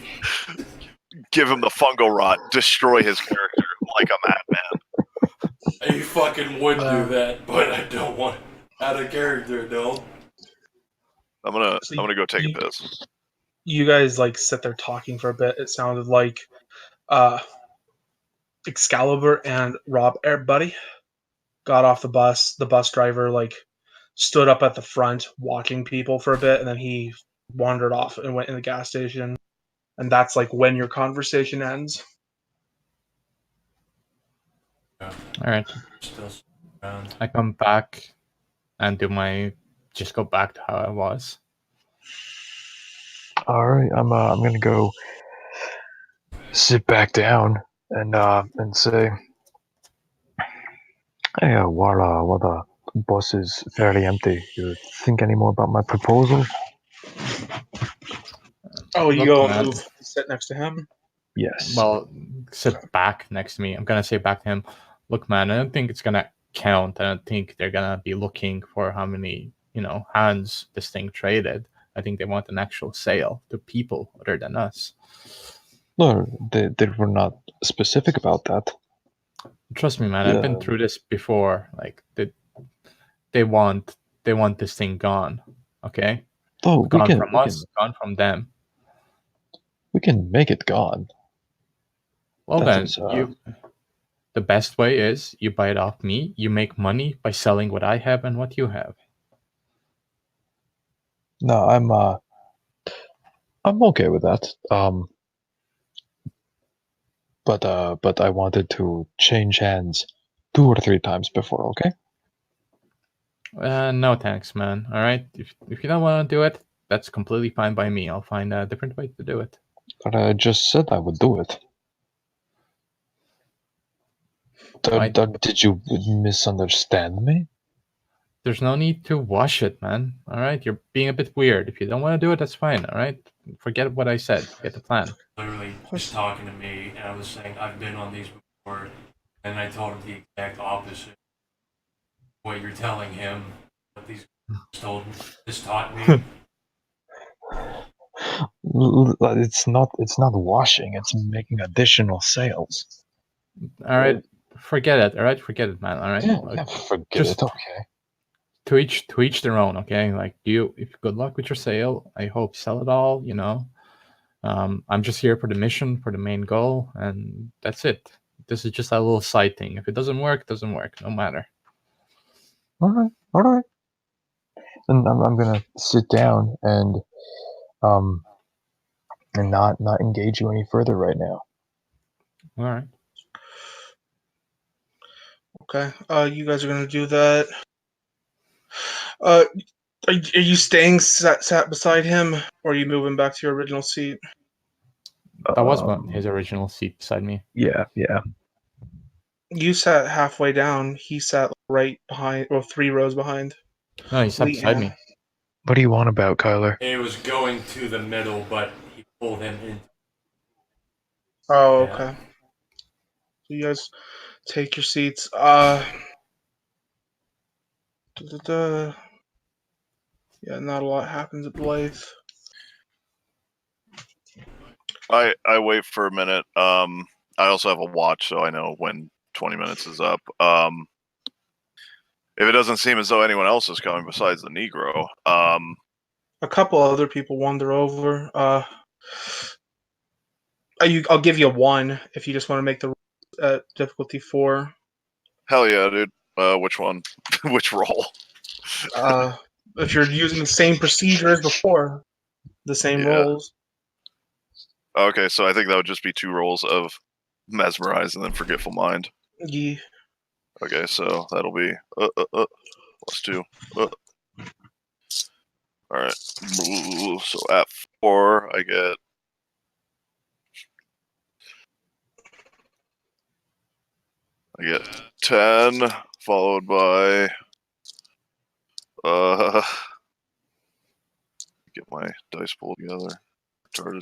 Give him the fungal rot, destroy his character like a madman. I fucking would No. do that, but I don't want out of character. Don't. I'm gonna go take you, a piss. you guys like sit there talking for a bit. It sounded like uh Excalibur and Rob Airbuddy got off the bus. The bus driver like stood up at the front walking people for a bit, and then he wandered off and went in the gas station. And that's like when your conversation ends. All right. Still around. I come back and just go back to how I was. All right, I'm gonna go sit back down and say, hey, while the bus is fairly empty, you think any more about my proposal? Oh, you Look, go and man. move, sit next to him. Yes. Well, sit back next to me. I'm gonna say back to him, look, man, I don't think it's gonna count. I don't think they're gonna be looking for how many, hands this thing traded. I think they want an actual sale to people other than us. No, they were not specific about that. Trust me, man. I've been through this before. Like they want this thing gone. Okay, Oh, gone from us, gone from them. We can make it gone. Well, That then is, the best way is you buy it off me. You make money by selling what I have and what you have. No, I'm okay with that. But I wanted to change hands 2 or 3 times before. Okay. No thanks, man. All right, if you don't want to do it, that's completely fine by me. I'll find a different way to do it. But I just said I would do it. Did you misunderstand me? There's no need to wash it, man. All right, you're being a bit weird. If you don't want to do it, that's fine. All right, forget what I said. Forget the plan. Literally just talking to me, and I was saying I've been on these before, and I told him the exact opposite. What you're telling him, what these just taught me. It's not washing. It's making additional sales. All right, forget it. All right, forget it, man. All right, Yeah, forget it. Okay. To each their own. Okay, like good luck with your sale. I hope you sell it all. I'm just here for the mission, for the main goal, and that's it. This is just a little side thing. If it doesn't work, it doesn't work. No matter. All right. And I'm gonna sit down and not engage you any further right now. All right. Okay. You guys are gonna do that. Are you staying sat beside him, or are you moving back to your original seat? That was his original seat beside me. Yeah. You sat halfway down. He sat right behind, or 3 rows behind. No, he sat beside me. What do you want about Kyler? It was going to the middle, but he pulled him in. Oh, Yeah. okay. So you guys take your seats. Yeah, not a lot happens at Blythe. I wait for a minute. I also have a watch, so I know when 20 minutes is up. If it doesn't seem as though anyone else is coming besides the Negro, A couple other people wander over. I'll give you a 1 if you just want to make the difficulty 4. hell yeah, dude. Which one? Which roll? If you're using the same procedure as before, the same rolls. Okay, so I think that would just be 2 rolls of Mesmerize and then Forgetful Mind. Yeah. Okay, so that'll be +2. All right. So at 4, I get 10, followed by get my dice pool together. Retarded.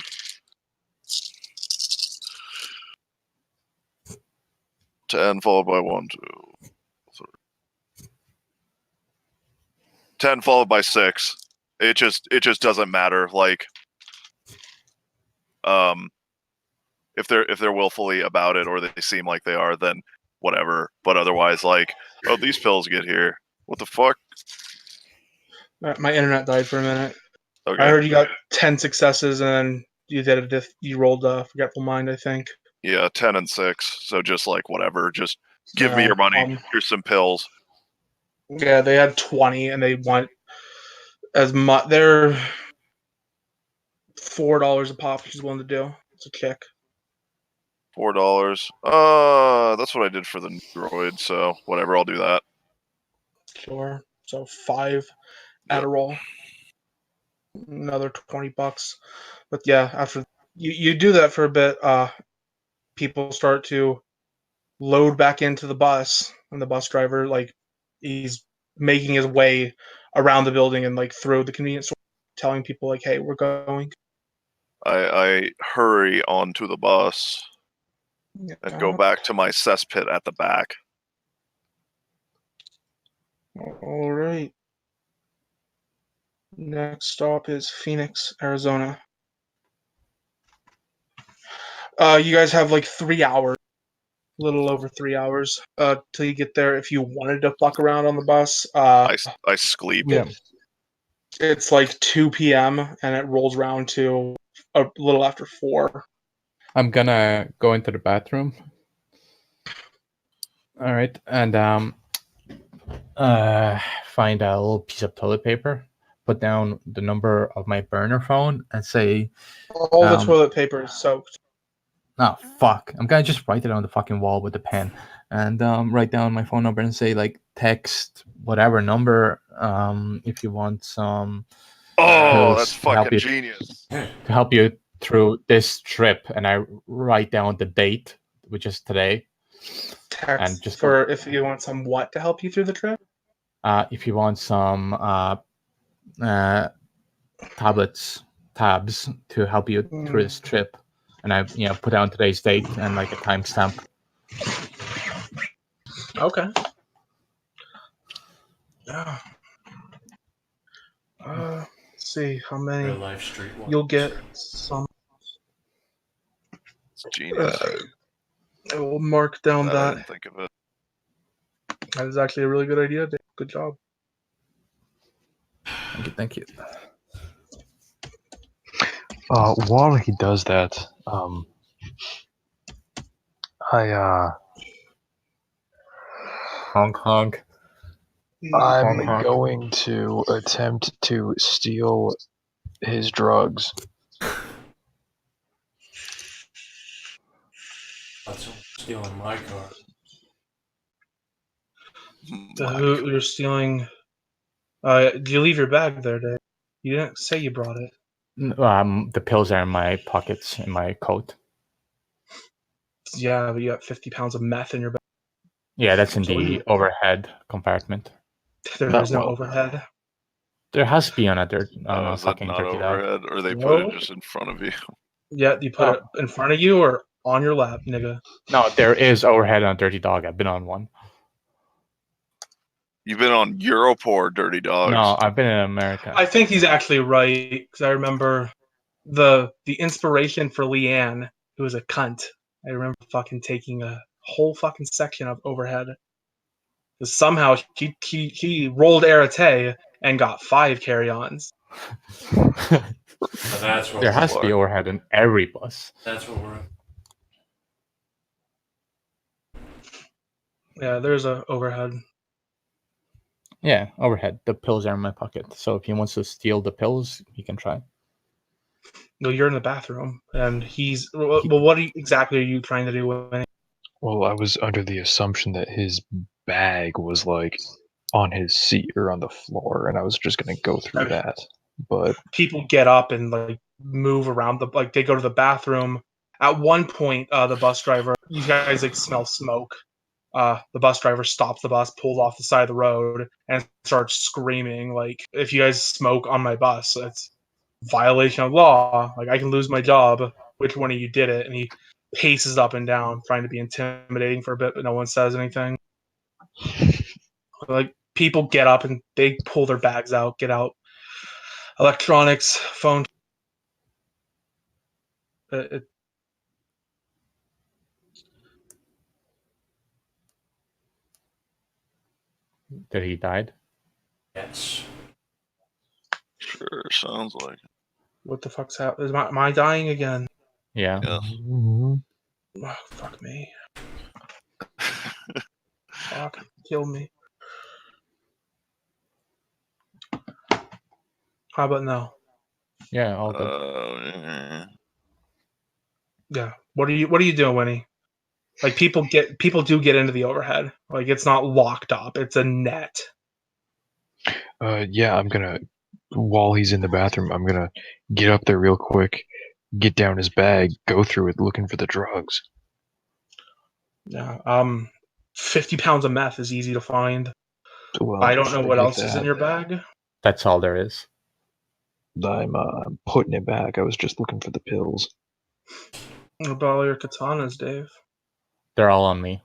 Ten followed by 1, 2, 3. 10 followed by 6. It just doesn't matter. Like, if they're willfully about it or they seem like they are, then whatever. But otherwise, like, oh, these pills get here. What the fuck? My internet died for a minute. Okay. I heard you got 10 successes and you rolled Forgetful Mind, I think. Yeah, 10 and 6. So just like whatever. Just give me your money. Here's some pills. Yeah, they had 20, and they want as much. They're $4 a pop, which is willing to do. It's a kick. $4. That's what I did for the droid. So whatever, I'll do that. Sure. So 5 Adderall, another $20. But yeah, after you do that for a bit, people start to load back into the bus, and the bus driver, like, he's making his way around the building and like through the convenience store, telling people like, "Hey, we're going." I hurry onto the bus and go back to my cesspit at the back. All right. Next stop is Phoenix, Arizona. You guys have like 3 hours, a little over 3 hours, till you get there. If you wanted to fuck around on the bus, I sleep. Yeah. it's like 2 p.m. and it rolls around to a little after 4. I'm gonna go into the bathroom. All right, and find a little piece of toilet paper, put down the number of my burner phone, and say, All the toilet paper is soaked. "Oh fuck!" I'm gonna just write it on the fucking wall with a pen, and write down my phone number and say like text whatever number if you want some. Oh, pills that's to help fucking you genius. to help you through this trip, and I write down the date, which is today. Text And just for if you want some what to help you through the trip. If you want some tabs to help you through this trip, and I put down today's date and like a timestamp. Okay. Yeah. Let's see how many Real life street one. you'll get. Some. It's genius. I will mark down I that. didn't think of it. That is actually a really good idea, Dave. Good job. Thank you. While he does that, Honk honk. I'm Honk. going to attempt to steal his drugs. That's stealing my car. You're stealing. Do you leave your bag there, Dave? You didn't say you brought it. The pills are in my pockets in my coat. Yeah, but you got 50 pounds of meth in your bag. Yeah, that's in So the overhead compartment. There is no overhead. There has to be on a Is that fucking not dirty dog. overhead, or they put No. it just in front of you? Yeah, you put it in front of you or on your lap, nigga. No, there is overhead on Dirty Dog. I've been on one. You've been on Europort, Dirty Dogs. No, I've been in America. I think he's actually right, because I remember the inspiration for Leanne, who was a cunt. I remember fucking taking a whole fucking section of overhead. Because somehow he rolled Arate and got 5 carry-ons. That's what There has to be overhead in every bus. That's what we're. Yeah, there's a overhead. Yeah, overhead. The pills are in my pocket. So if he wants to steal the pills, he can try. No, you're in the bathroom, and he's. Well, what exactly are you trying to do with it? Well, I was under the assumption that his bag was like on his seat or on the floor, and I was just gonna go through that. But people get up and like move around they go to the bathroom. At one point, the bus driver, you guys like smell smoke. The bus driver stops the bus, pulls off the side of the road, and starts screaming like, "If you guys smoke on my bus, it's violation of law. Like, I can lose my job. Which one of you did it?" And he paces up and down, trying to be intimidating for a bit, but no one says anything. Like, people get up and they pull their bags out, get out electronics, phone. Did he died? Yes. Sure, sounds like it. What the fuck's happening? Am I dying again? Yeah. Yes. Oh, fuck me. Fuck, kill me. How about now? Yeah, all good. Yeah. What are you doing, Winnie? Like people do get into the overhead. Like it's not locked up. It's a net. Yeah, I'm gonna, while he's in the bathroom, I'm gonna get up there real quick, get down his bag, go through it looking for the drugs. Yeah. 50 pounds of meth is easy to find. Well, I don't know what forget else is in that. your bag. That's all there is. I'm putting it back. I was just looking for the pills. What about all your katanas, Dave? They're all on me.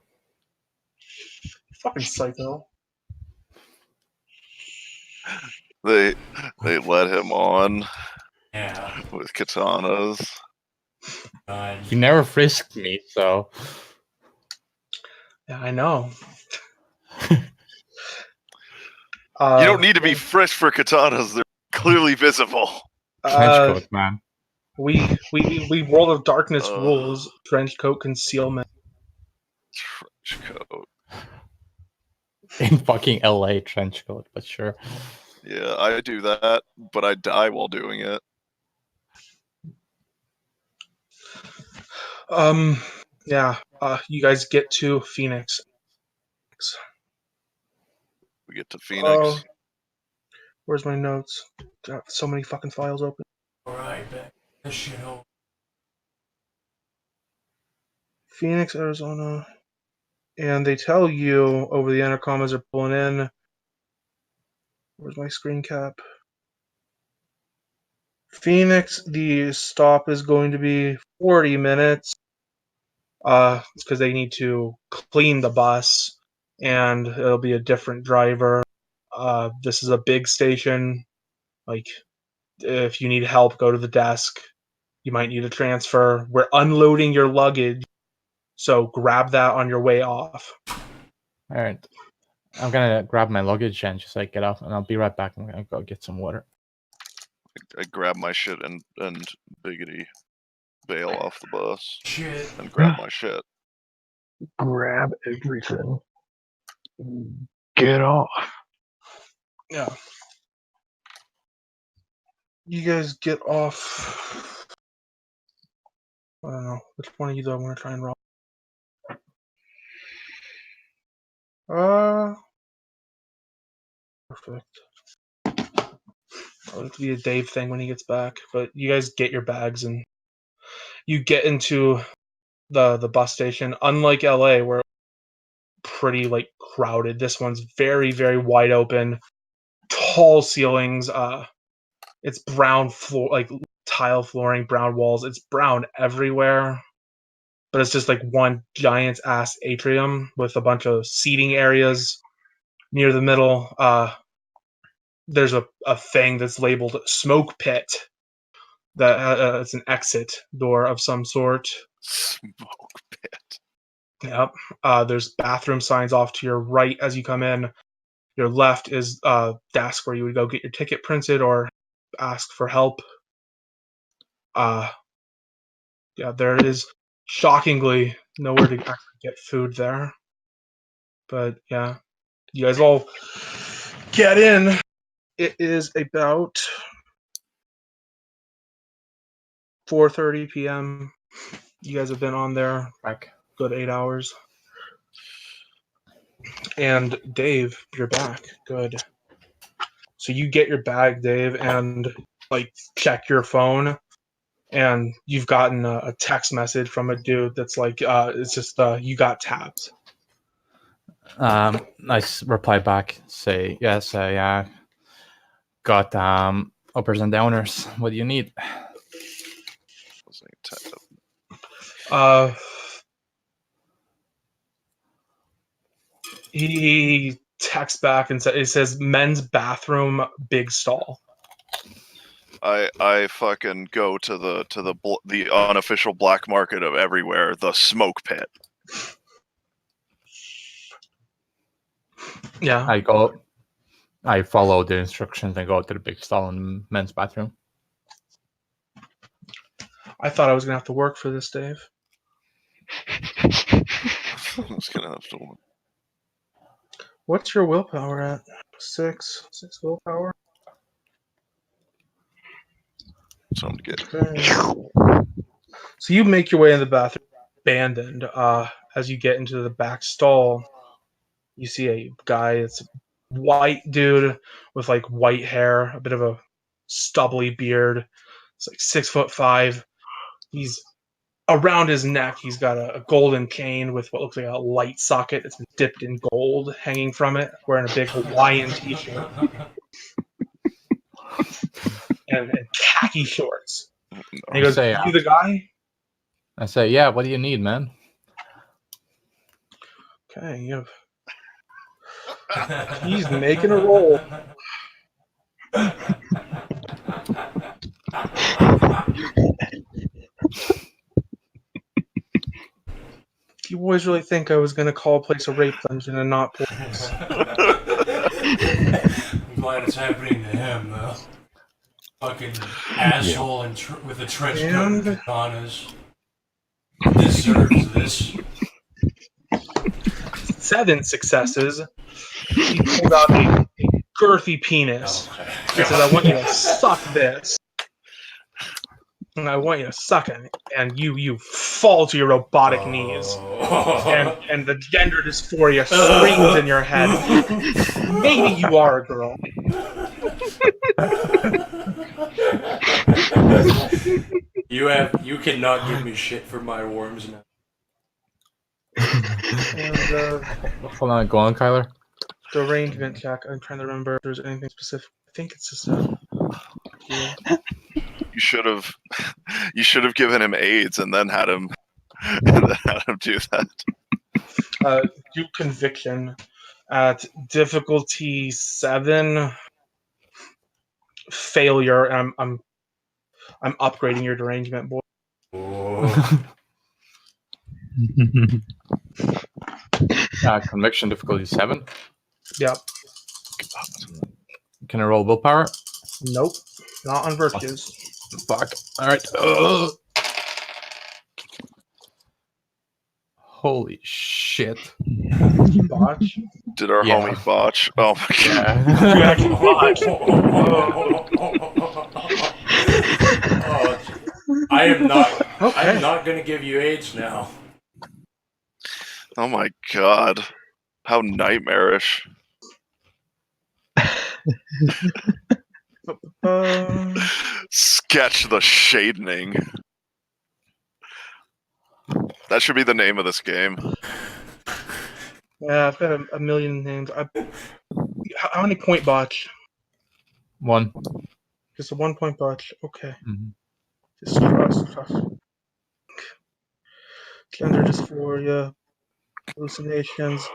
Fucking psycho. They let him on Yeah. with katanas. He never frisked me, so Yeah, I know. You don't need to be fresh for katanas. They're clearly visible. trench coat, man. We World of Darkness Uh. rules trench coat concealment. Trench coat. In fucking LA trench coat, but sure. Yeah, I do that, but I die while doing it. Yeah. You guys get to Phoenix. We get to Phoenix. Where's my notes? Got so many fucking files open. Alright, back this shit home. Phoenix, Arizona. And they tell you over the intercom as they're pulling in. Where's my screen cap? Phoenix, the stop is going to be 40 minutes. It's because they need to clean the bus, and it'll be a different driver. This is a big station. Like, if you need help, go to the desk. You might need a transfer. We're unloading your luggage, so grab that on your way off. All right. I'm gonna grab my luggage and just like get off, and I'll be right back. I'm gonna go get some water. I grab my shit and biggity bail off the bus Shit. and grab my shit. Grab everything. Get off. Yeah. You guys get off. I don't know. Which one of you do I want to try and rob? Perfect. It'll be a Dave thing when he gets back. But you guys get your bags and you get into the bus station. Unlike LA, where it's pretty like crowded, this one's very, very wide open. Tall ceilings. It's brown floor, like tile flooring, brown walls. It's brown everywhere. But it's just like one giant ass atrium with a bunch of seating areas near the middle. There's a thing that's labeled smoke pit. That it's an exit door of some sort. Smoke pit. Yep. There's bathroom signs off to your right as you come in. Your left is a desk where you would go get your ticket printed or ask for help. Yeah, there is shockingly nowhere to actually get food there. But yeah, you guys all get in. It is about 4:30 p.m. You guys have been on there Back. good 8 hours. And Dave, you're back. Good. So you get your bag, Dave, and like check your phone, and you've gotten a text message from a dude that's like, it's just you got tapped. I reply back, say yes, yeah. Got uppers and downers. What do you need? He texts back and it says men's bathroom, big stall. I fucking go to the unofficial black market of everywhere, the smoke pit. Yeah. I follow the instructions and go to the big stall in the men's bathroom. I thought I was gonna have to work for this, Dave. I was gonna have to. What's your willpower at? 6 willpower. So I'm good. So you make your way in the bathroom, abandoned. As you get into the back stall, you see a guy. It's a white dude with like white hair, a bit of a stubbly beard. It's like 6'5". He's around his neck. He's got a golden cane with what looks like a light socket that's been dipped in gold hanging from it. Wearing a big Hawaiian t-shirt and khaki shorts. And he goes, Say, "You the guy?" I say, yeah. What do you need, man? Okay, you have. He's making a roll. You boys really think I was going to call a place a rape dungeon and not police? I'm glad it's happening to him, though. Fucking asshole with a trench coat and katanas. Deserves this. 7 successes. He pulled out a girthy penis. He says, "I want you to suck this. And I want you to suck it." And you fall to your robotic knees. And the gender dysphoria screams in your head. Maybe you are a girl. You cannot give me shit for my worms now. And Hold on, go on, Kyler. the arrangement check. I'm trying to remember if there's anything specific. I think it's just a. You should have given him AIDS and then had him do that. Do conviction at difficulty 7. Failure. I'm upgrading your derangement, boy. Conviction difficulty 7. Yep. Can I roll willpower? Nope. Not on virtues. Fuck. All right. Holy shit. Botch. Did our Yeah. homie botch? Oh my god. You actually botch. I am not. Okay. I'm not gonna give you AIDS now. Oh my god. How nightmarish. Sketch the Shadening. That should be the name of this game. Yeah, I've got a million names. How many point botch? 1. Just a 1 point botch. Okay. Mhm. Distrust. Gender dysphoria. Hallucinations.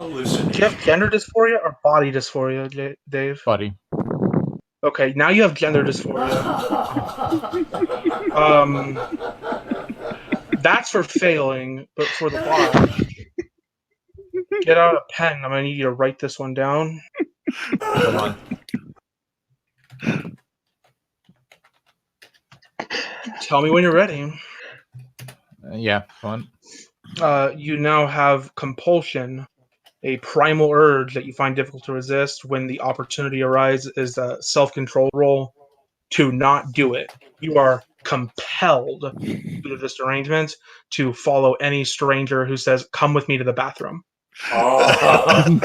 Do you have gender dysphoria or body dysphoria, Dave? Buddy. Okay, now you have gender dysphoria. That's for failing, but for the botch. Get out a pen. I'm gonna need you to write this one down. Hold on. Tell me when you're ready. Yeah, go on. You now have compulsion, a primal urge that you find difficult to resist. When the opportunity arises, is a self-control roll to not do it. You are compelled due to this arrangement to follow any stranger who says, "Come with me to the bathroom." Oh.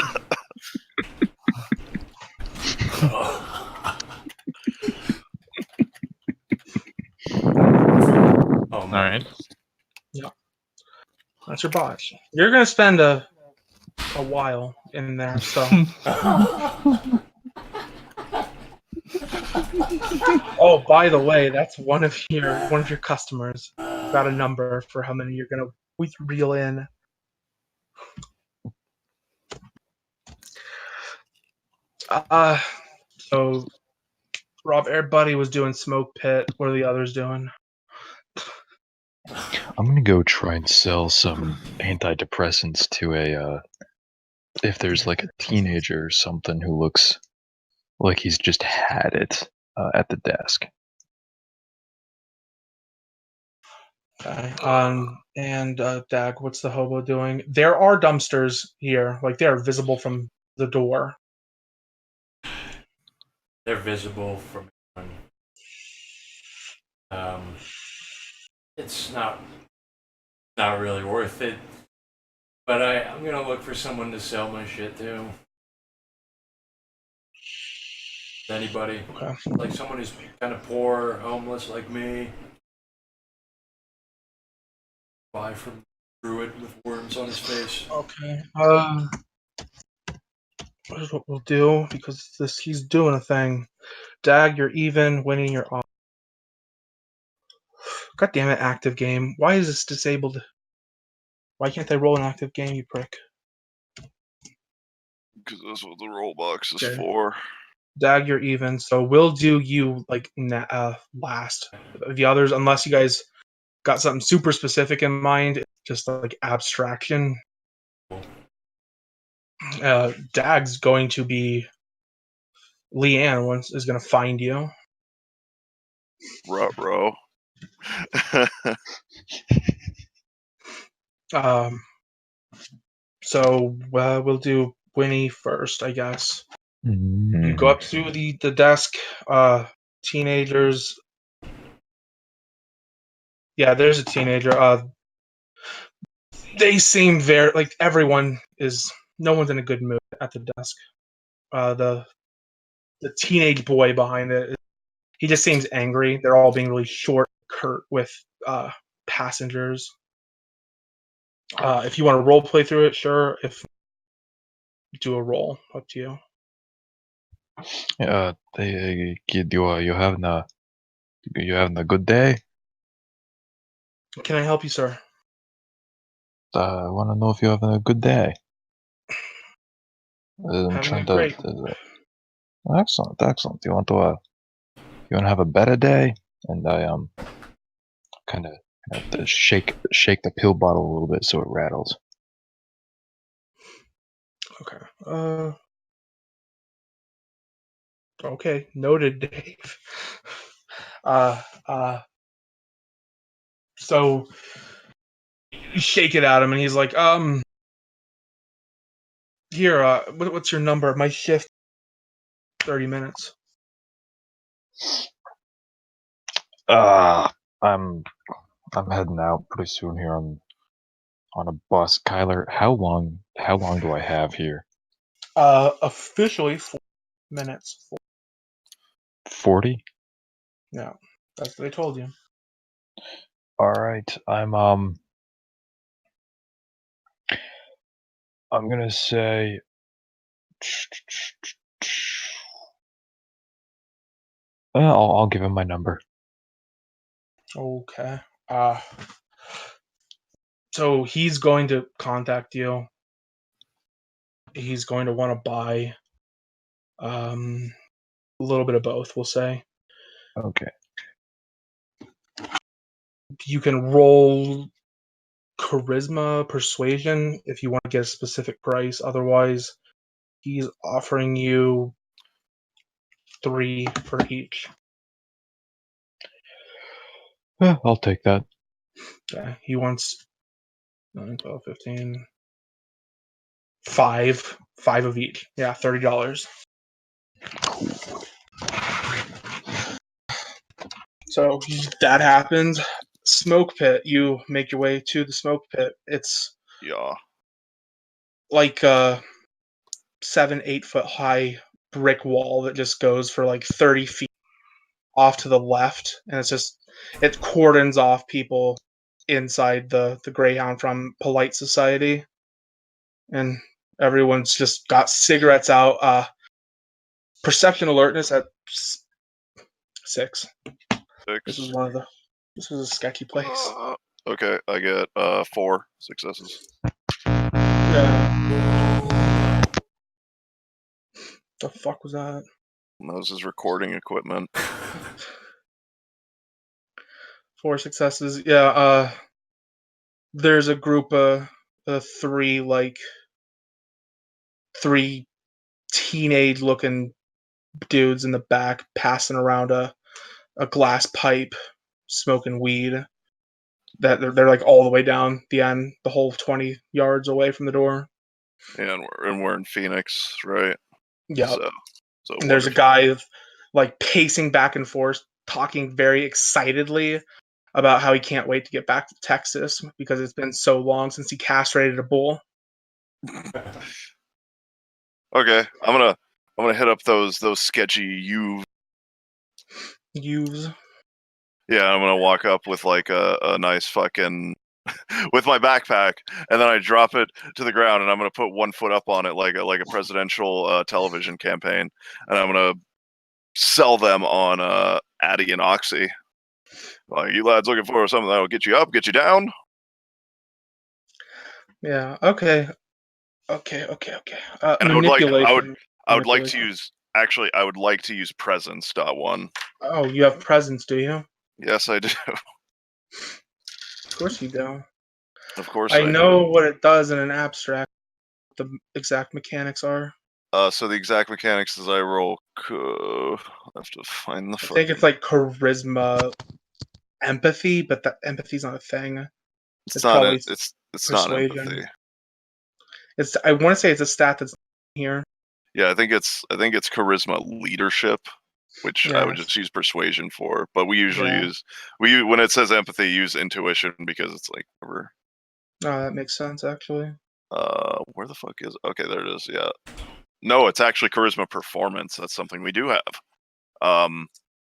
All right. That's your botch. You're gonna spend a while in there, so. Oh, by the way, that's one of your customers. Got a number for how many you're gonna reel in. So Rob, everybody was doing smoke pit. What are the others doing? I'm gonna go try and sell some antidepressants to if there's like a teenager or something who looks like he's just had it at the desk. Okay. And Dag, what's the hobo doing? There are dumpsters here, like they are visible from the door. They're visible from everyone. It's not really worth it. But I'm gonna look for someone to sell my shit to. Anybody. Okay. Like someone who's kind of poor, homeless like me. Buy from Druid with worms on his face. Okay. Here's what we'll do, because he's doing a thing. Dag, you're even. Winning, you're off. God damn it, active game. Why is this disabled? Why can't I roll an active game, you prick? Because that's what the roll box is Okay. for. Dag, you're even. So we'll do you like last. The others, unless you guys got something super specific in mind, just like abstraction. Dag's going to be Leanne is going to find you. Ruh-roh. So we'll do Winnie first, I guess. Mm. You go up to the desk. Teenagers. Yeah, there's a teenager. They seem very like everyone is. No one's in a good mood at the desk. The teenage boy behind it, he just seems angry. They're all being really short, curt with passengers. If you want to role play through it, sure. If do a roll, up to you. Kid, you having a good day? Can I help you, sir? I want to know if you're having a good day. I'm Having trying a great. Excellent, excellent. Do you want to have a better day? And I kind of have to shake the pill bottle a little bit so it rattles. Okay. Okay. Noted, Dave. So you shake it at him, and he's like, here, what's your number? My shift, 30 minutes. I'm heading out pretty soon here on a bus. Kyler, how long do I have here? Officially 4 minutes. 40? No, that's what I told you. All right. I'm gonna say I'll give him my number. Okay. So he's going to contact you. He's going to want to buy a little bit of both, we'll say. Okay. You can roll charisma, persuasion if you want to get a specific price. Otherwise, he's offering you 3 for each. I'll take that. Okay. He wants 9, 12, 15. 5 of each. Yeah, $30. So that happens. Smoke pit. You make your way to the smoke pit. It's Yeah. like a 7-8 foot high brick wall that just goes for like 30 feet off to the left, and it cordons off people inside the Greyhound from polite society, and everyone's just got cigarettes out. Perception alertness at 6. This is 6. this was a sketchy place. Okay, I get 4 successes. Yeah. The fuck was that? And this is recording equipment. 4 successes. Yeah. There's a group of 3 3 teenage-looking dudes in the back passing around a glass pipe, smoking weed. That they're like all the way down the end, the whole 20 yards away from the door. And we're in Phoenix, right? Yeah. So And there's a guy like pacing back and forth talking very excitedly about how he can't wait to get back to Texas because it's been so long since he castrated a bull. Okay, I'm gonna hit up those sketchy Use. Yeah, I'm gonna walk up with like a nice fucking with my backpack, and then I drop it to the ground, and I'm gonna put one foot up on it like a presidential television campaign, and I'm gonna sell them on Addy and Oxy. Like, you lads looking for something that'll get you up, get you down? Yeah. Okay. And Manipulation. I would like to Manipulation. use I would like to use presence.1. Oh, you have presence, do you? Yes, I do. Of course you do. Of course I I know do. what it does in an abstract. What the exact mechanics are. So the exact mechanics is I roll. I have to find the I think it's like charisma, empathy, but that empathy's not a thing. It's probably it's not persuasion. empathy. I want to say it's a stat that's here. Yeah, I think it's charisma leadership, which I would Yes. just use persuasion for. But we usually Yeah. when it says empathy, use intuition because it's like whatever. Oh, that makes sense actually. Where the fuck is? Okay, there it is. Yeah. No, it's actually charisma performance. That's something we do have.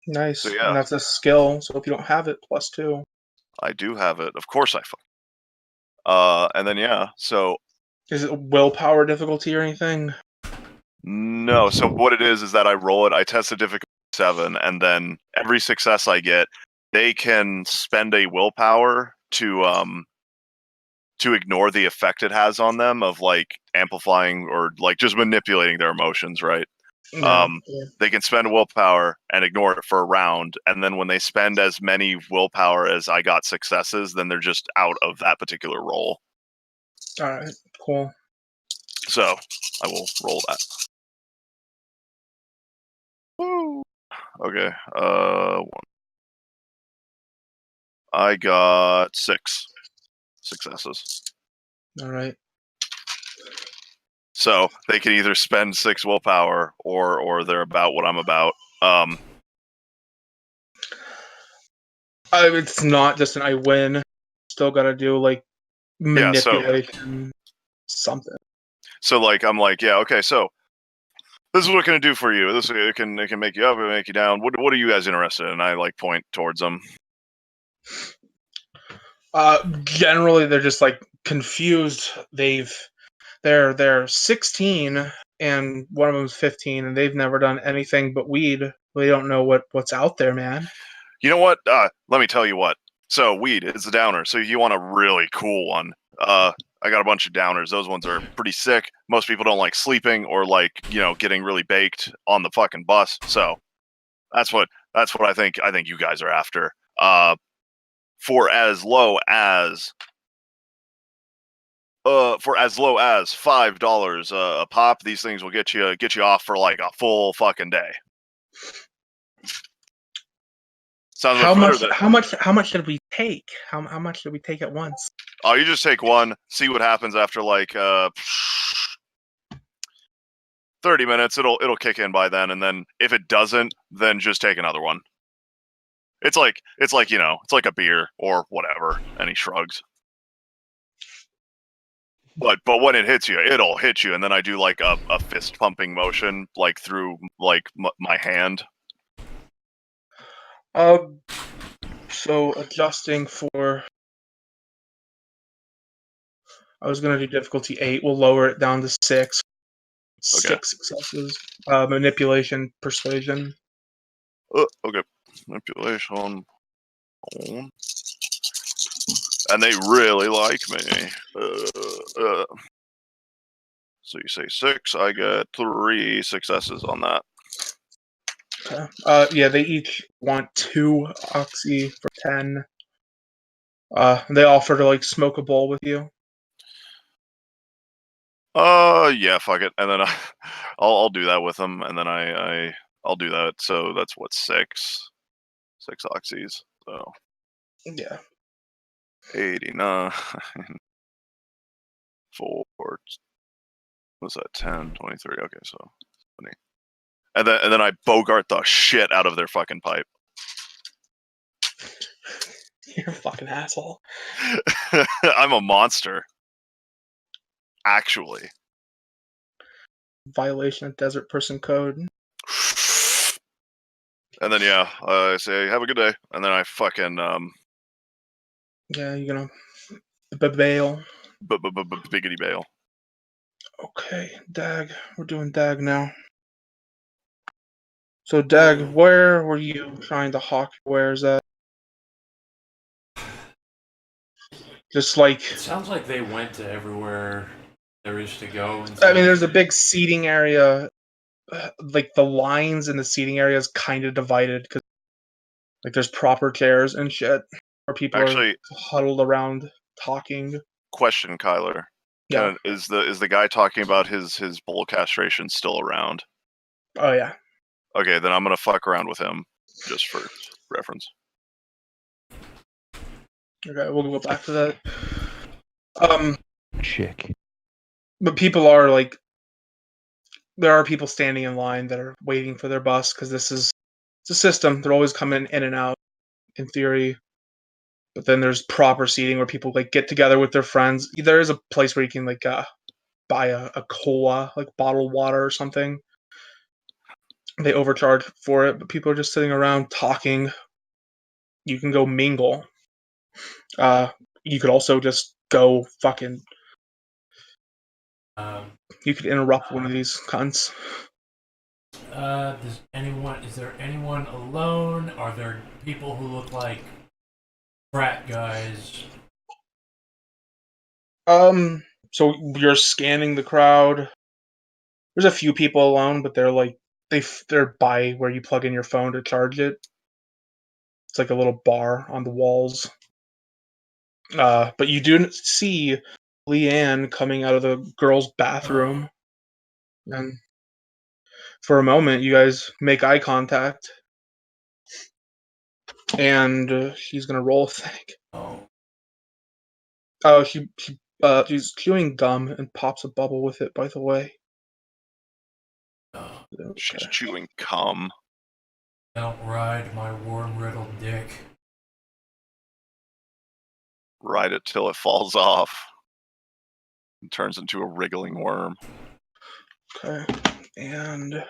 Nice. So yeah, And that's a skill. So if you don't have it, +2. I do have it. Of course I. And then yeah, so Is it willpower difficulty or anything? no. So what it is that I roll it. I test the difficulty 7, and then every success I get, they can spend a willpower to ignore the effect it has on them of like amplifying or like just manipulating their emotions, right? Yeah. They can spend willpower and ignore it for a round, and then when they spend as many willpower as I got successes, then they're just out of that particular roll. All right. Cool. So I will roll that. Woo. Okay. I got 6 successes. All right. So they can either spend 6 willpower or they're about what I'm about. It's not just an I win. Still got to do like Yeah, so manipulation, something. so like I'm like, yeah, okay, so this is what it can do for you. This it can make you up and make you down. What are you guys interested in? I like point towards them. Generally, they're just like confused. They're 16 and one of them's 15, and they've never done anything but weed. They don't know what's out there, man. You know what? Let me tell you what. So weed is a downer. So you want a really cool one. I got a bunch of downers. Those ones are pretty sick. Most people don't like sleeping or like, getting really baked on the fucking bus. So that's what I think you guys are after. For as low as $5 a pop, these things will get you off for like a full fucking day. Sounds How much much? better than, How much did we take? How much did we take at once? oh, you just take one, see what happens after like 30 minutes. It'll kick in by then, and then if it doesn't, then just take another one. It's like it's like a beer or whatever. And he shrugs. But when it hits you, it'll hit you, and then I do like a fist pumping motion like through like my hand. So adjusting for, I was gonna do difficulty 8. We'll lower it down to 6. Okay. 6 successes. Manipulation, persuasion. Okay. Manipulation. And they really like me. So you say 6, I get 3 successes on that. Okay. Yeah, they each want 2 oxy for 10. They offer to like smoke a bowl with you. Yeah, fuck it. And then I'll do that with them, and then I'll do that. So that's what 6 oxys. So Yeah. 89 4 what's that, 10 23. Okay, so 20. And then I bogart the shit out of their fucking pipe. You're a fucking asshole. I'm a monster. Actually. Violation of desert person code. And then yeah, I say have a good day, and then I fucking Yeah, you're gonna bail. biggity bail. Okay, Dag. We're doing Dag now. So Dag, where were you trying to hawk your wares at? Just like, It sounds like they went to everywhere there is to go. I mean, there's a big seating area. Like the lines in the seating area is kind of divided because like there's proper chairs and shit where people Actually, are huddled around talking. question, Kyler. Yeah. Is the guy talking about his bull castration still around? Oh yeah. Okay, then I'm gonna fuck around with him just for reference. Okay, we'll go back to that. Chick. But people are like, there are people standing in line that are waiting for their bus because it's a system. They're always coming in and out in theory. But then there's proper seating where people like get together with their friends. There is a place where you can like buy a cola, like bottled water or something. They overcharge for it, but people are just sitting around talking. You can go mingle. You could also just go fucking. You could interrupt one of these cunts. Is there anyone alone? Are there people who look like frat guys? So you're scanning the crowd. There's a few people alone, but they're like they're by where you plug in your phone to charge it. It's like a little bar on the walls. But you do see Leanne coming out of the girls' bathroom, and for a moment, you guys make eye contact, and she's gonna roll a thing. Oh, she's chewing gum and pops a bubble with it. By the way, She's chewing cum. Don't ride my worm-riddled dick. Ride it till it falls off. And turns into a wriggling worm. Okay, and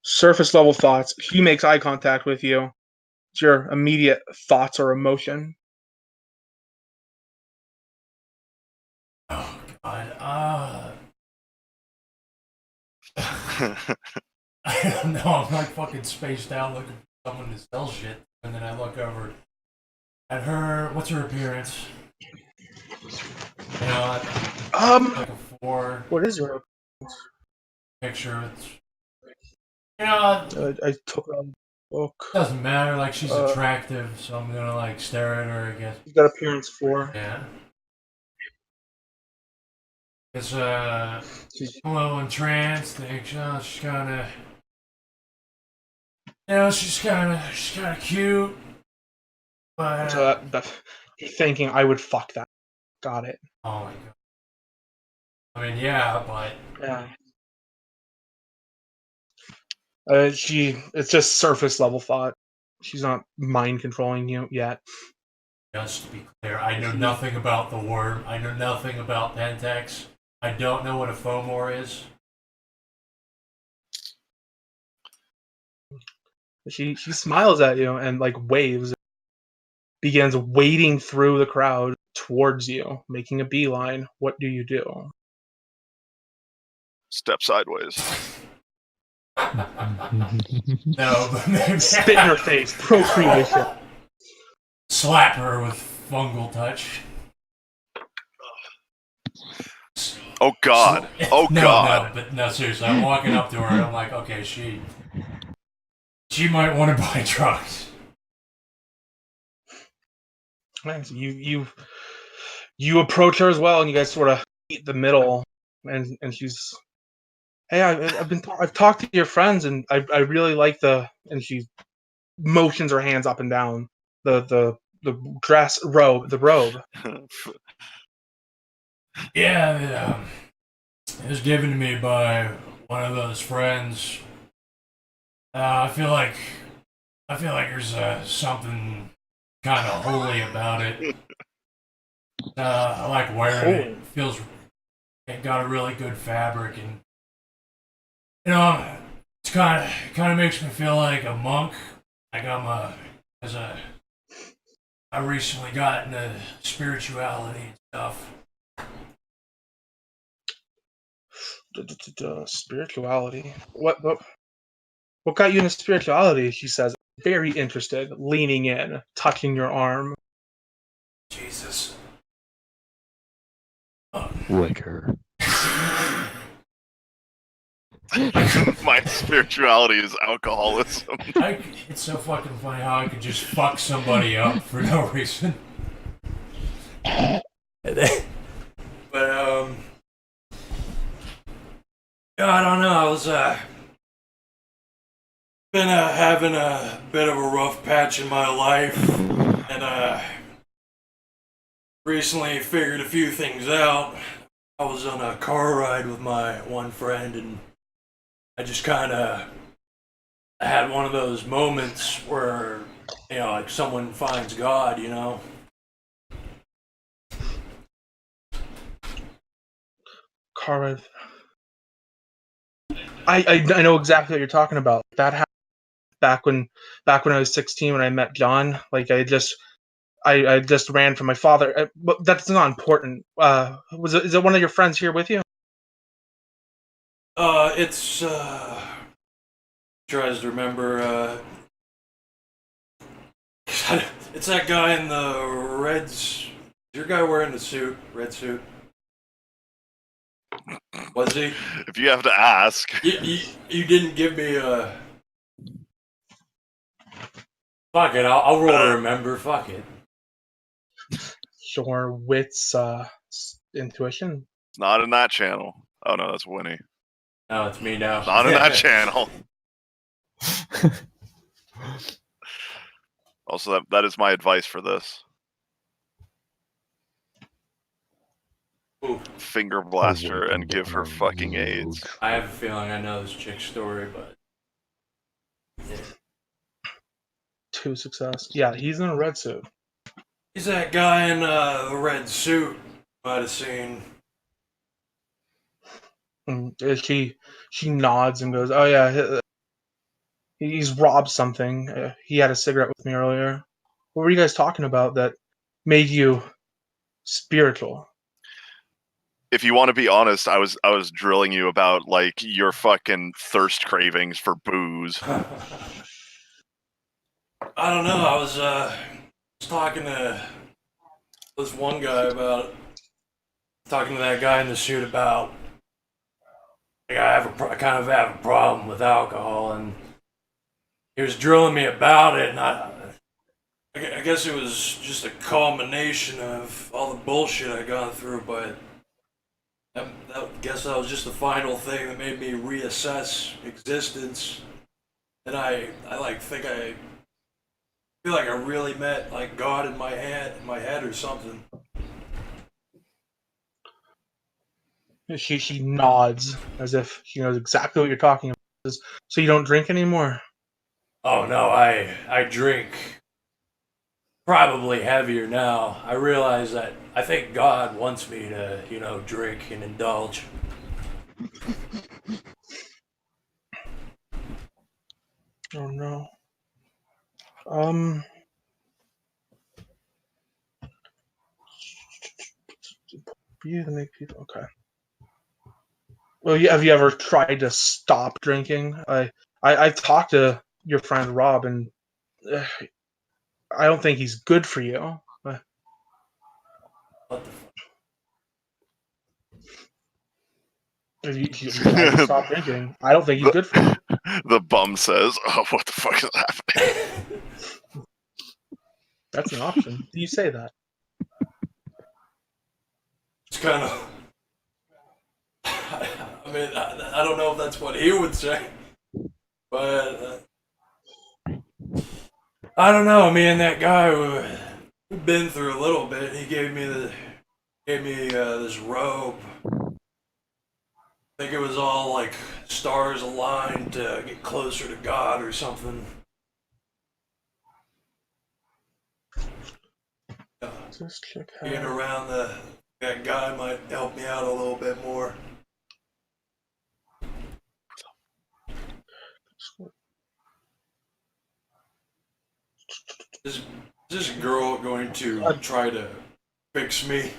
surface level thoughts. She makes eye contact with you. What's your immediate thoughts or emotion? Oh God. I don't know. I'm like fucking spaced out looking for someone to sell shit, and then I look over at her. What's her appearance? You know, like a 4. What is your Picture. It's, you know, I took a book. Doesn't matter. Like she's attractive, so I'm gonna like stare at her. I guess. You got appearance 4. Yeah. It's a little entranced. Think she's kind of. You know, she's kind of cute, but So thinking I would fuck that. Got it. oh my God. I mean, yeah, but Yeah. It's just surface level thought. She's not mind controlling you yet. just to be clear, I know nothing about the worm. I know nothing about Pentex. I don't know what a Fomor is. She smiles at you and like waves, begins wading through the crowd towards you, making a beeline. What do you do? Step sideways. No, but maybe Spit in her face. Procreation. slap her with fungal touch. Oh God. Oh no, God. No, seriously, I'm walking up to her and I'm like, okay, she might want to buy drugs. So you approach her as well, and you guys sort of meet the middle, and she's, hey, I've talked to your friends, and I really like and she motions her hands up and down the robe. Yeah, it was given to me by one of those friends. I feel like there's something kind of holy about it. I like wearing it. It feels it got a really good fabric, and you know, it's kind of makes me feel like a monk. Like I recently got into spirituality and stuff. Spirituality. What got you into spirituality? She says, very interested, leaning in, touching your arm. Jesus. Liquor. My spirituality is alcoholism. It's so fucking funny how I could just fuck somebody up for no reason. But I don't know. I was been having a bit of a rough patch in my life, and recently figured a few things out. I was on a car ride with my one friend, and I just kind of had one of those moments where, you know, like someone finds God, you know. Car ride. I know exactly what you're talking about. That happened back when I was 16 when I met John. Like I just ran from my father. But that's not important. Is it one of your friends here with you? It's tries to remember. It's that guy in the reds. Your guy wearing the suit, red suit. Was he? If you have to ask. You didn't give me a. Fuck it, I'll roll to remember. Fuck it. Sure, wits, intuition. It's not in that channel. Oh no, that's Winnie. No, it's me now. Not in that channel. Also, that is my advice for this. Ooh. Finger blast her and give her fucking AIDS. I have a feeling I know this chick's story, but yeah. 2 success. Yeah, he's in a red suit. He's that guy in the red suit. Might have seen. And she nods and goes, "Oh yeah, he's robbed something. He had a cigarette with me earlier. What were you guys talking about that made you spiritual?" If you want to be honest, I was drilling you about like your fucking thirst cravings for booze. I don't know. I was talking to this one guy about talking to that guy in the suit about. Like, I kind of have a problem with alcohol, and he was drilling me about it, and I guess it was just a culmination of all the bullshit I'd gone through, but I guess that was just the final thing that made me reassess existence. And I feel like I really met like God in my head or something. She nods as if she knows exactly what you're talking about. So you don't drink anymore? Oh no, I drink probably heavier now. I realize that I think God wants me to, you know, drink and indulge. Oh no. For you to make people okay. Well, have you ever tried to stop drinking? I talked to your friend Rob, and I don't think he's good for you. What the fuck? If you tried to stop drinking, I don't think he's good for you. The bum says, "Oh, what the fuck is happening?" That's an option. You say that. It's kind of. I mean, I don't know if that's what he would say, but I don't know. Me and that guy we've been through a little bit. He gave me this robe. I think it was all like stars aligned to get closer to God or something. Just check Being out. around that guy might help me out a little bit more. Is this girl going to try to fix me?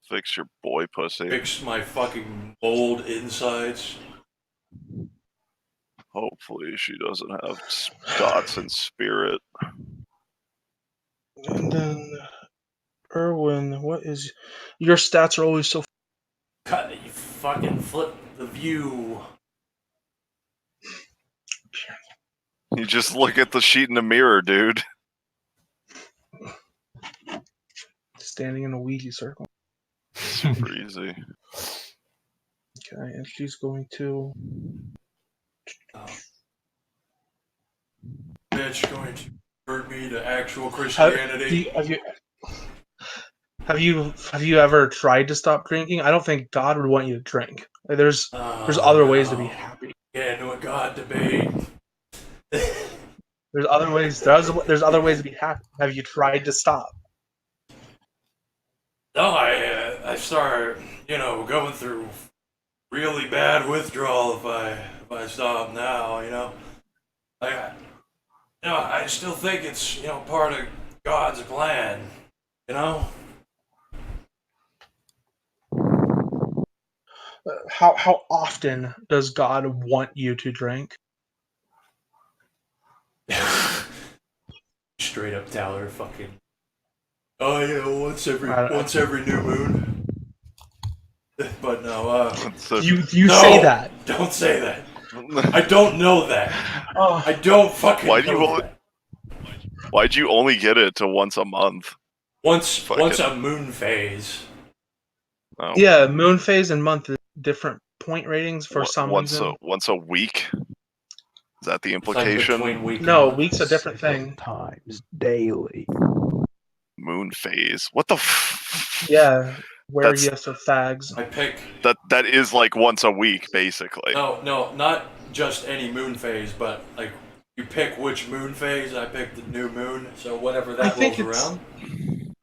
Fix your boy pussy. Fix my fucking old insides? Hopefully she doesn't have dots and spirit. And then, Erwin, what is your stats are always so. Cut it, you fucking flip the view. You just look at the sheet in the mirror, dude. Standing in a Ouija circle. Super easy. Okay, and she's going to. Bitch going to convert me to actual Have Christianity. you ever tried to stop drinking? I don't think God would want you to drink. Like, there's other ways to be happy. Get into a God debate. There's other ways. There's other ways to be happy. Have you tried to stop? No, I start, going through really bad withdrawal if I stop now, I still think it's, part of God's plan, How often does God want you to drink? Straight up Tyler fucking. Oh yeah, once every new moon. But no, You no, say that. Don't say that. I don't know that. Oh, I don't fucking Why'd you know only- that. Why'd you only get it to once a month? Once a moon phase. Oh. yeah, moon phase and month is different point ratings for some reason. Once a week? Is that the It's like implication? between week and No, month. week's a different thing. Times daily. Moon phase. What the Yeah, where That's- he has to fags. I pick. That is like once a week, basically. No, not just any moon phase, but like you pick which moon phase. I pick the new moon, so whatever I that think rolls it's- around.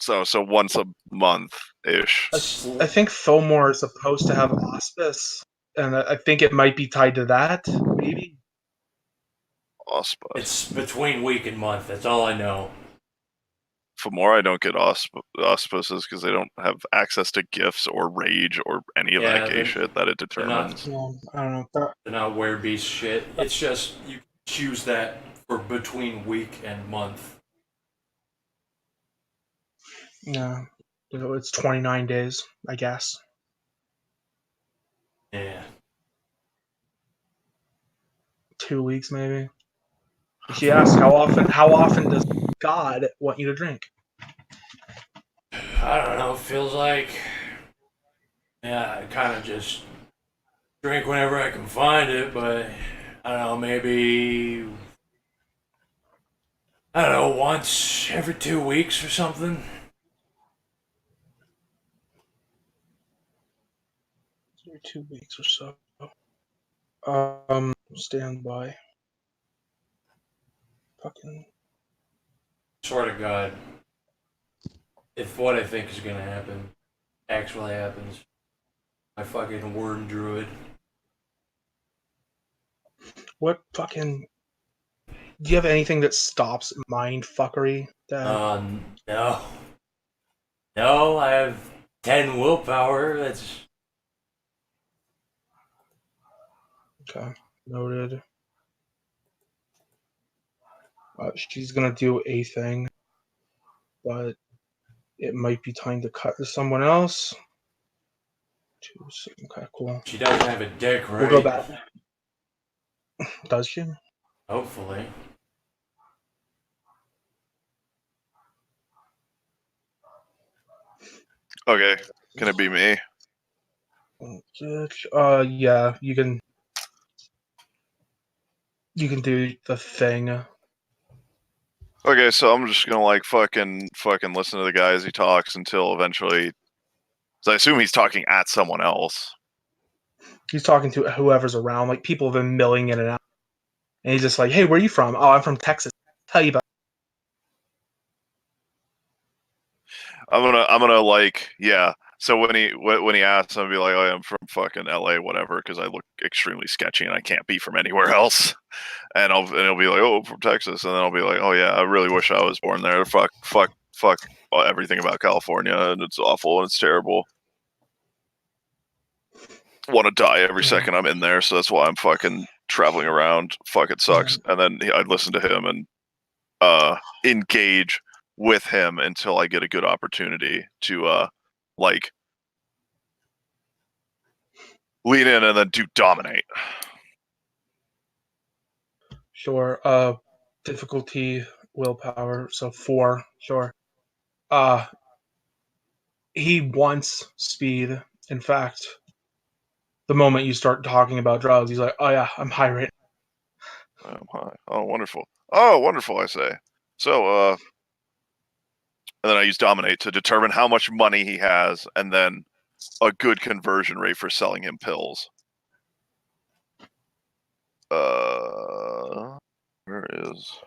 So once a month ish. I think Fomor is supposed to have auspice, and I think it might be tied to that. Maybe. It's between week and month. That's all I know. For more, I don't get auspices because they don't have access to gifts or rage or any of that gay they're- shit that it they're not- determines. Well, I don't know. They're not werebeast shit. It's just you choose that for between week and month. Yeah, it's 29 days, I guess. Yeah. 2 weeks, maybe. She asked, how often does God want you to drink? I don't know. It feels like, I kind of just drink whenever I can find it, but I don't know, maybe, once every 2 weeks or something. Every 2 weeks or so. Stand by. Fucking. Swear to God, if what I think is gonna happen actually happens, I fucking word druid. What fucking. Do you have anything that stops mind fuckery? No. No, I have 10 willpower. That's. Okay, noted. She's gonna do a thing, but it might be time to cut to someone else. Okay, cool. She doesn't have a dick, right? We'll go back. Does she? Hopefully. Okay, can it be me? Yeah, you can. You can do the thing. Okay, so I'm just gonna like fucking listen to the guy as he talks until eventually. So I assume he's talking at someone else. He's talking to whoever's around. Like, people have been milling in and out. And he's just like, hey, where are you from? Oh, I'm from Texas. Tell you about. I'm gonna like, yeah. So when he asks, I'll be like, oh, yeah, I'm from fucking LA, whatever, because I look extremely sketchy and I can't be from anywhere else. And he'll be like, oh, I'm from Texas, and then I'll be like, oh yeah, I really wish I was born there. Fuck everything about California, and it's awful and it's terrible. Want to die every second I'm in there, so that's why I'm fucking traveling around. Fuck, it sucks. And then I'd listen to him and engage with him until I get a good opportunity to like lean in and then dominate. Sure. Difficulty, willpower, so 4. Sure. He wants speed. In fact, the moment you start talking about drugs, he's like, "Oh yeah, I'm high right Oh, wonderful. Oh, wonderful, I say. So, and then I use dominate to determine how much money he has, and then a good conversion rate for selling him pills. Where is?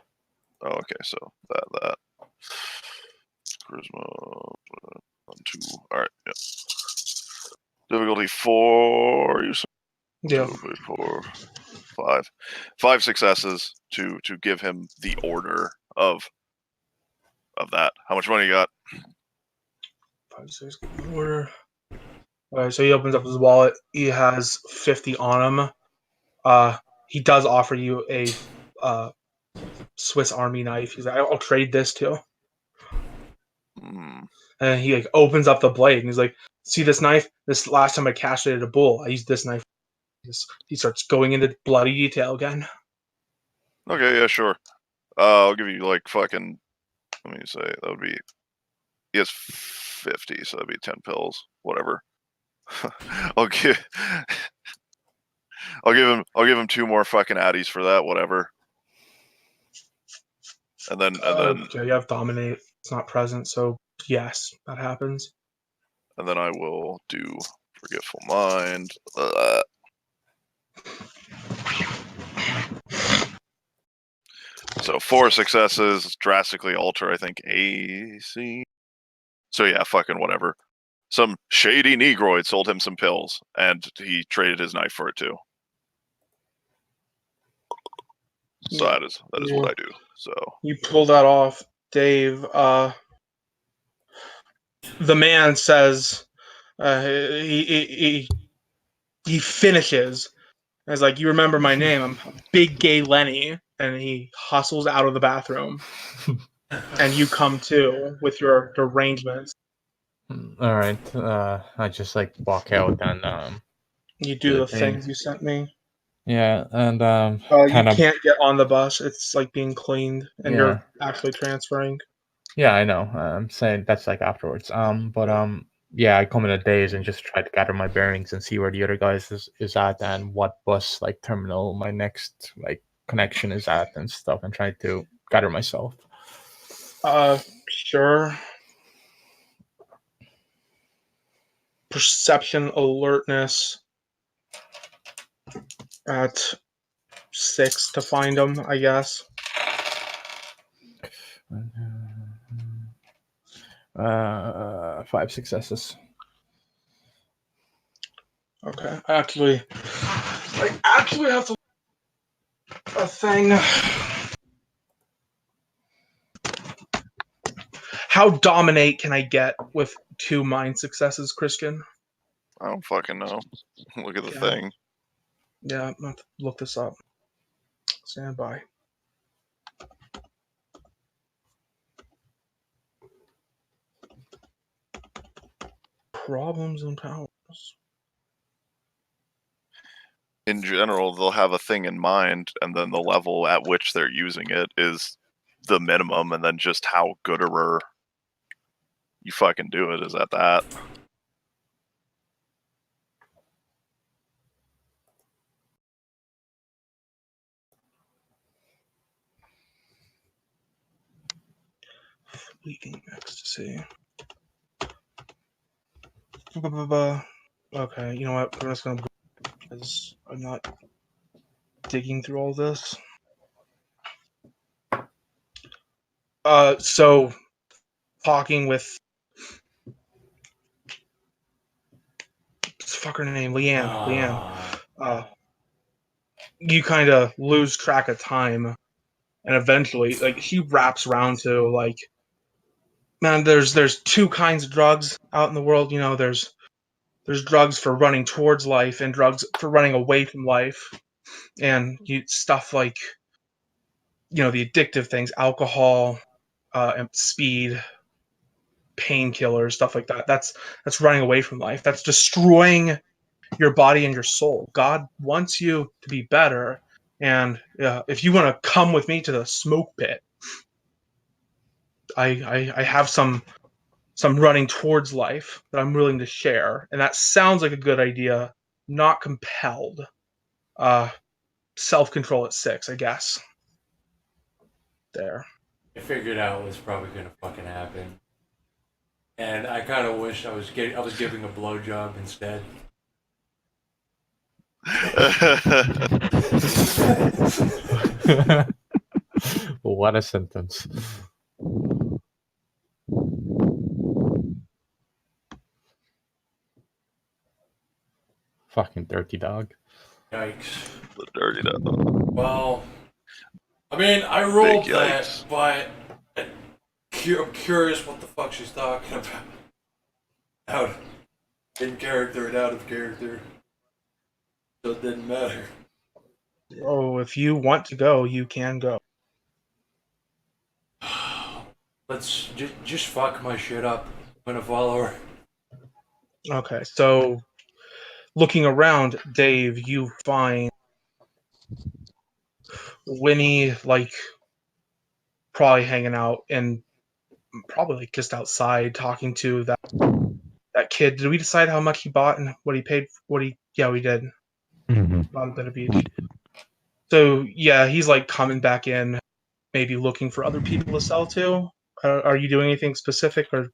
Oh, okay, so that charisma 1, 2. All right, yeah. Difficulty 4. You said Yeah. 4, 5. 5 successes to give him the order of that. How much money you got? 5, 6, order. Alright, so he opens up his wallet. He has 50 on him. He does offer you a Swiss Army knife. He's like, I'll trade this too. And he like opens up the blade and he's like, see this knife? This last time I castrated a bull, I used this knife. He starts going into bloody detail again. Okay, yeah, sure. I'll give you like fucking. Let me say that would be. He has 50, so that'd be 10 pills. Whatever. I'll give. I'll give him 2 more fucking addies for that. Whatever. And then Okay, you have dominate. It's not present, so yes, that happens. And then I will do forgetful mind. So 4 successes drastically alter, I think, AC. So yeah, fucking whatever. Some shady negroid sold him some pills, and he traded his knife for it too. So that is what I do. So you pull that off, Dave. The man says he finishes. And it's like, you remember my name? I'm Big Gay Lenny, and he hustles out of the bathroom. And you come too with your derangements. All right. I just like walk out and You do the thing. things you sent me. Yeah, and You kind of. can't get on the bus. It's like being cleaned, and Yeah. you're actually transferring. Yeah, I know. I'm saying that's like afterwards. But yeah, I come in a daze and just try to gather my bearings and see where the other guys is at and what bus like terminal my next like connection is at and stuff, and try to gather myself. Sure. Perception alertness at 6 to find them, I guess. 5 successes. Okay. I actually have to a thing. How dominate can I get with 2 mind successes, Christian? I don't fucking know. Look at the Yeah. thing. Yeah, I'm gonna have to look this up. Stand by. Problems and powers. In general, they'll have a thing in mind, and then the level at which they're using it is the minimum, and then just how good or you fucking do it is at that. Fleeting ecstasy. Okay, you know what? I'm just gonna because I'm not digging through all this. So talking with fuck her name? Leanne. Leanne. Ah, You kind of lose track of time, and eventually, like, she wraps around to like, man, there's two kinds of drugs out in the world. You know, there's drugs for running towards life and drugs for running away from life, and stuff like, you know, the addictive things, alcohol, and speed, painkillers, stuff like that. That's running away from life. That's destroying your body and your soul. God wants you to be better, and if you want to come with me to the smoke pit, I have some running towards life that I'm willing to share, and that sounds like a good idea. Not compelled. Uh, Self control at 6, I guess. There. I figured out what's probably gonna fucking happen, and I kind of wish I was giving a blowjob instead. What a sentence. Fucking dirty dog. Yikes. The dirty dog. Well, I mean, I rolled Big that, yikes. but I'm curious what the fuck she's talking about. Out in character and out of character. So it didn't matter. Oh, if you want to go, you can go. Let's just fuck my shit up. I'm gonna follow her. Okay, so looking around, Dave, you find Winnie, like, probably hanging out and probably like just outside talking to that kid. Did we decide how much he bought and what he paid? Yeah, we did. Bought a bit of each. So yeah, he's like coming back in, maybe looking for other people to sell to. Are you doing anything specific, or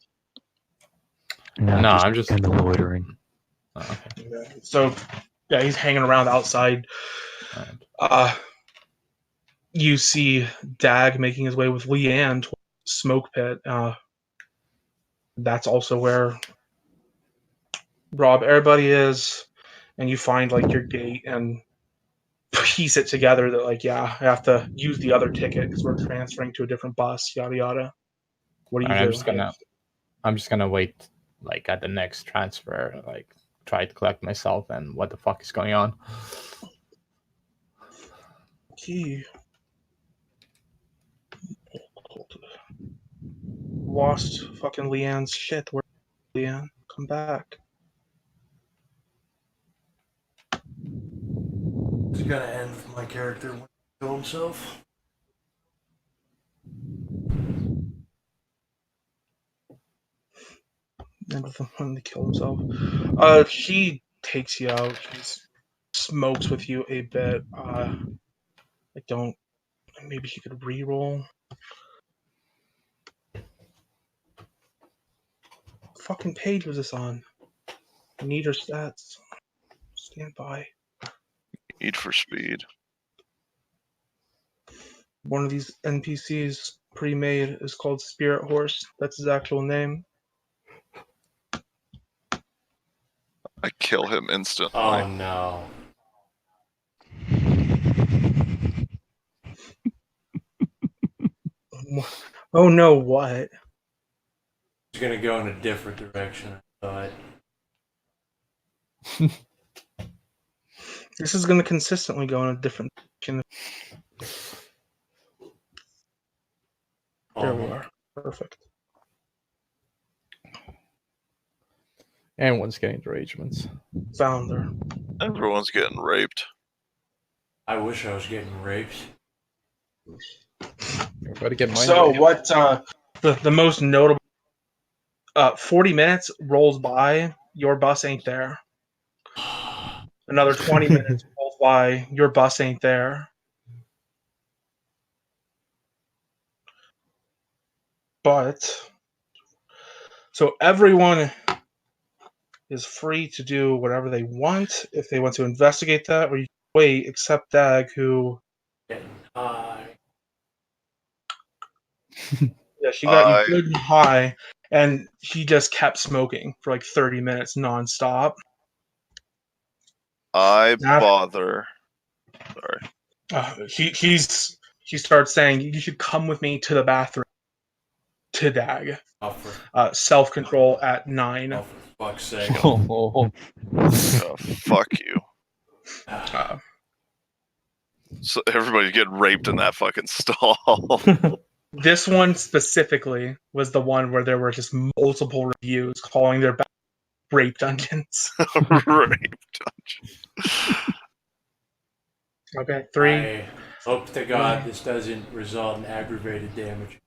No, I'm just kind of loitering. Oh, okay. so? Yeah, he's hanging around outside. Alright. You see Dag making his way with Leanne to the smoke pit. That's also where Rob everybody is, and you find like your gate and piece it together that, like, yeah, I have to use the other ticket because we're transferring to a different bus, yada yada. What do you Alright, do? I'm just gonna wait, like, at the next transfer, like, try to collect myself and what the fuck is going on. Gee. Lost fucking Leanne's shit. Where Leanne? Come back. It's gonna end with my character when he kill himself. And with the one to kill himself. He takes you out. He smokes with you a bit. I don't. Maybe he could re-roll. What fucking page was this on? Need her stats. Stand by. Need for speed. One of these NPCs pre-made is called Spirit Horse. That's his actual name. I kill him instantly. Oh no. Oh no, what? He's gonna go in a different direction, I thought. This is going to consistently go in a different direction. There we are. Perfect. Everyone's getting derangements. Found her. Everyone's getting raped. I wish I was getting raped. Everybody get mine. So what? The most notable. 40 minutes rolls by. Your bus ain't there. Another 20 minutes rolls by. Your bus ain't there. But so everyone is free to do whatever they want if they want to investigate that, or you can wait, except Dag, who. Getting high. Yeah, she got you good and high, and she just kept smoking for like 30 minutes nonstop. I Nah. bother. Sorry. She starts saying, "You should come with me to the bathroom." To Dag. For Self-control at 9. fuck's sake. Oh, Fuck you. Uh, So everybody's getting raped in that fucking stall. this one specifically was the one where there were just multiple reviews calling their rape dungeons. Rape dungeon. Okay, 3. I hope to God this doesn't result in aggravated damage.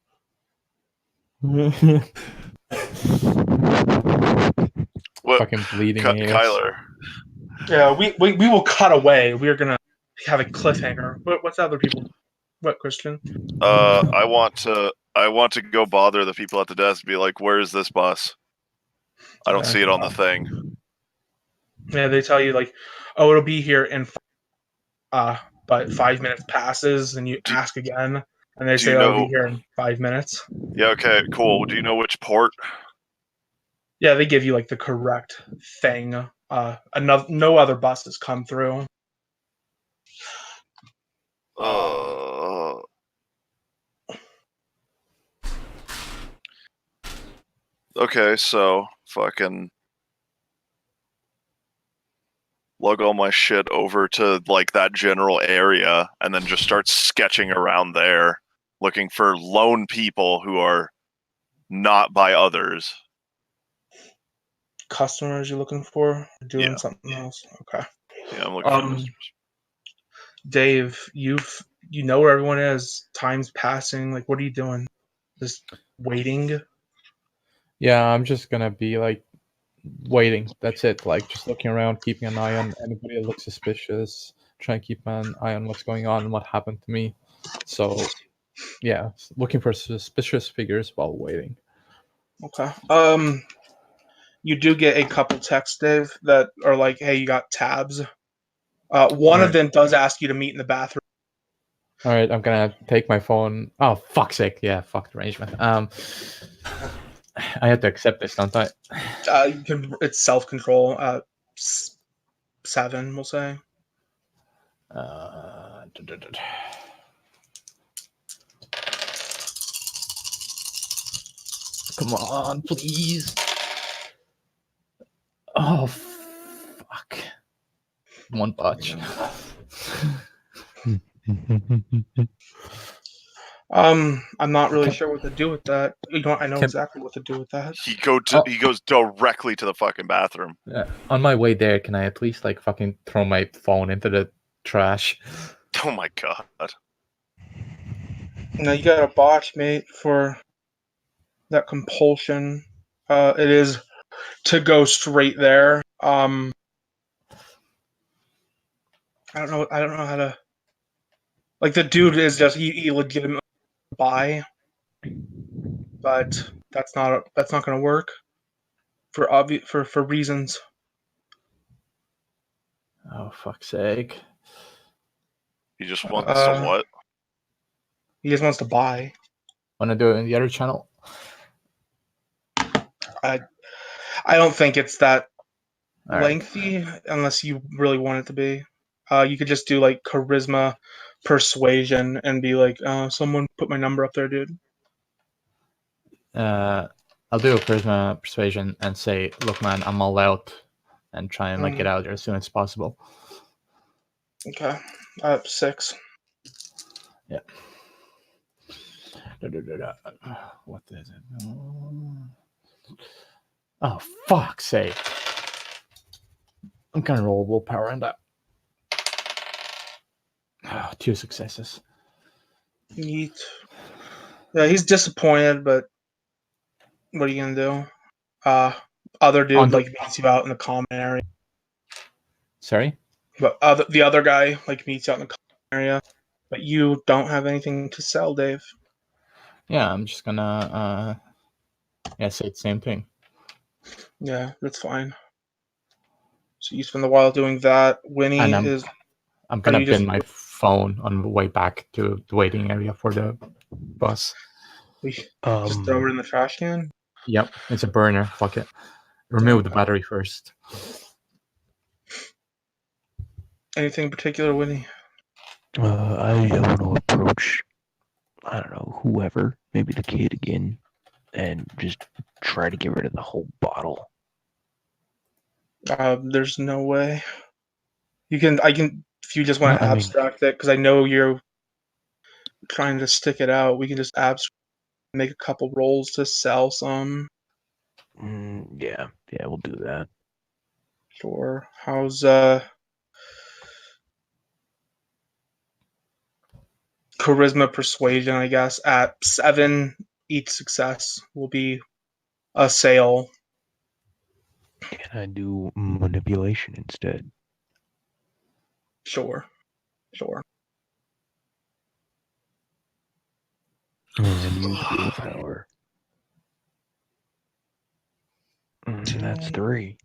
What? fucking bleeding ears. Kyler. Yeah, we will cut away. We're gonna have a cliffhanger. What's other people? What, Christian? I want to go bother the people at the desk. And be like, "Where's this bus? I don't see it on the thing." Yeah, they tell you like, "Oh, it'll be here in." But 5 minutes passes, and you ask again, and they do say, you "Oh, it'll know- be here in 5 minutes." Yeah. Okay. Cool. Do you know which port? Yeah, they give you like the correct thing. No other buses come through. Okay, so fucking lug all my shit over to like that general area and then just start sketching around there, looking for lone people who are not by others. Customers you're looking for? Or doing Yeah. something else? Okay. Yeah, I'm looking for customers. Dave, you know where everyone is. Time's passing. Like, what are you doing? Just waiting? Yeah, I'm just gonna be like waiting. That's it. Like just looking around, keeping an eye on anybody that looks suspicious. Trying to keep an eye on what's going on and what happened to me. So, yeah, looking for suspicious figures while waiting. Okay. You do get a couple texts, Dave, that are like, "Hey, you got tabs." One of them does ask you to meet in the bathroom. All right, I'm gonna take my phone. Oh, fuck's sake! Yeah, fuck the arrangement. I have to accept this, don't I? It's self-control. 7, we'll say. Come on, please. Oh, fuck. One botch. I'm not really sure what to do with that. You know, I know exactly what to do with that. He goes directly to the fucking bathroom. On my way there, can I at least like fucking throw my phone into the trash? Oh my god. Now you got a botch, mate, for that compulsion. It is to go straight there. I don't know how to. Like, the dude is just he legitimately buy, but that's not going to work for reasons. Oh, fuck's sake. He just wants to what? He just wants to buy. Want to do it in the other channel? I don't think it's that All right. lengthy unless you really want it to be. You could just do like charisma, persuasion, and be like, "Someone put my number up there, dude." I'll do a charisma persuasion and say, "Look, man, I'm all out," and try and like get out there as soon as possible. Okay, 6. Yeah. What is it? Oh, fuck's sake. I'm gonna roll willpower on that. 2 successes. Neat. Yeah, he's disappointed, but what are you gonna do? Other dude like meets you out in the common area. Sorry? But the other guy like meets you out in the common area, but you don't have anything to sell, Dave. Yeah, I'm just gonna say the same thing. Yeah, that's fine. So you spend a while doing that. Winnie and I'm gonna bin my phone on the way back to the waiting area for the bus. Just throw it in the trash can? Yep, it's a burner. Fuck it. Remove the battery first. Anything in particular, Winnie? I want to approach, I don't know, whoever, maybe the kid again, and just try to get rid of the whole bottle. There's no way. I can, if you just want to I mean- abstract it, because I know you're trying to stick it out, we can just make a couple rolls to sell some. Yeah, we'll do that. Sure. How's charisma persuasion, I guess, at 7, each success will be a sale. Can I do manipulation instead? Sure. And use willpower. That's 3.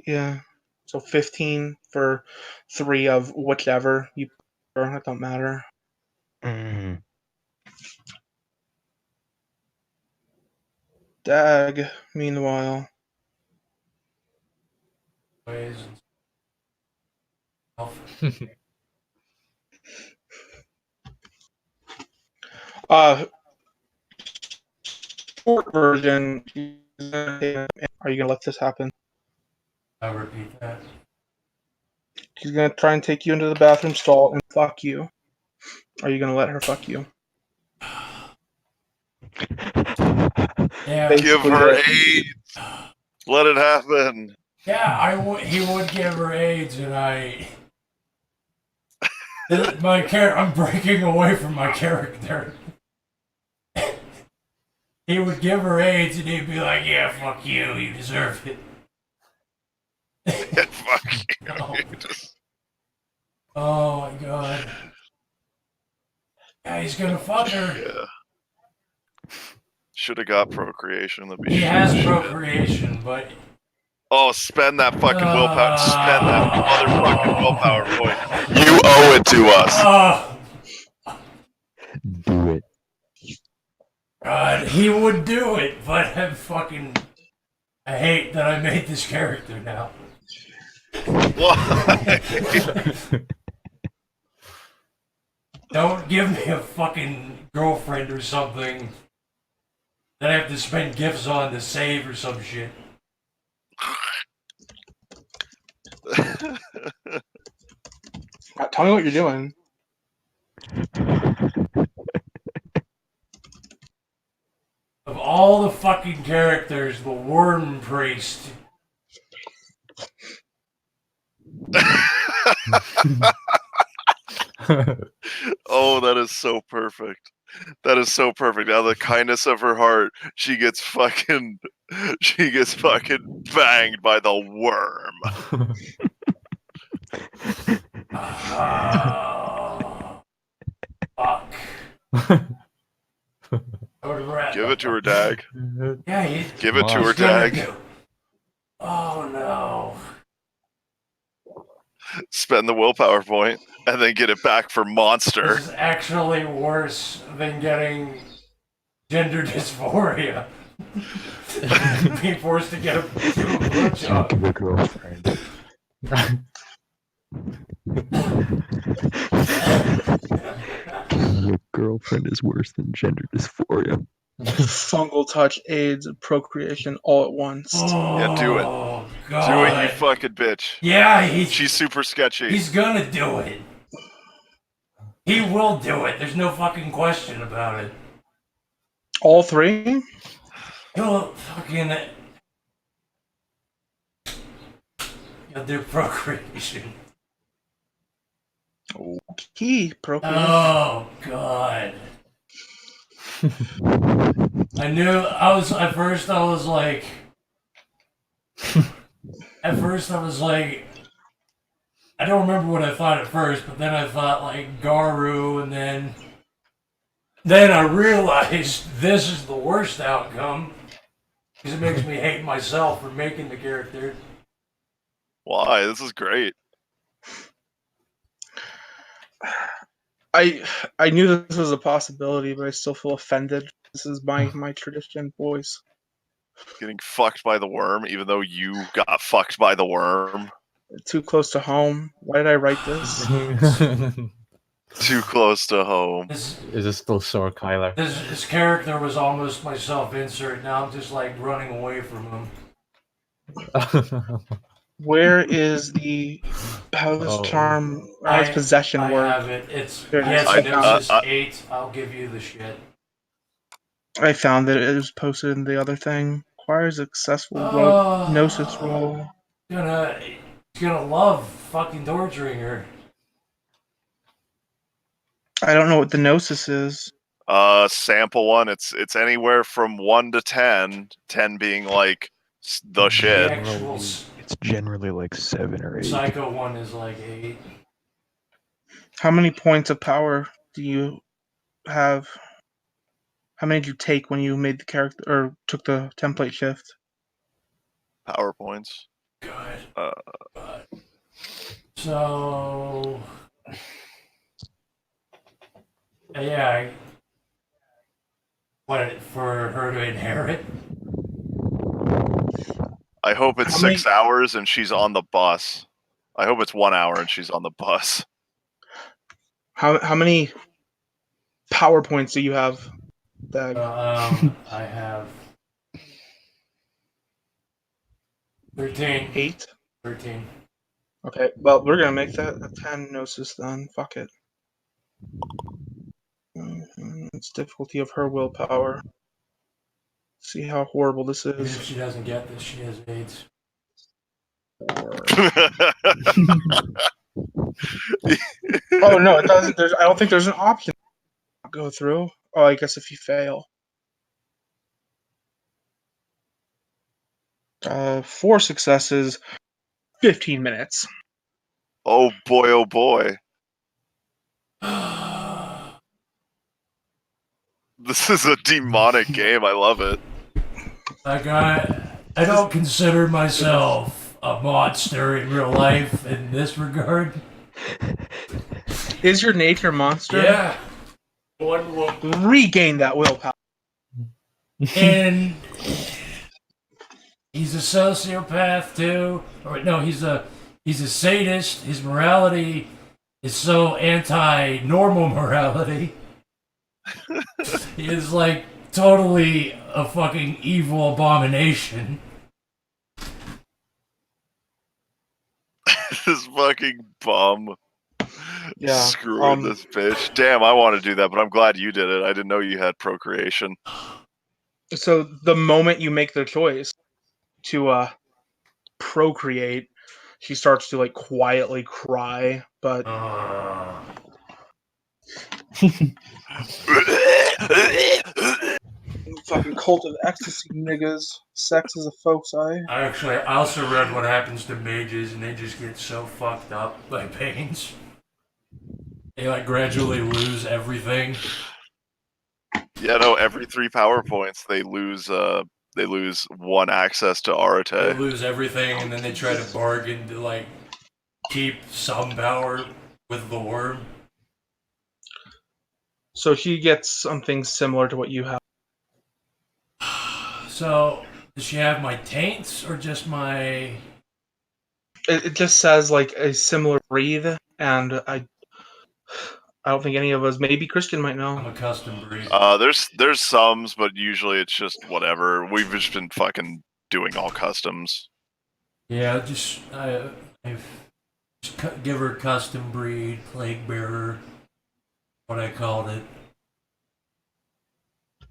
Yeah. So 15 for 3 of whichever you prefer. It don't matter. Dag, meanwhile. Ways and Short version. Are you gonna let this happen? I'll repeat that. She's gonna try and take you into the bathroom stall and fuck you. Are you gonna let her fuck you? Yeah. Give her AIDS. Let it happen. Yeah, he would give her AIDS, and I'm breaking away from my character. He would give her AIDS, and he'd be like, "Yeah, fuck you. You deserve it." Yeah, fuck you. No. Oh my god. Yeah, he's gonna fuck her. Yeah. Should have got procreation. That'd be He shit. has procreation, but Oh, spend that fucking willpower. Spend that motherfucking willpower, boy. You owe it to us. Do it. God, he would do it, but I hate that I made this character now. Why? Don't give me a fucking girlfriend or something that I have to spend gifts on to save or some shit. Tell me what you're doing. Of all the fucking characters, the Worm Priest. Oh, that is so perfect. That is so perfect. Out of the kindness of her heart, she gets fucking banged by the worm. Fuck. Give it to her, Dag. Yeah, Give it to her, Dag. Oh no. Spend the willpower point and then get it back for monster. This is actually worse than getting gender dysphoria. Being forced to get a blowjob. Give a girlfriend. Your girlfriend is worse than gender dysphoria. Fungal touch, AIDS, and procreation all at once. Yeah, do it. Oh, Do God. it, you fucking bitch. Yeah, she's super sketchy. He's gonna do it. He will do it. There's no fucking question about it. All 3? He'll fucking... He'll do procreation. Key procreation. Oh, God. At first I was like, I don't remember what I thought at first, but then I thought like Garu, and then I realized this is the worst outcome, because it makes me hate myself for making the character. Why? This is great. I knew this was a possibility, but I still feel offended. This is my tradition, boys. Getting fucked by the worm, even though you got fucked by the worm. Too close to home. Why did I write this? Too close to home. His, Is it still sore, Kyler? his character was almost my self-insert. Now I'm just like running away from him. Where is the how does Oh. charm or how does possession I work? have it. It's There it is. yes, Gnosis I- 8. I'll give you the shit. I found that it was posted in the other thing. Requires successful gnosis roll. He's gonna love fucking torturing her. I don't know what the gnosis is. Sample one. It's anywhere from 1 to 10. 10 being like the The shit. actual It's generally like 7 or 8. Psycho one is like 8. How many points of power do you have? How many did you take when you made the character or took the template shift? PowerPoints. Good. So yeah, what for her to inherit? I hope it's How 6 many- hours and she's on the bus. I hope it's 1 hour and she's on the bus. How many power points do you have, Dag? I have 13. 8? 13. Okay, well, we're gonna make that a 10 gnosis then. Fuck it. It's difficulty of her willpower. See how horrible this Even is. if she doesn't get this, she has AIDS. Oh no, it doesn't. I don't think there's an option to go through. Oh, I guess if you fail. 4 successes, 15 minutes. Oh boy, oh boy. This is a demonic game. I love it. Like I don't consider myself a monster in real life in this regard. Is your nature monster? Yeah. One will. Regain that willpower. And he's a sociopath too. Or no, he's a sadist. His morality is so anti-normal morality. He is like totally a fucking evil abomination. This fucking bum. Yeah. Screwing this bitch. Damn, I want to do that, but I'm glad you did it. I didn't know you had procreation. So the moment you make the choice to procreate, she starts to like quietly cry, but fucking cult of ecstasy niggas. Sex is a folk's eye. Actually, I also read what happens to mages, and they just get so fucked up by pains. They like gradually lose everything. Yeah, no, every 3 power points they lose 1 access to They Arate. lose everything, and then they try to bargain to like keep some power with the worm. So she gets something similar to what you have. So, does she have my taints or just my? It just says like a similar breed, and I don't think any of us. Maybe Christian might know. I'm a custom breed. There's sums, but usually it's just whatever. We've just been fucking doing all customs. Yeah, just give her custom breed, plague bearer, what I called it.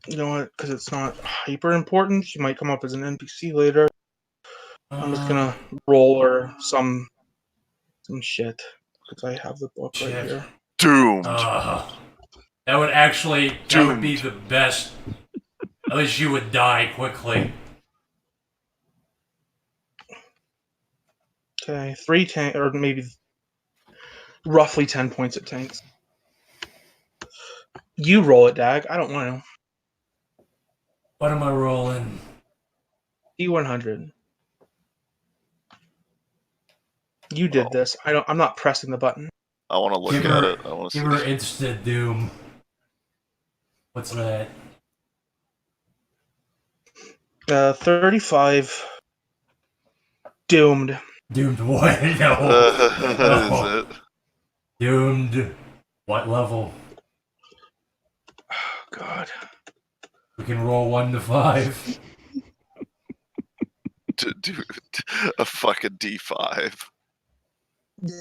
You know what? Because it's not hyper important. She might come up as an NPC later. I'm just gonna roll her some shit because I have the book right Shit. here. Doomed. That would be the best. At least you would die quickly. Okay, 3 tank or maybe roughly 10 points of tanks. You roll it, Dag. I don't want to. What am I rolling? D100. You did this. I'm not pressing the button. I want to look Give at her- it. I want to Give see. her instant doom. What's that? 35. Doomed. Doomed what? No. Is it? Doomed. What level? Oh, God. We can roll 1 to 5. Dude, a fucking D5.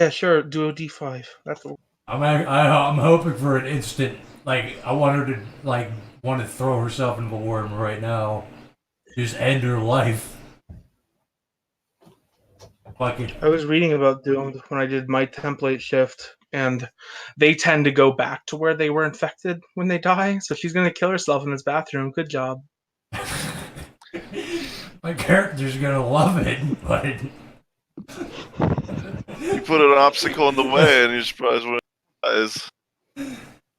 Yeah, sure. Do a D5. That's the I'm hoping for an instant. Like I want her to want to throw herself into the worm right now. Just end her life. Fucking. I was reading about Doomed when I did my template shift, and they tend to go back to where they were infected when they die. So she's gonna kill herself in this bathroom. Good job. My character's gonna love it, but You put an obstacle in the way, and you surprised when it dies.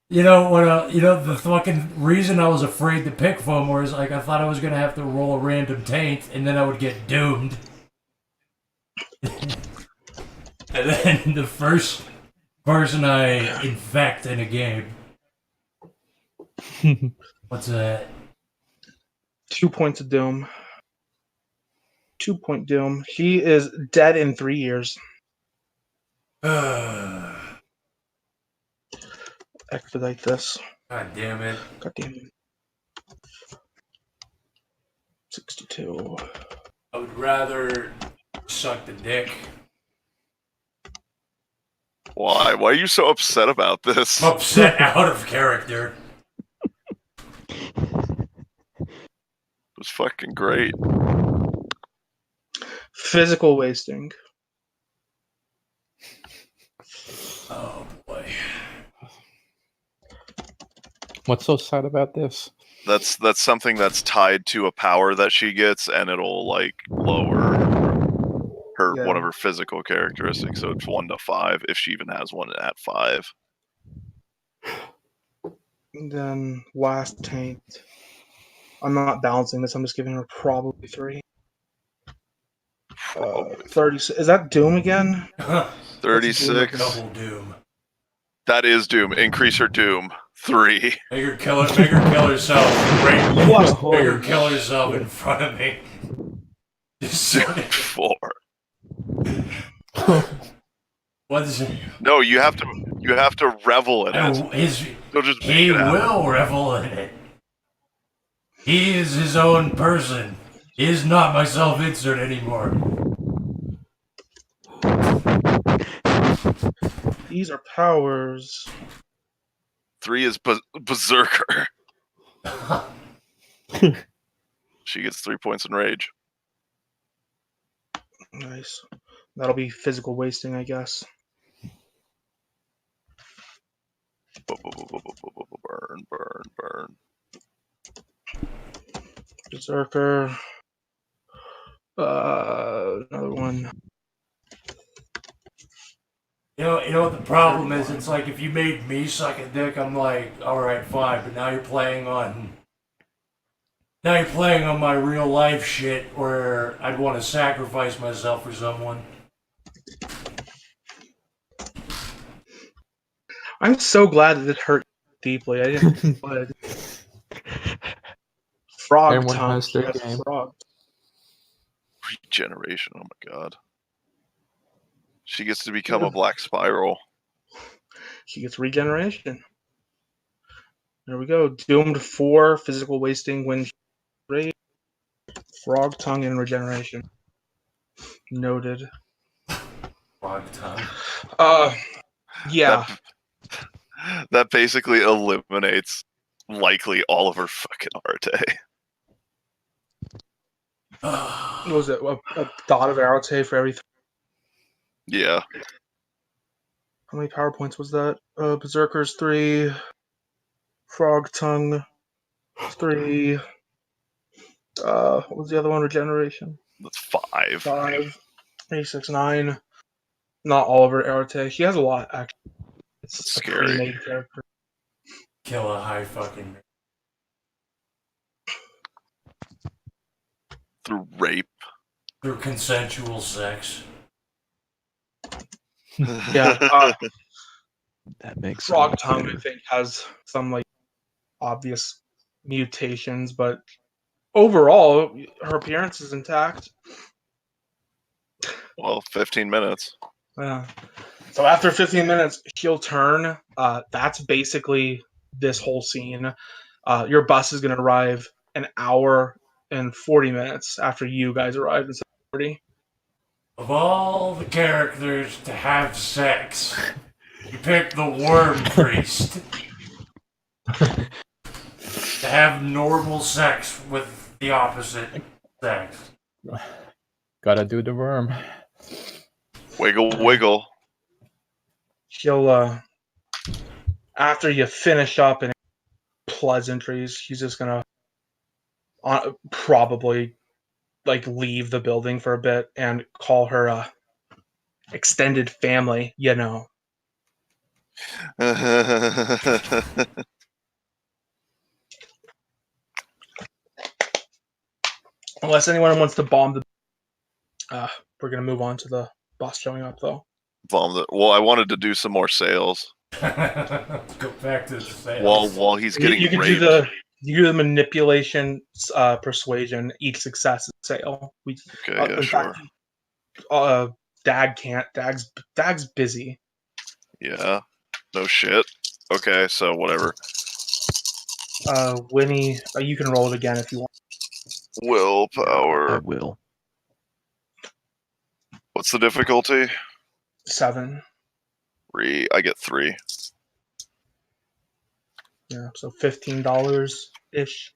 the fucking reason I was afraid to pick foam was like I thought I was gonna have to roll a random taint, and then I would get doomed. And then the first person I infect in a game. What's that? 2 points of Doom. 2-point Doom. He is dead in 3 years. God Expedite this. damn it. God damn it. 62. I would rather suck the dick. Why? Why are you so upset about this? Upset out of character. It was fucking great. Physical wasting. Oh boy. What's so sad about this? That's something that's tied to a power that she gets, and it'll like lower her Yeah. one of her physical characteristics. So it's 1 to 5 if she even has one at 5. And then last taint. I'm not balancing this. I'm just giving her probably 3. Probably 30. Is that Doom again? 36. Double doom. That is Doom. Increase her Doom 3. Make her kill herself. Right. What? Make her kill herself in front of me. Just 4. what is it? No, you have to revel in it. You'll just make He it happen. will revel in it. He is his own person. He is not my self-insert anymore. These are powers. 3 is Berserker. She gets 3 points in rage. Nice. That'll be physical wasting, I guess. Burn, burn, burn. Berserker. Another one. You know what the problem is? It's like if you made me suck a dick, I'm like, alright, fine, but now you're playing on my real life shit where I'd want to sacrifice myself for someone. I'm so glad that it hurt deeply. I didn't. Frog Everyone tongue. has their Yes, game. frog. Regeneration. Oh my god. She gets to become a black spiral. She gets regeneration. There we go. Doomed 4 physical wasting when rage. Frog tongue and regeneration. Noted. Frog tongue. Yeah. That basically eliminates likely all of her fucking Arte. What was it? A dot of Arate for every. Yeah. How many power points was that? Berserkers 3. Frog tongue 3. What was the other one? Regeneration. That's 5. 5. 3, 6, 9. Not all of her Arate. She has a lot, actually. It's That's a scary. pre-made character. Kill a high fucking. Through rape. Through consensual sex. Yeah. That makes Frog sense. tongue, I think, has some like obvious mutations, but overall, her appearance is intact. Well, 15 minutes. Yeah. So after 15 minutes, she'll turn. That's basically this whole scene. Your bus is going to arrive an hour and 40 minutes after you guys arrive instead of 40. Of all the characters to have sex, you picked the worm priest. To have normal sex with the opposite sex. Gotta do the worm. Wiggle, wiggle. She'll, after you finish up and pleasantries, she's just going to probably like leave the building for a bit and call her extended family, you know. Unless anyone wants to bomb the we're gonna move on to the bus showing up though. Well, I wanted to do some more sales. Let's go back to the sales. While he's getting You can raped. do the manipulation, persuasion. Each success is sale. Okay, yeah, sure. Fact, Dag can't. Dag's busy. Yeah. No shit. Okay, so whatever. Winnie, you can roll it again if you want. I Willpower. will. What's the difficulty? 7. 3. I get 3. Yeah, so $15 ish.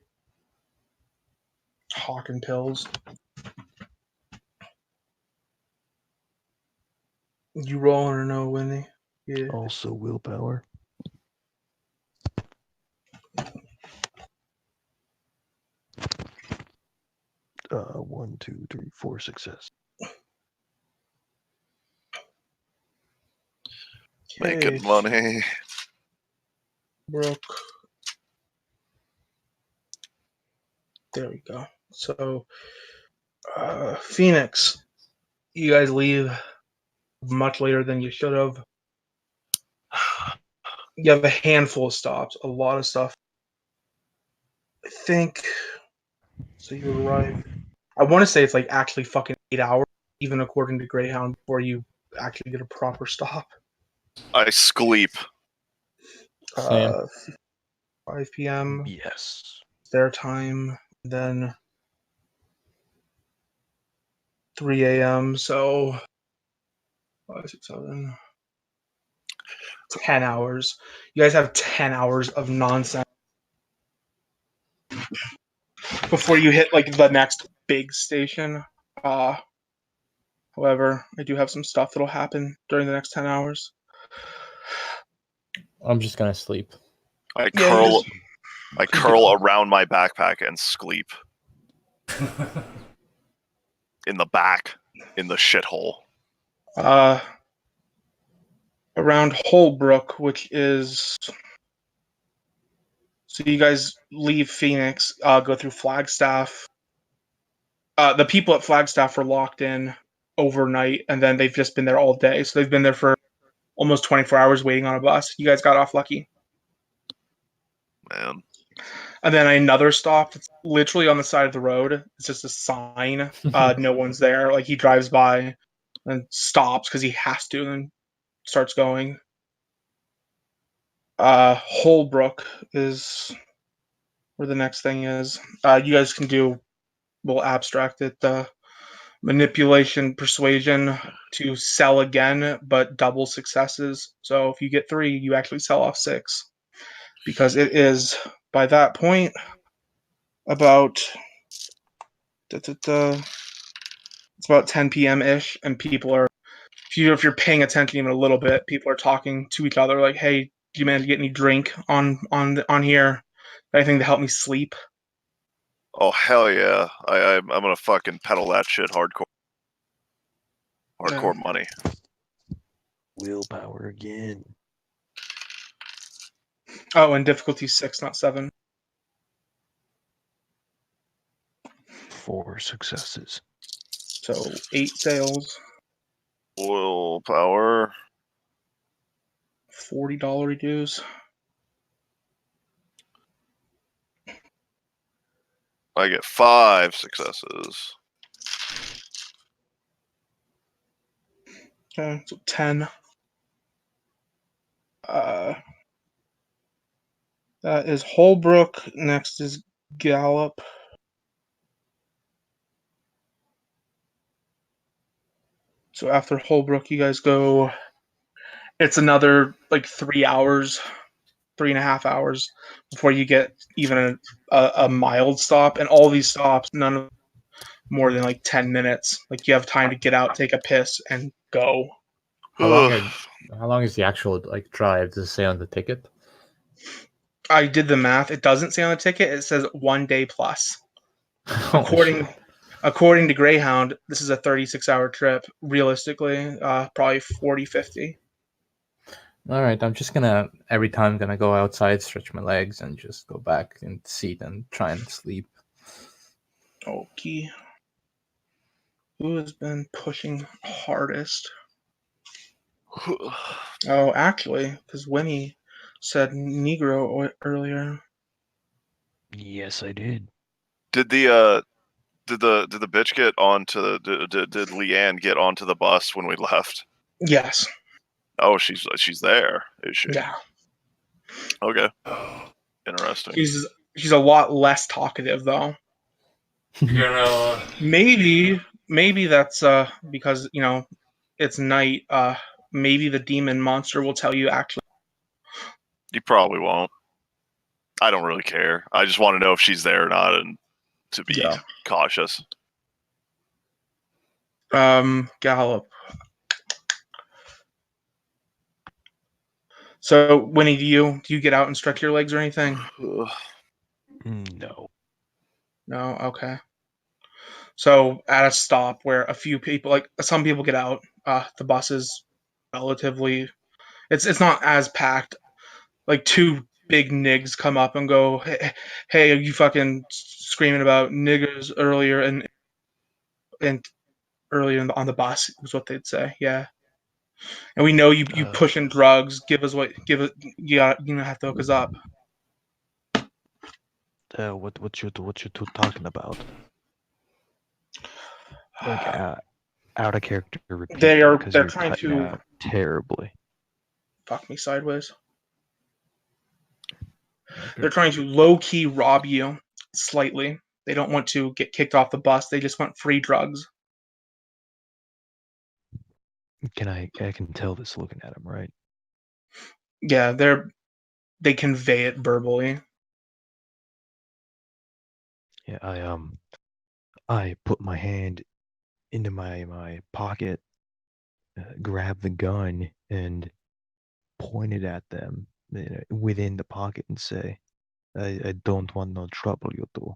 Hawking pills. You rolling or no, Winnie? Yeah. Also willpower. One, two, three, 4 success. Making money. Brooke. There we go. So, Phoenix, you guys leave much later than you should have. You have a handful of stops, a lot of stuff. I think. So you arrive. I want to say it's like actually fucking 8 hours, even according to Greyhound, before you actually get a proper stop. I skleep. Same. 5 p.m. Yes. their time, then 3 a.m. So 5, 6, 7, 10 hours. You guys have 10 hours of nonsense before you hit like the next big station. However, I do have some stuff that'll happen during the next 10 hours. I'm just gonna sleep. I Yeah, curl around my backpack and skleep. In the back, in the shithole. Around Holbrook, which is. So you guys leave Phoenix, go through Flagstaff. The people at Flagstaff were locked in overnight, and then they've just been there all day. So they've been there for almost 24 hours waiting on a bus. You guys got off lucky. Man. And then another stop that's literally on the side of the road. It's just a sign. No one's there. Like he drives by and stops because he has to, and then starts going. Holbrook is where the next thing is. You guys can do. We'll abstract it. Manipulation, persuasion to sell again, but double successes. So if you get 3, you actually sell off 6, because it is by that point about it's about 10 p.m. ish, and people are if you're paying attention even a little bit, people are talking to each other like, "Hey, do you manage to get any drink on here? Anything to help me sleep?" Oh hell yeah! I'm gonna fucking pedal that shit hardcore. Hardcore money. Willpower again. Oh, and difficulty 6, not 7. 4 successes. So 8 sales. Willpower. $40 dues. I get 5 successes. Okay, so 10. That is Holbrook. Next is Gallup. So after Holbrook, you guys go. It's another like 3 hours, 3.5 hours before you get even a mild stop. And all these stops, none of more than like 10 minutes. Like you have time to get out, take a piss, and go. How long is the actual like drive? Does it say on the ticket? I did the math. It doesn't say on the ticket. It says 1 day plus. Holy shit. According to Greyhound, this is a 36-hour trip. Realistically, probably 40, 50. All right, I'm just gonna every time gonna go outside, stretch my legs, and just go back in the seat and try and sleep. Okay. Who has been pushing hardest? Oh, actually, because Winnie said Negro earlier. Yes, I did. Did the bitch get onto the did Leanne get onto the bus when we left? Yes. Oh, she's there, is she? Yeah. Okay. Interesting. She's a lot less talkative though. You're gonna. Maybe that's because it's night. Maybe the demon monster will tell you actually. You probably won't. I don't really care. I just want to know if she's there or not, and to be cautious. Gallup. So Winnie, do you get out and stretch your legs or anything? No. No. Okay. So at a stop where a few people, like some people, get out, the bus is relatively. It's not as packed. Like two big nigs come up and go, "Hey, are you fucking screaming about niggers earlier and earlier on the bus?" Was what they'd say. Yeah, and we know you pushing drugs. Give us you have to hook us up. What you two talking about? Like out of character repeat They're because you're trying cutting to out terribly. fuck me sideways. They're trying to low key rob you slightly. They don't want to get kicked off the bus. They just want free drugs. I can tell this looking at him, right? Yeah, they convey it verbally. Yeah, I put my hand into my pocket, grab the gun, and point it at them within the pocket and say, I don't want no trouble, you two.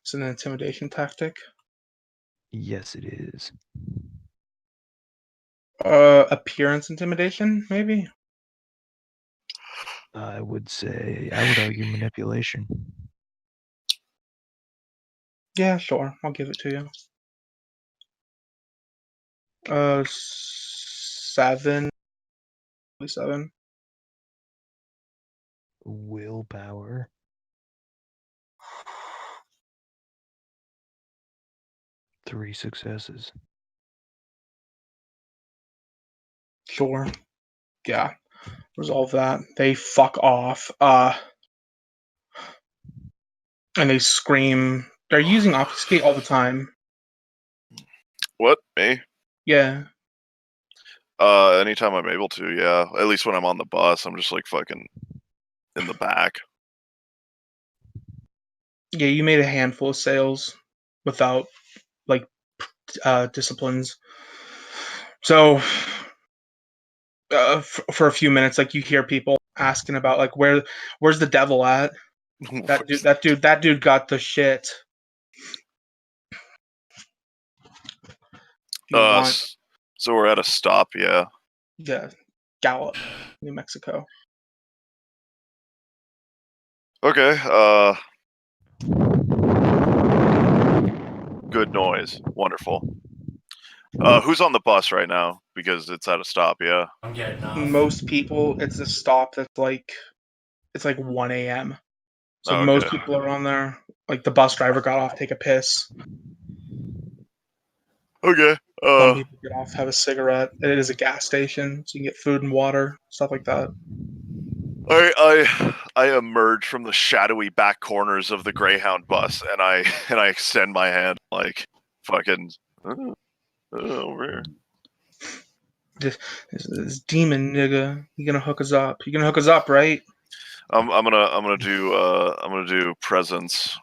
It's an intimidation tactic. Yes, it is. Appearance intimidation, maybe. I would argue manipulation. Yeah, sure. I'll give it to you. 7. 7. Willpower. Three successes. Sure. Yeah. Resolve that. They fuck off. And they scream. They're using obfuscate all the time. What? Me? Yeah. Anytime I'm able to, yeah. At least when I'm on the bus, I'm just like fucking in the back. Yeah, you made a handful of sales without like disciplines. So for a few minutes, like you hear people asking about like where's the devil at? That dude got the shit. If you want, So we're at a stop, yeah. yeah, Gallup, New Mexico. Okay, good noise. Wonderful. Who's on the bus right now? Because it's at a stop, yeah. I'm getting off. Most people, it's a stop that's like it's like 1 a.m. So Okay. most people are on there. Like the bus driver got off, take a piss. Okay. Some Uh, people get off, have a cigarette. It is a gas station, so you can get food and water, stuff like that. I emerge from the shadowy back corners of the Greyhound bus, and I extend my hand like fucking over here. This demon nigga, you gonna hook us up? You gonna hook us up, right? I'm gonna do presence,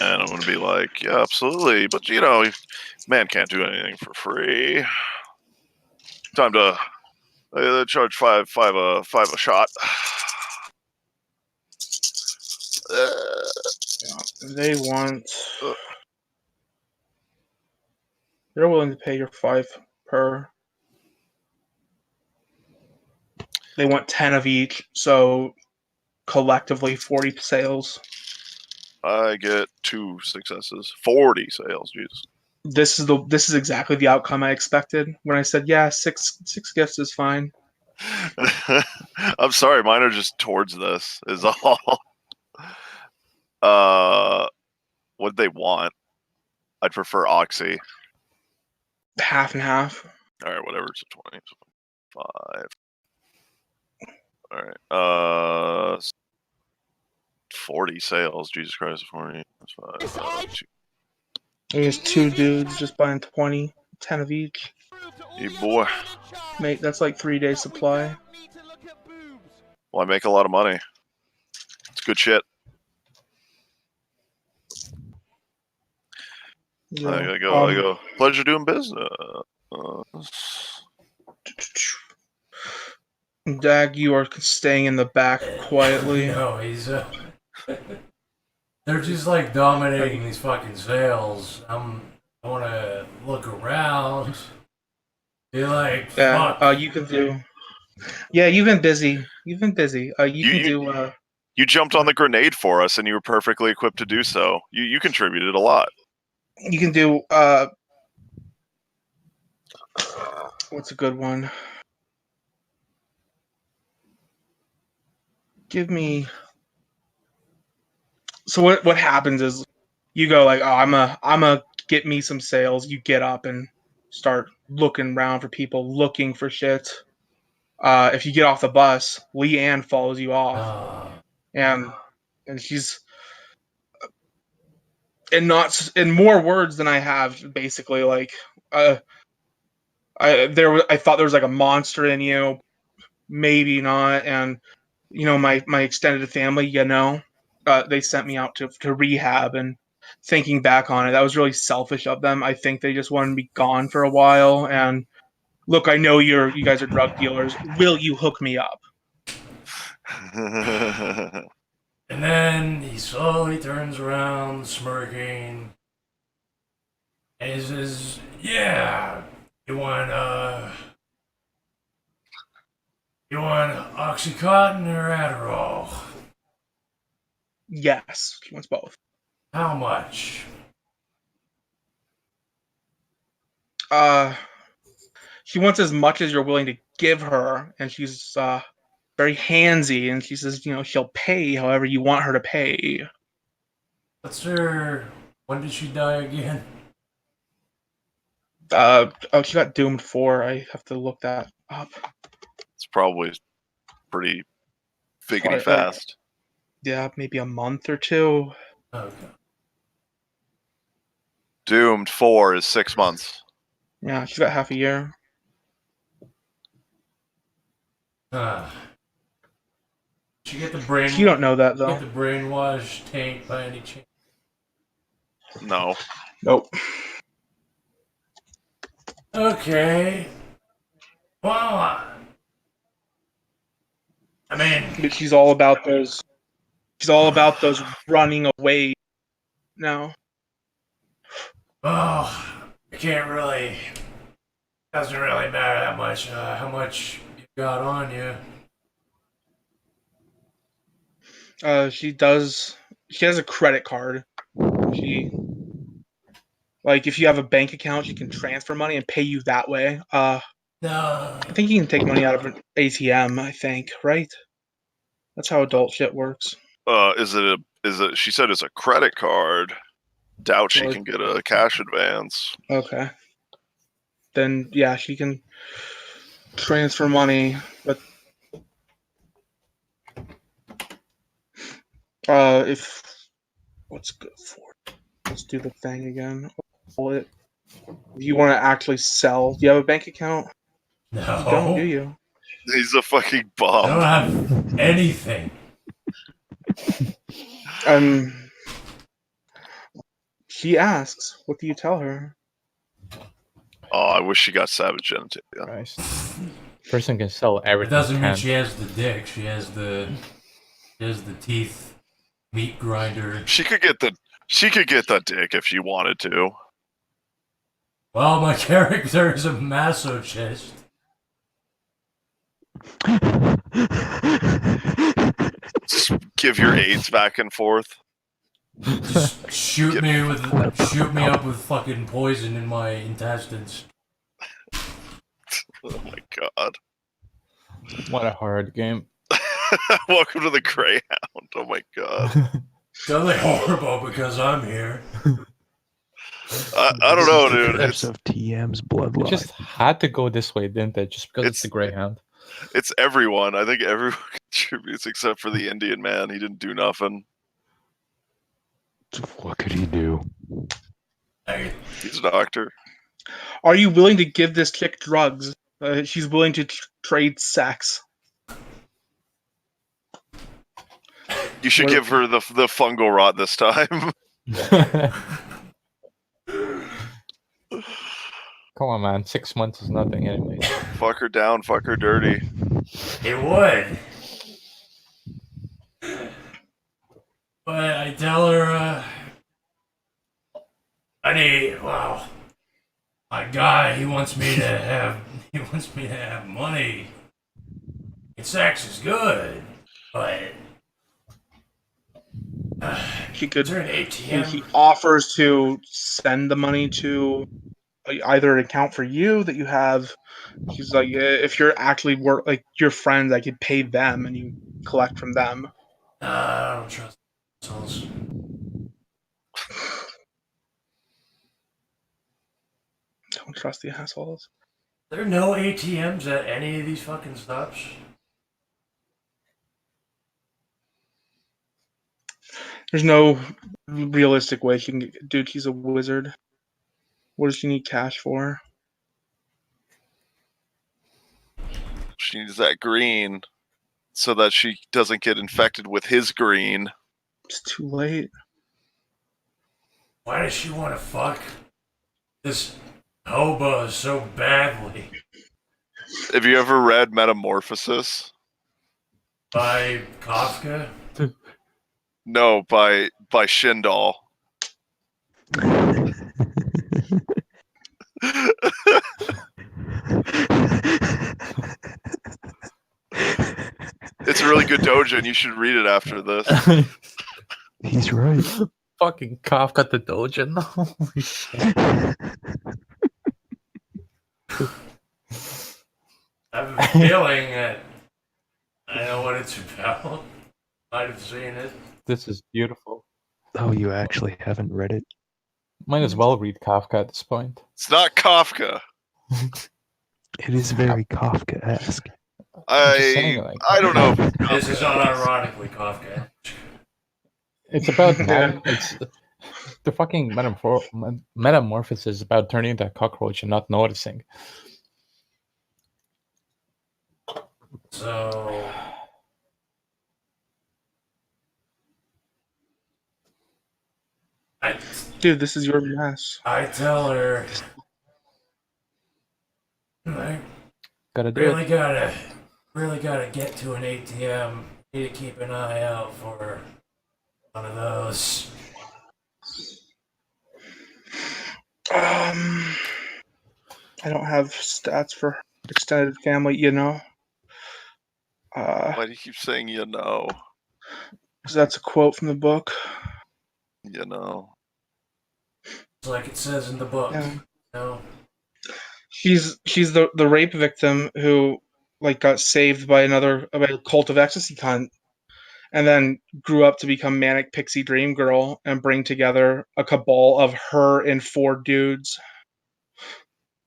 and I'm gonna be like, yeah, absolutely, but you know, man can't do anything for free. Time to charge five a shot. They want. Uh. They're willing to pay your 5 per. They want 10 of each, so collectively 40 sales. I get 2 successes, 40 sales. Jesus. This is exactly the outcome I expected when I said, yeah, six gifts is fine. I'm sorry, mine are just towards this. Is all. What they want? I'd prefer Oxy. Half and half. All right, whatever. It's a 20. So 5. All right. 40 sales. Jesus Christ, 40. That's 5. There's 2 dudes just buying 20, 10 of each. Hey boy. Mate, that's like 3 days supply. Well, I make a lot of money. It's good shit. Yeah. I go. Pleasure doing business. Dag, you are staying in the back quietly. No, he's they're just like dominating these fucking sales. I want to look around. Be like, Yeah, fuck. you can do. Yeah, you've been busy. You can do. You jumped on the grenade for us, and you were perfectly equipped to do so. You contributed a lot. You can do. What's a good one? Give me. So what happens is, you go like, oh, I'm a get me some sales. You get up and start looking around for people, looking for shit. If you get off the bus, Leanne follows you off, and she's in more words than I have. Basically, like, I thought there was like a monster in you, maybe not, and my extended family, they sent me out to rehab, and thinking back on it, that was really selfish of them. I think they just wanted to be gone for a while. And look, I know you guys are drug dealers. Will you hook me up? And then he slowly turns around, smirking, and he says, "Yeah, you want OxyContin or Adderall? Yes, she wants both. How much?" She wants as much as you're willing to give her, and she's very handsy, and she says, she'll pay however you want her to pay. When did she die again? She got doomed for. I have to look that up. It's probably pretty figgity Fast. fast. Yeah, maybe a month or 2. Okay. Doomed 4 is 6 months. Yeah, she's got half a year. Did you get the brain? You don't know that though. Get the brainwash tank by any chance? No. Nope. Okay. Well, I mean, But she's all about those. She's all about those running away. now. Oh, I can't really. Doesn't really matter that much. How much you got on you? She does. She has a credit card. If you have a bank account, she can transfer money and pay you that way. No. I think you can take money out of an ATM. I think, right? That's how adult shit works. Is it? She said it's a credit card. Doubt she Well, can get a cash advance. Okay. Then yeah, she can transfer money, but if what's good for? Let's do the thing again. If you want to actually sell, do you have a bank account? No. You don't, do you? He's a fucking I don't bum. have anything. She asks, what do you tell her? Oh, I wish she got savage genitalia. Christ. Person can sell It everything. doesn't mean can. she has the dick. She has the teeth, meat grinder. She could get the dick if she wanted to. Well, my character is a masochist. Just give your AIDS back and forth. Just shoot me up with fucking poison in my intestines. Oh my god. What a hard game. Welcome to the Greyhound. Oh my god. It's only horrible because I'm here. I don't know, dude. Curse of TM's It bloodline. just had to go this way, didn't it? Just because it's the Greyhound. It's everyone. I think everyone contributes except for the Indian man. He didn't do nothing. What could he do? He's a doctor. Are you willing to give this chick drugs? She's willing to trade sex. You should give her the fungal rot this time. Come on, man. 6 months is nothing anyway. Fuck her down, fuck her dirty. It would. But I tell her, my guy, he wants me to have money. And sex is good, but He could. is there an ATM? He offers to send the money to either an account for you that you have. He's like, if you're actually like your friends, I could pay them and you collect from them. I don't trust assholes. Don't trust the assholes. There are no ATMs at any of these fucking stops. There's no realistic way she can get. Dude, he's a wizard. What does she need cash for? She needs that green so that she doesn't get infected with his green. It's too late. Why does she want to fuck this hobo so badly? Have you ever read Metamorphosis? By Kafka? No, by Shindal. It's a really good dojo, and you should read it after this. He's right. Fucking Kafka the Dojin. Holy shit. I have a feeling that I know what it's about. Might have seen it. This is beautiful. Oh, you actually haven't read it? Might as well read Kafka at this point. It's not Kafka. It is very Kafka-esque. I don't know. This is unironically Kafka. It's about it's the fucking metamorphosis is about turning into a cockroach and not noticing. So Dude, this is your mess. I tell her I Gotta do really it. gotta get to an ATM. Need to keep an eye out for one of those. I don't have stats for extended family, you know. Why do you keep saying you know? Because that's a quote from the book. You know. It's like it says in the book. Yeah. You know? She's the rape victim who like got saved by a cult of ecstasy cunt, and then grew up to become Manic Pixie Dream Girl and bring together a cabal of her and 4 dudes.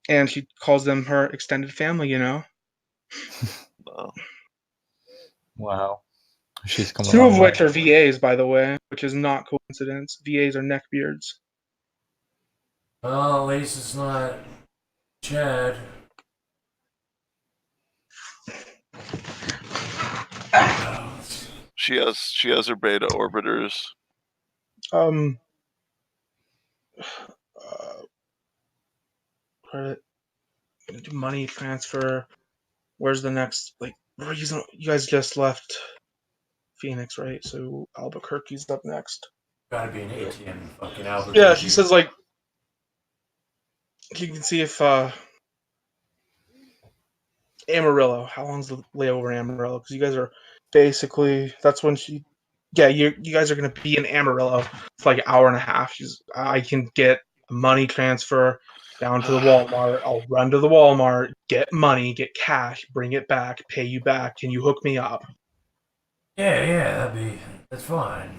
And she calls them her extended family, you know? Oh. Wow. She's coming 2 along of well. which are VAs, by the way, which is not coincidence. VAs are neckbeards. Well, at least it's not Chad. She has her beta orbiters. Credit, money transfer. Where's the next? Like, you guys just left Phoenix, right? So Albuquerque's up next. Gotta be an ATM in fucking Albuquerque. Yeah, he says like you can see if Amarillo. How long's the layover in Amarillo? Because you guys are basically that's when she. Yeah, you guys are gonna be in Amarillo for like an hour and a half. I can get a money transfer down to the Walmart. I'll run to the Walmart, get money, get cash, bring it back, pay you back. Can you hook me up? Yeah, that's fine.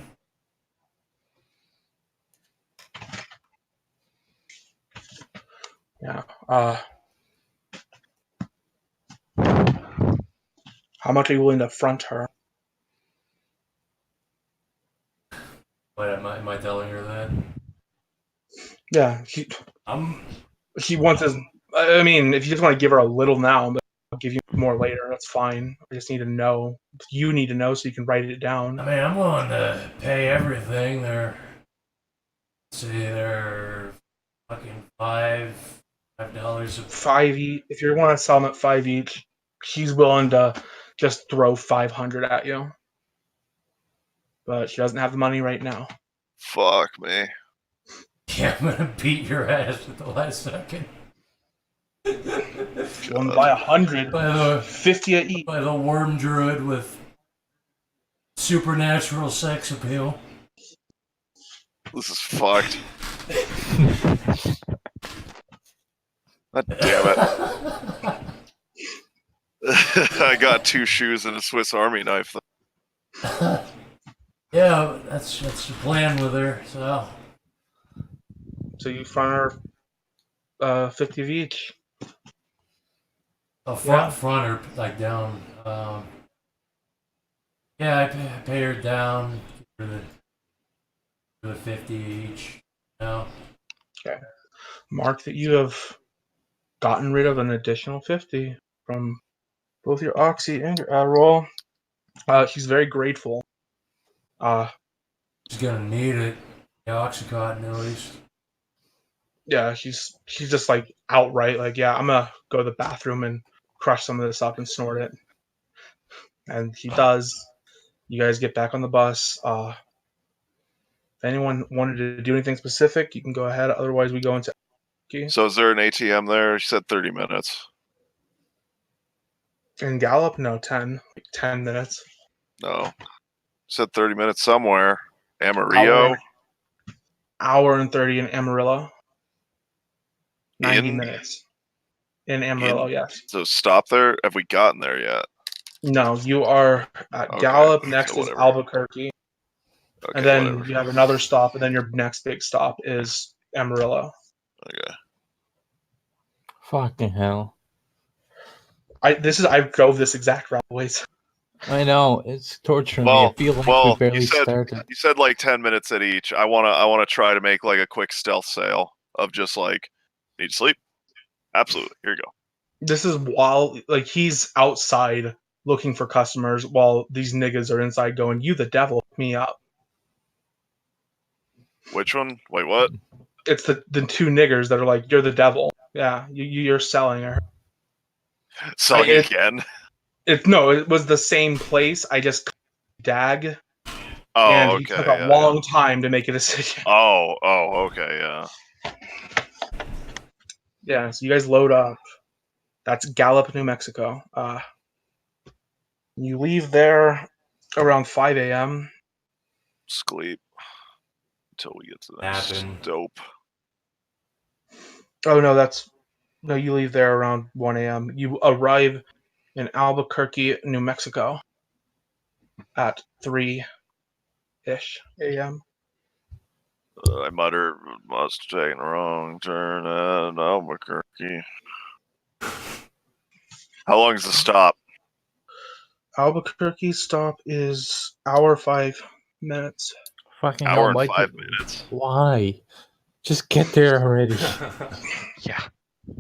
Yeah. How much are you willing to front her? But am I telling her that? Yeah, he wants his. I mean, if you just want to give her a little now, but I'll give you more later. That's fine. I just need to know. You need to know so you can write it down. I mean, I'm willing to pay everything. They're fucking $5 $5 each. If you want to sell them at $5 each, she's willing to just throw 500 at you. But she doesn't have the money right now. Fuck me. Yeah, I'm gonna beat your ass at the last second. If you want to buy 100, By the 50 at each. by the worm druid with supernatural sex appeal. This is fucked. God damn it. I got 2 shoes and a Swiss Army knife. Yeah, that's the plan with her. So you front her 50 of each. A front her like down. Yeah, I pay her down for the 50 each. No. Okay. Mark that you have gotten rid of an additional 50 from both your Oxy and your Adderall. She's very grateful. She's gonna need it. The Oxycontin at least. Yeah, she's just like outright like, yeah, I'm gonna go to the bathroom and crush some of this up and snort it. And he does. You guys get back on the bus. If anyone wanted to do anything specific, you can go ahead. Otherwise, we go into. So is there an ATM there? She said 30 minutes. In Gallup, no, 10 minutes. No. She said 30 minutes somewhere. Amarillo. Hour and 30 in Amarillo. 90 minutes. In Amarillo, yes. So stop there? Have we gotten there yet? No, you are at Okay, Gallup. Next so is whatever. Albuquerque. Okay, And then whatever. you have another stop, and then your next big stop is Amarillo. Okay. Fucking hell. I drove this exact route ways. I know, it's torturing me. I feel like we barely started. You said like 10 minutes at each. I wanna try to make like a quick stealth sale of just like, need to sleep? Absolutely. Here you go. This is while like he's outside looking for customers while these niggas are inside going, "You the devil, hook me up." Which one? Wait, what? It's the 2 niggers that are like, "You're the devil." Yeah, you're selling her. Selling again? It was the same place. I just dag. Oh, and okay. He took a long time to make a decision. Oh, okay, yeah. Yeah, so you guys load up. That's Gallup, New Mexico. You leave there around 5 a.m. Sleep until we get to that dope. Oh no, you leave there around 1 a.m. You arrive in Albuquerque, New Mexico. at 3-ish a.m. I mutter, must have taken a wrong turn at Albuquerque. How long is the stop? Albuquerque stop is hour 5 minutes. Fucking Hour hell, and why? 5 minutes. Why? Just get there already. Yeah.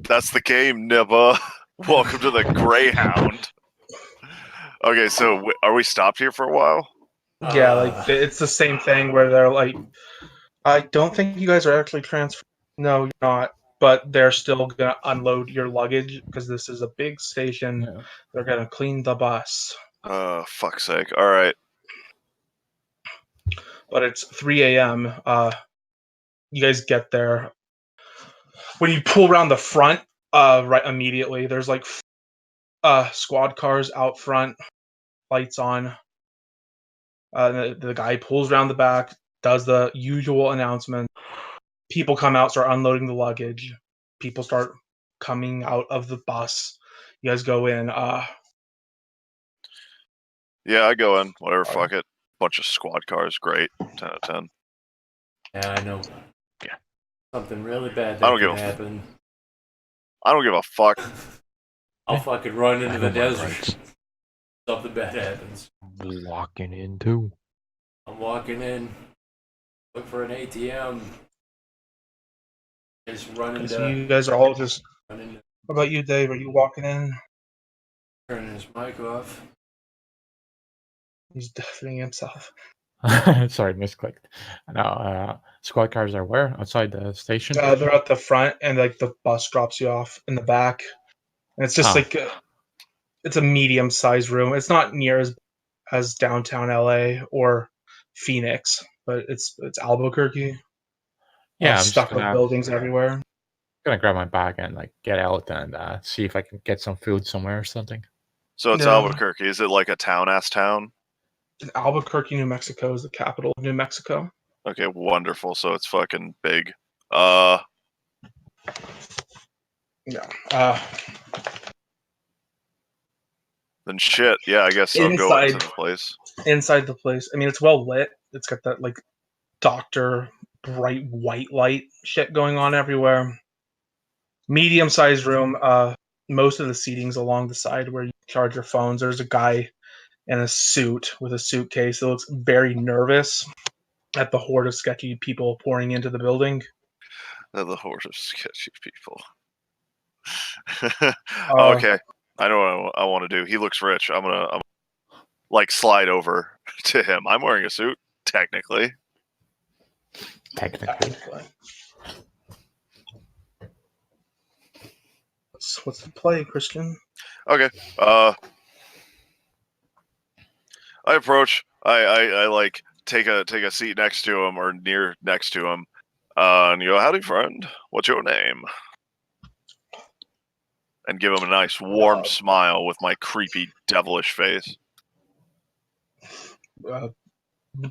That's the game, Nibba. Welcome to the Greyhound. Okay, so are we stopped here for a while? Yeah, like it's the same thing where they're like, I don't think you guys are actually transferred. No, you're not. But they're still gonna unload your luggage because this is a big station. Yeah. They're gonna clean the bus. Fuck's sake. All right. But it's 3 a.m. You guys get there. When you pull around the front, right immediately, there's like squad cars out front, lights on. The guy pulls around the back, does the usual announcement. People come out, start unloading the luggage. People start coming out of the bus. You guys go in. Yeah, I go in. Whatever, fuck it. Bunch of squad cars. Great. 10 out of 10. Yeah, I know. Yeah. Something really bad I that don't give could a happen. I don't give a fuck. I'll fucking run I into know the my desert. rights. Something bad happens. Walking in too. I'm walking in, look for an ATM. Just run Okay, into, so you guys are all just. run into What about you, Dave? Are you walking in? turning his mic off. He's deafening himself. Sorry, misclicked. No, squad cars are where? Outside the station? They're at the front, and like the bus drops you off in the back. And it's just Oh. like it's a medium-sized room. It's not near as downtown LA or Phoenix, but it's Albuquerque. Yeah, I'm just Stucco buildings everywhere. gonna grab my bag and like get out and see if I can get some food somewhere or something. So it's Yeah. Albuquerque. Is it like a town-ass town? Albuquerque, New Mexico is the capital of New Mexico. Okay, wonderful. So it's fucking big. Yeah. Then shit. Yeah, I guess I'll go into the place. Inside the place, I mean, it's well lit. It's got that like doctor bright white light shit going on everywhere. Medium-sized room. Most of the seating's along the side where you charge your phones. There's a guy in a suit with a suitcase that looks very nervous at the horde of sketchy people pouring into the building. The horde of sketchy people. Uh, Okay, I know what I want to do. He looks rich. I'm gonna like slide over to him. I'm wearing a suit, technically. Technically. What's the play, Christian? Okay. I approach. I like take a seat next to him or near next to him. And you go, howdy, friend. What's your name? And give him a nice warm smile with my creepy devilish face.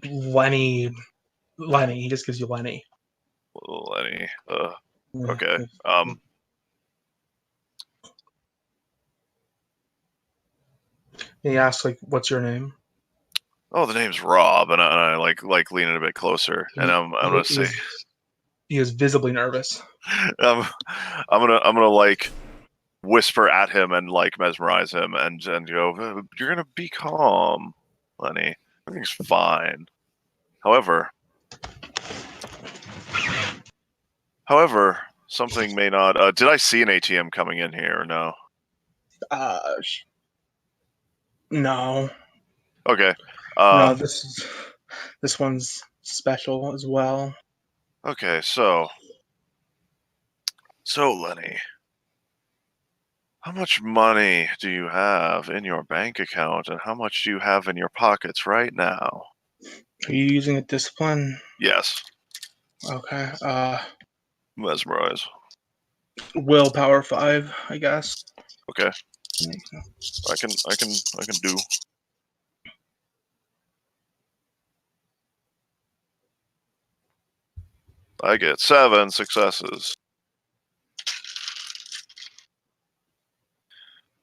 Lenny. He just gives you Lenny. Lenny. Okay. He asks, like, what's your name? Oh, the name's Rob, and I like lean in a bit closer, and I'm gonna say, he is visibly nervous. I'm gonna like whisper at him and like mesmerize him, and go, you're gonna be calm, Lenny. Everything's fine. However, something may not. Did I see an ATM coming in here or no? No. Okay. No, this one's special as well. Okay, so Lenny, how much money do you have in your bank account, and how much do you have in your pockets right now? Are you using a discipline? Yes. Okay. Mesmerize. Willpower 5, I guess. Okay. I can do. I get 7 successes.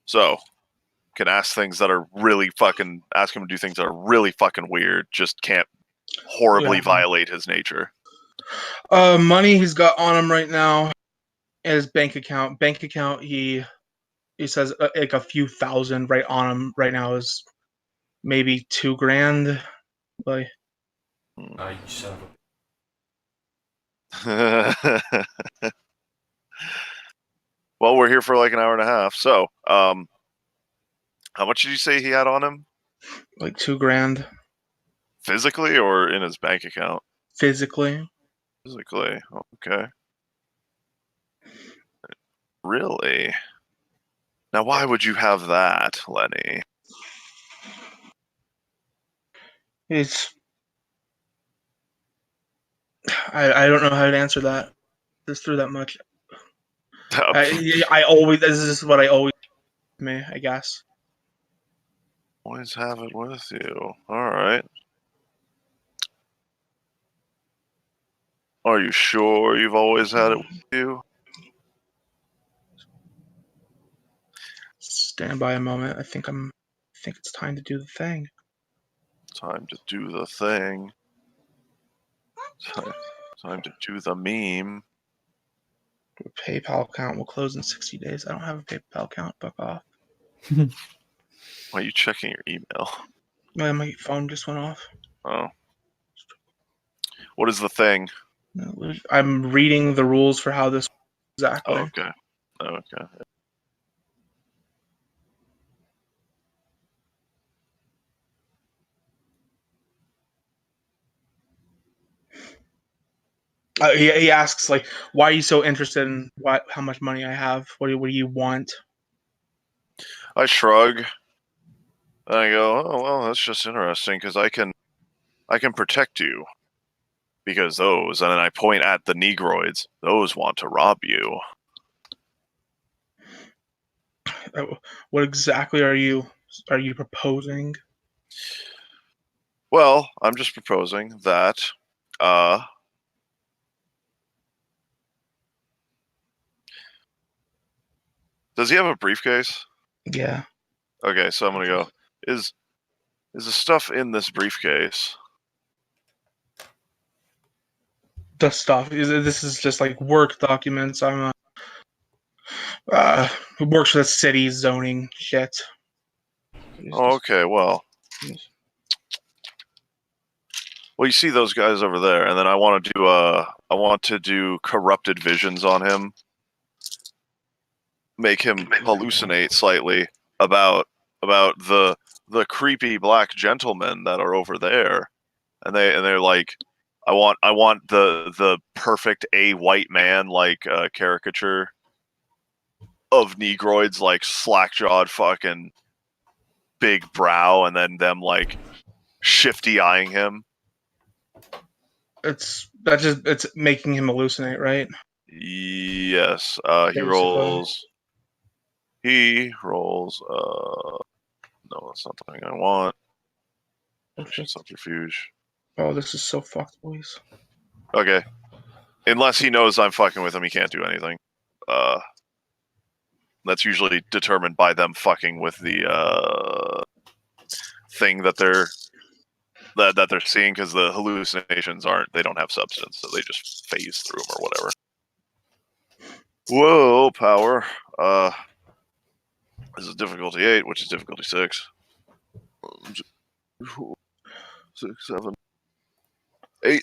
So, can ask things that are really fucking ask him to do things that are really fucking weird. Just can't horribly violate his nature. Money he's got on him right now. His bank account. He says like a few thousand right on him right now is maybe $2,000. Like, You son of a... Well, we're here for like an hour and a half. So, how much did you say he had on him? like $2,000 Physically or in his bank account? physically. Physically, okay. Really? Now, why would you have that, Lenny? I don't know how to answer that. Just through that much. I always, this is what I always, I guess. Always have it with you. All right. Are you sure you've always had it with you? Stand by a moment. I think it's time to do the thing. Time to do the thing. Time to do the meme. Your PayPal account will close in 60 days. I don't have a PayPal account. Fuck off. Why are you checking your email? My phone just went off. Oh. What is the thing? I'm reading the rules for how this exactly. Oh, okay. Okay. He asks like, why are you so interested in how much money I have? What do you want? I shrug. And I go, oh well, that's just interesting because I can protect you. Because those, and then I point at the Negroids, those want to rob you. What exactly are you proposing? Well, I'm just proposing that does he have a briefcase? Yeah. Okay, so I'm gonna go, is the stuff in this briefcase? The stuff. This is just like work documents. I'm who works for the city zoning shit. Oh, okay, well, you see those guys over there, and then I want to do corrupted visions on him, make him hallucinate slightly about the creepy black gentlemen that are over there, and they're like, I want the perfect white man like caricature of Negroids, like slack-jawed fucking big brow, and then them like shifty eyeing him. It's making him hallucinate, right? Yes. He rolls. No, that's not the thing I want. Subterfuge. Oh, this is so fucked, boys. Okay. Unless he knows I'm fucking with him, he can't do anything. That's usually determined by them fucking with the thing that they're seeing, because the hallucinations they don't have substance, so they just phase through them or whatever. Whoa, power. This is difficulty 8, which is difficulty 6. 6, 7, 8.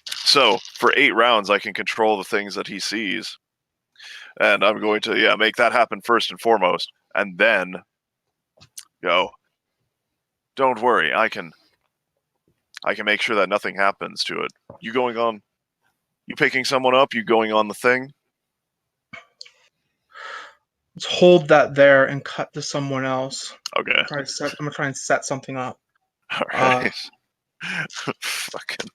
So for 8 rounds, I can control the things that he sees, and I'm going to make that happen first and foremost, and then go. Don't worry, I can make sure that nothing happens to it. You picking someone up? You going on the thing? Let's hold that there and cut to someone else. Okay. I'm gonna try and set something up. All right. Fucking.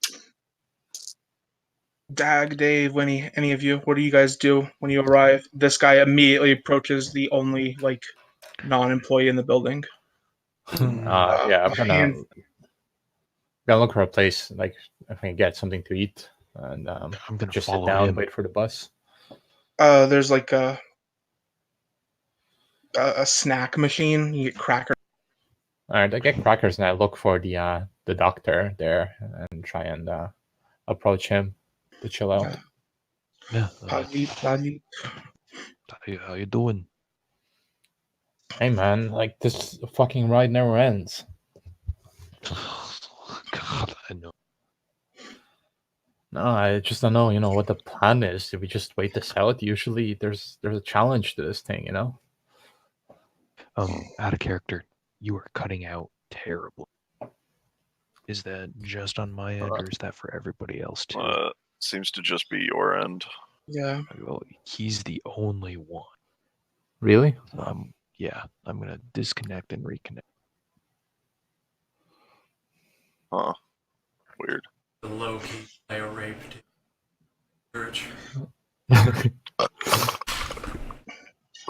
Dag, Dave, Winnie, any of you, what do you guys do when you arrive? This guy immediately approaches the only non-employee in the building. I'm gonna look for a place like if I can get something to eat, and I'm gonna just follow sit down, him. wait for the bus. There's like a a snack machine. You get crackers. All right, I get crackers and I look for the doctor there and try and approach him to chill out. Yeah. Yeah. How you doing? Hey man, like this fucking ride never ends. God, I know. No, I just don't know, what the plan is. Do we just wait this out? Usually there's a challenge to this thing, Out of character. You are cutting out terribly. Is that just on my end, or is that for everybody else too? Seems to just be your end. Yeah. Well, he's the only one. Really? Yeah, I'm gonna disconnect and reconnect. Huh. Weird. The low-key player raped church.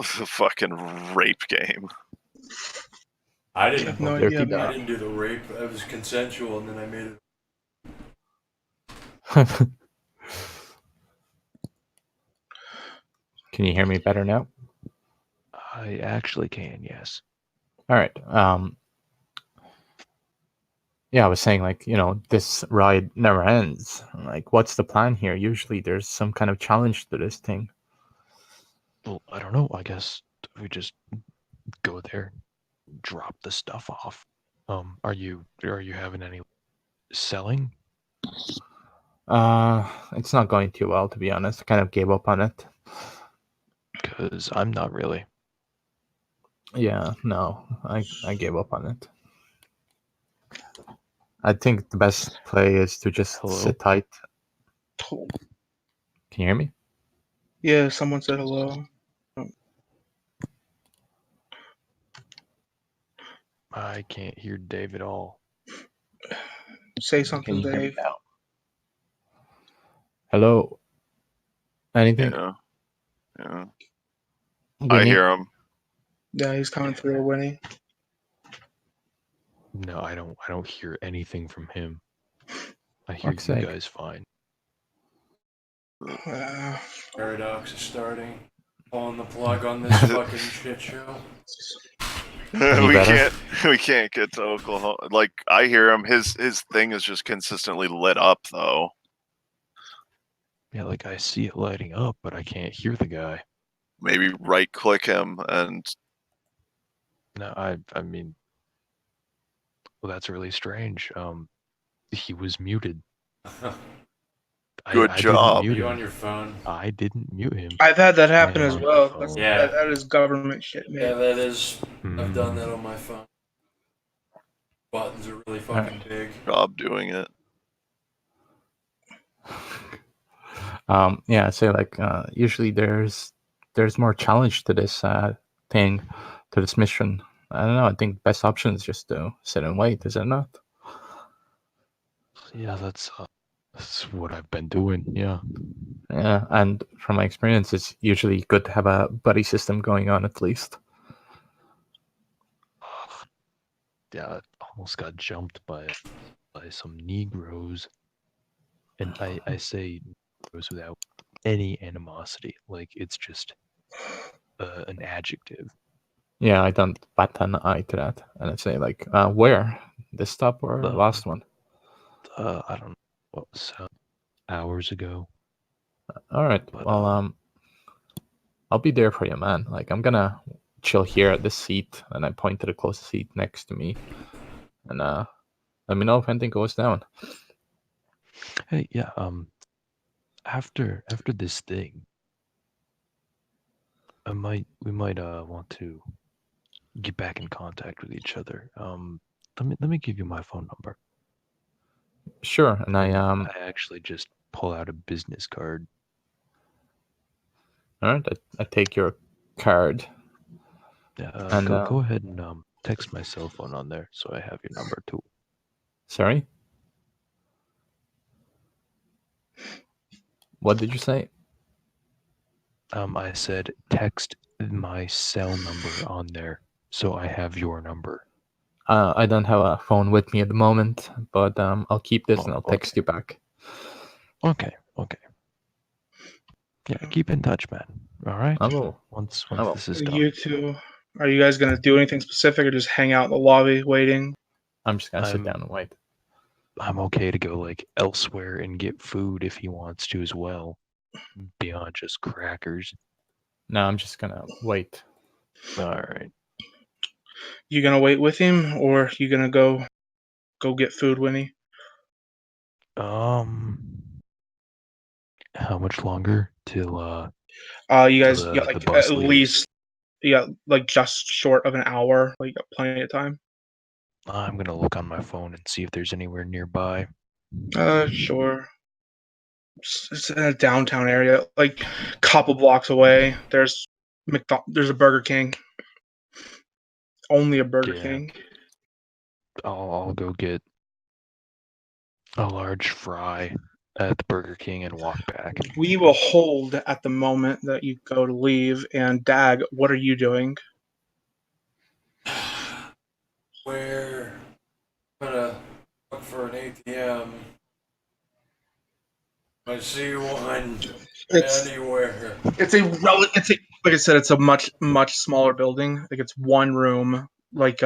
Fucking rape game. I I didn't. have no Dirty idea. dog. I didn't do the rape. It was consensual, and then I made it. Can you hear me better now? I actually can, yes. All right. Yeah, I was saying, like, this ride never ends. Like, what's the plan here? Usually there's some kind of challenge to this thing. Well, I don't know. I guess we just go there, drop the stuff off. Are you having any selling? It's not going too well, to be honest. I kind of gave up on it. Because I'm not really. Yeah, no, I gave up on it. I think the best play is to just Hello? sit tight. Oh, Can you hear me? yeah, someone said hello. I can't hear Dave at all. Say Can something, you hear me Dave. now? Hello? Anything? Yeah. Yeah. I Winnie? hear him. Yeah, he's coming through, Winnie. No, I don't hear anything from him. I hear Fuck's you sake. guys fine. Paradox is starting. Pulling the plug on this fucking shit show. Any we better? can't get to Oklahoma. Like, I hear him. His thing is just consistently lit up though. Yeah, like I see it lighting up, but I can't hear the guy. Maybe right click him and No, I mean, well, that's really strange. He was muted. Good I job. didn't mute You him. on your phone? I didn't mute him. I've had that happen am as on my well. phone. Yeah. That is government shit, man. Yeah, that is. I've done Mm. that on my phone. Buttons are really fucking big. job doing it. Yeah, so like usually there's more challenge to this thing, to this mission. I don't know. I think the best option is just to sit and wait. Is it not? Yeah, that's what I've been doing. Yeah. Yeah, and from my experience, it's usually good to have a buddy system going on at least. Yeah, I almost got jumped by some Negroes, and I say Negroes without any animosity. Like it's just an adjective. Yeah, I don't bat an eye to that, and I say like, where? This stop or the last one? I don't know what was hours ago. All right. But, Well, I'll be there for you, man. Like I'm gonna chill here at this seat, and I point to the closest seat next to me, and let me know if anything goes down. Hey, yeah. After this thing, we might want to get back in contact with each other. Let me give you my phone number. Sure, and I actually just pull out a business card. all right. I take your card. Yeah, And, go ahead and text my cell phone on there so I have your number too. Sorry. What did you say? I said text my cell number on there so I have your number. I don't have a phone with me at the moment, but I'll keep this and I'll text you back. Okay. Yeah, keep in touch, man. All right. I will. Once I will. this is done. You too. Are you guys gonna do anything specific or just hang out in the lobby waiting? I'm just gonna sit I'm- down and wait. I'm okay to go like elsewhere and get food if he wants to as well, beyond just crackers. No, I'm just gonna wait. All right. You gonna wait with him or you gonna go get food, Winnie? How much longer till You guys the got the like bus at leaves? least you got like just short of an hour. Like you got plenty of time. I'm gonna look on my phone and see if there's anywhere nearby. Sure. It's in a downtown area, like couple blocks away. There's there's a Burger King. Only a Burger Yeah, King. I'll go get a large fry at the Burger King and walk back. We will hold at the moment that you go to leave. And Dag, what are you doing? We're gonna look for an ATM. I see one It's anywhere. it's a like I said, it's a much smaller building. Like it's one room, like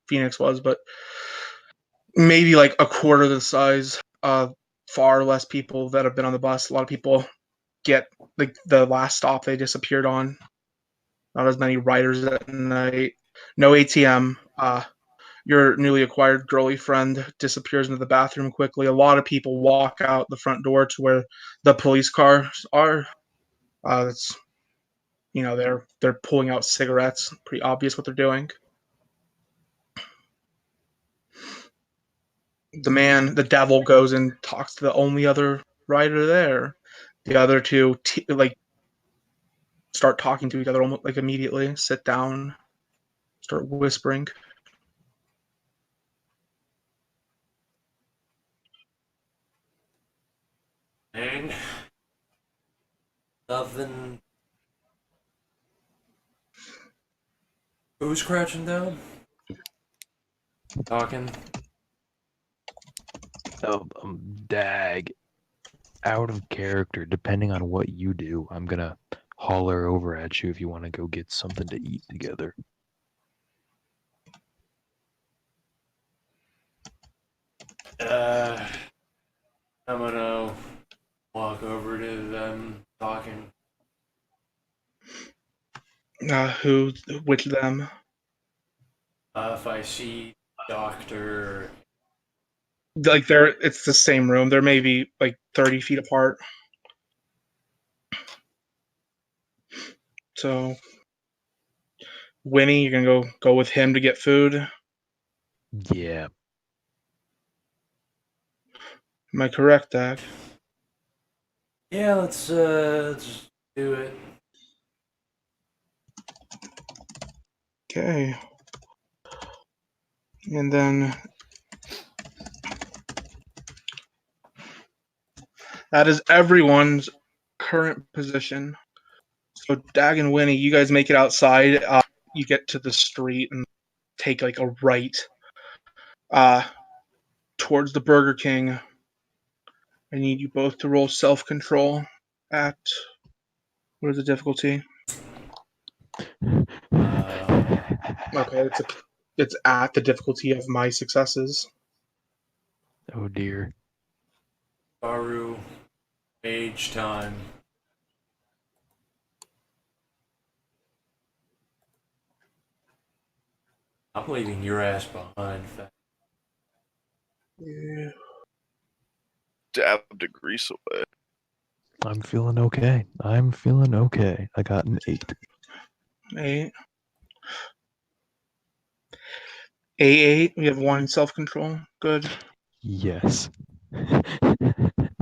Phoenix was, but maybe like a quarter the size. Far less people that have been on the bus. A lot of people get like the last stop they disappeared on. Not as many riders at night. No ATM. Your newly acquired girly friend disappears into the bathroom quickly. A lot of people walk out the front door to where the police cars are. It's they're pulling out cigarettes. Pretty obvious what they're doing. The devil, goes and talks to the only other rider there. The other two like start talking to each other almost like immediately. Sit down, start whispering. And nothing. Who's crouching down? Talking. Oh, Dag, out of character, depending on what you do, I'm gonna holler over at you if you want to go get something to eat together. I'm gonna walk over to them talking. Which of them? If I see Doctor, Like it's the same room. They're maybe like 30 feet apart. So Winnie, you're gonna go with him to get food. Yeah, Am I correct, Dak? yeah, let's do it. Okay. And then that is everyone's current position. So Dag and Winnie, you guys make it outside. You get to the street and take like a right towards the Burger King. I need you both to roll self-control at what is the difficulty? Okay, it's at the difficulty of my successes. oh dear. Baru, age time. I'm leaving your ass behind. Yeah. Dabbed a grease away. I'm feeling okay. I got an 8. 8. A8. We have 1 self-control. Good. Yes.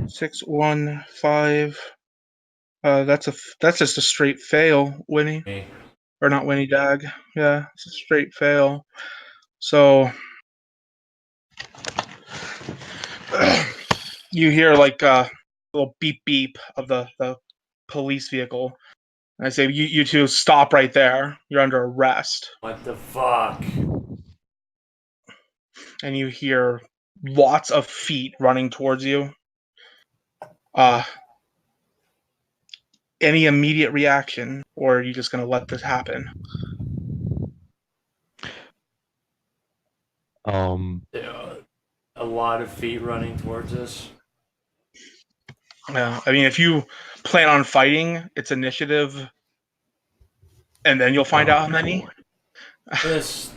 6, 1, 5. That's just a straight fail, Winnie. Me. Or not Winnie, Dag. Yeah, it's a straight fail. So you hear like a little beep beep of the police vehicle. And I say, you two stop right there. You're under arrest. What the fuck? And you hear lots of feet running towards you. Any immediate reaction, or are you just gonna let this happen? There are a lot of feet running towards us. Yeah, I mean, if you plan on fighting, it's initiative, and then you'll find out how many. boy. This,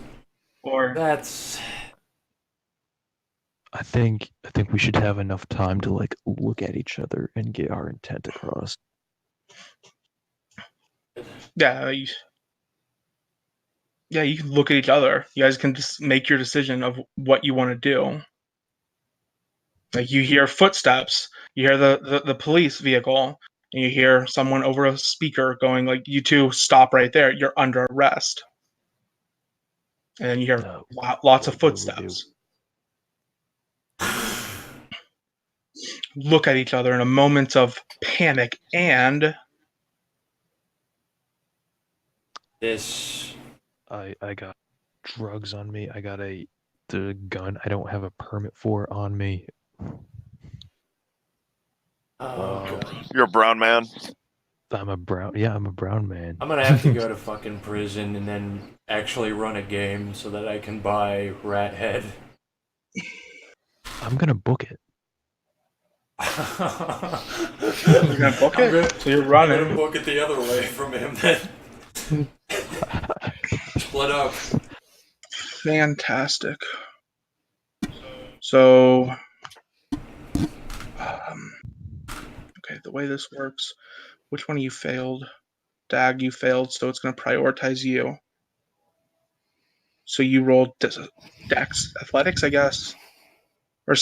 Or that's. I think we should have enough time to like look at each other and get our intent across. yeah, you can look at each other. You guys can just make your decision of what you want to do. Like you hear footsteps, you hear the police vehicle, and you hear someone over a speaker going like, "You two stop right there. You're under arrest." And then you hear lots of What do we do? footsteps. Look at each other in a moment of panic, and This. I got drugs on me. I got the gun I don't have a permit for on me. Oh, God. You're a brown man. I'm a brown man. I'm gonna have to go to fucking prison and then actually run a game so that I can buy Rat Head. I'm gonna book it. you're gonna book it. So you're I'm gonna running. book it the other way from him then. Split up. Fantastic. So, okay, the way this works, which one of you failed? Dag, you failed, so it's going to prioritize you. So you rolled Dex Athletics, I guess, or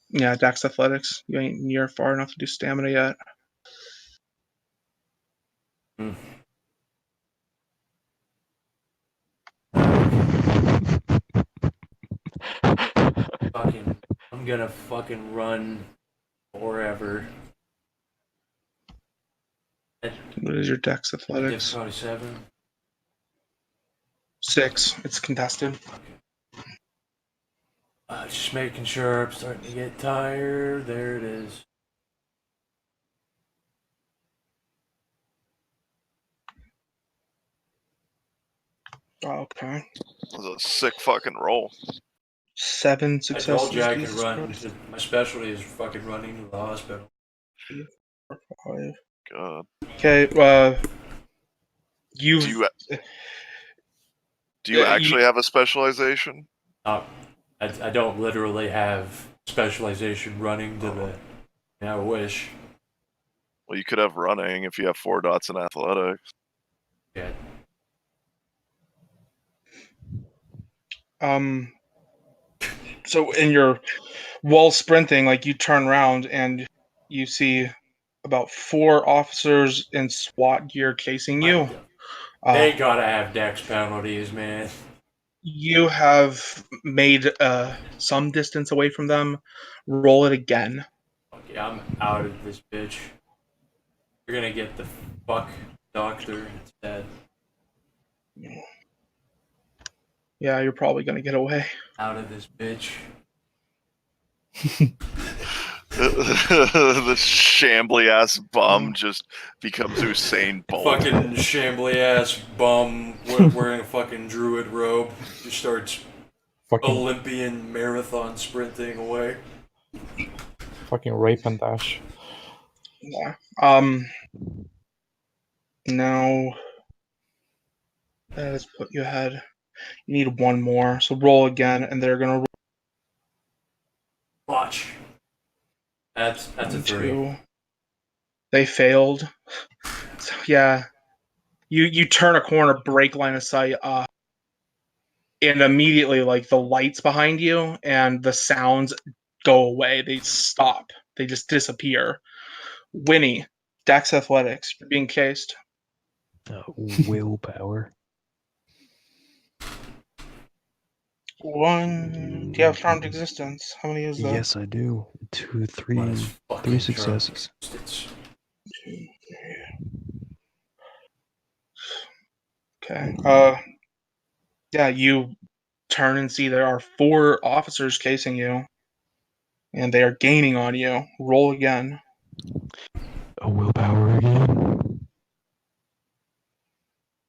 yeah, Dex Athletics. You ain't near far enough to do stamina yet. I'm gonna fucking run forever. What is your Dex Athletics? Difficulty 7. 6. It's contested. Just making sure I'm starting to get tired. There it is. Okay. That was a sick fucking roll. 7 I successes. told you I could Jesus run. Christ. My specialty is fucking running to the hospital. 5. God. Okay. You. Do you actually have a specialization? I don't literally have specialization running to the. I wish. Well, you could have running if you have 4 dots in athletics. Yeah. So in your wall sprinting, like you turn around and you see about 4 officers in SWAT gear chasing you. They gotta have dex penalties, man. You have made some distance away from them. Roll it again. Okay, I'm out of this bitch. You're gonna get the fuck doctor instead. Yeah, you're probably gonna get away. Out of this bitch. The shambly ass bum just becomes Usain Bolt. Fucking shambly ass bum wearing a fucking druid robe just starts Olympian marathon sprinting away. Fucking rape and dash. Yeah. Now that has put you ahead. You need one more, so roll again, and they're gonna roll. Watch. That's a 3. 2. They failed. So yeah, you turn a corner, break line of sight, and immediately like the lights behind you and the sounds go away. They stop. They just disappear. Winnie, Dex Athletics, you're being cased. Willpower. 1. Do you have charmed existence? How many is that? Yes, I do. 2, 3, 3 successes. Okay. Yeah, you turn and see there are 4 officers casing you, and they are gaining on you. Roll again. A willpower again.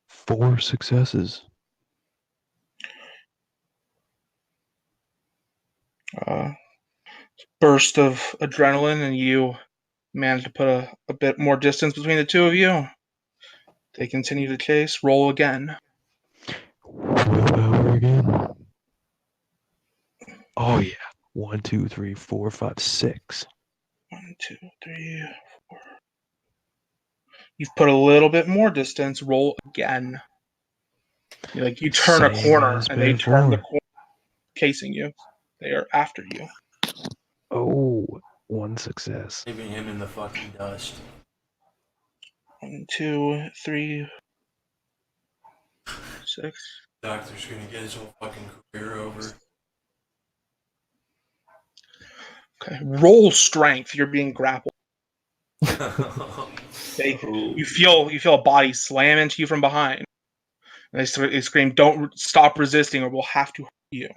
4 successes. burst of adrenaline, and you manage to put a bit more distance between the two of you. They continue to chase. Roll again. Willpower again. Oh yeah. 1, 2, 3, 4, 5, 6. 1, 2, 3, 4. You've put a little bit more distance. Roll again. You turn a Same corner, as and they turn the before. corner, chasing you. They are after you. Oh, 1 success. Leaving him in the fucking dust. 1, 2, 3, 6. Doctor's gonna get his whole fucking career over. Okay. Roll strength. You're being grappled. You feel a body slam into you from behind. And they scream, "Don't stop resisting, or we'll have to hurt you."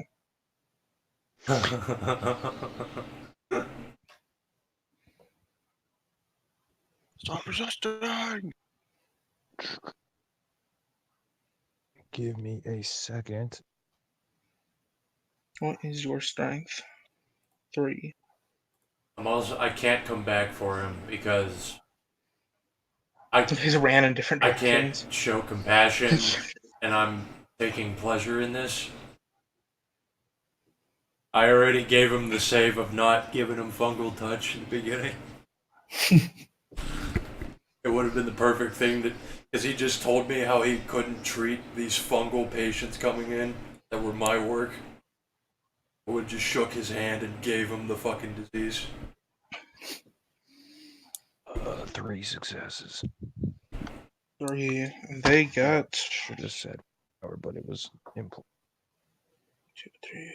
Stop resisting! Give me a second. What is your strength? 3. I can't come back for him because He's ran in different I directions. can't show compassion, and I'm taking pleasure in this. I already gave him the save of not giving him fungal touch in the beginning. It would have been the perfect thing because he just told me how he couldn't treat these fungal patients coming in that were my work. I would have just shook his hand and gave him the fucking disease. 3 successes. 3. And they get Should have said power, but it was 2, 3.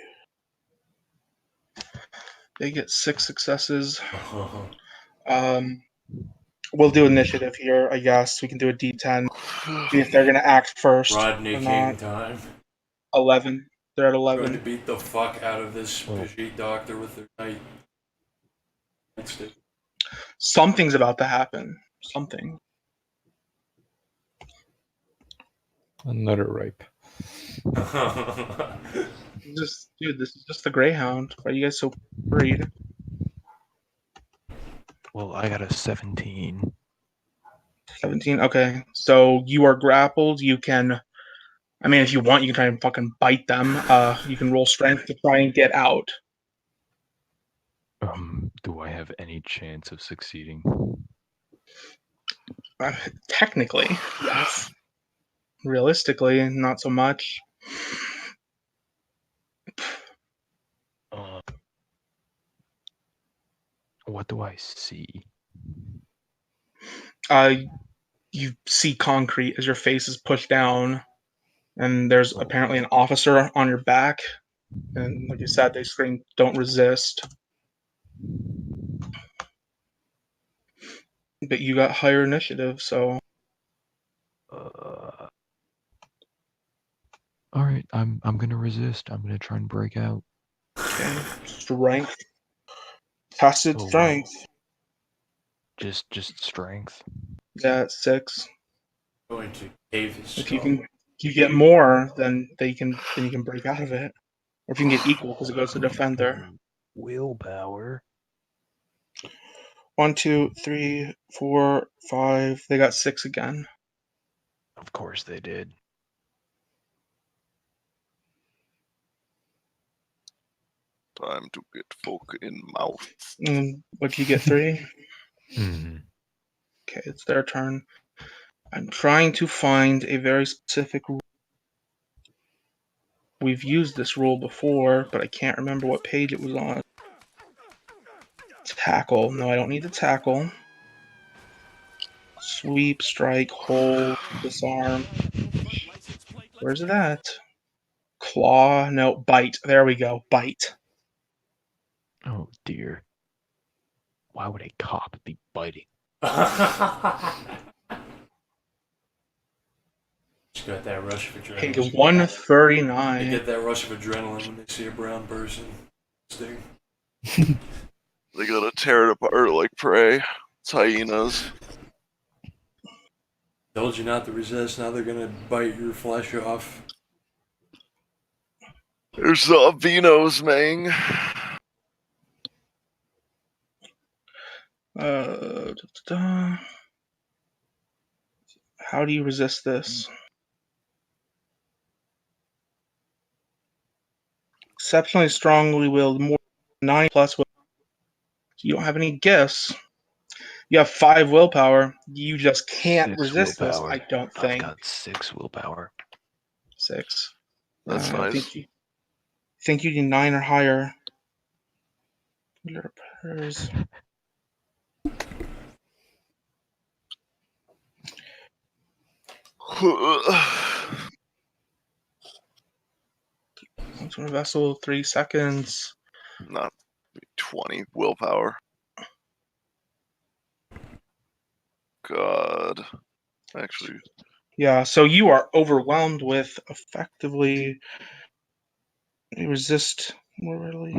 They get 6 successes. We'll do initiative here, I guess. We can do a D10. See if they're gonna act first Rodney or King not. time. 11. They're at Going to 11. beat the fuck out of this Brigitte doctor with their night stick. Something's about to happen. Something. Another rape. Dude, this is just the Greyhound. Why are you guys so worried? Well, I got a 17. 17. Okay, so you are grappled. You can, I mean, if you want, you can try and fucking bite them. You can roll strength to try and get out. Do I have any chance of succeeding? Technically, yes. Realistically, not so much. What do I see? You see concrete as your face is pushed down, and there's apparently an officer on your back. And like you said, they scream, "Don't resist." But you got higher initiative, so. All right, I'm gonna resist. I'm gonna try and break out. Okay, strength. Tested Oh, strength. Just strength. Yeah, 6. Going to cave his If skull. you get more, then you can break out of it. Or if you can get equal, because it goes to defender. Willpower. 1, 2, 3, 4, 5. They got 6 again. Of course they did. Time to get folk in mouth. What do you get? 3? Mm-hmm. Okay, it's their turn. I'm trying to find a very specific rule. We've used this rule before, but I can't remember what page it was on. Tackle. No, I don't need the tackle. Sweep, strike, hold, disarm. Where's it at? Claw. No, bite. There we go. Bite. Oh dear. Why would a cop be biting? Just got that rush of Okay, adrenaline. 139. They get that rush of adrenaline when they see a brown person sting. They gotta tear it apart like prey. It's hyenas. Told you not to resist, now they're gonna bite your flesh off. There's the albinos, man. Da, da, da. How do you resist this? Exceptionally strongly willed, more than 9 plus will. You don't have any gifts. You have 5 willpower. You just can't 6 resist this, willpower. I don't I've think. got 6 willpower. 6. That's I nice. think you need 9 or higher. Your prayers. Once in a vessel, 3 seconds. Not 20 willpower. God. Actually, Yeah, so you are overwhelmed with effectively resist morally.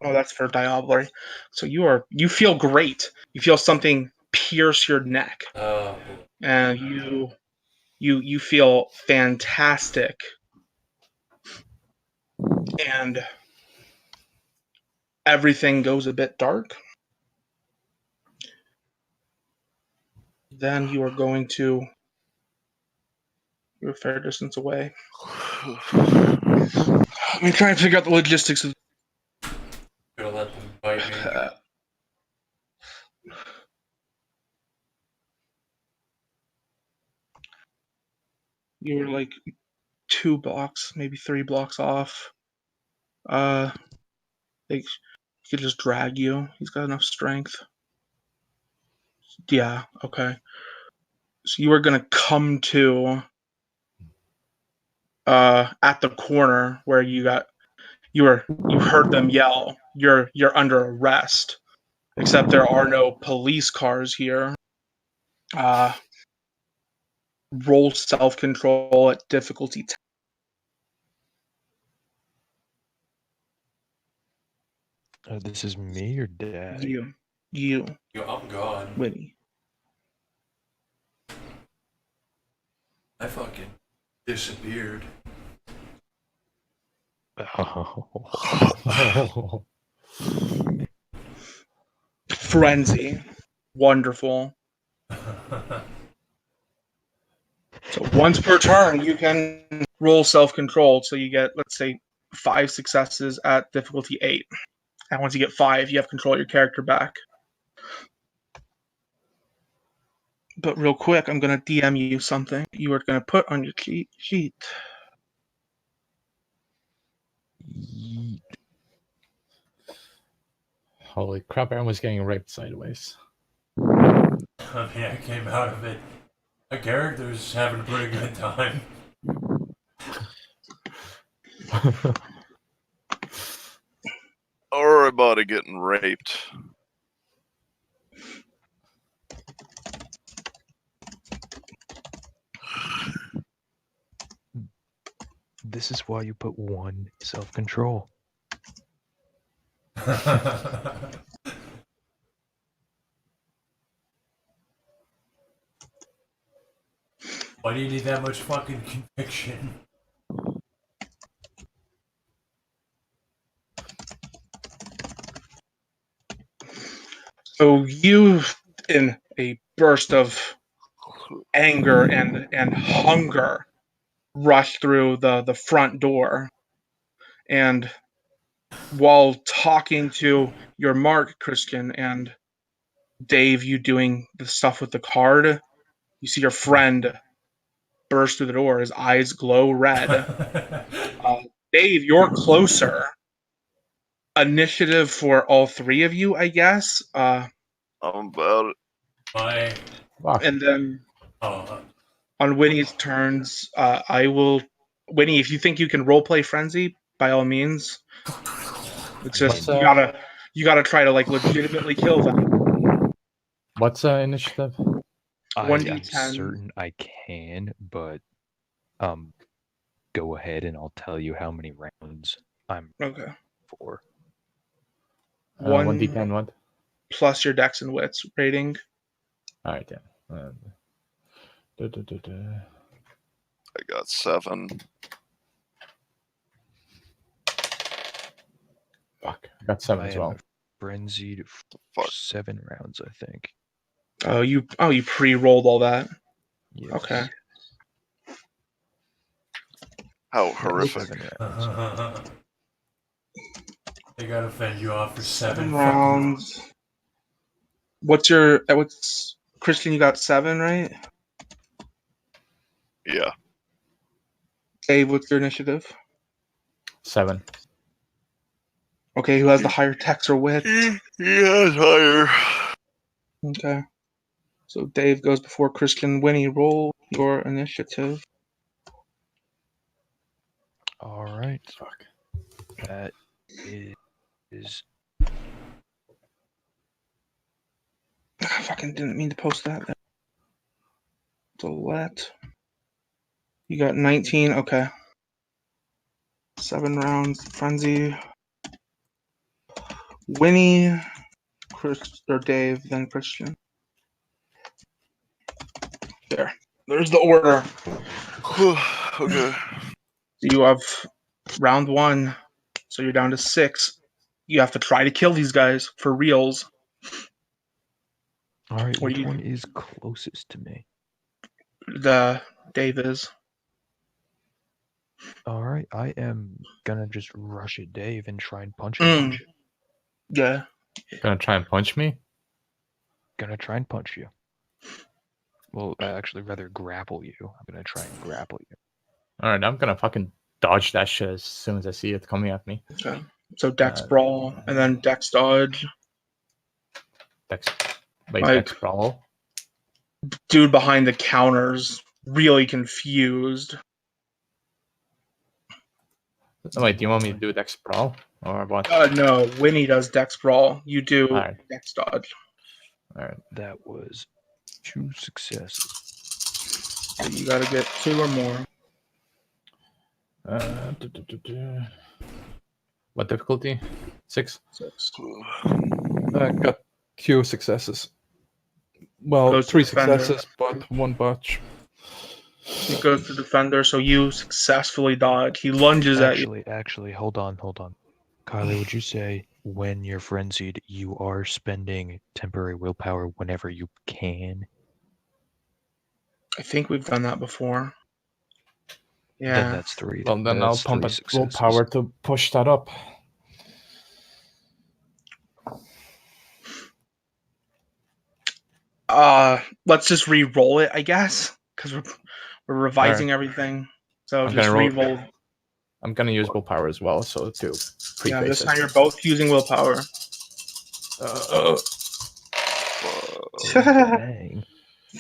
Oh, that's for diablerie. So you feel great. You feel something pierce your neck, and you feel fantastic. And everything goes a bit dark. Then you are going to. You're a fair distance away. Let me try and figure out the logistics of. Gonna let them bite me. You're like 2 blocks, maybe 3 blocks off. He could just drag you. He's got enough strength. Yeah, okay. So you are gonna come to at the corner where you heard them yell. You're under arrest. Except there are no police cars here. Roll self-control at difficulty 10. This is me or Dad? You, Yo, I'm gone. Winnie. I fucking disappeared. Oh. Frenzy. Wonderful. So once per turn, you can roll self-control. So you get, let's say, 5 successes at difficulty 8. And once you get 5, you have control of your character back. But real quick, I'm going to DM you something you are going to put on your cheat sheet. Holy crap! Everyone's getting raped sideways. I mean, I came out of it. My character's having a pretty good time. or about it getting raped. This is why you put 1 self-control. Why do you need that much fucking conviction? So you, in a burst of anger and hunger, rush through the front door. And while talking to your Mark, Christian, and Dave, you doing the stuff with the card, you see your friend burst through the door. His eyes glow red. Dave, you're closer. Initiative for all 3 of you, I guess. I'm about it. My Fuck. And then oh, on Winnie's turns, I will. Winnie, if you think you can roleplay frenzy, by all means. It's just What's, you gotta try to like legitimately kill them. What's initiative? I 1d10. am certain I can, but go ahead and I'll tell you how many rounds I'm Okay. for. 1d10 what? Plus your dex and wits rating. Alright, yeah. I got 7. Fuck, I got 7 I as am well. frenzied for Fuck. 7 rounds, I think. You pre-rolled all that. Yes. Okay. How Yeah, horrific. 7 rounds. They gotta fend you off for 7 rounds. What's Christian? You got 7, right? Yeah. Dave, what's your initiative? 7. Okay, who has the higher text or wit? He has higher. Okay. So Dave goes before Christian. Winnie, roll your initiative. All right. Fuck. That is I fucking didn't mean to post that. Delete. You got 19. Okay. 7 rounds. Frenzy. Winnie, Chris or Dave, then Christian. There. There's the order. Okay. You have round 1, so you're down to 6. You have to try to kill these guys for reals. all right. What Which do you- one is closest to me? The Dave is. All right. I am gonna just rush at Dave and try and punch him. Yeah. Gonna try and punch me? Gonna try and punch you. Well, actually, rather grapple you. I'm gonna try and grapple you. Alright, I'm gonna fucking dodge that shit as soon as I see it coming at me. Okay. So Dex Uh, brawl and then Dex dodge. Dex. Wait, Like- Dex brawl? Dude behind the counters, really confused. Oh, wait, do you want me to do Dex brawl? Or what? No, Winnie does Dex brawl. You do Alright. Dex dodge. Alright. That was 2 successes. So you gotta get 2 or more. What difficulty? 6? 6. I got 2 successes. Well, Goes to 3 defender. successes, but 1 botch. It goes to defender, so you successfully dodge. He lunges at you. Actually, hold on. Kylie, would you say when you're frenzied, you are spending temporary willpower whenever you can? I think we've done that before. Then Yeah. that's 3. Well, then I'll that's pump 3 a successes. willpower to push that up. Let's just re-roll it, I guess, because we're revising everything. So I'm just gonna roll- re-roll. I'm gonna use willpower as well, so to Yeah, preface this time it. you're both using willpower. Dang.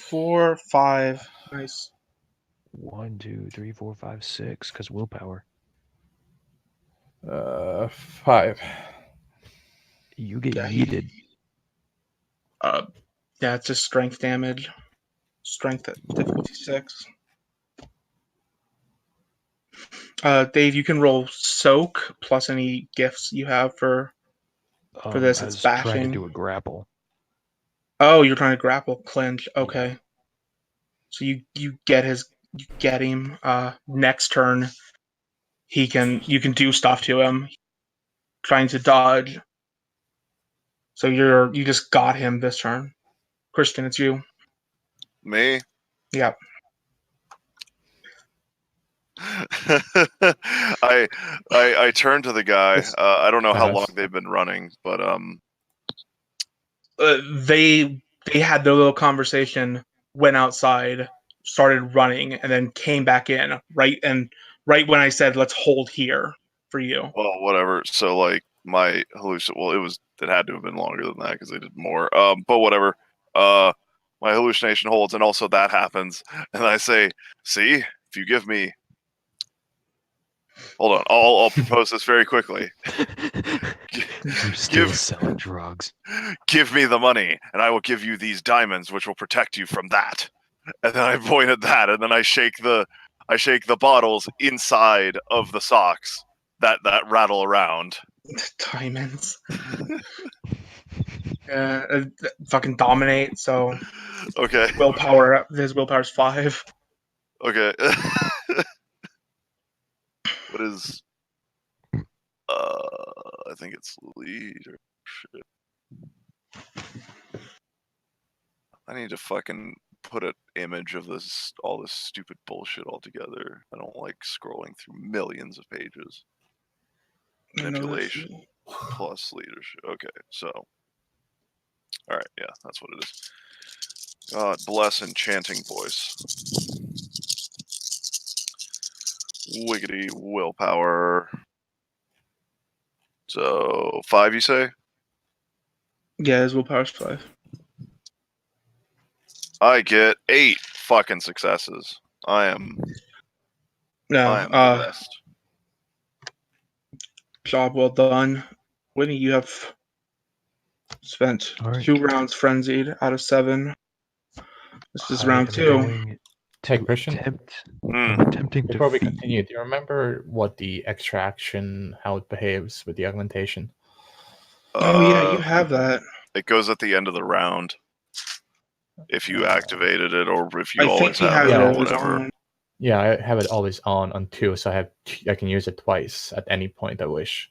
4, 5. Nice. 1, 2, 3, 4, 5, 6. Because willpower. 5. You get Yeah, yeeted. Yeah, it's just strength damage. Strength at difficulty 6. Dave, you can roll soak plus any gifts you have for this. I It's was trying to bashing. do a grapple. Oh, you're trying to grapple clinch. Okay. So you get him. Next turn, you can do stuff to him. Trying to dodge. So you just got him this turn. Christian, it's you. Me? Yeah. I turn to the guy. I don't know how Yes. long they've been running, but They had their little conversation, went outside, started running, and then came back in right when I said let's hold here for you. well, whatever. So like my hallucination. Well, it had to have been longer than that because they did more. But whatever. My hallucination holds, and also that happens, and I say, "See, if you give me." Hold on, I'll propose this very quickly. I'm still selling drugs. Give me the money, and I will give you these diamonds, which will protect you from that. And then I point at that, and then I shake the bottles inside of the socks that rattle around. Diamonds. Fucking dominate. So Okay. willpower. His willpower's 5. Okay. What is? I think it's leader. shit. I need to fucking put an image of all this stupid bullshit all together. I don't like scrolling through millions of pages. Manipulation plus leadership. Okay, so. Alright, yeah, that's what it is. God bless enchanting voice. Wiggity willpower. So 5, you say? Yeah, his willpower's 5. I get 8 fucking successes. I am No, blessed. job well done. Winnie, you have spent All right. 2 rounds frenzied out of 7. This is I round am 2. going Hey, to Christian. attempt. Hmm. I'm attempting to Before we feed. continue, do you remember what the extraction, how it behaves with the augmentation? Oh yeah, you have that. It goes at the end of the round. If you activated it, or if you I think always he have has it, it or always whatever. on. Yeah, I have it always on 2, so I can use it twice at any point I wish.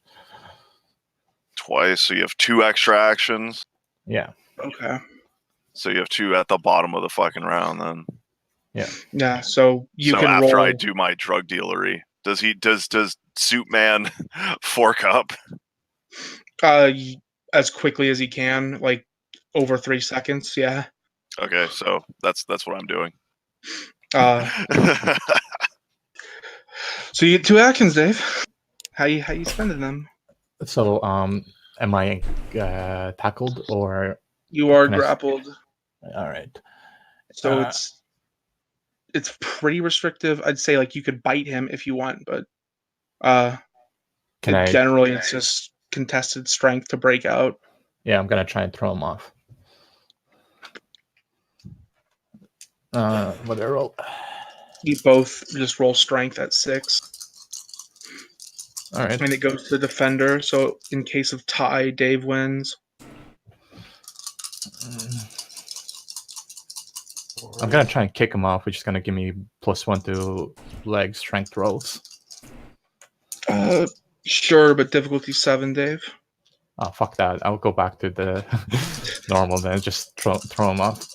Twice, so you have 2 extra actions. Yeah. Okay. So you have 2 at the bottom of the fucking round then. Yeah, so you so can after roll. I do my drug dealery, does Suit Man fork up? As quickly as he can, like over 3 seconds. Yeah. Okay, so that's what I'm doing. So you get 2 actions, Dave. How you spending them? So, am I tackled or? You are Can I grappled, all right. so it's pretty restrictive. I'd say like you could bite him if you want, but Can I? generally it's just contested strength to break out. Yeah, I'm gonna try and throw him off. What do I roll? You both just roll strength at 6. All right. And it goes to defender. So in case of tie, Dave wins. I'm gonna try and kick him off, which is gonna give me +1 to leg strength rolls. Sure, but difficulty 7, Dave. Oh, fuck that. I'll go back to the normal then. Just throw him off.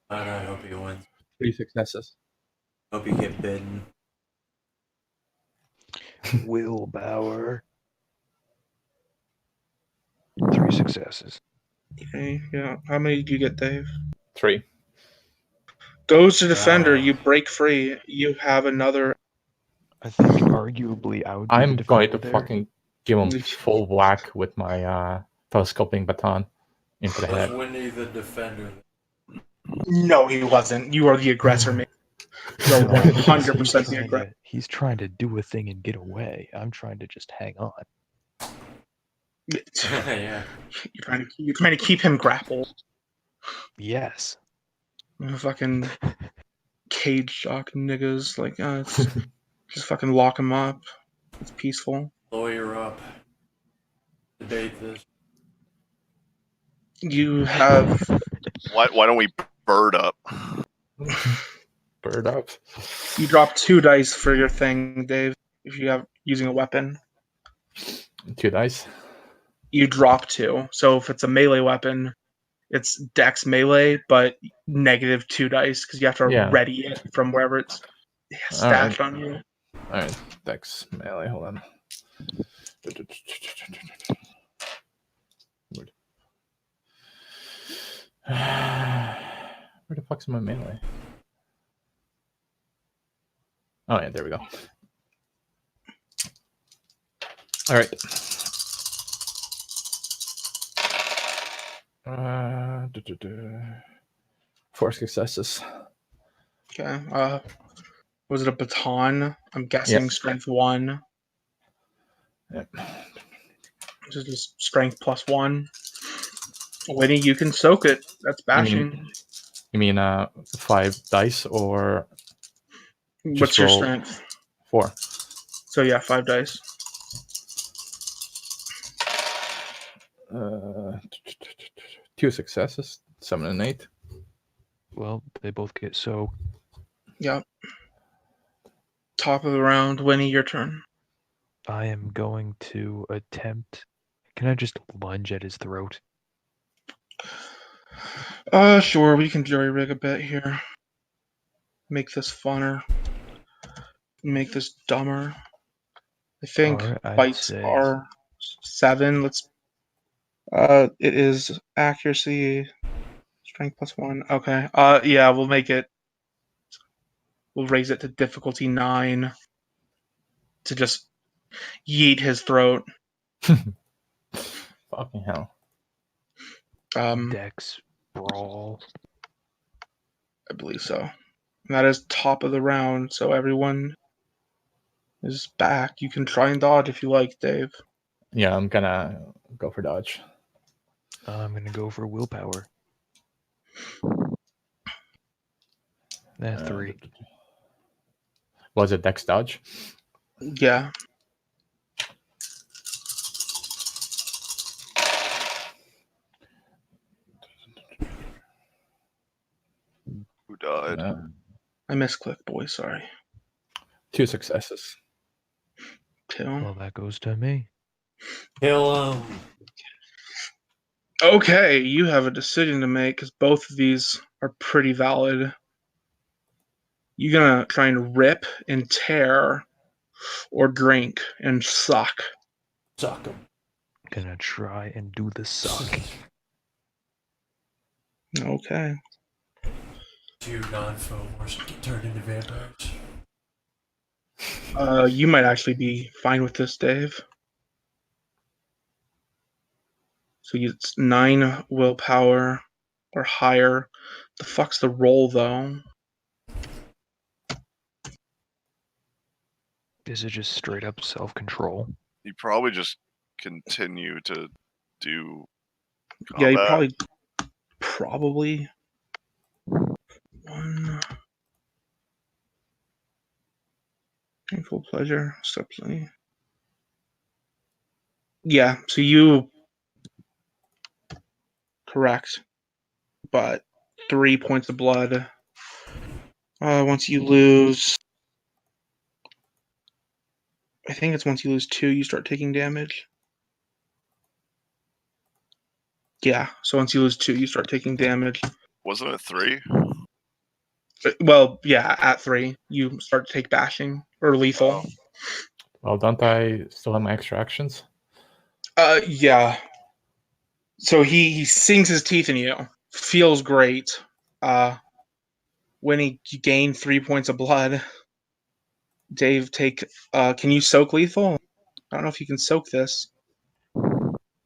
And I hope you win. 3 successes. Hope you get bitten. Willpower. 3 successes. Okay, yeah. How many did you get, Dave? 3. Goes to defender. You break free. You have another. I think arguably I would be I'm the going to defender there. fucking give him full whack with my telescoping baton into the Was head. Winnie the defender? No, he wasn't. You are the aggressor, man. You're No, because 100% the aggressor. he's trying to do a thing and get away. I'm trying to just hang on. Yeah. You're trying to keep him grappled. Yes. Fucking cage shock niggas. Like, it's just fucking lock him up. It's peaceful. Lawyer up. Debate this. You have. Why don't we bird up? Bird up. You drop 2 dice for your thing, Dave. If you have using a weapon, 2 dice. you drop 2. So if it's a melee weapon, it's dex melee, but -2 dice because you have to ready it from wherever it's stacked on you. All right, dex melee. Hold on. Where the fuck's my melee? Oh yeah, there we go. All right. 4 successes. Okay. Was it a baton? I'm guessing strength 1. Yep. This is just strength +1. Winnie, you can soak it. That's bashing. You mean 5 dice or What's your roll strength? 4? So yeah, 5 dice. 2 successes, 7 and 8. Well, they both get so. Yep. Top of the round, Winnie, your turn. I am going to attempt Can I just lunge at his throat? Sure, we can jury rig a bit here. Make this funner. Make this dumber. I think Alright, I'd bites say are 7. Let's. It is accuracy, strength +1. Okay. Yeah, we'll make it. We'll raise it to difficulty 9 to just yeet his throat. Fucking hell. Dex brawl. I believe so. And that is top of the round, so everyone is back. You can try and dodge if you like, Dave. Yeah, I'm gonna go for dodge. I'm gonna go for willpower. That's 3. Was it Dex dodge? Yeah. Who died? I misclicked, boy. Sorry. 2 successes. 2. Well, that goes to me. Kill him. Okay, you have a decision to make because both of these are pretty valid. You gonna try and rip and tear, or drink and suck? Suck him. Gonna try and do the suck. Okay. 2 non-phobos get turned into vampires. You might actually be fine with this, Dave. So it's 9 willpower or higher. The fuck's the roll though? Is it just straight up self-control? You probably just continue to do combat. Yeah, you probably 1 painful pleasure. Subtly. Yeah, so you correct, but 3 points of blood. Once you lose, I think it's once you lose 2, you start taking damage. Yeah, so once you lose 2, you start taking damage. Wasn't it 3? Well, yeah, at 3, you start to take bashing or lethal. Oh. Well, don't I still have my extra actions? Yeah. So he sinks his teeth in you. Feels great. When he gained 3 points of blood, Dave, can you soak lethal? I don't know if you can soak this.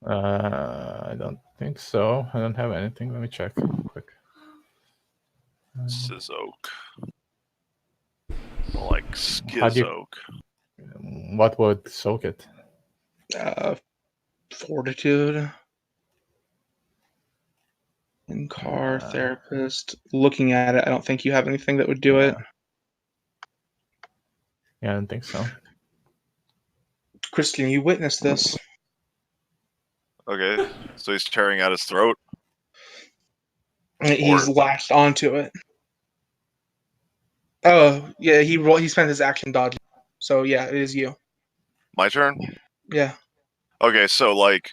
I don't think so. I don't have anything. Let me check quick. Scissoak. Like How do you- Schizoak. What would soak it? Fortitude. In-car, therapist. Looking at it, I don't think you have anything that would do it. Yeah, I don't think so. Christian, you witnessed this. Okay, so he's tearing out his throat. He's latched onto it. Oh, yeah, he spent his action dodging. So yeah, it is you. My turn? Yeah. Okay, so like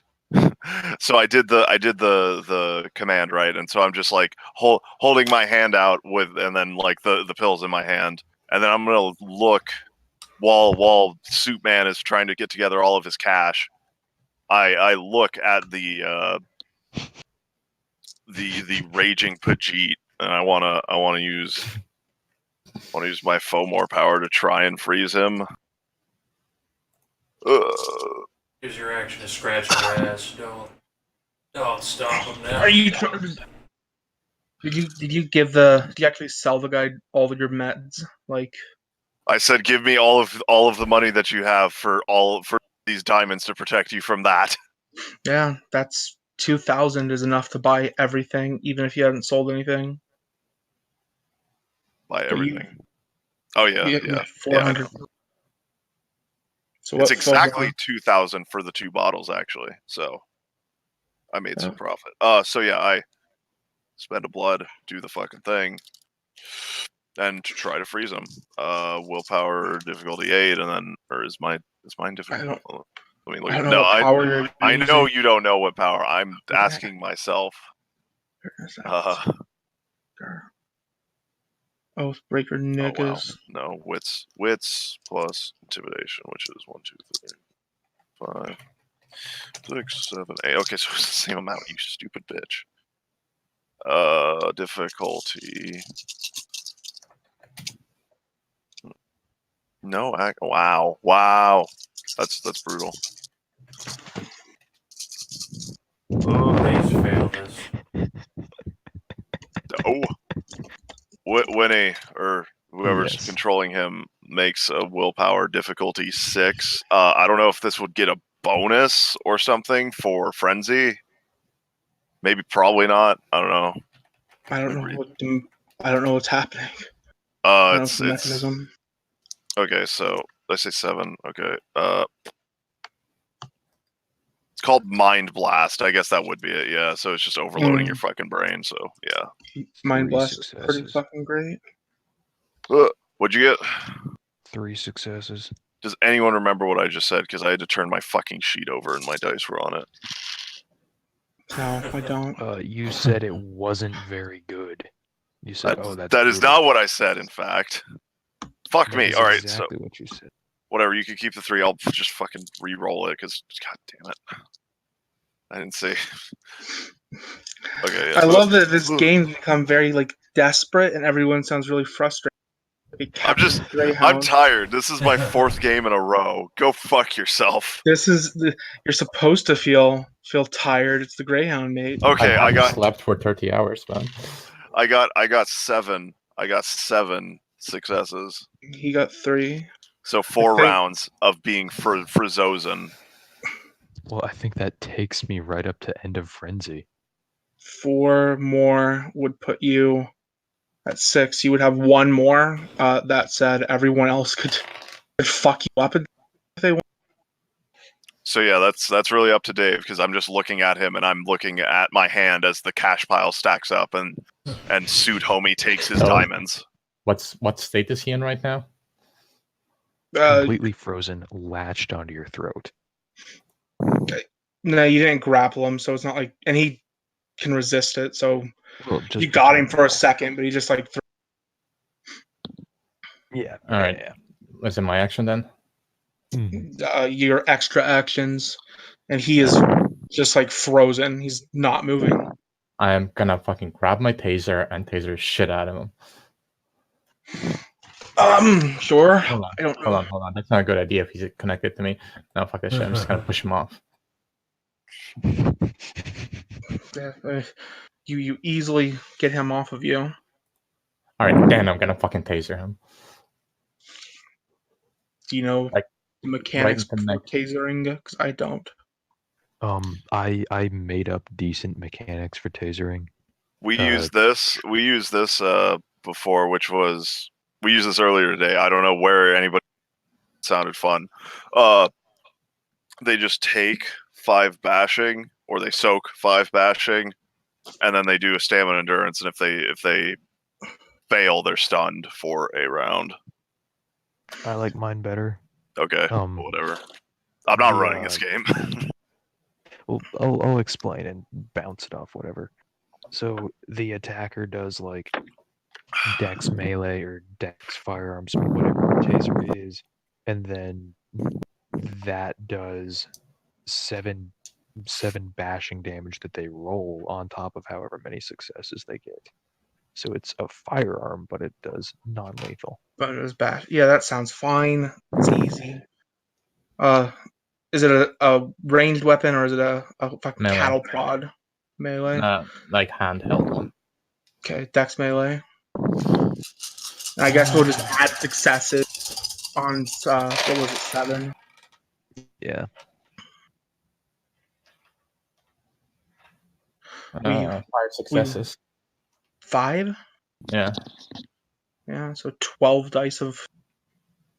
so I did the command, right? And so I'm just like holding my hand out and then like the pills in my hand. And then I'm gonna look while Suit Man is trying to get together all of his cash. I look at the raging Pajit, and I wanna use my Fomor power to try and freeze him. Use your action to scratch your ass. Don't stop him now. Are you? Did you actually sell the guy all of your meds? Like, I said, give me all of the money that you have for these diamonds to protect you from that. yeah, that's 2,000 is enough to buy everything, even if you haven't sold anything. Buy So everything. Oh yeah. 400. Yeah, So it's what? exactly 2,000 for the 2 bottles, actually. So I made some profit. So yeah, I spend a blood, do the fucking thing, and try to freeze him. Willpower difficulty 8, and then is mine difficult? Let me look. I don't know No, what power you're I know using. you don't know what power. I'm Yeah. asking myself. Oathbreaker Oh wow. niggas. No, wits plus intimidation, which is 1, 2, 3, 5, 6, 7, 8. Okay, so it's the same amount. You stupid bitch. Difficulty. No, wow. That's brutal. Please fail this. Oh, Winnie or whoever's Yes. controlling him makes a willpower difficulty 6. I don't know if this would get a bonus or something for frenzy. Maybe, probably not. I don't know. I don't know what's happening. It's the mechanism. okay. So let's say 7. Okay. It's called Mind Blast. I guess that would be it. Yeah. So it's just overloading your fucking brain. So yeah. Mind 3 Blast is pretty successes. fucking great. What'd you get? 3 successes. Does anyone remember what I just said? Because I had to turn my fucking sheet over and my dice were on it. No, I don't. You said it wasn't very good. You said, "Oh, that's that is brutal." not what I said. In fact, fuck That me. is All right, exactly so what you said. whatever. You can keep the 3. I'll just fucking re-roll it because, god damn it, I didn't say. Okay. Yeah, I love that this game's become very like desperate, and everyone sounds really frustrated. I'm tired. This is my 4th game in a row. Go fuck yourself. You're supposed to feel tired. It's the Greyhound, mate. Okay, I got slept for 30 hours, man. I got 7. I got 7 successes. He got 3. So 4 rounds of being Frizozen. Well, I think that takes me right up to end of frenzy. 4 more would put you at 6. You would have 1 more. That said, everyone else could fuck you up if they want. So yeah, that's really up to Dave because I'm just looking at him and I'm looking at my hand as the cash pile stacks up and Suit Homie takes his diamonds. What state is he in right now? Completely frozen, latched onto your throat. No, you didn't grapple him, so it's not like, and he can resist it. So Well, just you got him for a second, but he just like. Yeah. All right. Yeah. Was it my action then? Your extra actions, and he is just like frozen. He's not moving. I am gonna fucking grab my taser and taser shit out of him. Sure. Hold on. I don't know. Hold on. That's not a good idea if he's connected to me. No, fuck that shit. I'm just gonna push him off. Yeah, you easily get him off of you. All right, then I'm gonna fucking taser him. Do you know like the mechanics right for tasering? Because I don't. I made up decent mechanics for tasering. We used this before, which was we used this earlier today. I don't know where anybody sounded fun. They just take 5 bashing, or they soak 5 bashing, and then they do a stamina endurance. And if they fail, they're stunned for a round. I like mine better. Okay, whatever. I'm not running this game. Well, I'll explain and bounce it off, whatever. So the attacker does like dex melee or dex firearms, whatever the taser is, and then that does 7 bashing damage that they roll on top of however many successes they get. So it's a firearm, but it does non-lethal. But it was bash. Yeah, that sounds fine. It's easy. Is it a ranged weapon or is it a fucking cattle prod melee? Like handheld one. Okay, dex melee. I guess we'll just add successes on what was it, 7? Yeah. 5 successes. 5? Yeah. Yeah, so 12 dice of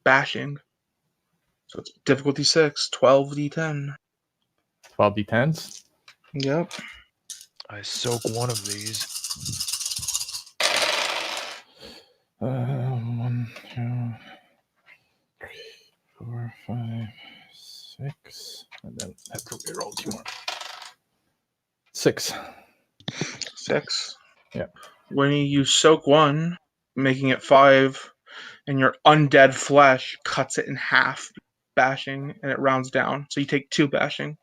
bashing. So it's difficulty 6, 12d10. 12 d10s? Yep. I soak one of these. 1, 2, 3, 4, 5, 6. And then have to reroll 2 more. 6. 6. Yeah. When you soak 1, making it 5, and your undead flesh cuts it in half, bashing, and it rounds down. So you take 2 bashing.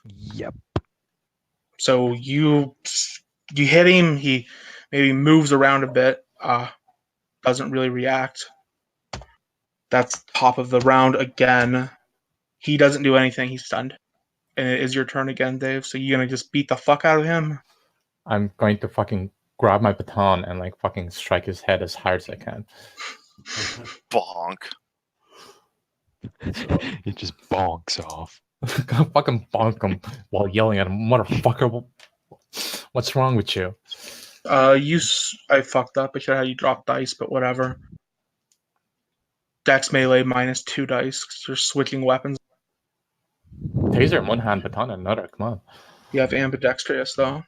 Yep. So you hit him. He maybe moves around a bit. Doesn't really react. That's top of the round again. He doesn't do anything. He's stunned. And it is your turn again, Dave. So you're gonna just beat the fuck out of him. I'm going to fucking grab my baton and like fucking strike his head as hard as I can. Bonk. It just bonks off. Gonna fucking bonk him while yelling at him, motherfucker. What's wrong with you? I fucked up. I should have had you drop dice, but whatever. Dex melee minus 2 dice because you're switching weapons. Taser in one hand, baton in another. Come on. You have ambidextrous though.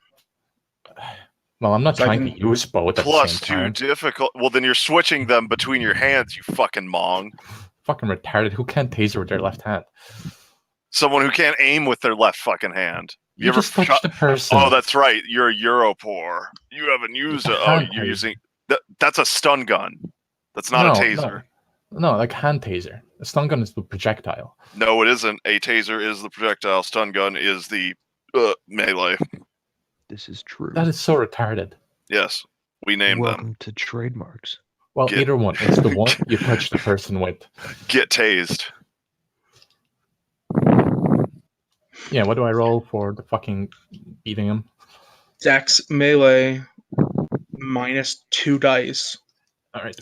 Well, I'm not So I trying can- to use both at the Plus same time. 2 difficult. Well, then you're switching them between your hands, you fucking mong. Fucking retarded. Who can't taser with their left hand? Someone who can't aim with their left fucking hand. You ever just touched shot- the person. Oh, that's right. You're a Europore. You haven't used it. Oh, hand you're taser. using. That's a stun gun. That's not a taser. No, like hand taser. A stun gun is the projectile. No, it isn't. A taser is the projectile. Stun gun is the melee. This is true. That is so retarded. Yes, we named Welcome to trademarks. Well, Get- either one. It's the one you touch the person with. them. Get tased. Yeah, what do I roll for the fucking beating him? Dex melee minus 2 dice. All right.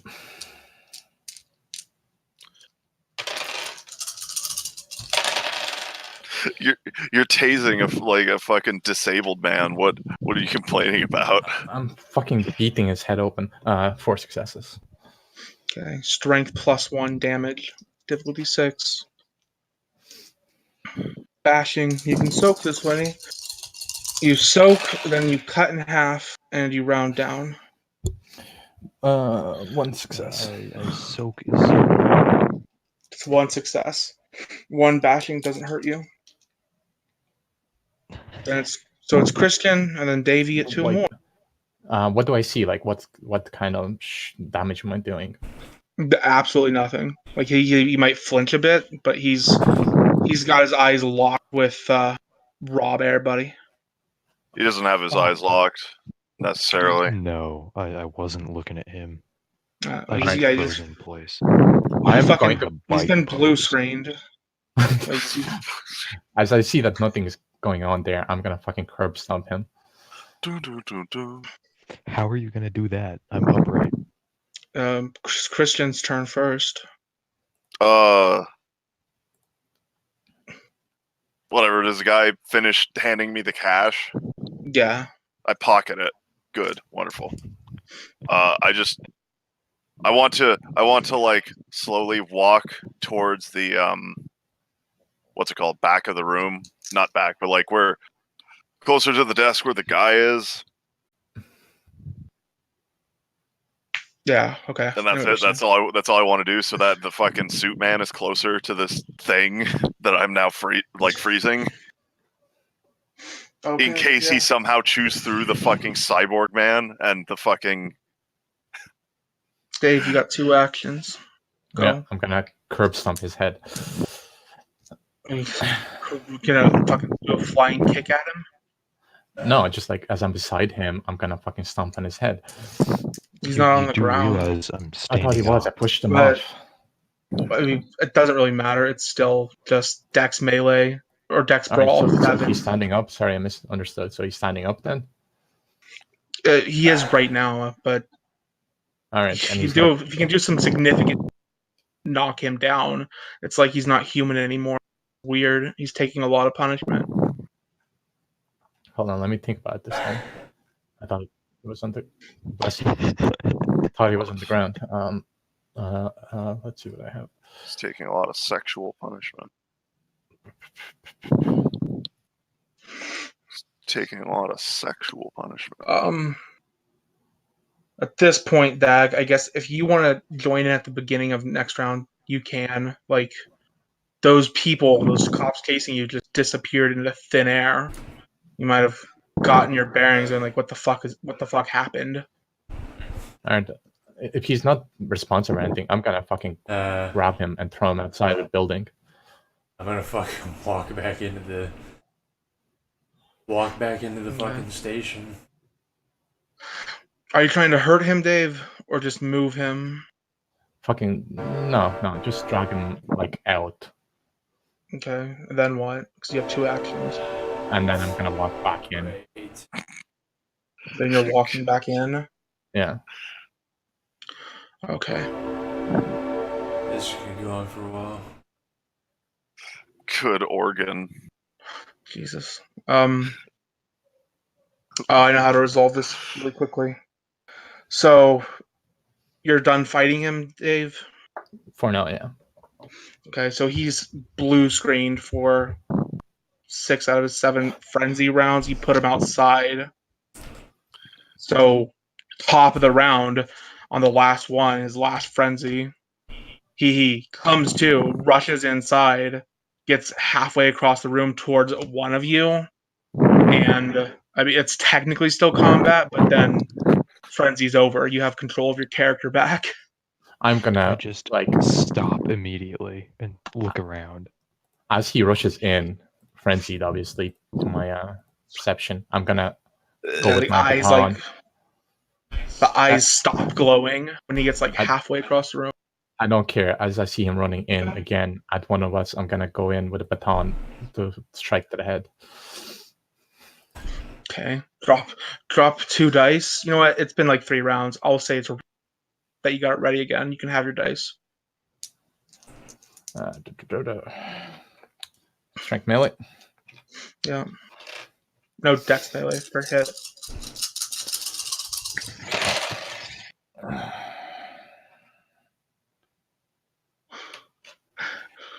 You're tasing a fucking disabled man. What are you complaining about? I'm fucking beating his head open. 4 successes. Okay. Strength plus 1 damage. Difficulty 6. Bashing. You can soak this way. You soak, then you cut in half, and you round down. 1 success. I soak is It's 1 success. 1 bashing doesn't hurt you. And it's Christian, and then Davey at 2 more. What do I see? Like, what kind of damage am I doing? Absolutely nothing. Like he might flinch a bit, but he's got his eyes locked with Rob Air, buddy. He doesn't have his eyes locked necessarily. no. I wasn't looking at him. I He's, just yeah, froze in place. I'm fucking- going to, he's been bite blue pose. screened. Like, as I see that nothing is going on there, I'm gonna fucking curb stomp him. How are you gonna do that? I'm upright. Christian's turn first. Whatever. Does the guy finish handing me the cash? Yeah. I pocket it. Good. Wonderful. I want to like slowly walk towards the what's it called? Back of the room. Not back, but like where closer to the desk where the guy is. Yeah. Okay. And that's it. That's all I want to do, so that the fucking suit man is closer to this thing that I'm now freezing. Okay, In case he somehow chews through the fucking cyborg man and the fucking. Dave, you got 2 actions. Go. Yeah, I'm gonna curb stomp his head. You gonna fucking do a flying kick at him? No, just like as I'm beside him, I'm gonna fucking stomp on his head. He's not on the do ground. realize I'm I standing thought he was. I up. pushed him But- off. I mean, it doesn't really matter. It's still just Dex melee or Dex All right, brawl. so 7. he's standing up. Sorry, I misunderstood. So he's standing up then. He is right now, but All right, and he's if you can do some significant knock him down, it's like he's not human anymore. Weird. He's taking a lot of punishment. Hold on, let me think about this one. I thought it was on the. Bless you. I thought he was on the ground. Let's see what I have. He's taking a lot of sexual punishment. Taking a lot of sexual punishment. At this point, Dag, I guess if you want to join in at the beginning of next round, you can. Like, those people, those cops chasing you, just disappeared into thin air. You might have gotten your bearings and like, what the fuck happened? And if he's not responsive or anything, I'm gonna fucking grab him and throw him outside the building. I'm gonna fucking walk back into the fucking station. Are you trying to hurt him, Dave, or just move him? Fucking no, just drag him like out, Okay, and then what? Because you have 2 actions. and then I'm gonna walk back in. Right. Then you're walking back in. Yeah. Okay. This could go on for a while. Good organ. Jesus. I know how to resolve this really quickly. So, you're done fighting him, Dave? For now, yeah. Okay, so he's blue screened for 6 out of his 7 frenzy rounds. You put him outside. So, top of the round on the last one, his last frenzy, he comes to, rushes inside, gets halfway across the room towards one of you, and I mean, it's technically still combat, but then frenzy's over. You have control of your character back. I'm gonna I just like stop immediately and look around. as he rushes in, frenzied obviously to my perception. I'm gonna go Yeah, with the my eyes baton. the eyes stop glowing when he gets like I- halfway across the room. I don't care. As I see him running in again at one of us, I'm gonna go in with a baton to strike to the head. Okay, drop 2 dice. You know what? It's been like 3 rounds. I'll say it's that you got it ready again. You can have your dice. Strength melee. Yeah. No dex melee for hit.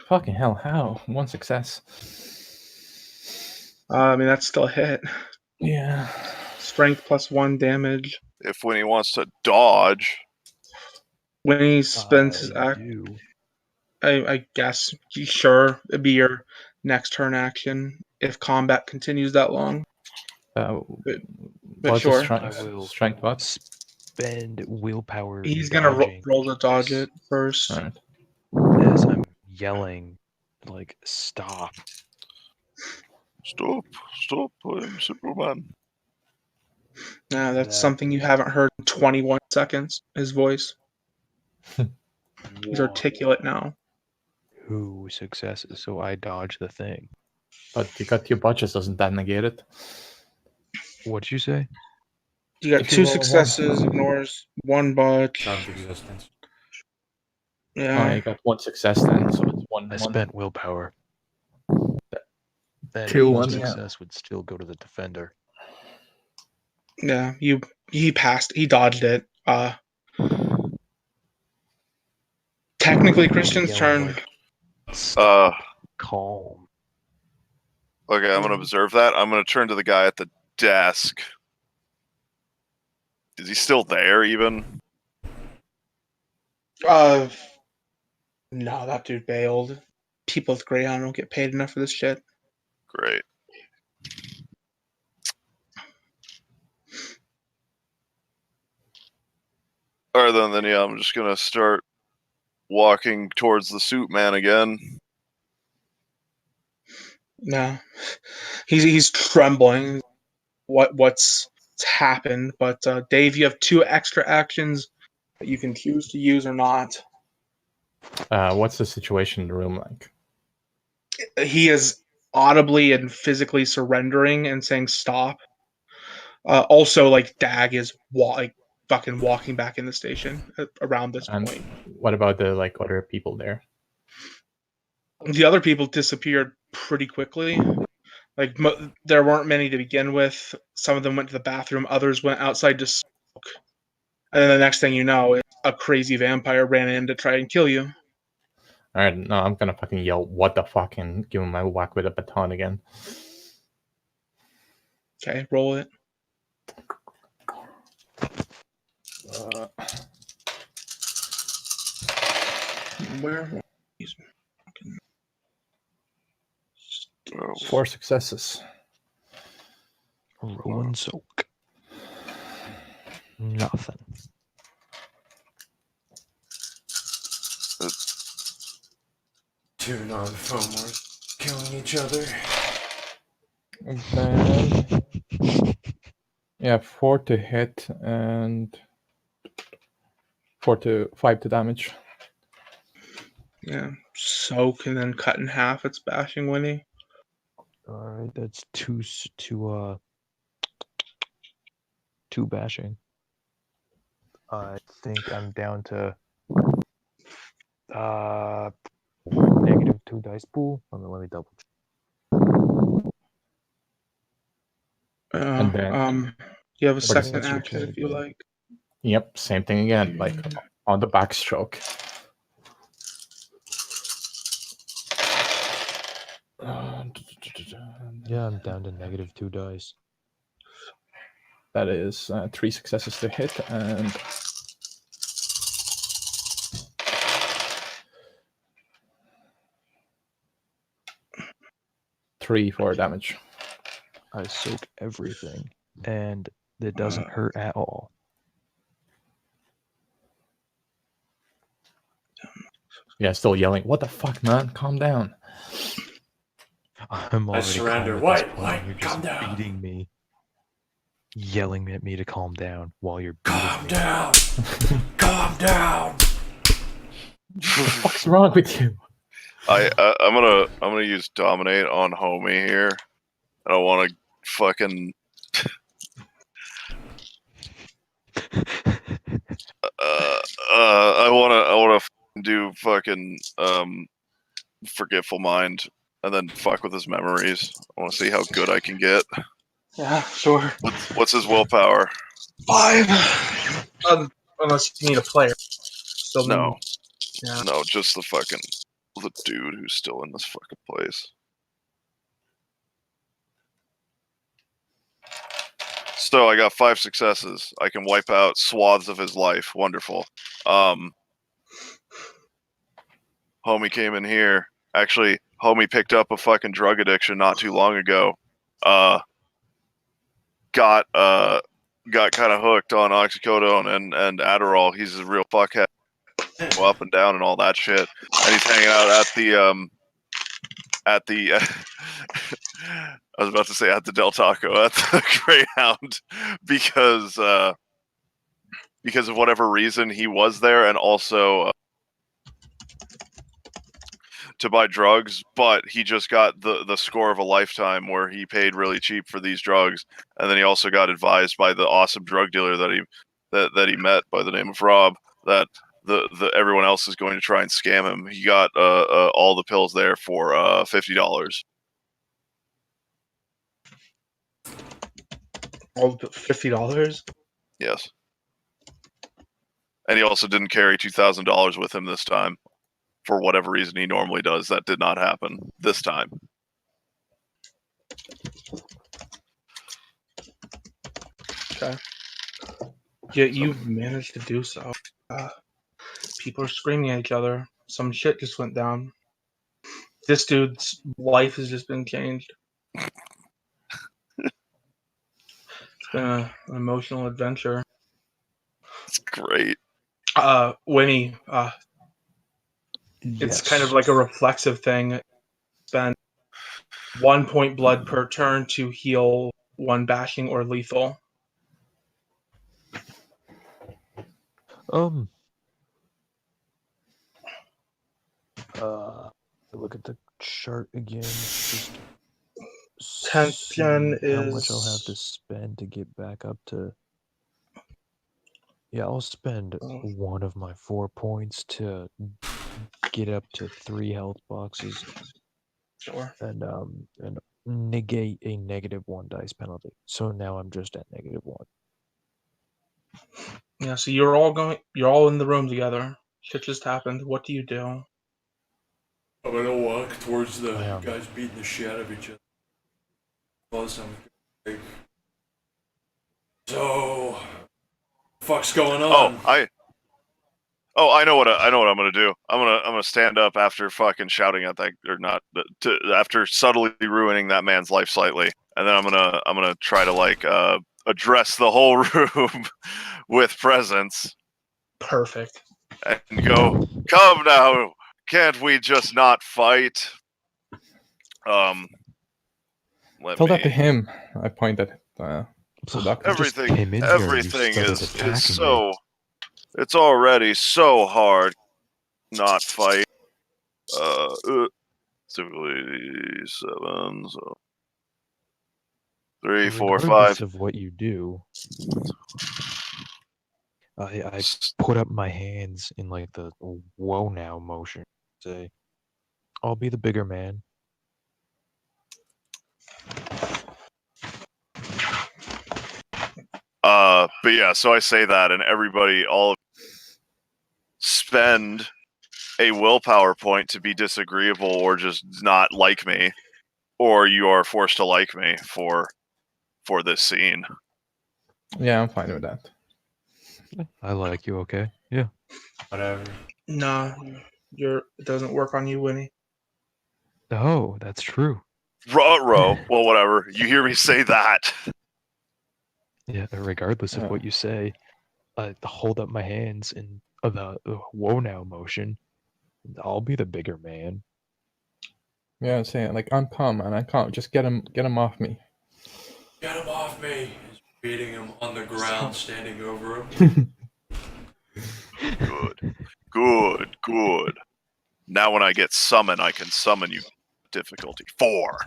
Fucking hell! How? 1 success. I mean, that's still a hit. Yeah. Strength plus 1 damage. If when he wants to dodge, When he spends his I act, do. I guess, sure, it'd be your next turn action if combat continues that long. But What's sure. the strength? I will Strength what? Spend willpower He's gonna dodging roll to dodge it first. All right. as I'm yelling, like, stop. stop, I'm Superman. Yeah, that's That- something you haven't heard in 21 seconds. His voice. He's articulate now. 2 successes, so I dodge the thing. But you got 2 botches, doesn't that negate it? What'd you say? You got If you 2 roll a one. successes, ignores 1 botch. Out of existence. Yeah. I got 1 success then, so it's 1. I spent willpower. Then 2, each 1, yeah. success would still go to the defender. Yeah, he passed. He dodged it. Technically, Christian's Yelling, turn. like, calm. Okay, I'm gonna observe that. I'm gonna turn to the guy at the desk. Is he still there even? No, that dude bailed. People with Greyhound don't get paid enough for this shit. Great. Alright then yeah, I'm just gonna start walking towards the suit man again. No, he's trembling. What's happened? But Dave, you have 2 extra actions that you can choose to use or not. What's the situation in the room like? He is audibly and physically surrendering and saying stop. Also, like Dag is fucking walking back in the station around this And point. what about the like other people there? The other people disappeared pretty quickly. Like there weren't many to begin with. Some of them went to the bathroom. Others went outside to smoke. And then the next thing you know, a crazy vampire ran in to try and kill you. All right, no, I'm gonna fucking yell, "What the fuck!" and give him my whack with a baton again. Okay, roll it. Where are these fucking 4 successes. Roll and soak. Nothing. Two non-foamers killing each other. And then, yeah, 4 to hit and 5 to damage. Yeah, soak and then cut in half. It's bashing Winnie. All right, that's two bashing. I think I'm down to -2 dice pool. Let me double check. And then- you have a What is second What's your action turn if you again? like. Yep, same thing again, like on the backstroke. Yeah, I'm down to -2 dice. That is 3 successes to hit and 3 for damage. I soak everything, and it doesn't hurt at all. Yeah, still yelling, "What the fuck, man? Calm down." I'm I already surrender. calm at this Wait, point, and you're calm just down. beating me, yelling at me to calm down while you're beating Calm me. down. Calm down. What the fuck's wrong with you? I'm gonna use dominate on homie here. I don't want to fucking. I wanna do fucking forgetful mind and then fuck with his memories. I want to see how good I can get. Yeah, sure. What's his willpower? 5. Unless you need a player. Still No, Yeah. no, just the dude who's still in this fucking place. So I got 5 successes. I can wipe out swaths of his life. Wonderful. Homie came in here. Actually, homie picked up a fucking drug addiction not too long ago. Got kind of hooked on oxycodone and Adderall. He's a real fuckhead. Go up and down and all that shit. And he's hanging out at the I was about to say at the Del Taco, at the Greyhound, because of whatever reason he was there, and also to buy drugs. But he just got the score of a lifetime, where he paid really cheap for these drugs, and then he also got advised by the awesome drug dealer that he met by the name of Rob that the everyone else is going to try and scam him. He got all the pills there for $50. All $50? Yes. And he also didn't carry $2,000 with him this time. For whatever reason he normally does, that did not happen this time. Okay. Yeah, you've managed to do so. People are screaming at each other. Some shit just went down. This dude's life has just been changed. It's been an emotional adventure. It's great. Winnie, it's kind of like a reflexive thing. Spend 1 point blood per turn to heal 1 bashing or lethal. Look at the chart again. Just 10th see gen how much I'll have is to spend to get back up to. Yeah, I'll spend 1 of my 4 points to get up to 3 health boxes. Sure. And negate a -1 dice penalty. So now I'm just at -1. Yeah, so you're all in the room together. Shit just happened. What do you do? I'm gonna walk towards the I, guys beating the shit out of each other. Plus, I'm like, so, fuck's going on? Oh, Oh, I know what I'm gonna do. I'm gonna stand up after fucking shouting at that, or not, after subtly ruining that man's life slightly, and then I'm gonna try to like address the whole room with presence Perfect. and go, come now, can't we just not fight? Let Tell that to me. him. I pointed. Seductive. I just Everything, came in here and you everything started is attacking me. so. It's already so hard not fight. Typically 7, so 3, 4, 5. Regardless of what you do, I put up my hands in like the whoa now motion. Say, I'll be the bigger man. But yeah, so I say that, and everybody all spend a willpower point to be disagreeable or just not like me, or you are forced to like me for this scene. Yeah, I'm fine with that. I like you, okay? Yeah. Whatever. Nah, it doesn't work on you, Winnie. Oh, that's true. Ruh-roh. Well, whatever. You hear me say that. Yeah, regardless of what you say, I hold up my hands in the whoa now motion. I'll be the bigger man. Yeah, I'm saying like I'm calm, man. I can't just get him off me. Get him off me! He's beating him on the ground, standing over him. Good. Now when I get summoned, I can summon you. Difficulty 4.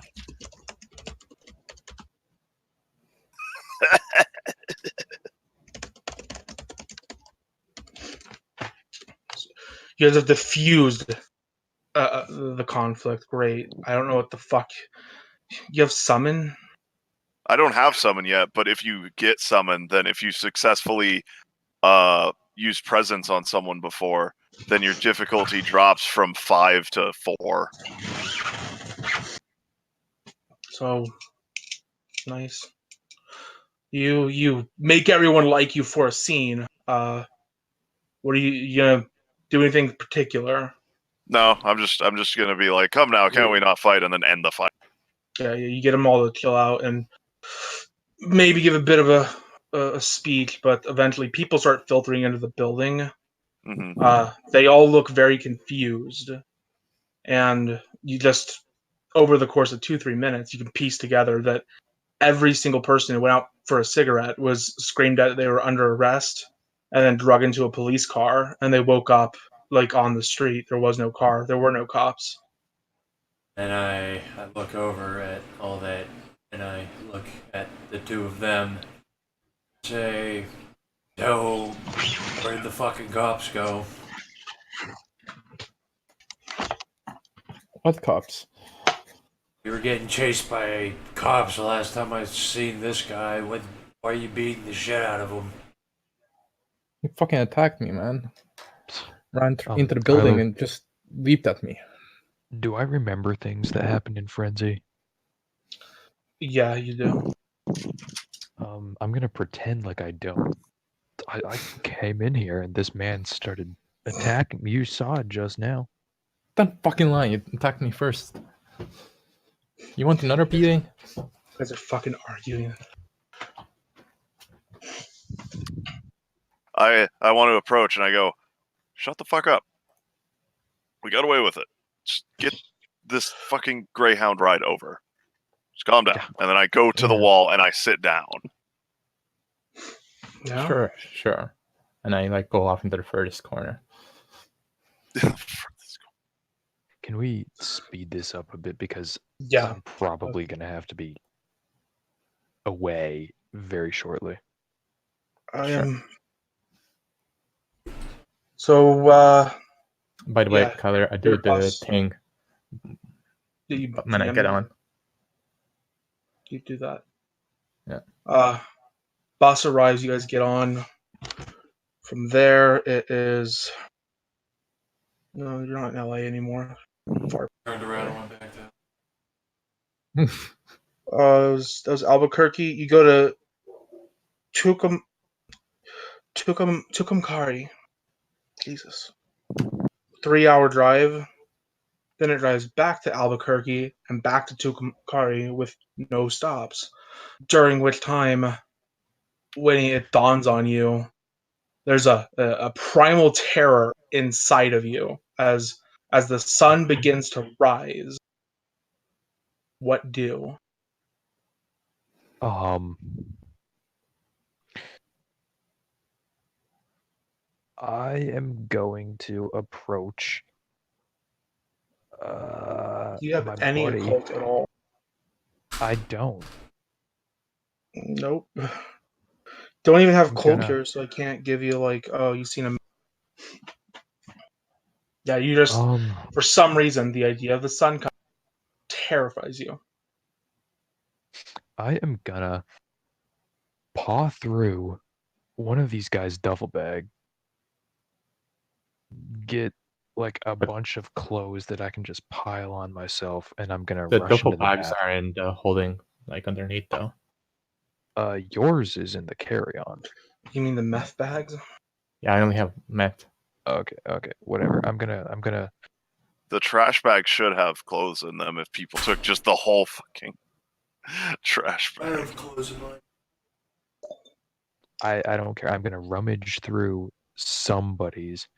You guys have diffused the conflict. Great. I don't know what the fuck. You have summon? I don't have summon yet, but if you get summoned, then if you successfully use presence on someone before, then your difficulty drops from 5 to 4. So nice. You make everyone like you for a scene. What are you gonna do? Anything particular? No, I'm just gonna be like, come now, can't we not fight, and then end the fight. Yeah, you get them all to chill out and maybe give a bit of a speech, but eventually people start filtering into the building. Mm-hmm. They all look very confused, and you just over the course of 2-3 minutes, you can piece together that every single person who went out for a cigarette was screamed at they were under arrest and then drug into a police car, and they woke up like on the street. There was no car. There were no cops. And I look over at all that, and I look at the two of them, say, "No, where'd the fucking cops go?" What cops? We were getting chased by cops the last time I seen this guy. Why are you beating the shit out of him? He fucking attacked me, man. Ran into the Tyler, building and just leaped at me. do I remember things that happened in Frenzy? Yeah, you do. I'm gonna pretend like I don't. I came in here and this man started attacking me. You saw it just now. Don't fucking lie. You attacked me first. You want another beating? You guys are fucking arguing. I want to approach, and I go, shut the fuck up. We got away with it. Just get this fucking Greyhound ride over. Just calm down. Yeah. And then I go to the wall and I sit down. Yeah. Sure. And I like go off into the furthest corner. Can we speed this up a bit because Yeah. I'm probably gonna have to be away very shortly. I Sure. am. So, By the way, yeah, Kyler, I do your the boss- thing when I get on. You do that. Yeah. Boss arrives. You guys get on. From there, it is. No, you're not in LA anymore. Far. Turned around and went back down. That was Albuquerque. You go to Tucumcari. Jesus. 3-hour drive. Then it drives back to Albuquerque and back to Tucumcari with no stops. During which time, when it dawns on you, there's a primal terror inside of you as the sun begins to rise. What do? I am going to approach Do you have my any buddy. occult at all? I don't. Nope. Don't even have I'm culture, so I can't give you like, oh, you've seen a. Yeah, you just for some reason the idea of the sun terrifies you. I am gonna paw through one of these guys' duffel bag, get like a bunch of clothes that I can just pile on myself, and I'm gonna The rush duffel into the bags bath. are in the holding, like underneath though. Yours is in the carry-on. You mean the meth bags? Yeah, I only have meth. Okay, whatever. I'm gonna. The trash bag should have clothes in them if people took just the whole fucking trash I bag. have clothes in mine. I don't care. I'm gonna rummage through somebody's.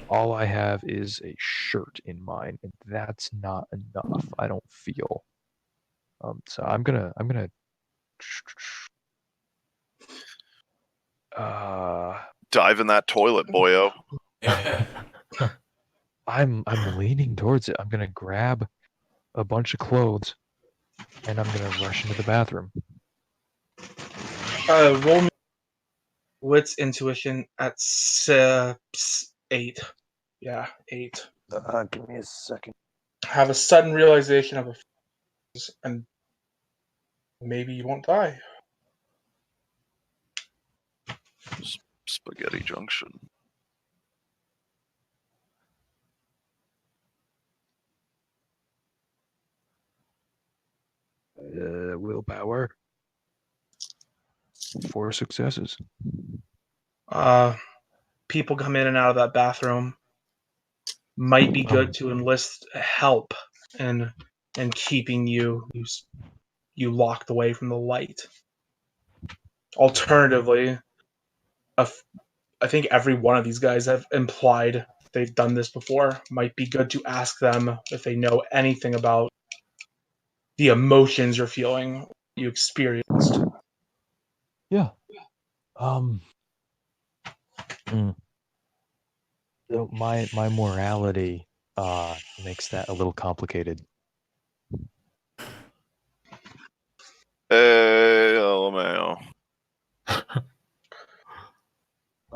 All I have is a shirt in mine, and that's not enough. I don't feel. So I'm gonna. Dive in that toilet, boyo. Yeah. I'm leaning towards it. I'm gonna grab a bunch of clothes, and I'm gonna rush into the bathroom. Roll me wits intuition at 8. Yeah, 8. Give me a second. Have a sudden realization of a and maybe you won't die. Spaghetti Junction. Willpower. 4 successes. People come in and out of that bathroom. Might be good to enlist help in keeping you locked away from the light. Alternatively, I think every one of these guys have implied they've done this before. Might be good to ask them if they know anything about the emotions you're feeling, you experienced. Yeah. So my morality makes that a little complicated. Hey, LMAO.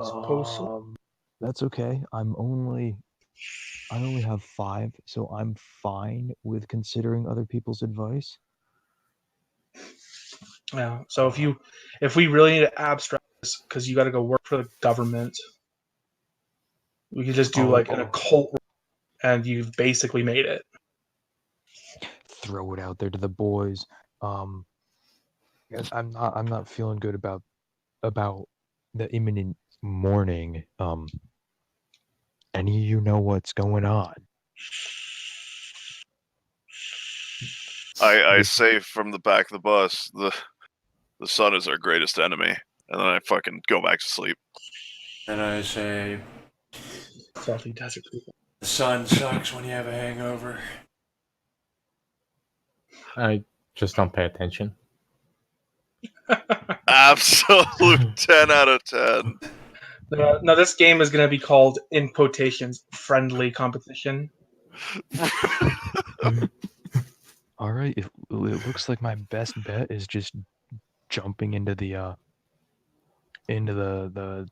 Suppose so. That's okay. I only have 5, so I'm fine with considering other people's advice. Yeah. So if we really need to abstract this, because you got to go work for the government, we could just do like an occult, and you've basically made it. Throw it out there to the boys. I'm not feeling good about the imminent morning. Any of you know what's going on? I say from the back of the bus, the sun is our greatest enemy, and then I fucking go back to sleep. And I say, Salty desert people. the sun sucks when you have a hangover. I just don't pay attention. Absolute 10 out of 10. Now this game is going to be called, in quotations, friendly competition. All right, it looks like my best bet is just jumping into the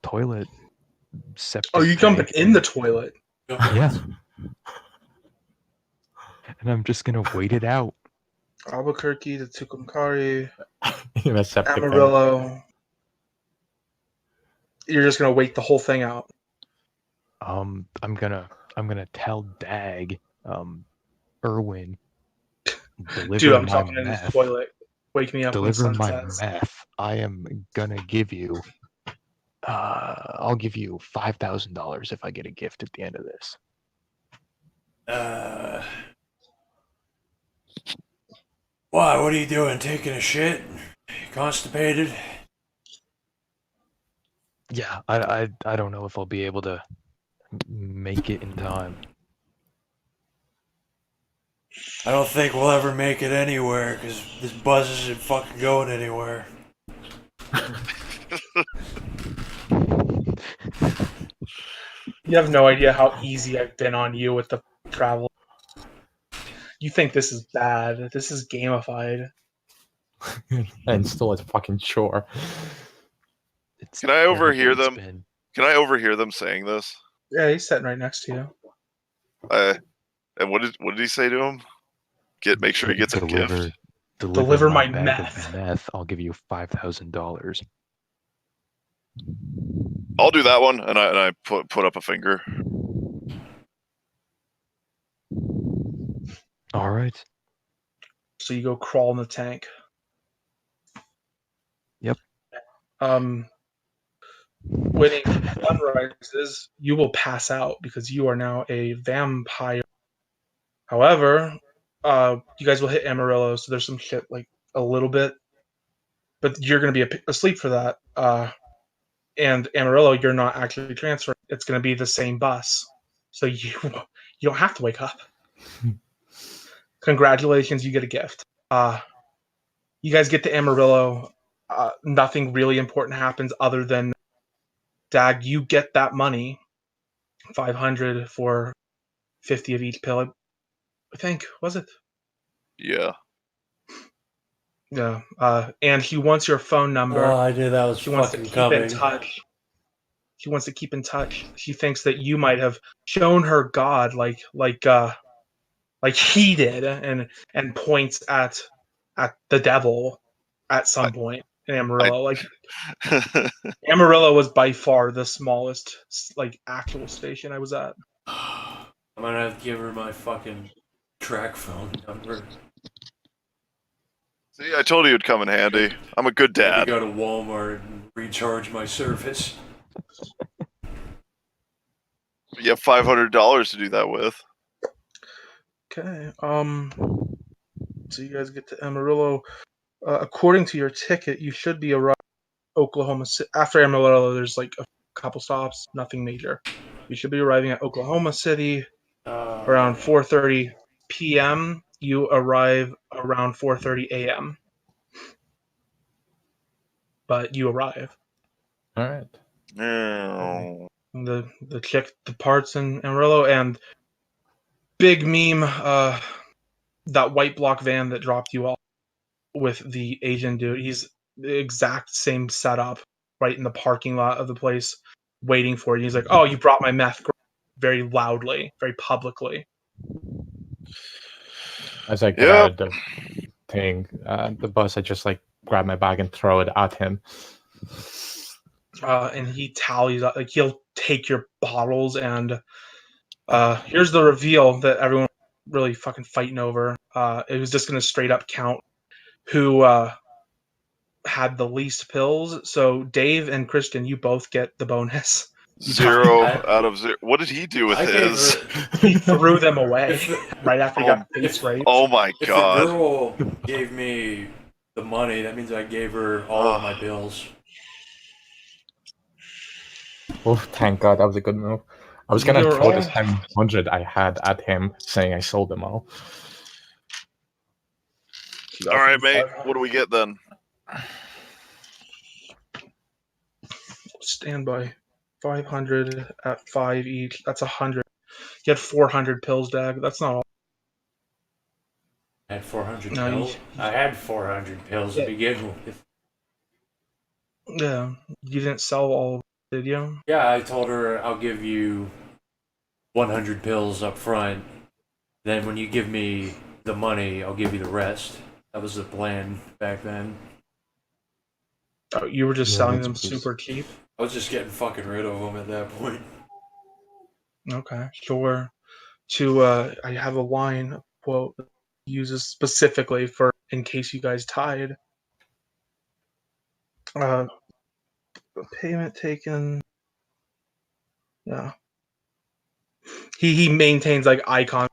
toilet septic. Oh, you jumping in the toilet? Yeah. And I'm just gonna wait it out. Albuquerque to Tucumcari, In a septic tank. Amarillo. You're just gonna wait the whole thing out. I'm gonna tell Dag, Erwin, Dude, I'm my jumping in this meth. toilet. Wake me up when the Deliver sun my sets. meth. I am gonna give you. I'll I'll give you $5,000 if I get a gift at the end of this. Why? What are you doing? Taking a shit? Constipated? Yeah, I don't know if I'll be able to make it in time. I don't think we'll ever make it anywhere because this bus isn't fucking going anywhere. You have no idea how easy I've been on you with the travel. You think this is bad. This is gamified. And still a fucking chore. It's Can I overhear everything's them? been- Can I overhear them saying this? Yeah, he's sitting right next to you. And what did he say to him? Make sure he gets a gift. Deliver my my bag meth. of meth. I'll give you $5,000. I'll do that one, and I put up a finger. All right. So you go crawl in the tank. Yep. When the sun rises, you will pass out because you are now a vampire. However, you guys will hit Amarillo, so there's some shit like a little bit, but you're going to be asleep for that. And Amarillo, you're not actually transferring. It's going to be the same bus, so you don't have to wake up. Congratulations, you get a gift. You guys get to Amarillo. Nothing really important happens other than Dag, you get that money, 500 for 50 of each pill. I think, was it? Yeah. Yeah. And he wants your phone number. Oh, I knew that was She wants to fucking keep coming. in touch. She wants to keep in touch. She thinks that you might have shown her God like he did, and points at the devil at some point in Amarillo. Like Amarillo was by far the smallest like actual station I was at. I'm gonna have to give her my fucking track phone number. See, I told you it'd come in handy. I'm a good I had to dad. go to Walmart and recharge my service. You have $500 to do that with. Okay. So you guys get to Amarillo. According to your ticket, you should be arriving at Oklahoma City. After Amarillo, there's like a couple stops, nothing major. You should be arriving at Oklahoma City around 4:30 p.m. You arrive around 4:30 a.m. But you arrive. All right. No. The chick departs in Amarillo, and big meme. That white block van that dropped you off with the Asian dude. He's the exact same setup right in the parking lot of the place waiting for you. He's like, "Oh, you brought my meth," very loudly, very publicly. As I get Yep. out of the thing, the bus, I just like grab my bag and throw it at him. And he tallies up, like he'll take your bottles, and here's the reveal that everyone really fucking fighting over. It was just gonna straight up count who had the least pills. So Dave and Christian, you both get the bonus. 0 out of 0. What did he do with I gave his? her. He threw them away If right after he got face raped. Oh my If the god. girl gave me the money, that means I gave her all of my bills. Oh, thank God, that was a good move. I was gonna You're throw all- the 700 I had at him, saying I sold them all. All right, mate. What do we get then? Stand by. 500 at 5 each. That's 100. You had 400 pills, Dag. That's not all. I had 400 No, pills. I had 400 pills to begin with. Yeah, you didn't sell all, did you? Yeah, I told her I'll give you 100 pills up front. Then when you give me the money, I'll give you the rest. That was the plan back then. Oh, you were just Yeah, selling that's them super cheap? I was just getting fucking rid of them at that point. Okay, sure. I have a line quote uses specifically for in case you guys tied. Payment taken Yeah. He maintains like eye contact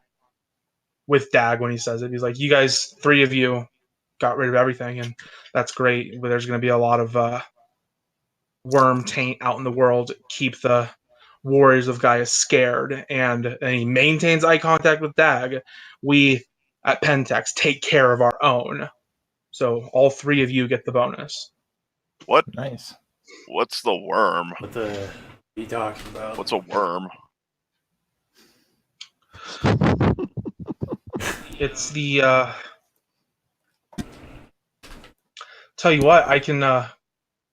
with Dag when he says it. He's like, "You guys, 3 of you, got rid of everything, and that's great. But there's going to be a lot of worm taint out in the world. Keep the warriors of Gaia scared." And he maintains eye contact with Dag. We at Pentex take care of our own. So all 3 of you get the bonus. Nice. What's the worm? What the are you talking about? What's a worm? It's the tell you what, I can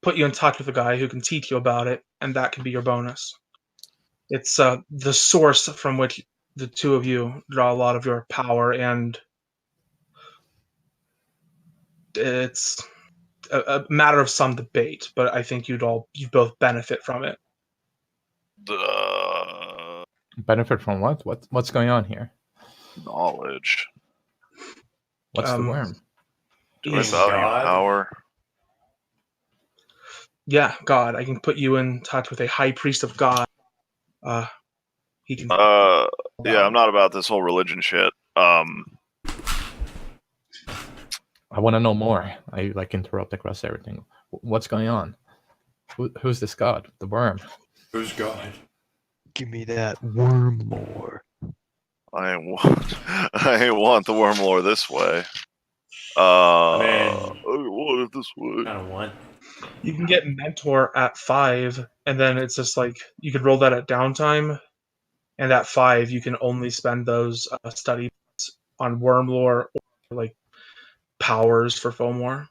put you in touch with a guy who can teach you about it, and that can be your bonus. It's the source from which the 2 of you draw a lot of your power, and it's a matter of some debate, but I think you both benefit from it. Benefit from what? What's going on here? Knowledge. What's the worm? Do I value power? Yeah, God. I can put you in touch with a high priest of God. He can. Yeah, I'm not about this whole religion shit. I want to know more. I like interrupt across everything. What's going on? Who's this god? The worm. Who's God? Give me that worm lore. I ain't want the worm lore this way. I want it this way. don't want. You can get mentor at 5, and then it's just like you could roll that at downtime, and at 5 you can only spend those study points on worm lore or like powers for Fomor.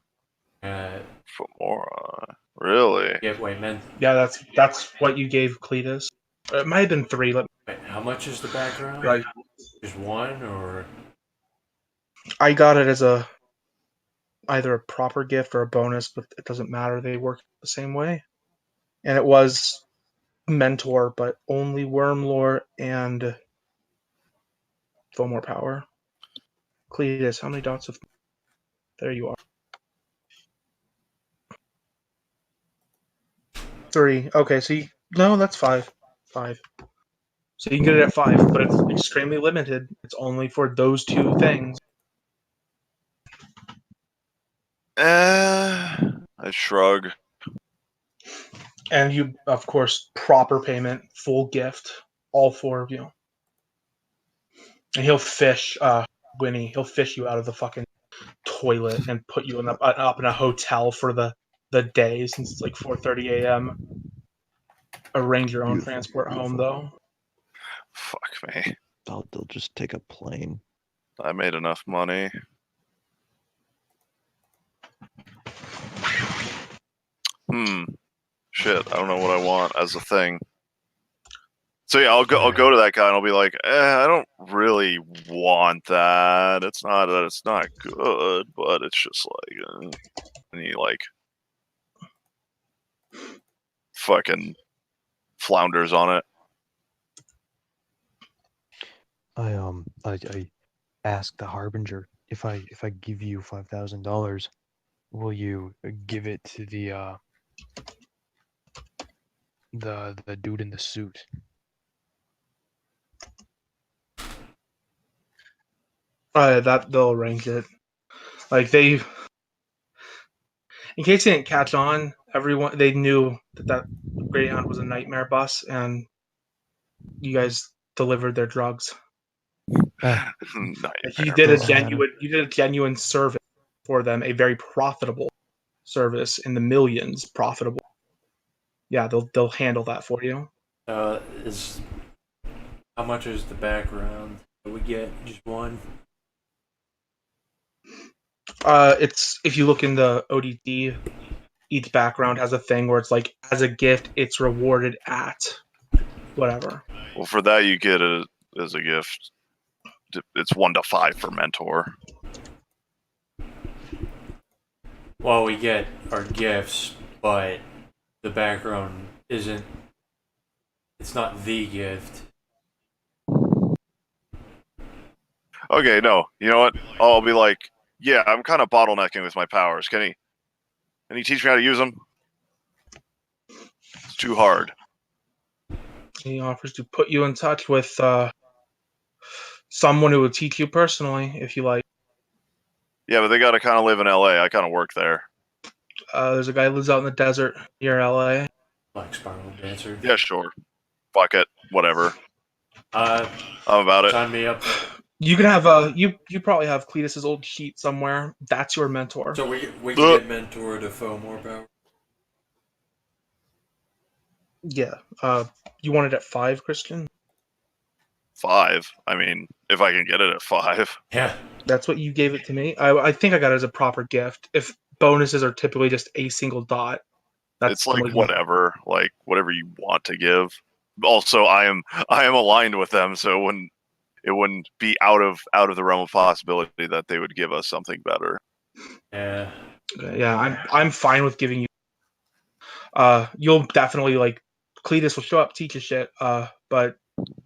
Fomor, really? Yeah, wait, man. Yeah, that's what you gave Cletus. It might have been 3. Wait, how much is the background? Right. Just 1 or? I got it as either a proper gift or a bonus, but it doesn't matter. They work the same way. And it was mentor, but only worm lore and Fomor power. Cletus, how many dots of? There you are. 3. Okay, so no, that's 5. 5. So you can get it at 5, but it's extremely limited. It's only for those 2 things. I shrug. And you, of course, proper payment, full gift, all 4 of you. And he'll fish, Winnie. He'll fish you out of the fucking toilet and put you up in a hotel for the day, since it's like 4:30 a.m. Arrange your own Beautiful, transport home, beautiful. though. Fuck me. They'll just take a plane. I made enough money. Shit, I don't know what I want as a thing. So yeah, I'll go to that guy and I'll be like, I don't really want that. It's not that it's not good, but it's just like, and he like fucking flounders on it. I asked the harbinger if I give you $5,000, will you give it to the dude in the suit? That they'll arrange it. Like they, in case they didn't catch on, everyone they knew that Greyhound was a nightmare bus, and you guys delivered their drugs. You did a genuine service for them, a very profitable service in the millions profitable. Yeah, they'll handle that for you. Is how much is the background? We get just 1. It's if you look in the ODT, each background has a thing where it's like as a gift, it's rewarded at whatever. Well, for that you get it as a gift. It's 1 to 5 for mentor. Well, we get our gifts, but the background isn't. It's not the gift. Okay, no. You know what? I'll be like, yeah, I'm kind of bottlenecking with my powers. Can he teach me how to use them? It's too hard. He offers to put you in touch with someone who will teach you personally, if you like. Yeah, but they got to kind of live in LA. I kind of work there. There's a guy who lives out in the desert near LA. Like Spiral Dancer. Yeah, sure. Fuck it. Whatever. Uh, I'm about it. sign me up. You can have you probably have Cletus's old sheet somewhere. That's your mentor. So we can get mentored to Fomor Power. Yeah. You want it at 5, Christian? 5. I mean, if I can get it at 5. Yeah. That's what you gave it to me. I think I got it as a proper gift. If bonuses are typically just a single dot, that's It's like whatever you want to give. Also, I am aligned with them, so it wouldn't be out of the realm of possibility that they would give us something better. Yeah. Yeah, I'm fine with giving you. You'll definitely like Cletus will show up, teach you shit. But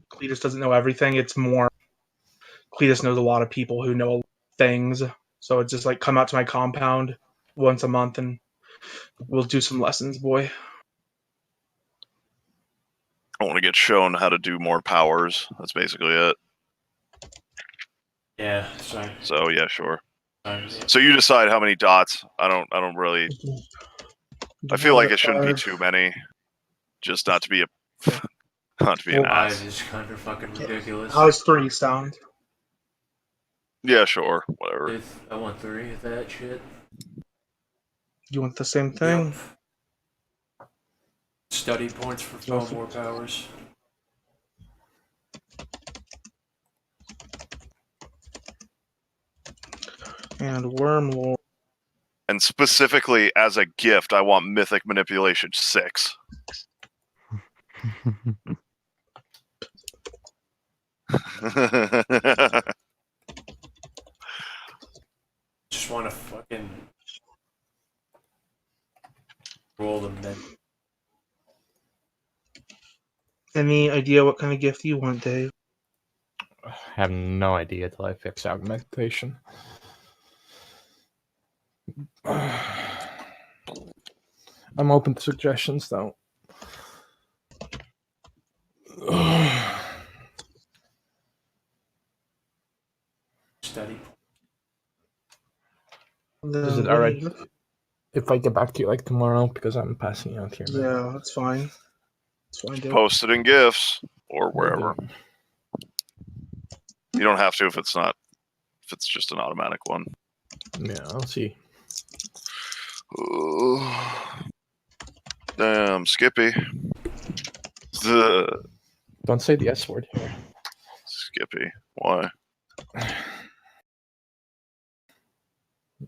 Cletus doesn't know everything. It's more Cletus knows a lot of people who know things. So it's just like come out to my compound once a month and we'll do some lessons, boy. I want to get shown how to do more powers. That's basically it. Yeah. Sorry. So yeah, sure. So you decide how many dots. I don't really. I feel like it shouldn't be too many, just not to be an ass. 5 is kind of fucking ridiculous. How's 3 sound? Yeah, sure, whatever. I want 3 of that shit. You want the same thing? Yep. Study points for Fomor powers. And Wormlord. And specifically as a gift, I want Mythic Manipulation 6. Just want to fucking roll them then. Any idea what kind of gift you want, Dave? I have no idea till I fix augmentation. I'm open to suggestions, though. Study. Is it alright if I get back to you like tomorrow because I'm passing out here? Yeah, that's fine. That's fine, Dave. Post it in gifts or wherever. You don't have to if it's just an automatic one. Yeah, I'll see. Damn, Skippy. Don't say the S word here. Skippy. Why?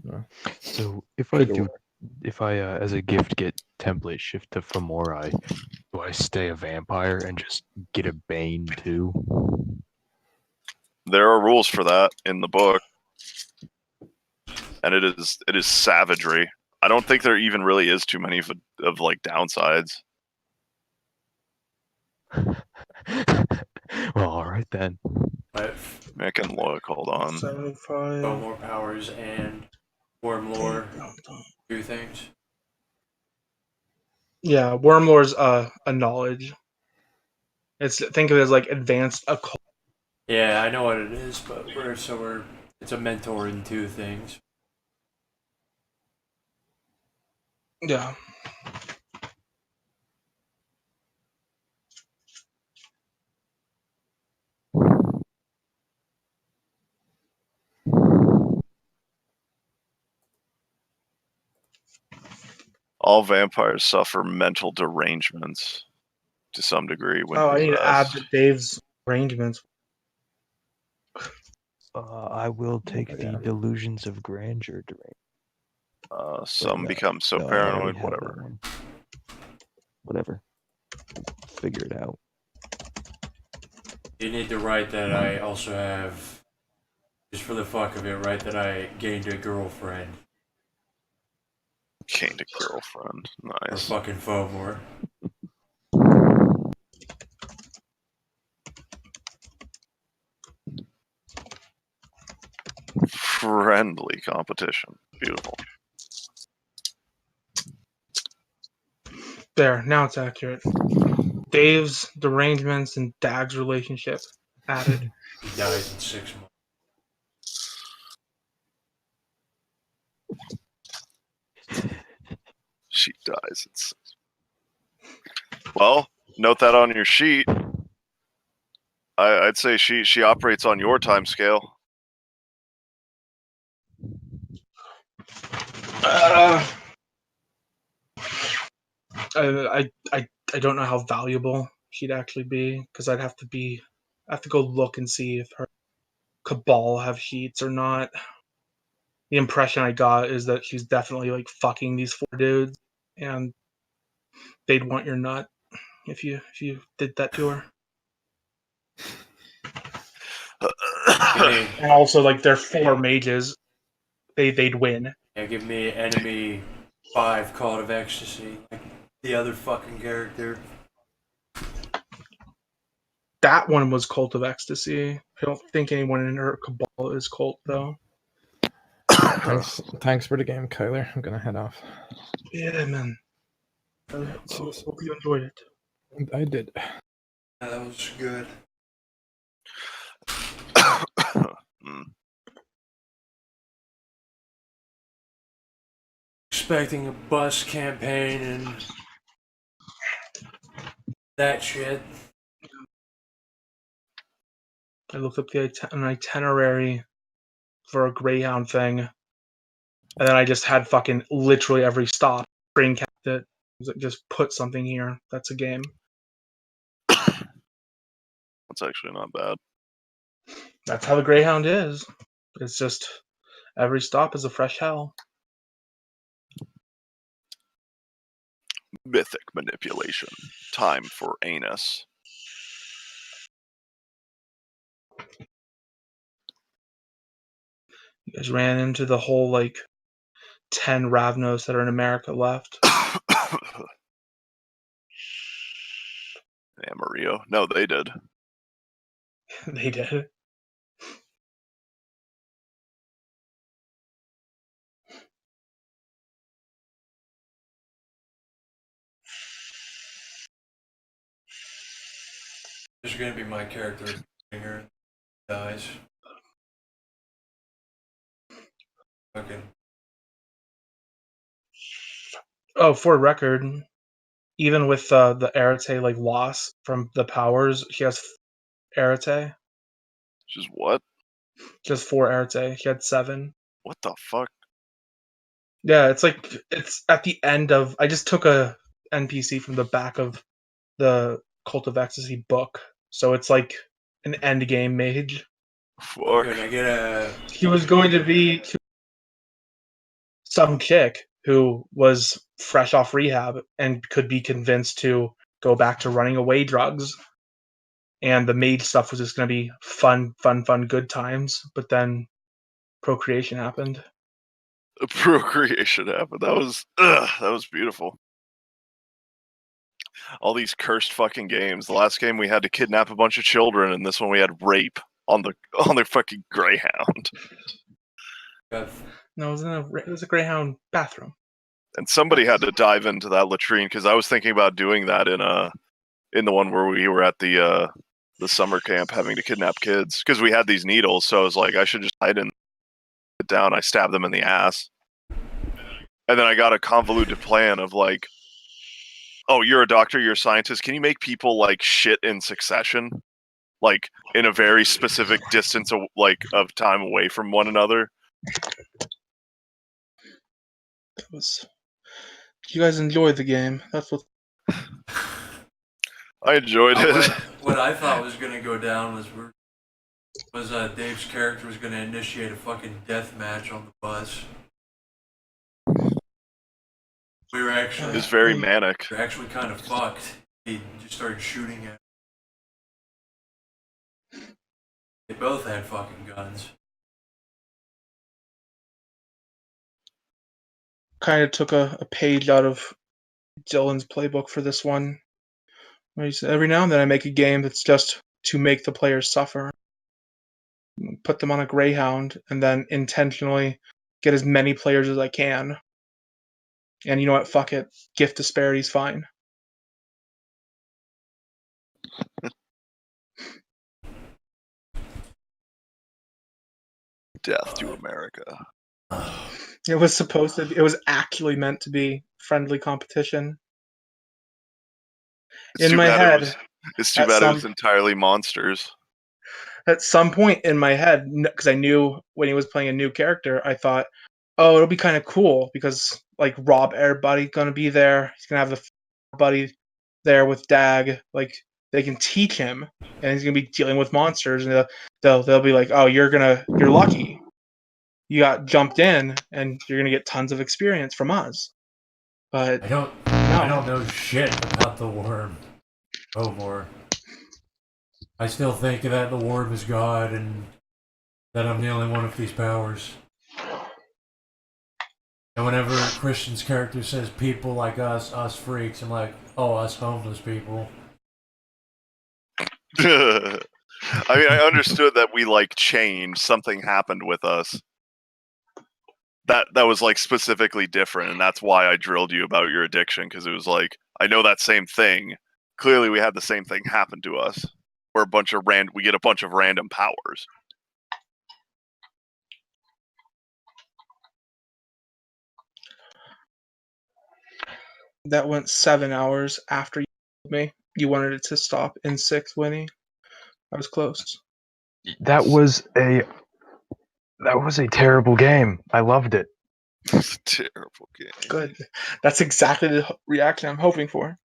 No. So if I as a gift get template shift to Femorai, do I stay a vampire and just get a Bane too? There are rules for that in the book, and it is savagery. I don't think there even really is too many of like downsides. Well, all right then. But I can look. Hold on. 75. Fomor powers and Wormlore. 2 things. Yeah, Wormlore's a knowledge. Think of it as like advanced occult. Yeah, I know what it is, but it's a mentor in 2 things. Yeah. All vampires suffer mental derangements to some degree when I need to add possessed. Dave's arrangements. I will take the delusions of grandeur drain. Some become so No, I already paranoid. have Whatever. that one. Whatever. Figure it out. You need to write that I also have, just for the fuck of it, write that I gained a girlfriend. Gained a girlfriend. Or Nice. fucking Fomor. Friendly competition. Beautiful. There, now it's accurate. Dave's derangements and Dag's relationship added. He dies in 6 months. She dies. Well, note that on your sheet. I'd say she operates on your time scale. I don't know how valuable she'd actually be because I have to go look and see if her cabal have sheets or not. The impression I got is that she's definitely like fucking these 4 dudes, and they'd want your nut if you did that to her. And also, like, they're 4 mages, they'd win. Yeah, give me enemy 5 Cult of Ecstasy, like the other fucking character. That one was Cult of Ecstasy. I don't think anyone in her cabal is Cult though. Thanks for the game, Kyler. I'm gonna head off. Yeah, man. I hope you enjoyed it. I did. Yeah, that was good. Expecting a bus campaign and that shit. I looked up an itinerary for a Greyhound thing, and then I just had fucking literally every stop screen capped it. Just put something here. That's a game. That's actually not bad. That's how the Greyhound is. It's just every stop is a fresh hell. Mythic manipulation. Time for anus. You guys ran into the whole like 10 Ravnos that are in America left. Amarillo. No, they did. They did. This is gonna be my character. Finger dies. Okay. Oh, for record, even with the Arete like loss from the powers, she has Arete. Just what? Just 4 Arete. She had 7. What the fuck? Yeah, it's like it's at the end of. I just took a NPC from the back of the Cult of Ecstasy book, so it's like an end game mage. Fuck. Can I get a? He was going to be some chick who was fresh off rehab and could be convinced to go back to running away drugs. And the mage stuff was just going to be fun, good times. But then procreation happened. Procreation happened. That was beautiful. All these cursed fucking games. The last game we had to kidnap a bunch of children, and this one we had rape on the fucking Greyhound. No, it was a Greyhound bathroom. And somebody had to dive into that latrine because I was thinking about doing that in the one where we were at the summer camp having to kidnap kids because we had these needles. So I was like, I should just hide in it down. I stabbed them in the ass, and then I got a convoluted plan of like, oh, you're a doctor, you're a scientist. Can you make people like shit in succession, like in a very specific distance of time away from one another? You guys enjoyed the game. That's what. I enjoyed it. What I thought was gonna go down was Dave's character was gonna initiate a fucking death match on the bus. We were actually. It was very manic. We were actually kind of fucked. He just started shooting at. They both had fucking guns. Kind of took a page out of Dylan's playbook for this one. Where he said, every now and then I make a game that's just to make the players suffer. Put them on a Greyhound and then intentionally get as many players as I can. And you know what? Fuck it. Gift disparity's fine. Death to America. It was supposed to. It was actually meant to be friendly competition. It's In too my bad head, it's too at bad it some was entirely monsters. at some point in my head, because I knew when he was playing a new character, I thought, oh, it'll be kind of cool because like Rob Airbuddy gonna be there. He's gonna have the buddy there with Dag. Like they can teach him, and he's gonna be dealing with monsters, and they'll be like, oh, you're lucky. You got jumped in, and you're gonna get tons of experience from us. But I don't know shit about the worm. Oh more. I still think that the worm is God and that I'm the only one with these powers. And whenever Christian's character says people like us freaks, I'm like, oh, us homeless people. I mean, I understood that we like changed. Something happened with us. That was like specifically different, and that's why I drilled you about your addiction, because it was like, I know that same thing. Clearly, we had the same thing happen to us. We're we get a bunch of random powers. That went 7 hours after you told me you wanted it to stop in 6, Winnie. I was close. That was a terrible game. I loved it. It's a terrible game. Good. That's exactly the reaction I'm hoping for.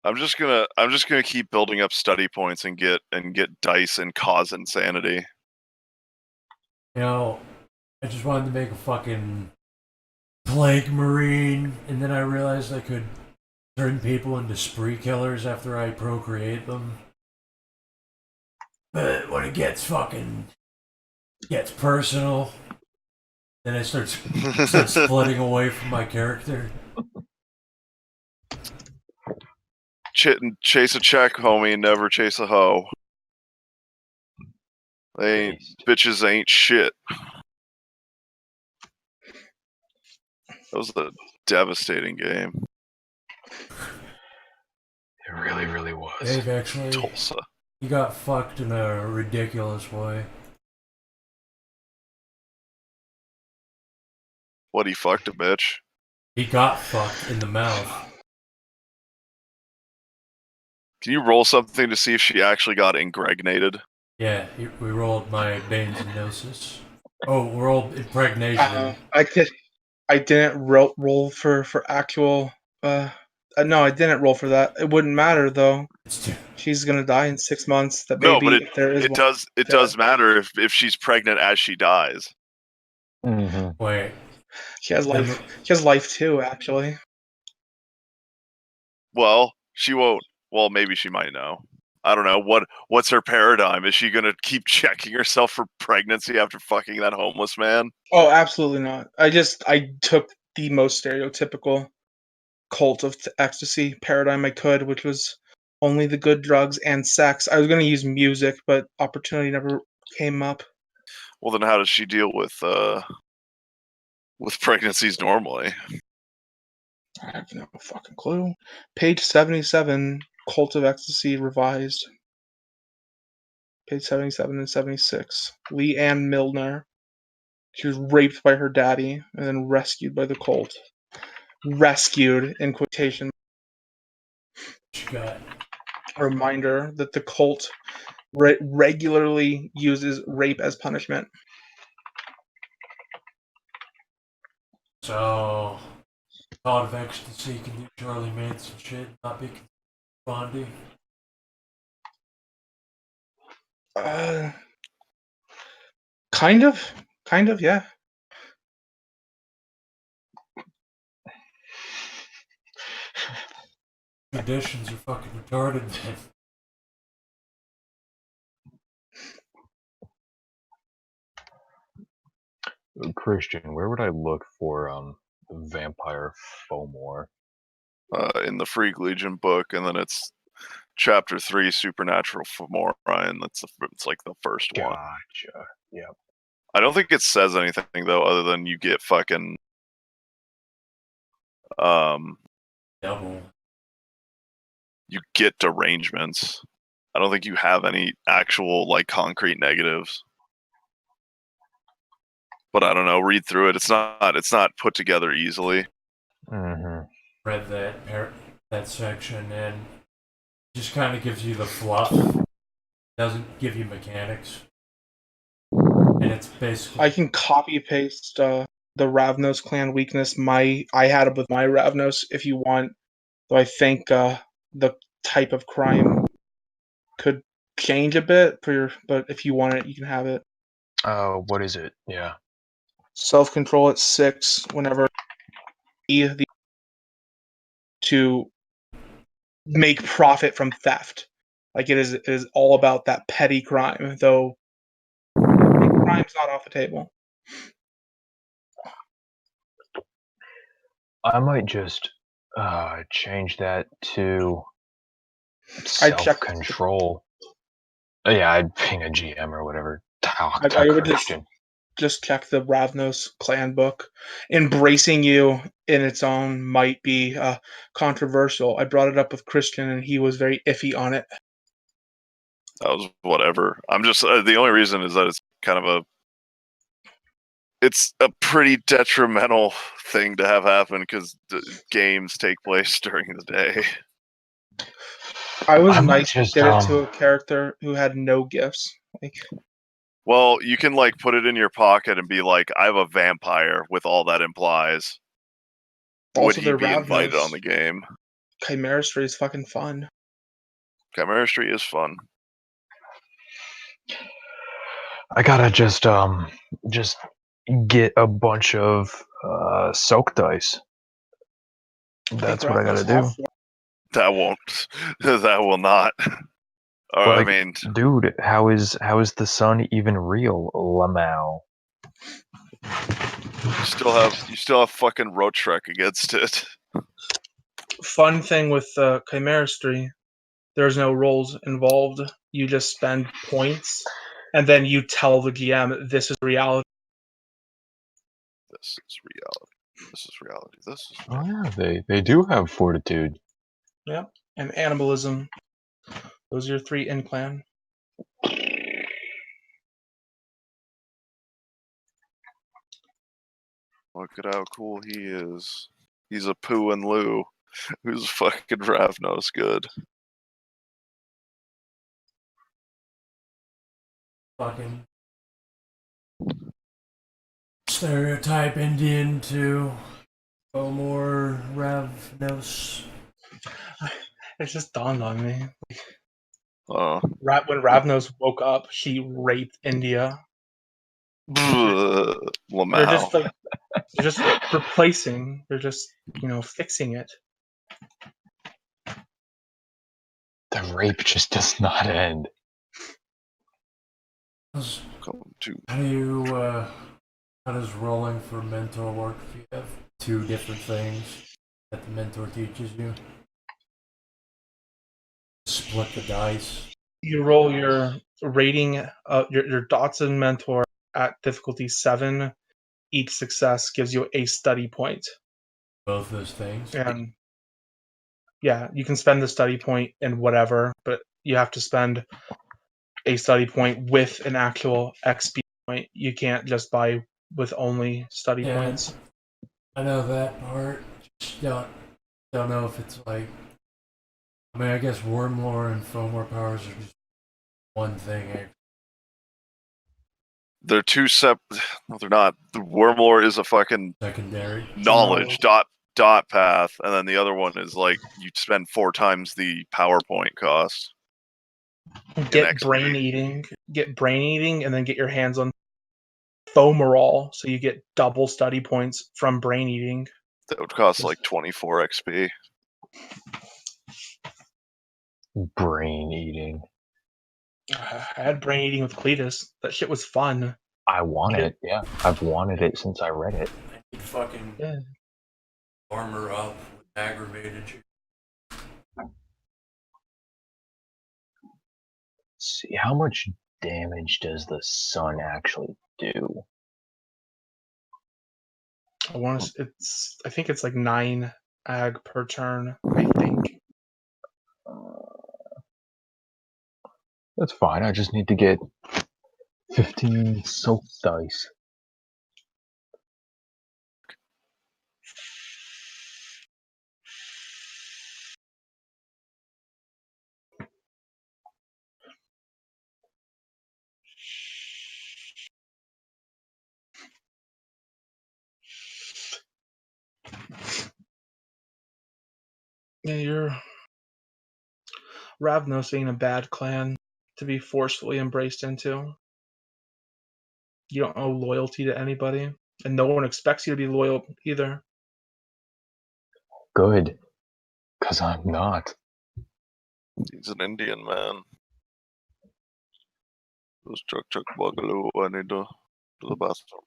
I'm just gonna keep building up study points and get dice and cause insanity. You know, I just wanted to make a fucking plague marine, and then I realized I could turn people into spree killers after I procreate them. But when it gets personal, then I start splitting away from my character. Chase a check, homie. Never chase a hoe. Bitches ain't shit. That was a devastating game. It really, really was. Dave actually, Tulsa. he got fucked in a ridiculous way. What, he fucked a bitch? He got fucked in the mouth. Can you roll something to see if she actually got impregnated? Yeah, we rolled my Bane's and Gnosis. Oh, we rolled impregnation. I didn't roll for actual. No, I didn't roll for that. It wouldn't matter though. She's gonna die in 6 months. That No, baby. but it does matter if she's pregnant as she dies. Mm-hmm. Wait. She has life. She has life too, actually. Well, she won't. Well, maybe she might know. I don't know. What's her paradigm? Is she gonna keep checking herself for pregnancy after fucking that homeless man? Oh, absolutely not. I took the most stereotypical cult of ecstasy paradigm I could, which was only the good drugs and sex. I was going to use music, but opportunity never came up. Well, then how does she deal with pregnancies normally? I have no fucking clue. Page 77, Cult of Ecstasy revised. Page 77 and 76. Lee Ann Milner. She was raped by her daddy and then rescued by the cult. Rescued in quotation. She got A reminder that the cult regularly uses rape as punishment. so thought of ecstasy can do Charlie Manson shit, not be Bondi. Kind of, yeah. Conditions are fucking retarded, man. Christian, where would I look for vampire Fomor? In the Freak Legion book, and then it's chapter 3, Supernatural Fomori, and it's like the first one. Gotcha. Yep. I don't think it says anything though, other than you get fucking Double. you get derangements. I don't think you have any actual like concrete negatives. But I don't know. Read through it. It's not put together easily. Mm-hmm. Read that section, and just kind of gives you the fluff. Doesn't give you mechanics, and it's basically I can copy paste the Ravnos clan weakness. I had it with my Ravnos. If you want, though, I think the type of crime could change a bit for your. But if you want it, you can have it. Oh, what is it? Yeah. Self control at 6. Whenever to make profit from theft, like it is all about that petty crime. Though big crime's not off the table. I might just change that to I checked. self-control. Yeah, I'd being a GM or whatever. Talk I to would Christian. just check the Ravnos clan book. Embracing you in its own might be controversial. I brought it up with Christian, and he was very iffy on it. That was whatever. I'm just the only reason is that it's kind of it's a pretty detrimental thing to have happen because the games take place during the day. I was I might nice just, did it to a character who had no gifts. Like, Well, you can like put it in your pocket and be like, I have a vampire with all that implies. Would also, he their be invited Ravnos on the game? Chimera is fucking fun. Chemistry is fun. I gotta just get a bunch of soak dice. That's what I gotta do. That won't. That will not. Or, Like, I mean, dude, how is the sun even real, Lamau? you still have fucking Road Trek against it. Fun thing with Chimera, there's no rolls involved. You just spend points, and then you tell the GM this is reality. This is reality. This is reality. This is Oh reality. yeah, they do have fortitude. Yeah, and Animalism. Those are your 3 in clan. Look at how cool he is. He's a Pooh and Lou. Who's fucking Ravnos good? fucking stereotype Indian to Omar Ravnos. It just dawned on me. Uh, When Ravnos woke up, he raped India. They're just Lamau. like they're just replacing. They're just fixing it. The rape just does not end. How does rolling for mentor work if you have 2 different things that the mentor teaches you? Split the dice. You roll your rating, your dots and mentor at difficulty 7. Each success gives you a study point. Both those things. And yeah, you can spend the study point in whatever, but you have to spend a study point with an actual XP point. You can't just buy with only study points. I know that part. Just don't know if it's like. I mean, I guess Wormlore and Fomor powers are just one thing. They're 2 separate. No, they're not. The Wormlore is a fucking Secondary knowledge dot path, and then the other one is like you spend 4 times the PowerPoint cost. Get brain eating, and then get your hands on Fomerol, so you get double study points from brain eating. That would cost like 24 XP. Brain eating. I had brain eating with Cletus. That shit was fun. I want it. Yeah, I've wanted it since I read it. I need fucking armor up with aggravated. See, how much damage does the sun actually do? I think it's like 9 ag per turn. I think. That's fine. I just need to get 15 soap dice. Yeah, you're Ravnos ain't a bad clan to be forcefully embraced into. You don't owe loyalty to anybody, and no one expects you to be loyal either. Good, because I'm not. He's an Indian man. Those chuck bugaloo. I need to the bathroom.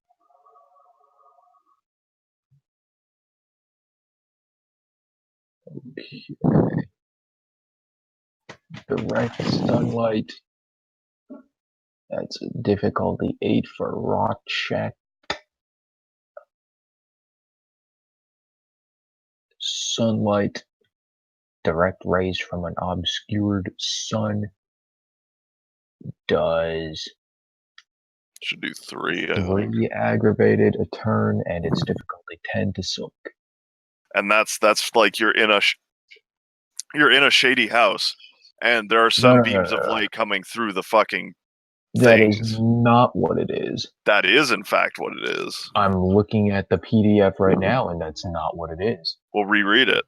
Direct sunlight. That's difficulty 8 for rock check. Sunlight. Direct rays from an obscured sun does Should do 3. 3 aggravated a turn, and it's difficulty 10 to soak. And that's like you're in a shady house, and there are some beams of light coming through the fucking That is things. not what it is. That is, in fact, what it is. I'm looking at the PDF right now, and that's not what it is. We'll reread it.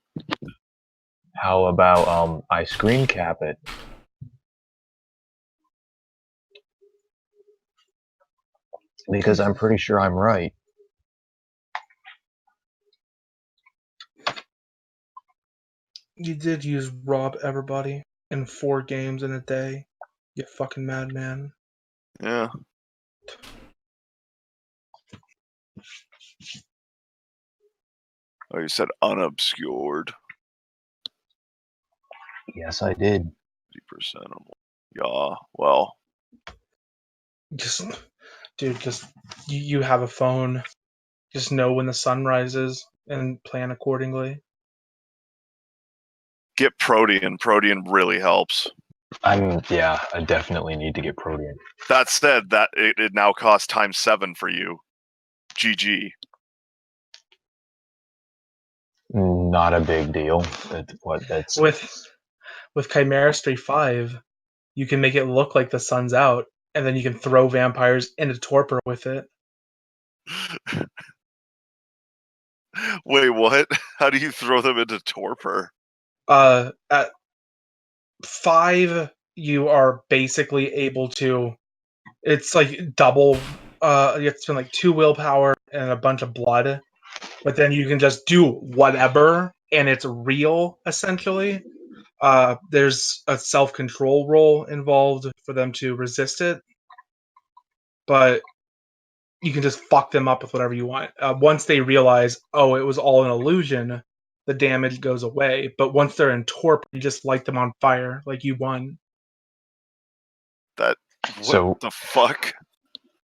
How about I screen cap it? Because I'm pretty sure I'm right. You did use rob everybody in 4 games in a day. You fucking madman. Yeah. Oh, you said unobscured. Yes, I did. 50% or more. Yeah, well. Just, dude, you have a phone. Just know when the sun rises and plan accordingly. Get Protean. Protean really helps. Yeah, I definitely need to get Protean. That said, that it now costs times 7 for you. GG. Not a big deal. That's With Chimera 5, you can make it look like the sun's out, and then you can throw vampires into torpor with it. Wait, what? How do you throw them into torpor? At 5, you are basically able to. It's like double. You have to spend like 2 willpower and a bunch of blood, but then you can just do whatever, and it's real essentially. There's a self-control roll involved for them to resist it, but you can just fuck them up with whatever you want. Once they realize, oh, it was all an illusion, the damage goes away. But once they're in torpor, you just light them on fire, like you won. What the fuck?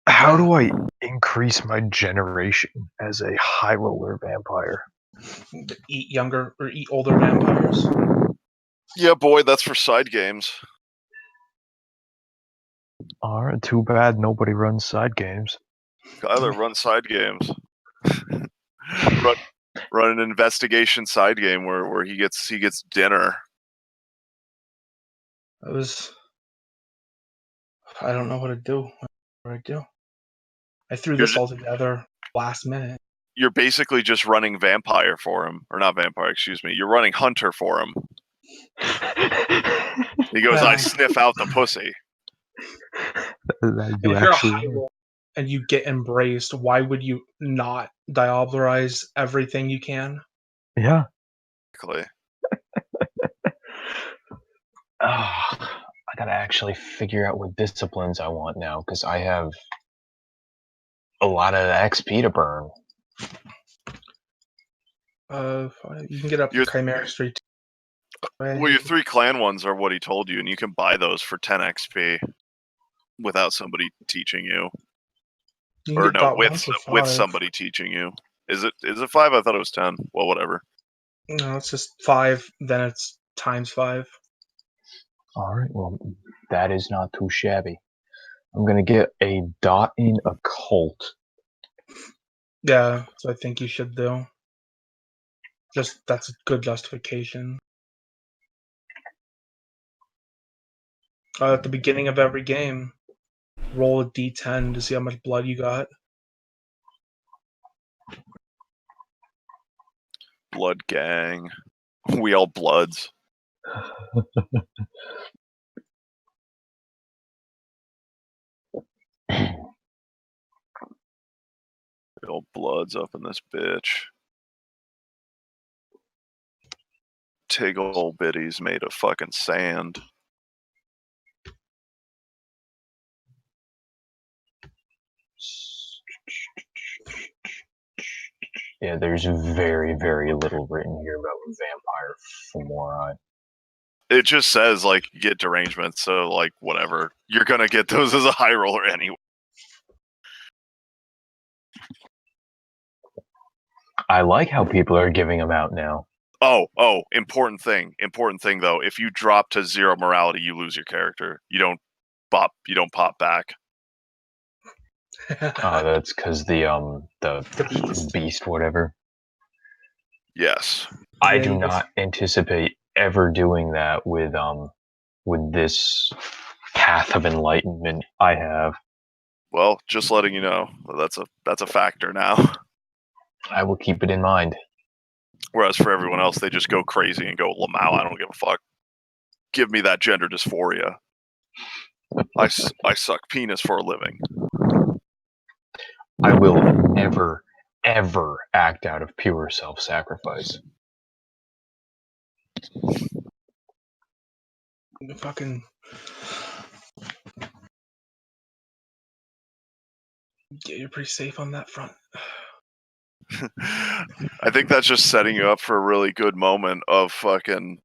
How do I increase my generation as a high roller vampire? Eat younger or eat older vampires. Yeah, boy, that's for side games. Alright, too bad nobody runs side games. Kyler, run side games. run an investigation side game where he gets dinner. I don't know what to do. What do I do? I threw this all together last minute. You're basically just running vampire for him. Or not vampire, excuse me. You're running hunter for him. He goes, I sniff out the pussy. If you're a high roll and you get embraced, why would you not diabolarize everything you can? Yeah. Exactly. I gotta actually figure out what disciplines I want now, because I have a lot of XP to burn. You can get up to Chimera Street. Well, your 3 clan ones are what he told you, and you can buy those for 10 XP without somebody teaching you. Or no, with somebody teaching you. Is it 5? I thought it was 10. Well, whatever. No, it's just 5. Then it's times 5. All right, well, that is not too shabby. I'm gonna get a dot in occult. Yeah, so I think you should do. Just that's a good justification. At the beginning of every game, roll a d10 to see how much blood you got. Blood gang. We all bloods. We all bloods up in this bitch. Tig old biddies made of fucking sand. Yeah, there's very, very little written here about vampire femori. It just says like you get derangements, so like whatever. You're gonna get those as a high roller anyway. I like how people are giving them out now. Oh, important thing though. If you drop to 0 morality, you lose your character. You don't pop back. That's because the beast, whatever. Yes. I Yeah, do you just- not anticipate ever doing that with this path of enlightenment I have. Well, just letting you know, that's a factor now. I will keep it in mind. Whereas for everyone else, they just go crazy and go, Lamau, I don't give a fuck. Give me that gender dysphoria. I suck penis for a living. I will never, ever act out of pure self-sacrifice. fucking. Yeah, you're pretty safe on that front. I think that's just setting you up for a really good moment of fucking.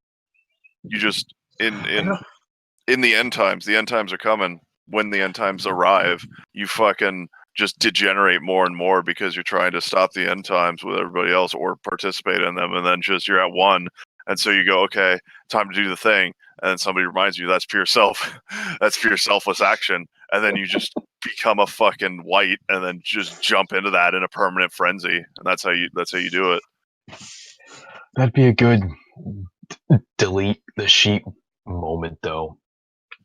You just in the end times. The end times are coming. When the end times arrive, you fucking just degenerate more and more because you're trying to stop the end times with everybody else or participate in them, and then just you're at one, and so you go, okay, time to do the thing, and then somebody reminds you that's pure selfless action, and then you just become a fucking white, and then just jump into that in a permanent frenzy, and that's how you do it. That'd be a good delete the sheet moment, though.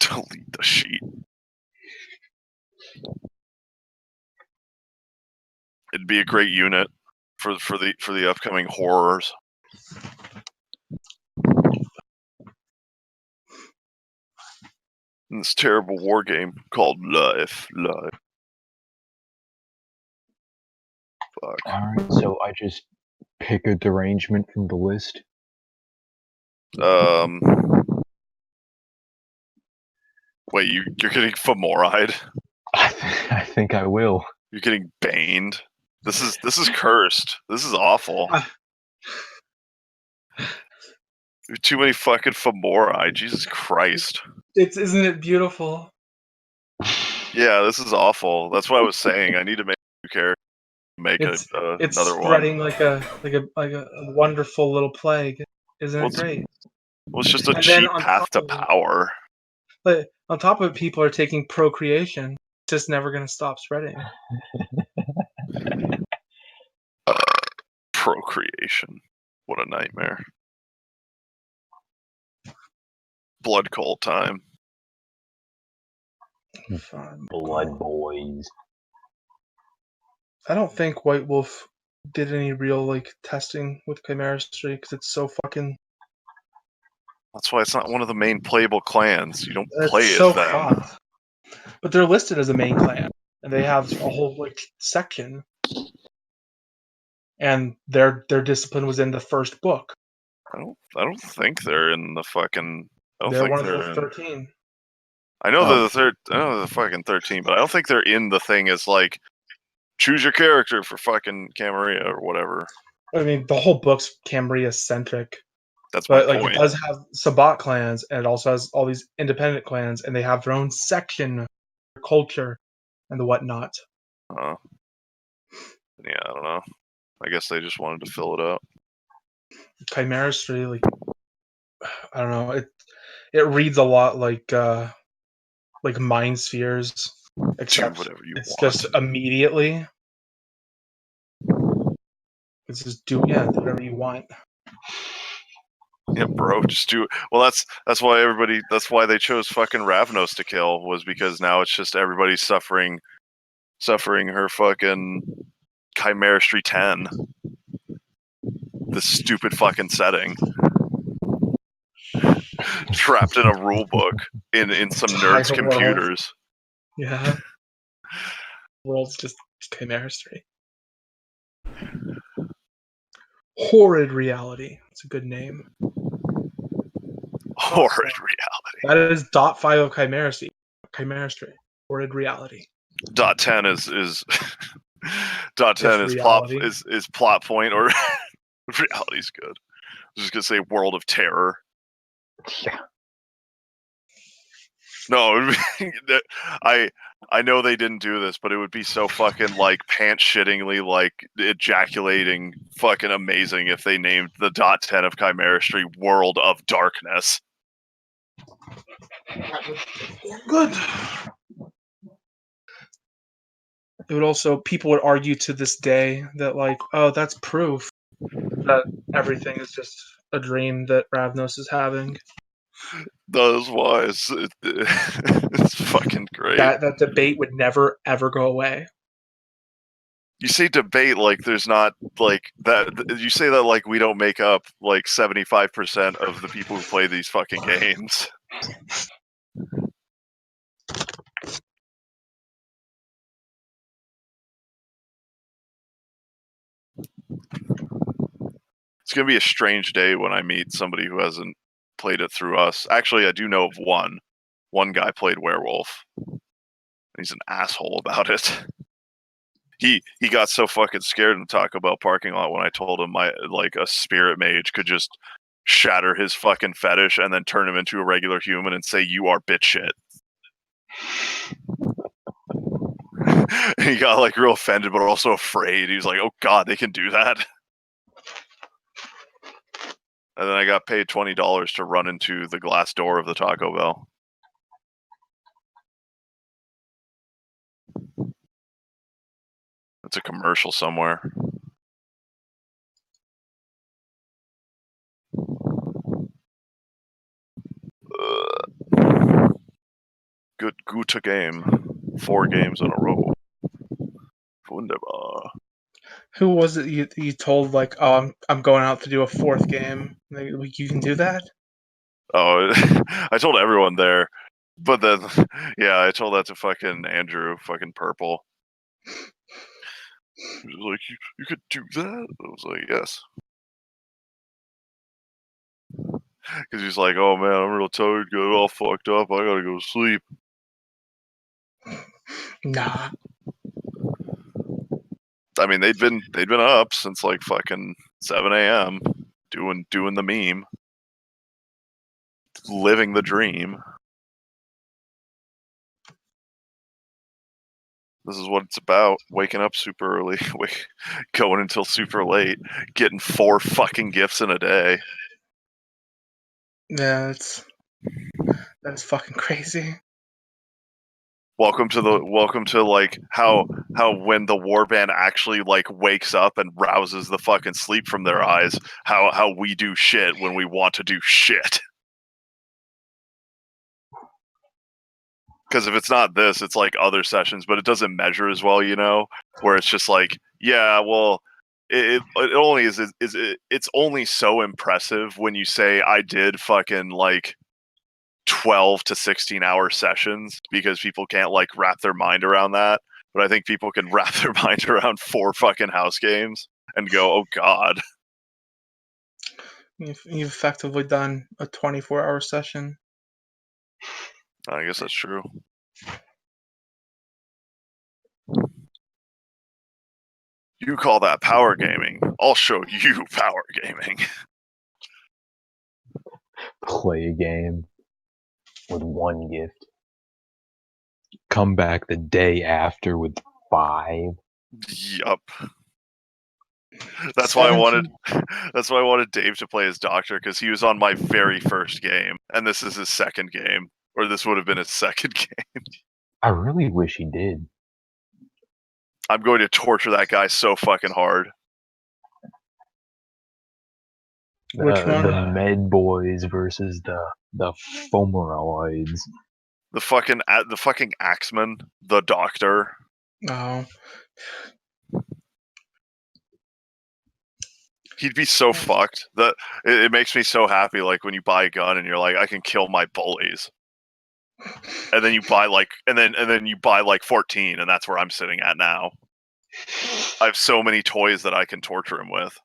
Delete the sheet. It'd be a great unit for the upcoming horrors. In this terrible war game called Life. Fuck. Alright, so I just pick a derangement from the list. Wait, you're getting femoride? I think I will. You're getting baned? This is cursed. This is awful. Too many fucking femoride. Jesus Christ. Isn't it beautiful? Yeah, this is awful. That's what I was saying. I need to make a character. It's Another spreading one. like a wonderful little plague. Isn't it great? Well, it's just a And cheap then on path to top of it- power. But on top of it, people are taking procreation. It's just never going to stop spreading. Procreation. What a nightmare. Blood cult time. Fun. Blood boys. I don't think White Wolf did any real like testing with Chimerastery because it's so fucking. That's why it's not one of the main playable clans. You don't It's play so as them. fucked. But they're listed as a main clan, and they have a whole like section. And their discipline was in the first book. I don't think they're in the fucking. I don't They're think one of they're the in. 13. I know they're the third. I know they're the fucking 13, but I don't think they're in the thing as like choose your character for fucking Camarilla or whatever. I mean, the whole book's Cambria centric, That's my but like point. it does have Sabbat clans, and it also has all these independent clans, and they have their own section, culture, and the whatnot. Yeah, I don't know. I guess they just wanted to fill it up. Chimerastery, like I don't know, It reads a lot like mind spheres, Do except whatever you it's want. just immediately. It's just do whatever you want. Yeah, bro, just do. Well, that's why they chose fucking Ravnos to kill, was because now it's just everybody's suffering her fucking Chimera 10. This stupid fucking setting. Trapped in a rule book in some nerds' Entire world. computers. Yeah. World's just Chimera Street. Horrid reality. It's a good name. Horrid reality. That is .5 of Chimera Street. Chimera Street. Horrid reality. .10 is .10 is reality. plot point, or reality's good. I was just gonna say World of Terror. Yeah. No, I know they didn't do this, but it would be so fucking like pants shittingly like ejaculating fucking amazing if they named the .10 of Chimera Street World of Darkness. Good. It would also, people would argue to this day that like, oh, that's proof that everything is just a dream that Ravnos is having. That is why it's fucking great. That debate would never ever go away. You say debate like there's not like that. You say that like we don't make up like 75% of the people who play these fucking games. It's gonna be a strange day when I meet somebody who hasn't played it through us. Actually, I do know of one. One guy played Werewolf. He's an asshole about it. He got so fucking scared in the Taco Bell parking lot when I told him a spirit mage could just shatter his fucking fetish and then turn him into a regular human and say you are bitch shit. He got like real offended but also afraid. He was like, oh god, they can do that. And then I got paid $20 to run into the glass door of the Taco Bell. It's a commercial somewhere. Good Gute game. 4 games in a row. Wunderbar. Who was it you told like, oh, I'm going out to do a 4th game? Like, you can do that? Oh, I told everyone there. But then, yeah, I told that to fucking Andrew, fucking Purple. He was like, you could do that? I was like, yes. Because he's like, oh man, I'm real tired, got all fucked up, I gotta go to sleep. Nah. I mean, they'd been up since like fucking 7 a.m. doing the meme, living the dream. This is what it's about. Waking up super early, going until super late, getting 4 fucking gifts in a day. Yeah, that's fucking crazy. Welcome to like how when the warband actually like wakes up and rouses the fucking sleep from their eyes, how we do shit when we want to do shit. Because if it's not this, it's like other sessions, but it doesn't measure as well, you know, where it's just like, yeah, well, it only it's only so impressive when you say I did fucking like 12 to 16-hour sessions, because people can't like wrap their mind around that. But I think people can wrap their mind around 4 fucking house games and go, oh god. You've effectively done a 24-hour session. I guess that's true. You call that power gaming? I'll show you power gaming. Play a game with 1 gift. Come back the day after with 5. Yup. That's why I wanted. 17 That's why I wanted Dave to play as Doctor, because he was on my very first game, and this is his second game, or this would have been his second game. I really wish he did. I'm going to torture that guy so fucking hard. Which one? The Med Boys versus the Fomeroids. The fucking Axeman, the Doctor. Oh, He'd be so fucked. That it makes me so happy. Like when you buy a gun and you're like, I can kill my bullies, and then you buy and then you buy like 14, and that's where I'm sitting at now. I have so many toys that I can torture him with.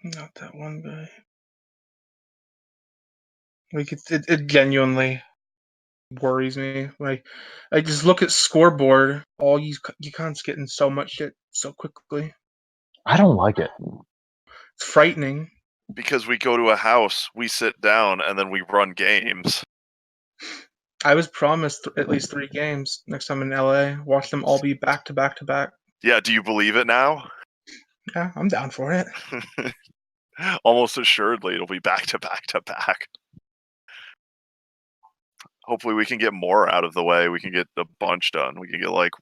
not that one guy. Like it genuinely worries me. Like I just look at scoreboard. All you cunts getting so much shit so quickly. I don't like it. It's frightening. Because we go to a house, we sit down, and then we run games. I was promised at least 3 games next time in LA. Watch them all be back to back to back. Yeah, do you believe it now? Yeah, I'm down for it. Almost assuredly, it'll be back to back to back. Hopefully, we can get more out of the way. We can get a bunch done. We can get like.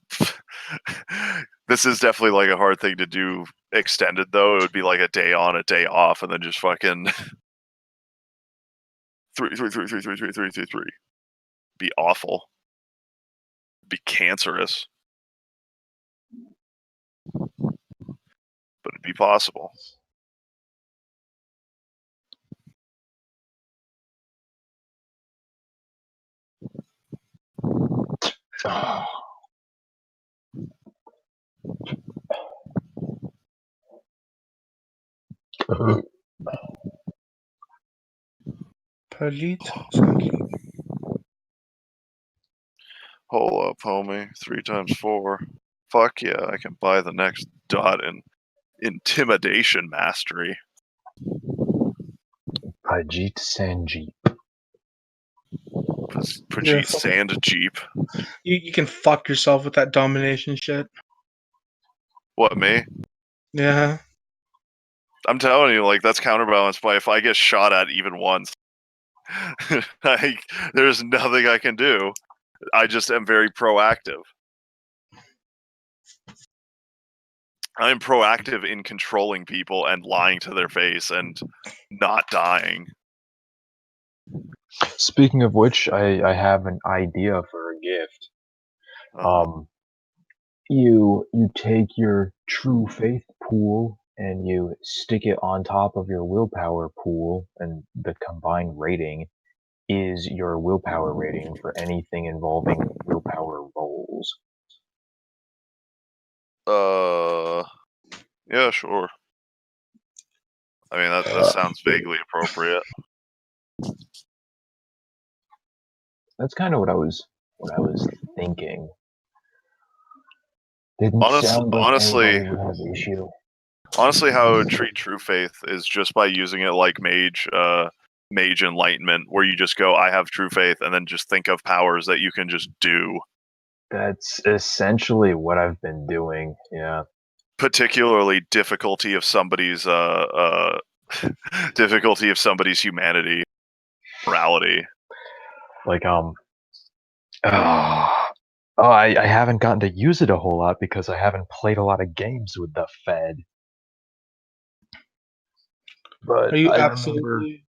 This is definitely like a hard thing to do extended, though. It would be like a day on, a day off, and then just fucking 3. Be awful. Be cancerous. But it'd be possible. Palit. Hold up, homie. 3 times 4. Fuck yeah, I can buy the next dot in intimidation mastery. Ajit Sanjeev. Pajit Sand Jeep. You can fuck yourself with that domination shit. What, me? Yeah. I'm telling you, like, that's counterbalanced by if I get shot at even once. Like, there's nothing I can do. I just am very proactive. I'm proactive in controlling people and lying to their face and not dying. Speaking of which, I have an idea for a gift. You take your true faith pool and you stick it on top of your willpower pool, and the combined rating is your willpower rating for anything involving willpower rolls. Yeah, sure. I mean, that sounds vaguely appropriate. That's kind of what I was thinking. Didn't sound like honestly, anybody would have an issue. Honestly, how I would treat True Faith is just by using it like Mage Enlightenment, where you just go, I have True Faith, and then just think of powers that you can just do. That's essentially what I've been doing, yeah. Particularly difficulty of somebody's humanity, morality. Like I haven't gotten to use it a whole lot because I haven't played a lot of games with the Fed. But Are you I absolutely?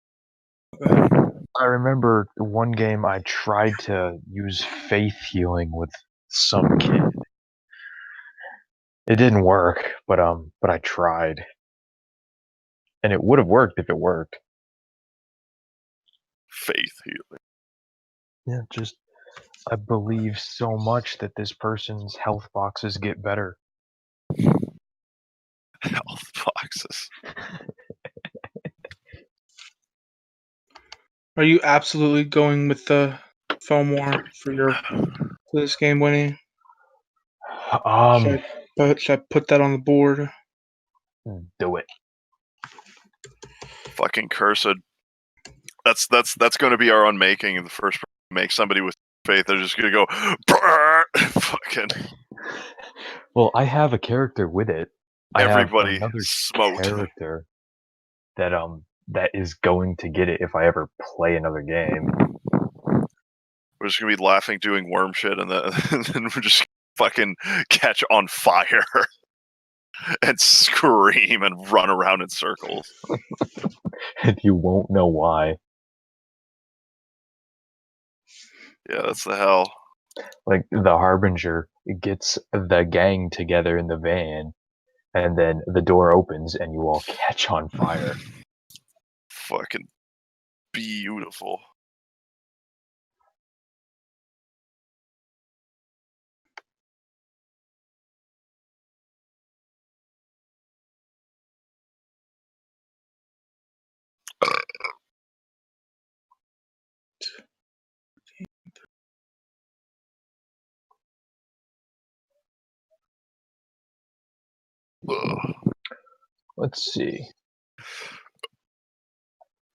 remember one game I tried to use faith healing with some kid. It didn't work, but I tried. And it would have worked if it worked. Faith healing. Yeah, just I believe so much that this person's health boxes get better. Health boxes. Are you absolutely going with the foam war for this game, Winnie? Should I put that on the board? Do it. Fucking cursed. That's going to be our unmaking. The first make somebody with faith, they're just going to go fucking. Well, I have a character with it. I have Everybody another smoked. character that is going to get it if I ever play another game. We're just gonna be laughing, doing worm shit, and then we're just fucking catch on fire and scream and run around in circles. And you won't know why. Yeah, that's the hell. Like the Harbinger gets the gang together in the van, and then the door opens and you all catch on fire. Fucking beautiful. Ugh. Let's see.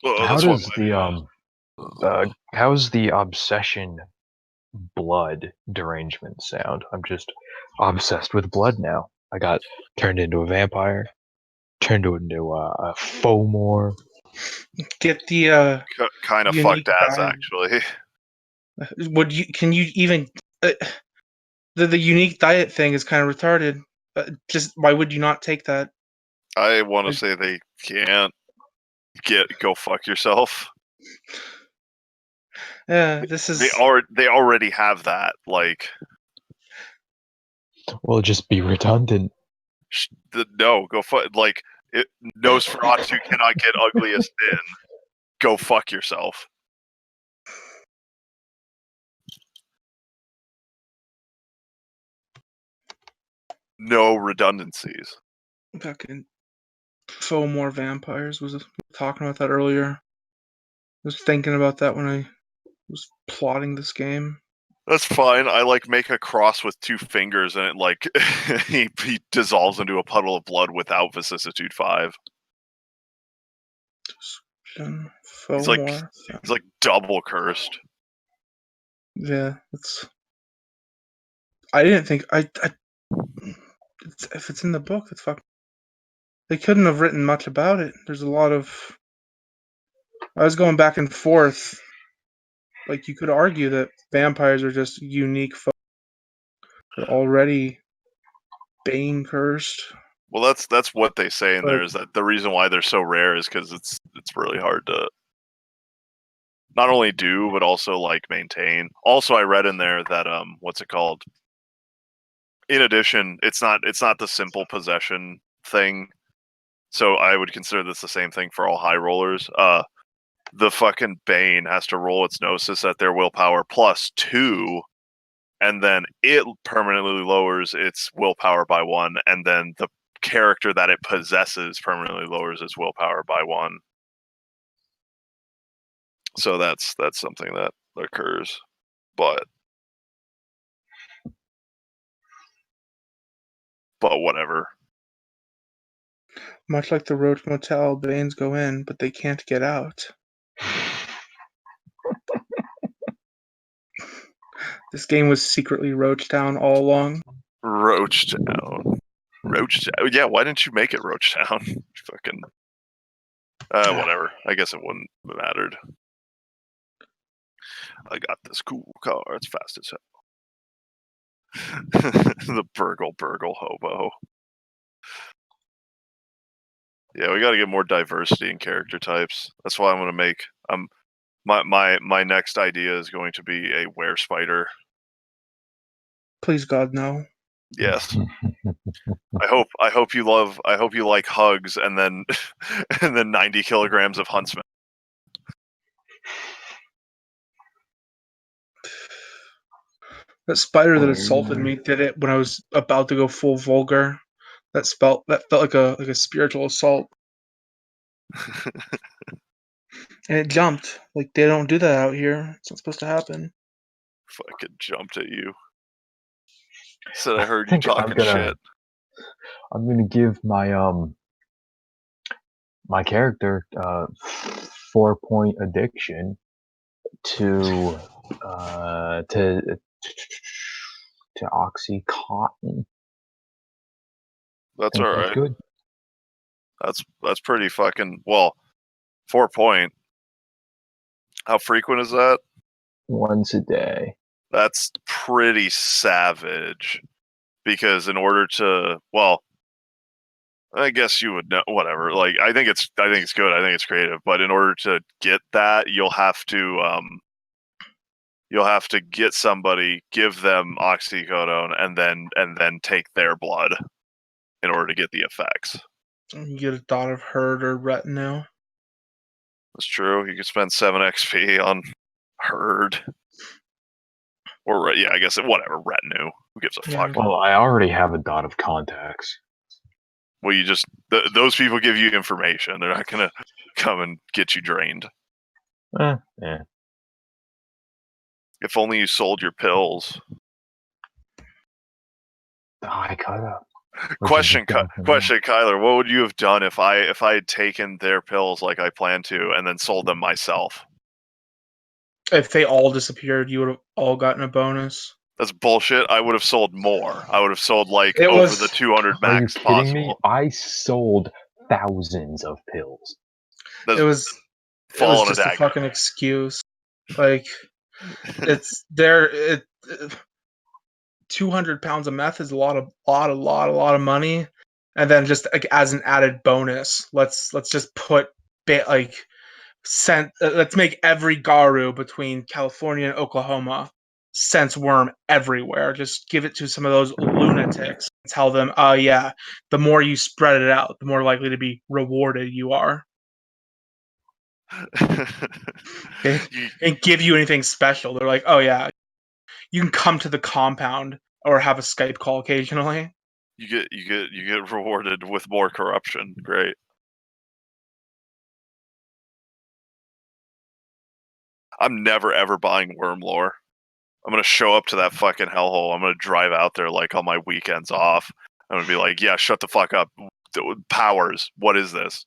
Oh, How that's what does how's the obsession blood derangement sound? I'm just obsessed with blood now. I got turned into a vampire, turned into a Fomor. Get the kind of unique fucked ass, diet. actually. Can you even the unique diet thing is kind of retarded. Just why would you not take that? I want to say they can't go fuck yourself. Yeah, this is They already have that. Like, Well, just be redundant. no, go fuck. Like, Nosferatu cannot get ugliest in. Go fuck yourself. No redundancies. fucking more vampires. Was talking about that earlier. I was thinking about that when I was plotting this game. That's fine. I like make a cross with 2 fingers, and it like he dissolves into a puddle of blood without vicissitude 5. He's like double cursed. Yeah, it's. I didn't think if it's in the book, it's fucking. They couldn't have written much about it. There's a lot of. I was going back and forth. Like you could argue that vampires are just unique. They're already Bane cursed. Well, that's what they say in But- there, is that the reason why they're so rare is because it's really hard to not only do but also like maintain. Also, I read in there that what's it called? In addition, it's not the simple possession thing. So I would consider this the same thing for all high rollers. The fucking Bane has to roll its Gnosis at their willpower +2, and then it permanently lowers its willpower by 1, and then the character that it possesses permanently lowers its willpower by 1. So that's something that occurs. But whatever. Much like the Roach Motel, Banes go in, but they can't get out. This game was secretly Roach Town all along. Roach Town. Yeah, why didn't you make it Roach Town? Fucking. Whatever. I guess it wouldn't have mattered. I got this cool car. It's fast as hell. The burgle hobo. Yeah, we got to get more diversity in character types. That's why I'm going to make my next idea is going to be a were spider. Please God, no. Yes. I hope you like hugs and then 90 kilograms of huntsman. That spider that assaulted me did it when I was about to go full vulgar. That felt like a spiritual assault. And it jumped. Like they don't do that out here. It's not supposed to happen. Fucking jumped at you. Said I heard you talking shit. I'm gonna give my my character 4-point addiction to to Oxycontin. That's Think all that's right. good. That's pretty fucking well. 4 point. How frequent is that? Once a day. That's pretty savage. Because in order to, well, I guess you would know. Whatever. Like, I think it's good. I think it's creative. But in order to get that, you'll have to get somebody, give them oxycodone, and then take their blood in order to get the effects. You get a dot of herd or retinue. That's true. You could spend 7 XP on herd. Or, yeah, I guess whatever, retinue. Who gives a Yeah. fuck? Well, I already have a dot of contacts. Well, you just those people give you information. They're not gonna come and get you drained. Yeah. If only you sold your pills. I coulda. Question, Kyler. What would you have done if I had taken their pills like I planned to and then sold them myself? If they all disappeared, you would have all gotten a bonus. That's bullshit. I would have sold more. I would have sold like It over was- the 200 Are you max kidding possible. me? I sold thousands of pills. That's It was falling just a a dagger. fucking excuse. Like, it's there. 200 pounds of meth is a lot of money, and then just like as an added bonus, let's just put let's make every garu between California and Oklahoma sense worm everywhere. Just give it to some of those lunatics and tell them, oh yeah, the more you spread it out, the more likely to be rewarded you are. They didn't give you anything special. They're like, oh yeah, you can come to the compound or have a Skype call occasionally. You get rewarded with more corruption. Great. I'm never ever buying worm lore. I'm gonna show up to that fucking hellhole. I'm gonna drive out there like on my weekends off. I'm gonna be like, yeah, shut the fuck up. Powers. What is this?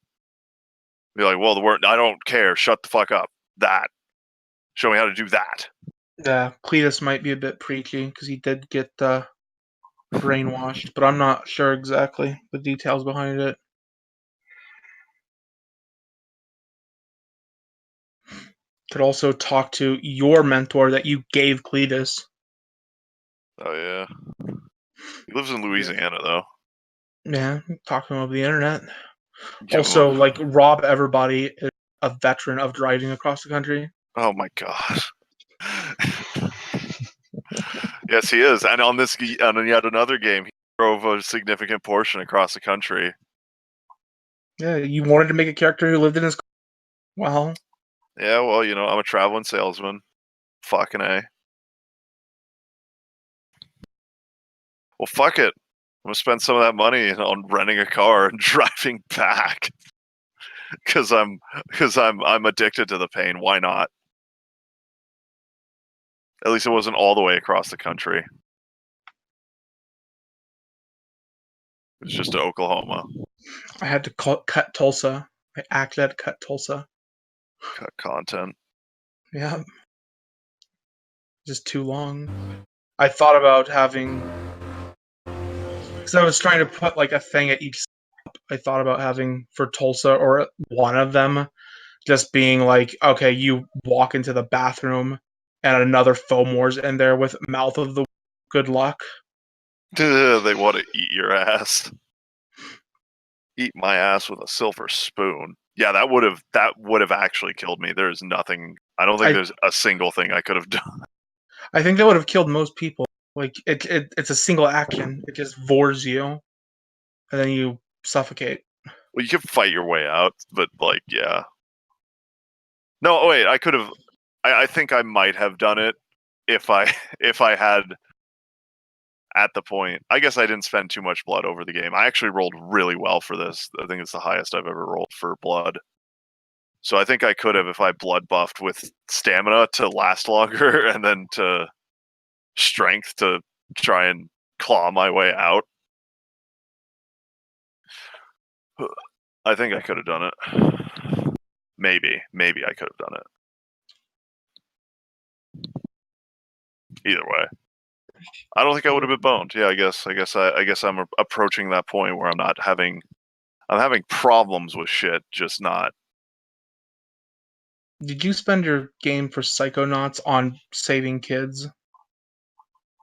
Be like, well, the word I don't care. Shut the fuck up. That. Show me how to do that. Yeah, Cletus might be a bit preachy because he did get brainwashed, but I'm not sure exactly the details behind it. Could also talk to your mentor that you gave Cletus. Oh yeah. He lives in Louisiana though. Yeah, talk to him over the internet. Give Also, him like Rob Everbody is a veteran of driving across the country. Oh my god. Yes, he is. And on yet another game, he drove a significant portion across the country. Yeah, you wanted to make a character who lived in his car. Well, Yeah, well, I'm a traveling salesman. Fucking A. Well, fuck it. I'm gonna spend some of that money on renting a car and driving back. Cause I'm addicted to the pain. Why not? At least it wasn't all the way across the country. It was just to Oklahoma. I had to cut Tulsa. I actually had to cut Tulsa. Cut content. Yeah. Just too long. I thought about having, because I was trying to put like a thing at each stop. I thought about having for Tulsa or one of them just being like, okay, you walk into the bathroom and another Fomor's in there with mouth of the good luck. They want to eat your ass. Eat my ass with a silver spoon. Yeah, that would have actually killed me. There's nothing. I don't think there's a single thing I could have done. I think that would have killed most people. Like it's a single action. It just vores you, and then you suffocate. Well, you can fight your way out, but like, yeah. No, wait. I could have. I think I might have done it if I had. At the point, I guess I didn't spend too much blood over the game. I actually rolled really well for this. I think it's the highest I've ever rolled for blood. So I think I could have if I blood buffed with stamina to last longer and then to strength to try and claw my way out. I think I could have done it. Maybe I could have done it. Either way. I don't think I would have been boned. Yeah, I guess I'm approaching that point where I'm having problems with shit, just not. Did you spend your game for Psychonauts on saving kids?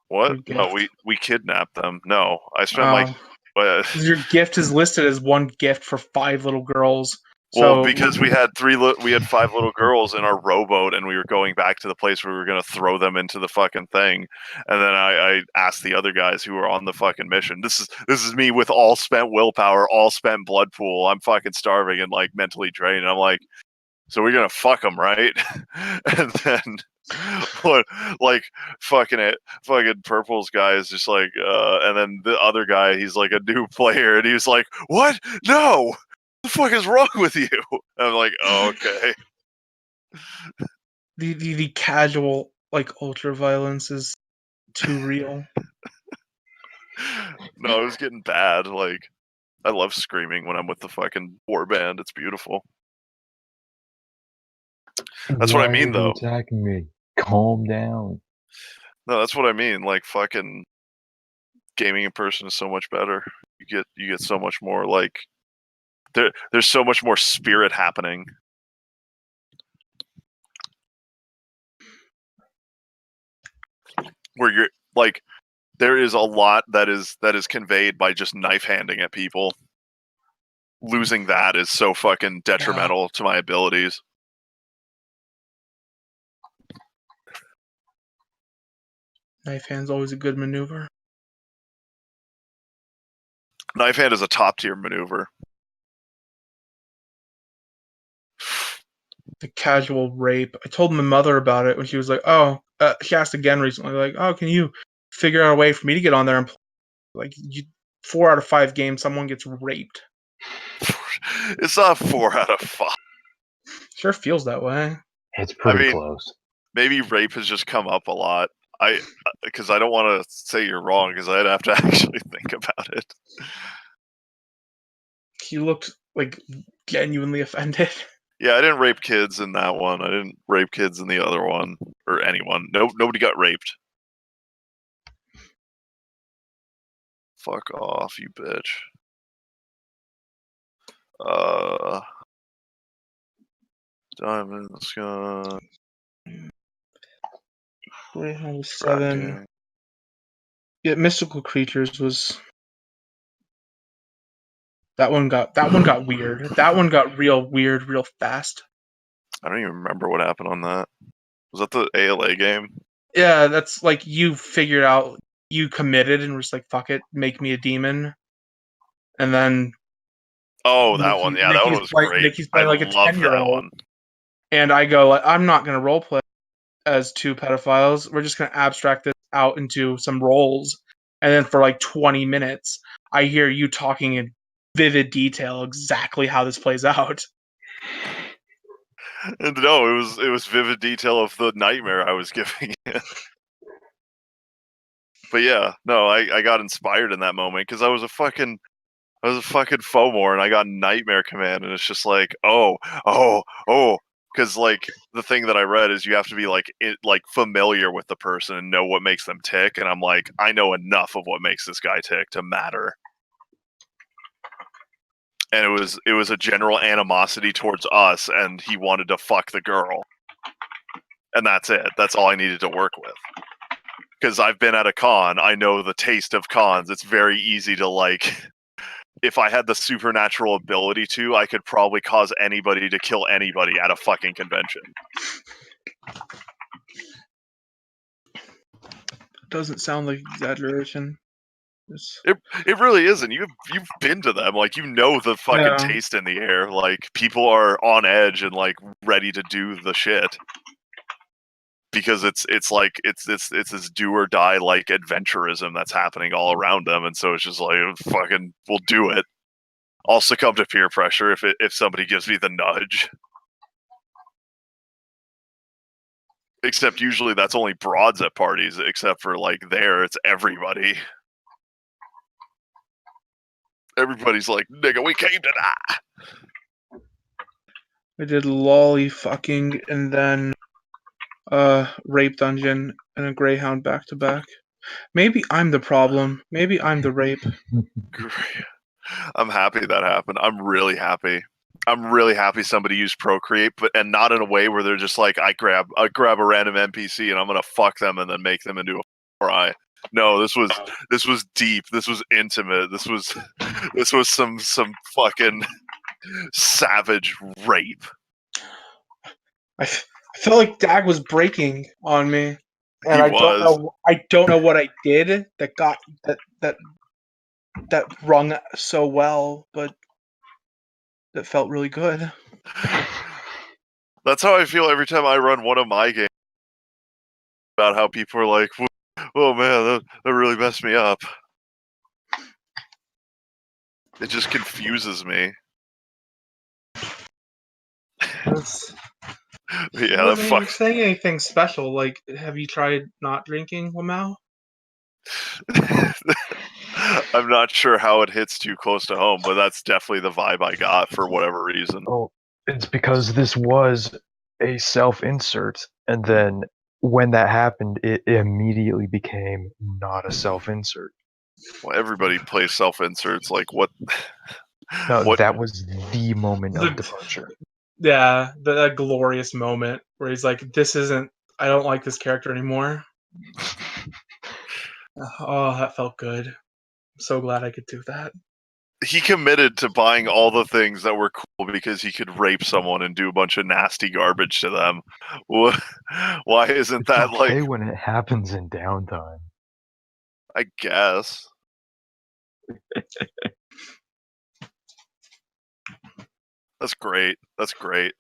What? Your No, gift? we kidnapped them. No, I spent my. Oh, 'cause your gift is listed as one gift for 5 little girls. Well, So because we had 5 little girls in our rowboat, and we were going back to the place where we were going to throw them into the fucking thing. And then I asked the other guys who were on the fucking mission. This is me with all spent willpower, all spent blood pool. I'm fucking starving and like mentally drained. And I'm like, so we're gonna fuck them, right? And then what? Like fucking Purple's guy is just like, and then the other guy, he's like a new player, and he was like, what? No. What the fuck is wrong with you? And I'm like, oh, okay. the casual like ultra violence is too real. No, it was getting bad. Like, I love screaming when I'm with the fucking war band. It's beautiful. That's what I mean, Why are you though. attacking me? Calm down. No, that's what I mean. Like, fucking gaming in person is so much better. You get so much more like there's so much more spirit happening. Where you're like, there is a lot that is conveyed by just knife handing at people. Losing that is so fucking detrimental to my abilities. Knife hand's always a good maneuver. Knife hand is a top tier maneuver. The casual rape. I told my mother about it when she was like, "Oh," she asked again recently, like, "Oh, can you figure out a way for me to get on there?" And like, 4 out of 5 games, someone gets raped. It's not 4 out of 5. Sure feels that way. It's pretty mean, close. Maybe rape has just come up a lot. Because I don't want to say you're wrong, because I'd have to actually think about it. He looked like genuinely offended. Yeah, I didn't rape kids in that one. I didn't rape kids in the other one, or anyone. Nobody got raped. Fuck off, you bitch. Diamond Sky. Greyhound 7. Tracking. Yeah, Mystical Creatures was. That one got weird. That one got real weird, real fast. I don't even remember what happened on that. Was that the ALA game? Yeah, that's like you figured out, you committed and was like, "Fuck it, make me a demon," and then. Oh, that one. Yeah, that one was great. Nikki's I playing like a love that 10-year-old, one. and I go, like, "I'm not gonna roleplay as 2 pedophiles. We're just gonna abstract this out into some roles." And then for like 20 minutes, I hear you talking in vivid detail exactly how this plays out. And no, it was vivid detail of the nightmare I was giving it. But yeah, no, I got inspired in that moment because I was a fucking FOMOR and I got Nightmare Command, and it's just like, because like the thing that I read is you have to be like familiar with the person and know what makes them tick, and I'm like, I know enough of what makes this guy tick to matter. And it was a general animosity towards us, and he wanted to fuck the girl, and that's it. That's all I needed to work with. Because I've been at a con, I know the taste of cons. It's very easy to like. If I had the supernatural ability to, I could probably cause anybody to kill anybody at a fucking convention. Doesn't sound like exaggeration. It really isn't. You've been to them, like you know the fucking taste in the air. Like people are on edge and like ready to do the shit because it's this do or die like adventurism that's happening all around them, and so it's just like fucking we'll do it. I'll succumb to peer pressure if somebody gives me the nudge. Except usually that's only broads at parties, except for like there, it's everybody. Everybody's like, nigga, we came to die. I did lolly fucking and then rape dungeon and a greyhound back to back. Maybe I'm the problem. Maybe I'm the rape. Great. I'm happy that happened. I'm really happy. I'm really happy somebody used Procreate, and not in a way where they're just like, I grab a random NPC and I'm gonna fuck them and then make them into a fry. No, this was deep. This was intimate. This was some fucking savage rape. I felt like Dag was breaking on me, and He I was. don't know what I did that got that rung so well, but that felt really good. That's how I feel every time I run one of my games. About how people are like, "Oh man, that really messed me up." It just confuses me. Yeah, Well, that I mean, you're saying anything special? Like, have you tried not drinking, Lamau? I'm not sure how it hits too close to home, but that's definitely the vibe I got for whatever reason. Oh, it's because this was a self-insert, and then when that happened, it immediately became not a self-insert. Well, everybody plays self-inserts. Like, what? No, What? that was the moment The- of departure. Yeah, that glorious moment where he's like, "This isn't. I don't like this character anymore." Oh, that felt good. I'm so glad I could do that. He committed to buying all the things that were cool because he could rape someone and do a bunch of nasty garbage to them. Why isn't It's that okay like? when it happens in downtime. I guess. That's great. That's great.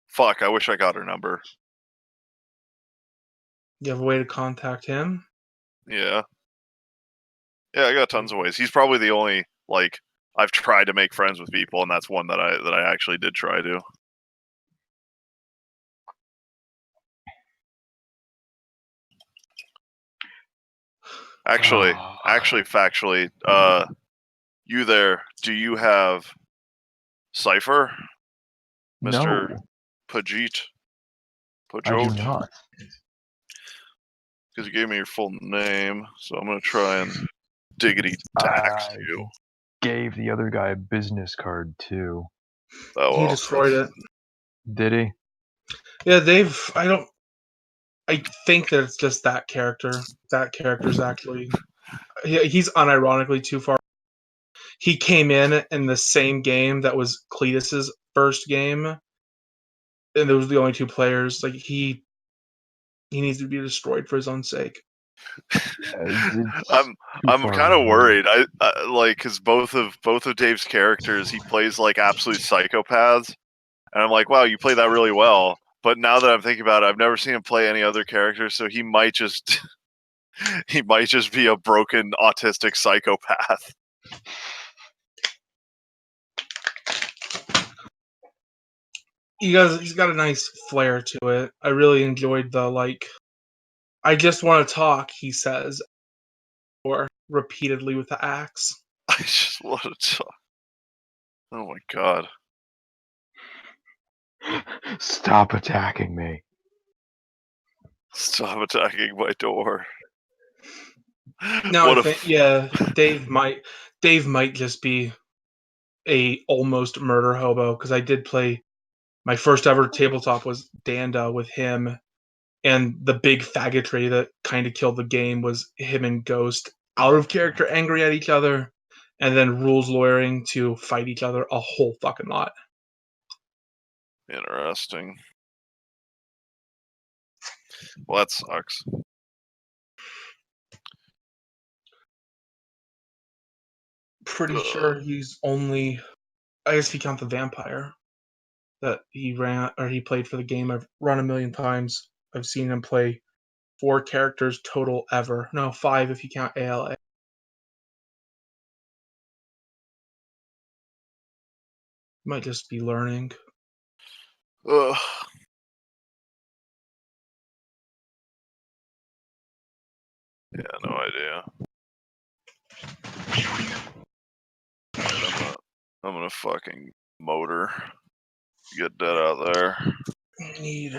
Fuck, I wish I got her number. You have a way to contact him? Yeah. Yeah, I got tons of ways. He's probably the only, like, I've tried to make friends with people, and that's one that I actually did try to. Actually, factually, you there, do you have Cypher? Mr. No, Pajit? I do Pajot? not. Because you gave me your full name, so I'm gonna try and diggity tax I you. gave the other guy a business card too. Oh, He well. destroyed it. Did he? Yeah, I think that it's just that character. That character's actually. He's unironically too far. He came in the same game that was Cletus's first game, and those were the only two players. Like he needs to be destroyed for his own sake. I'm kind of worried. I like because both of Dave's characters, he plays like absolute psychopaths, and I'm like, wow, you play that really well. But now that I'm thinking about it, I've never seen him play any other characters, so he might just he might just be a broken autistic psychopath. He's got a nice flair to it. I really enjoyed the like. I just want to talk, he says, or repeatedly with the axe. I just want to talk. Oh my god! Stop attacking me. Stop attacking my door. No, What I a think Dave might just be a almost murder hobo because I did play my first ever tabletop was Danda with him, and the big faggotry that kind of killed the game was him and Ghost out of character angry at each other, and then rules lawyering to fight each other a whole fucking lot. interesting. Well, that sucks. Pretty sure he's only, I guess if you count the vampire that he ran or he played for the game. I've run a million times. I've seen him play 4 characters total ever. No, 5 if you count ALA. Might just be learning. Ugh. Yeah, no idea. I'm gonna fucking motor. Get that out there. Neat.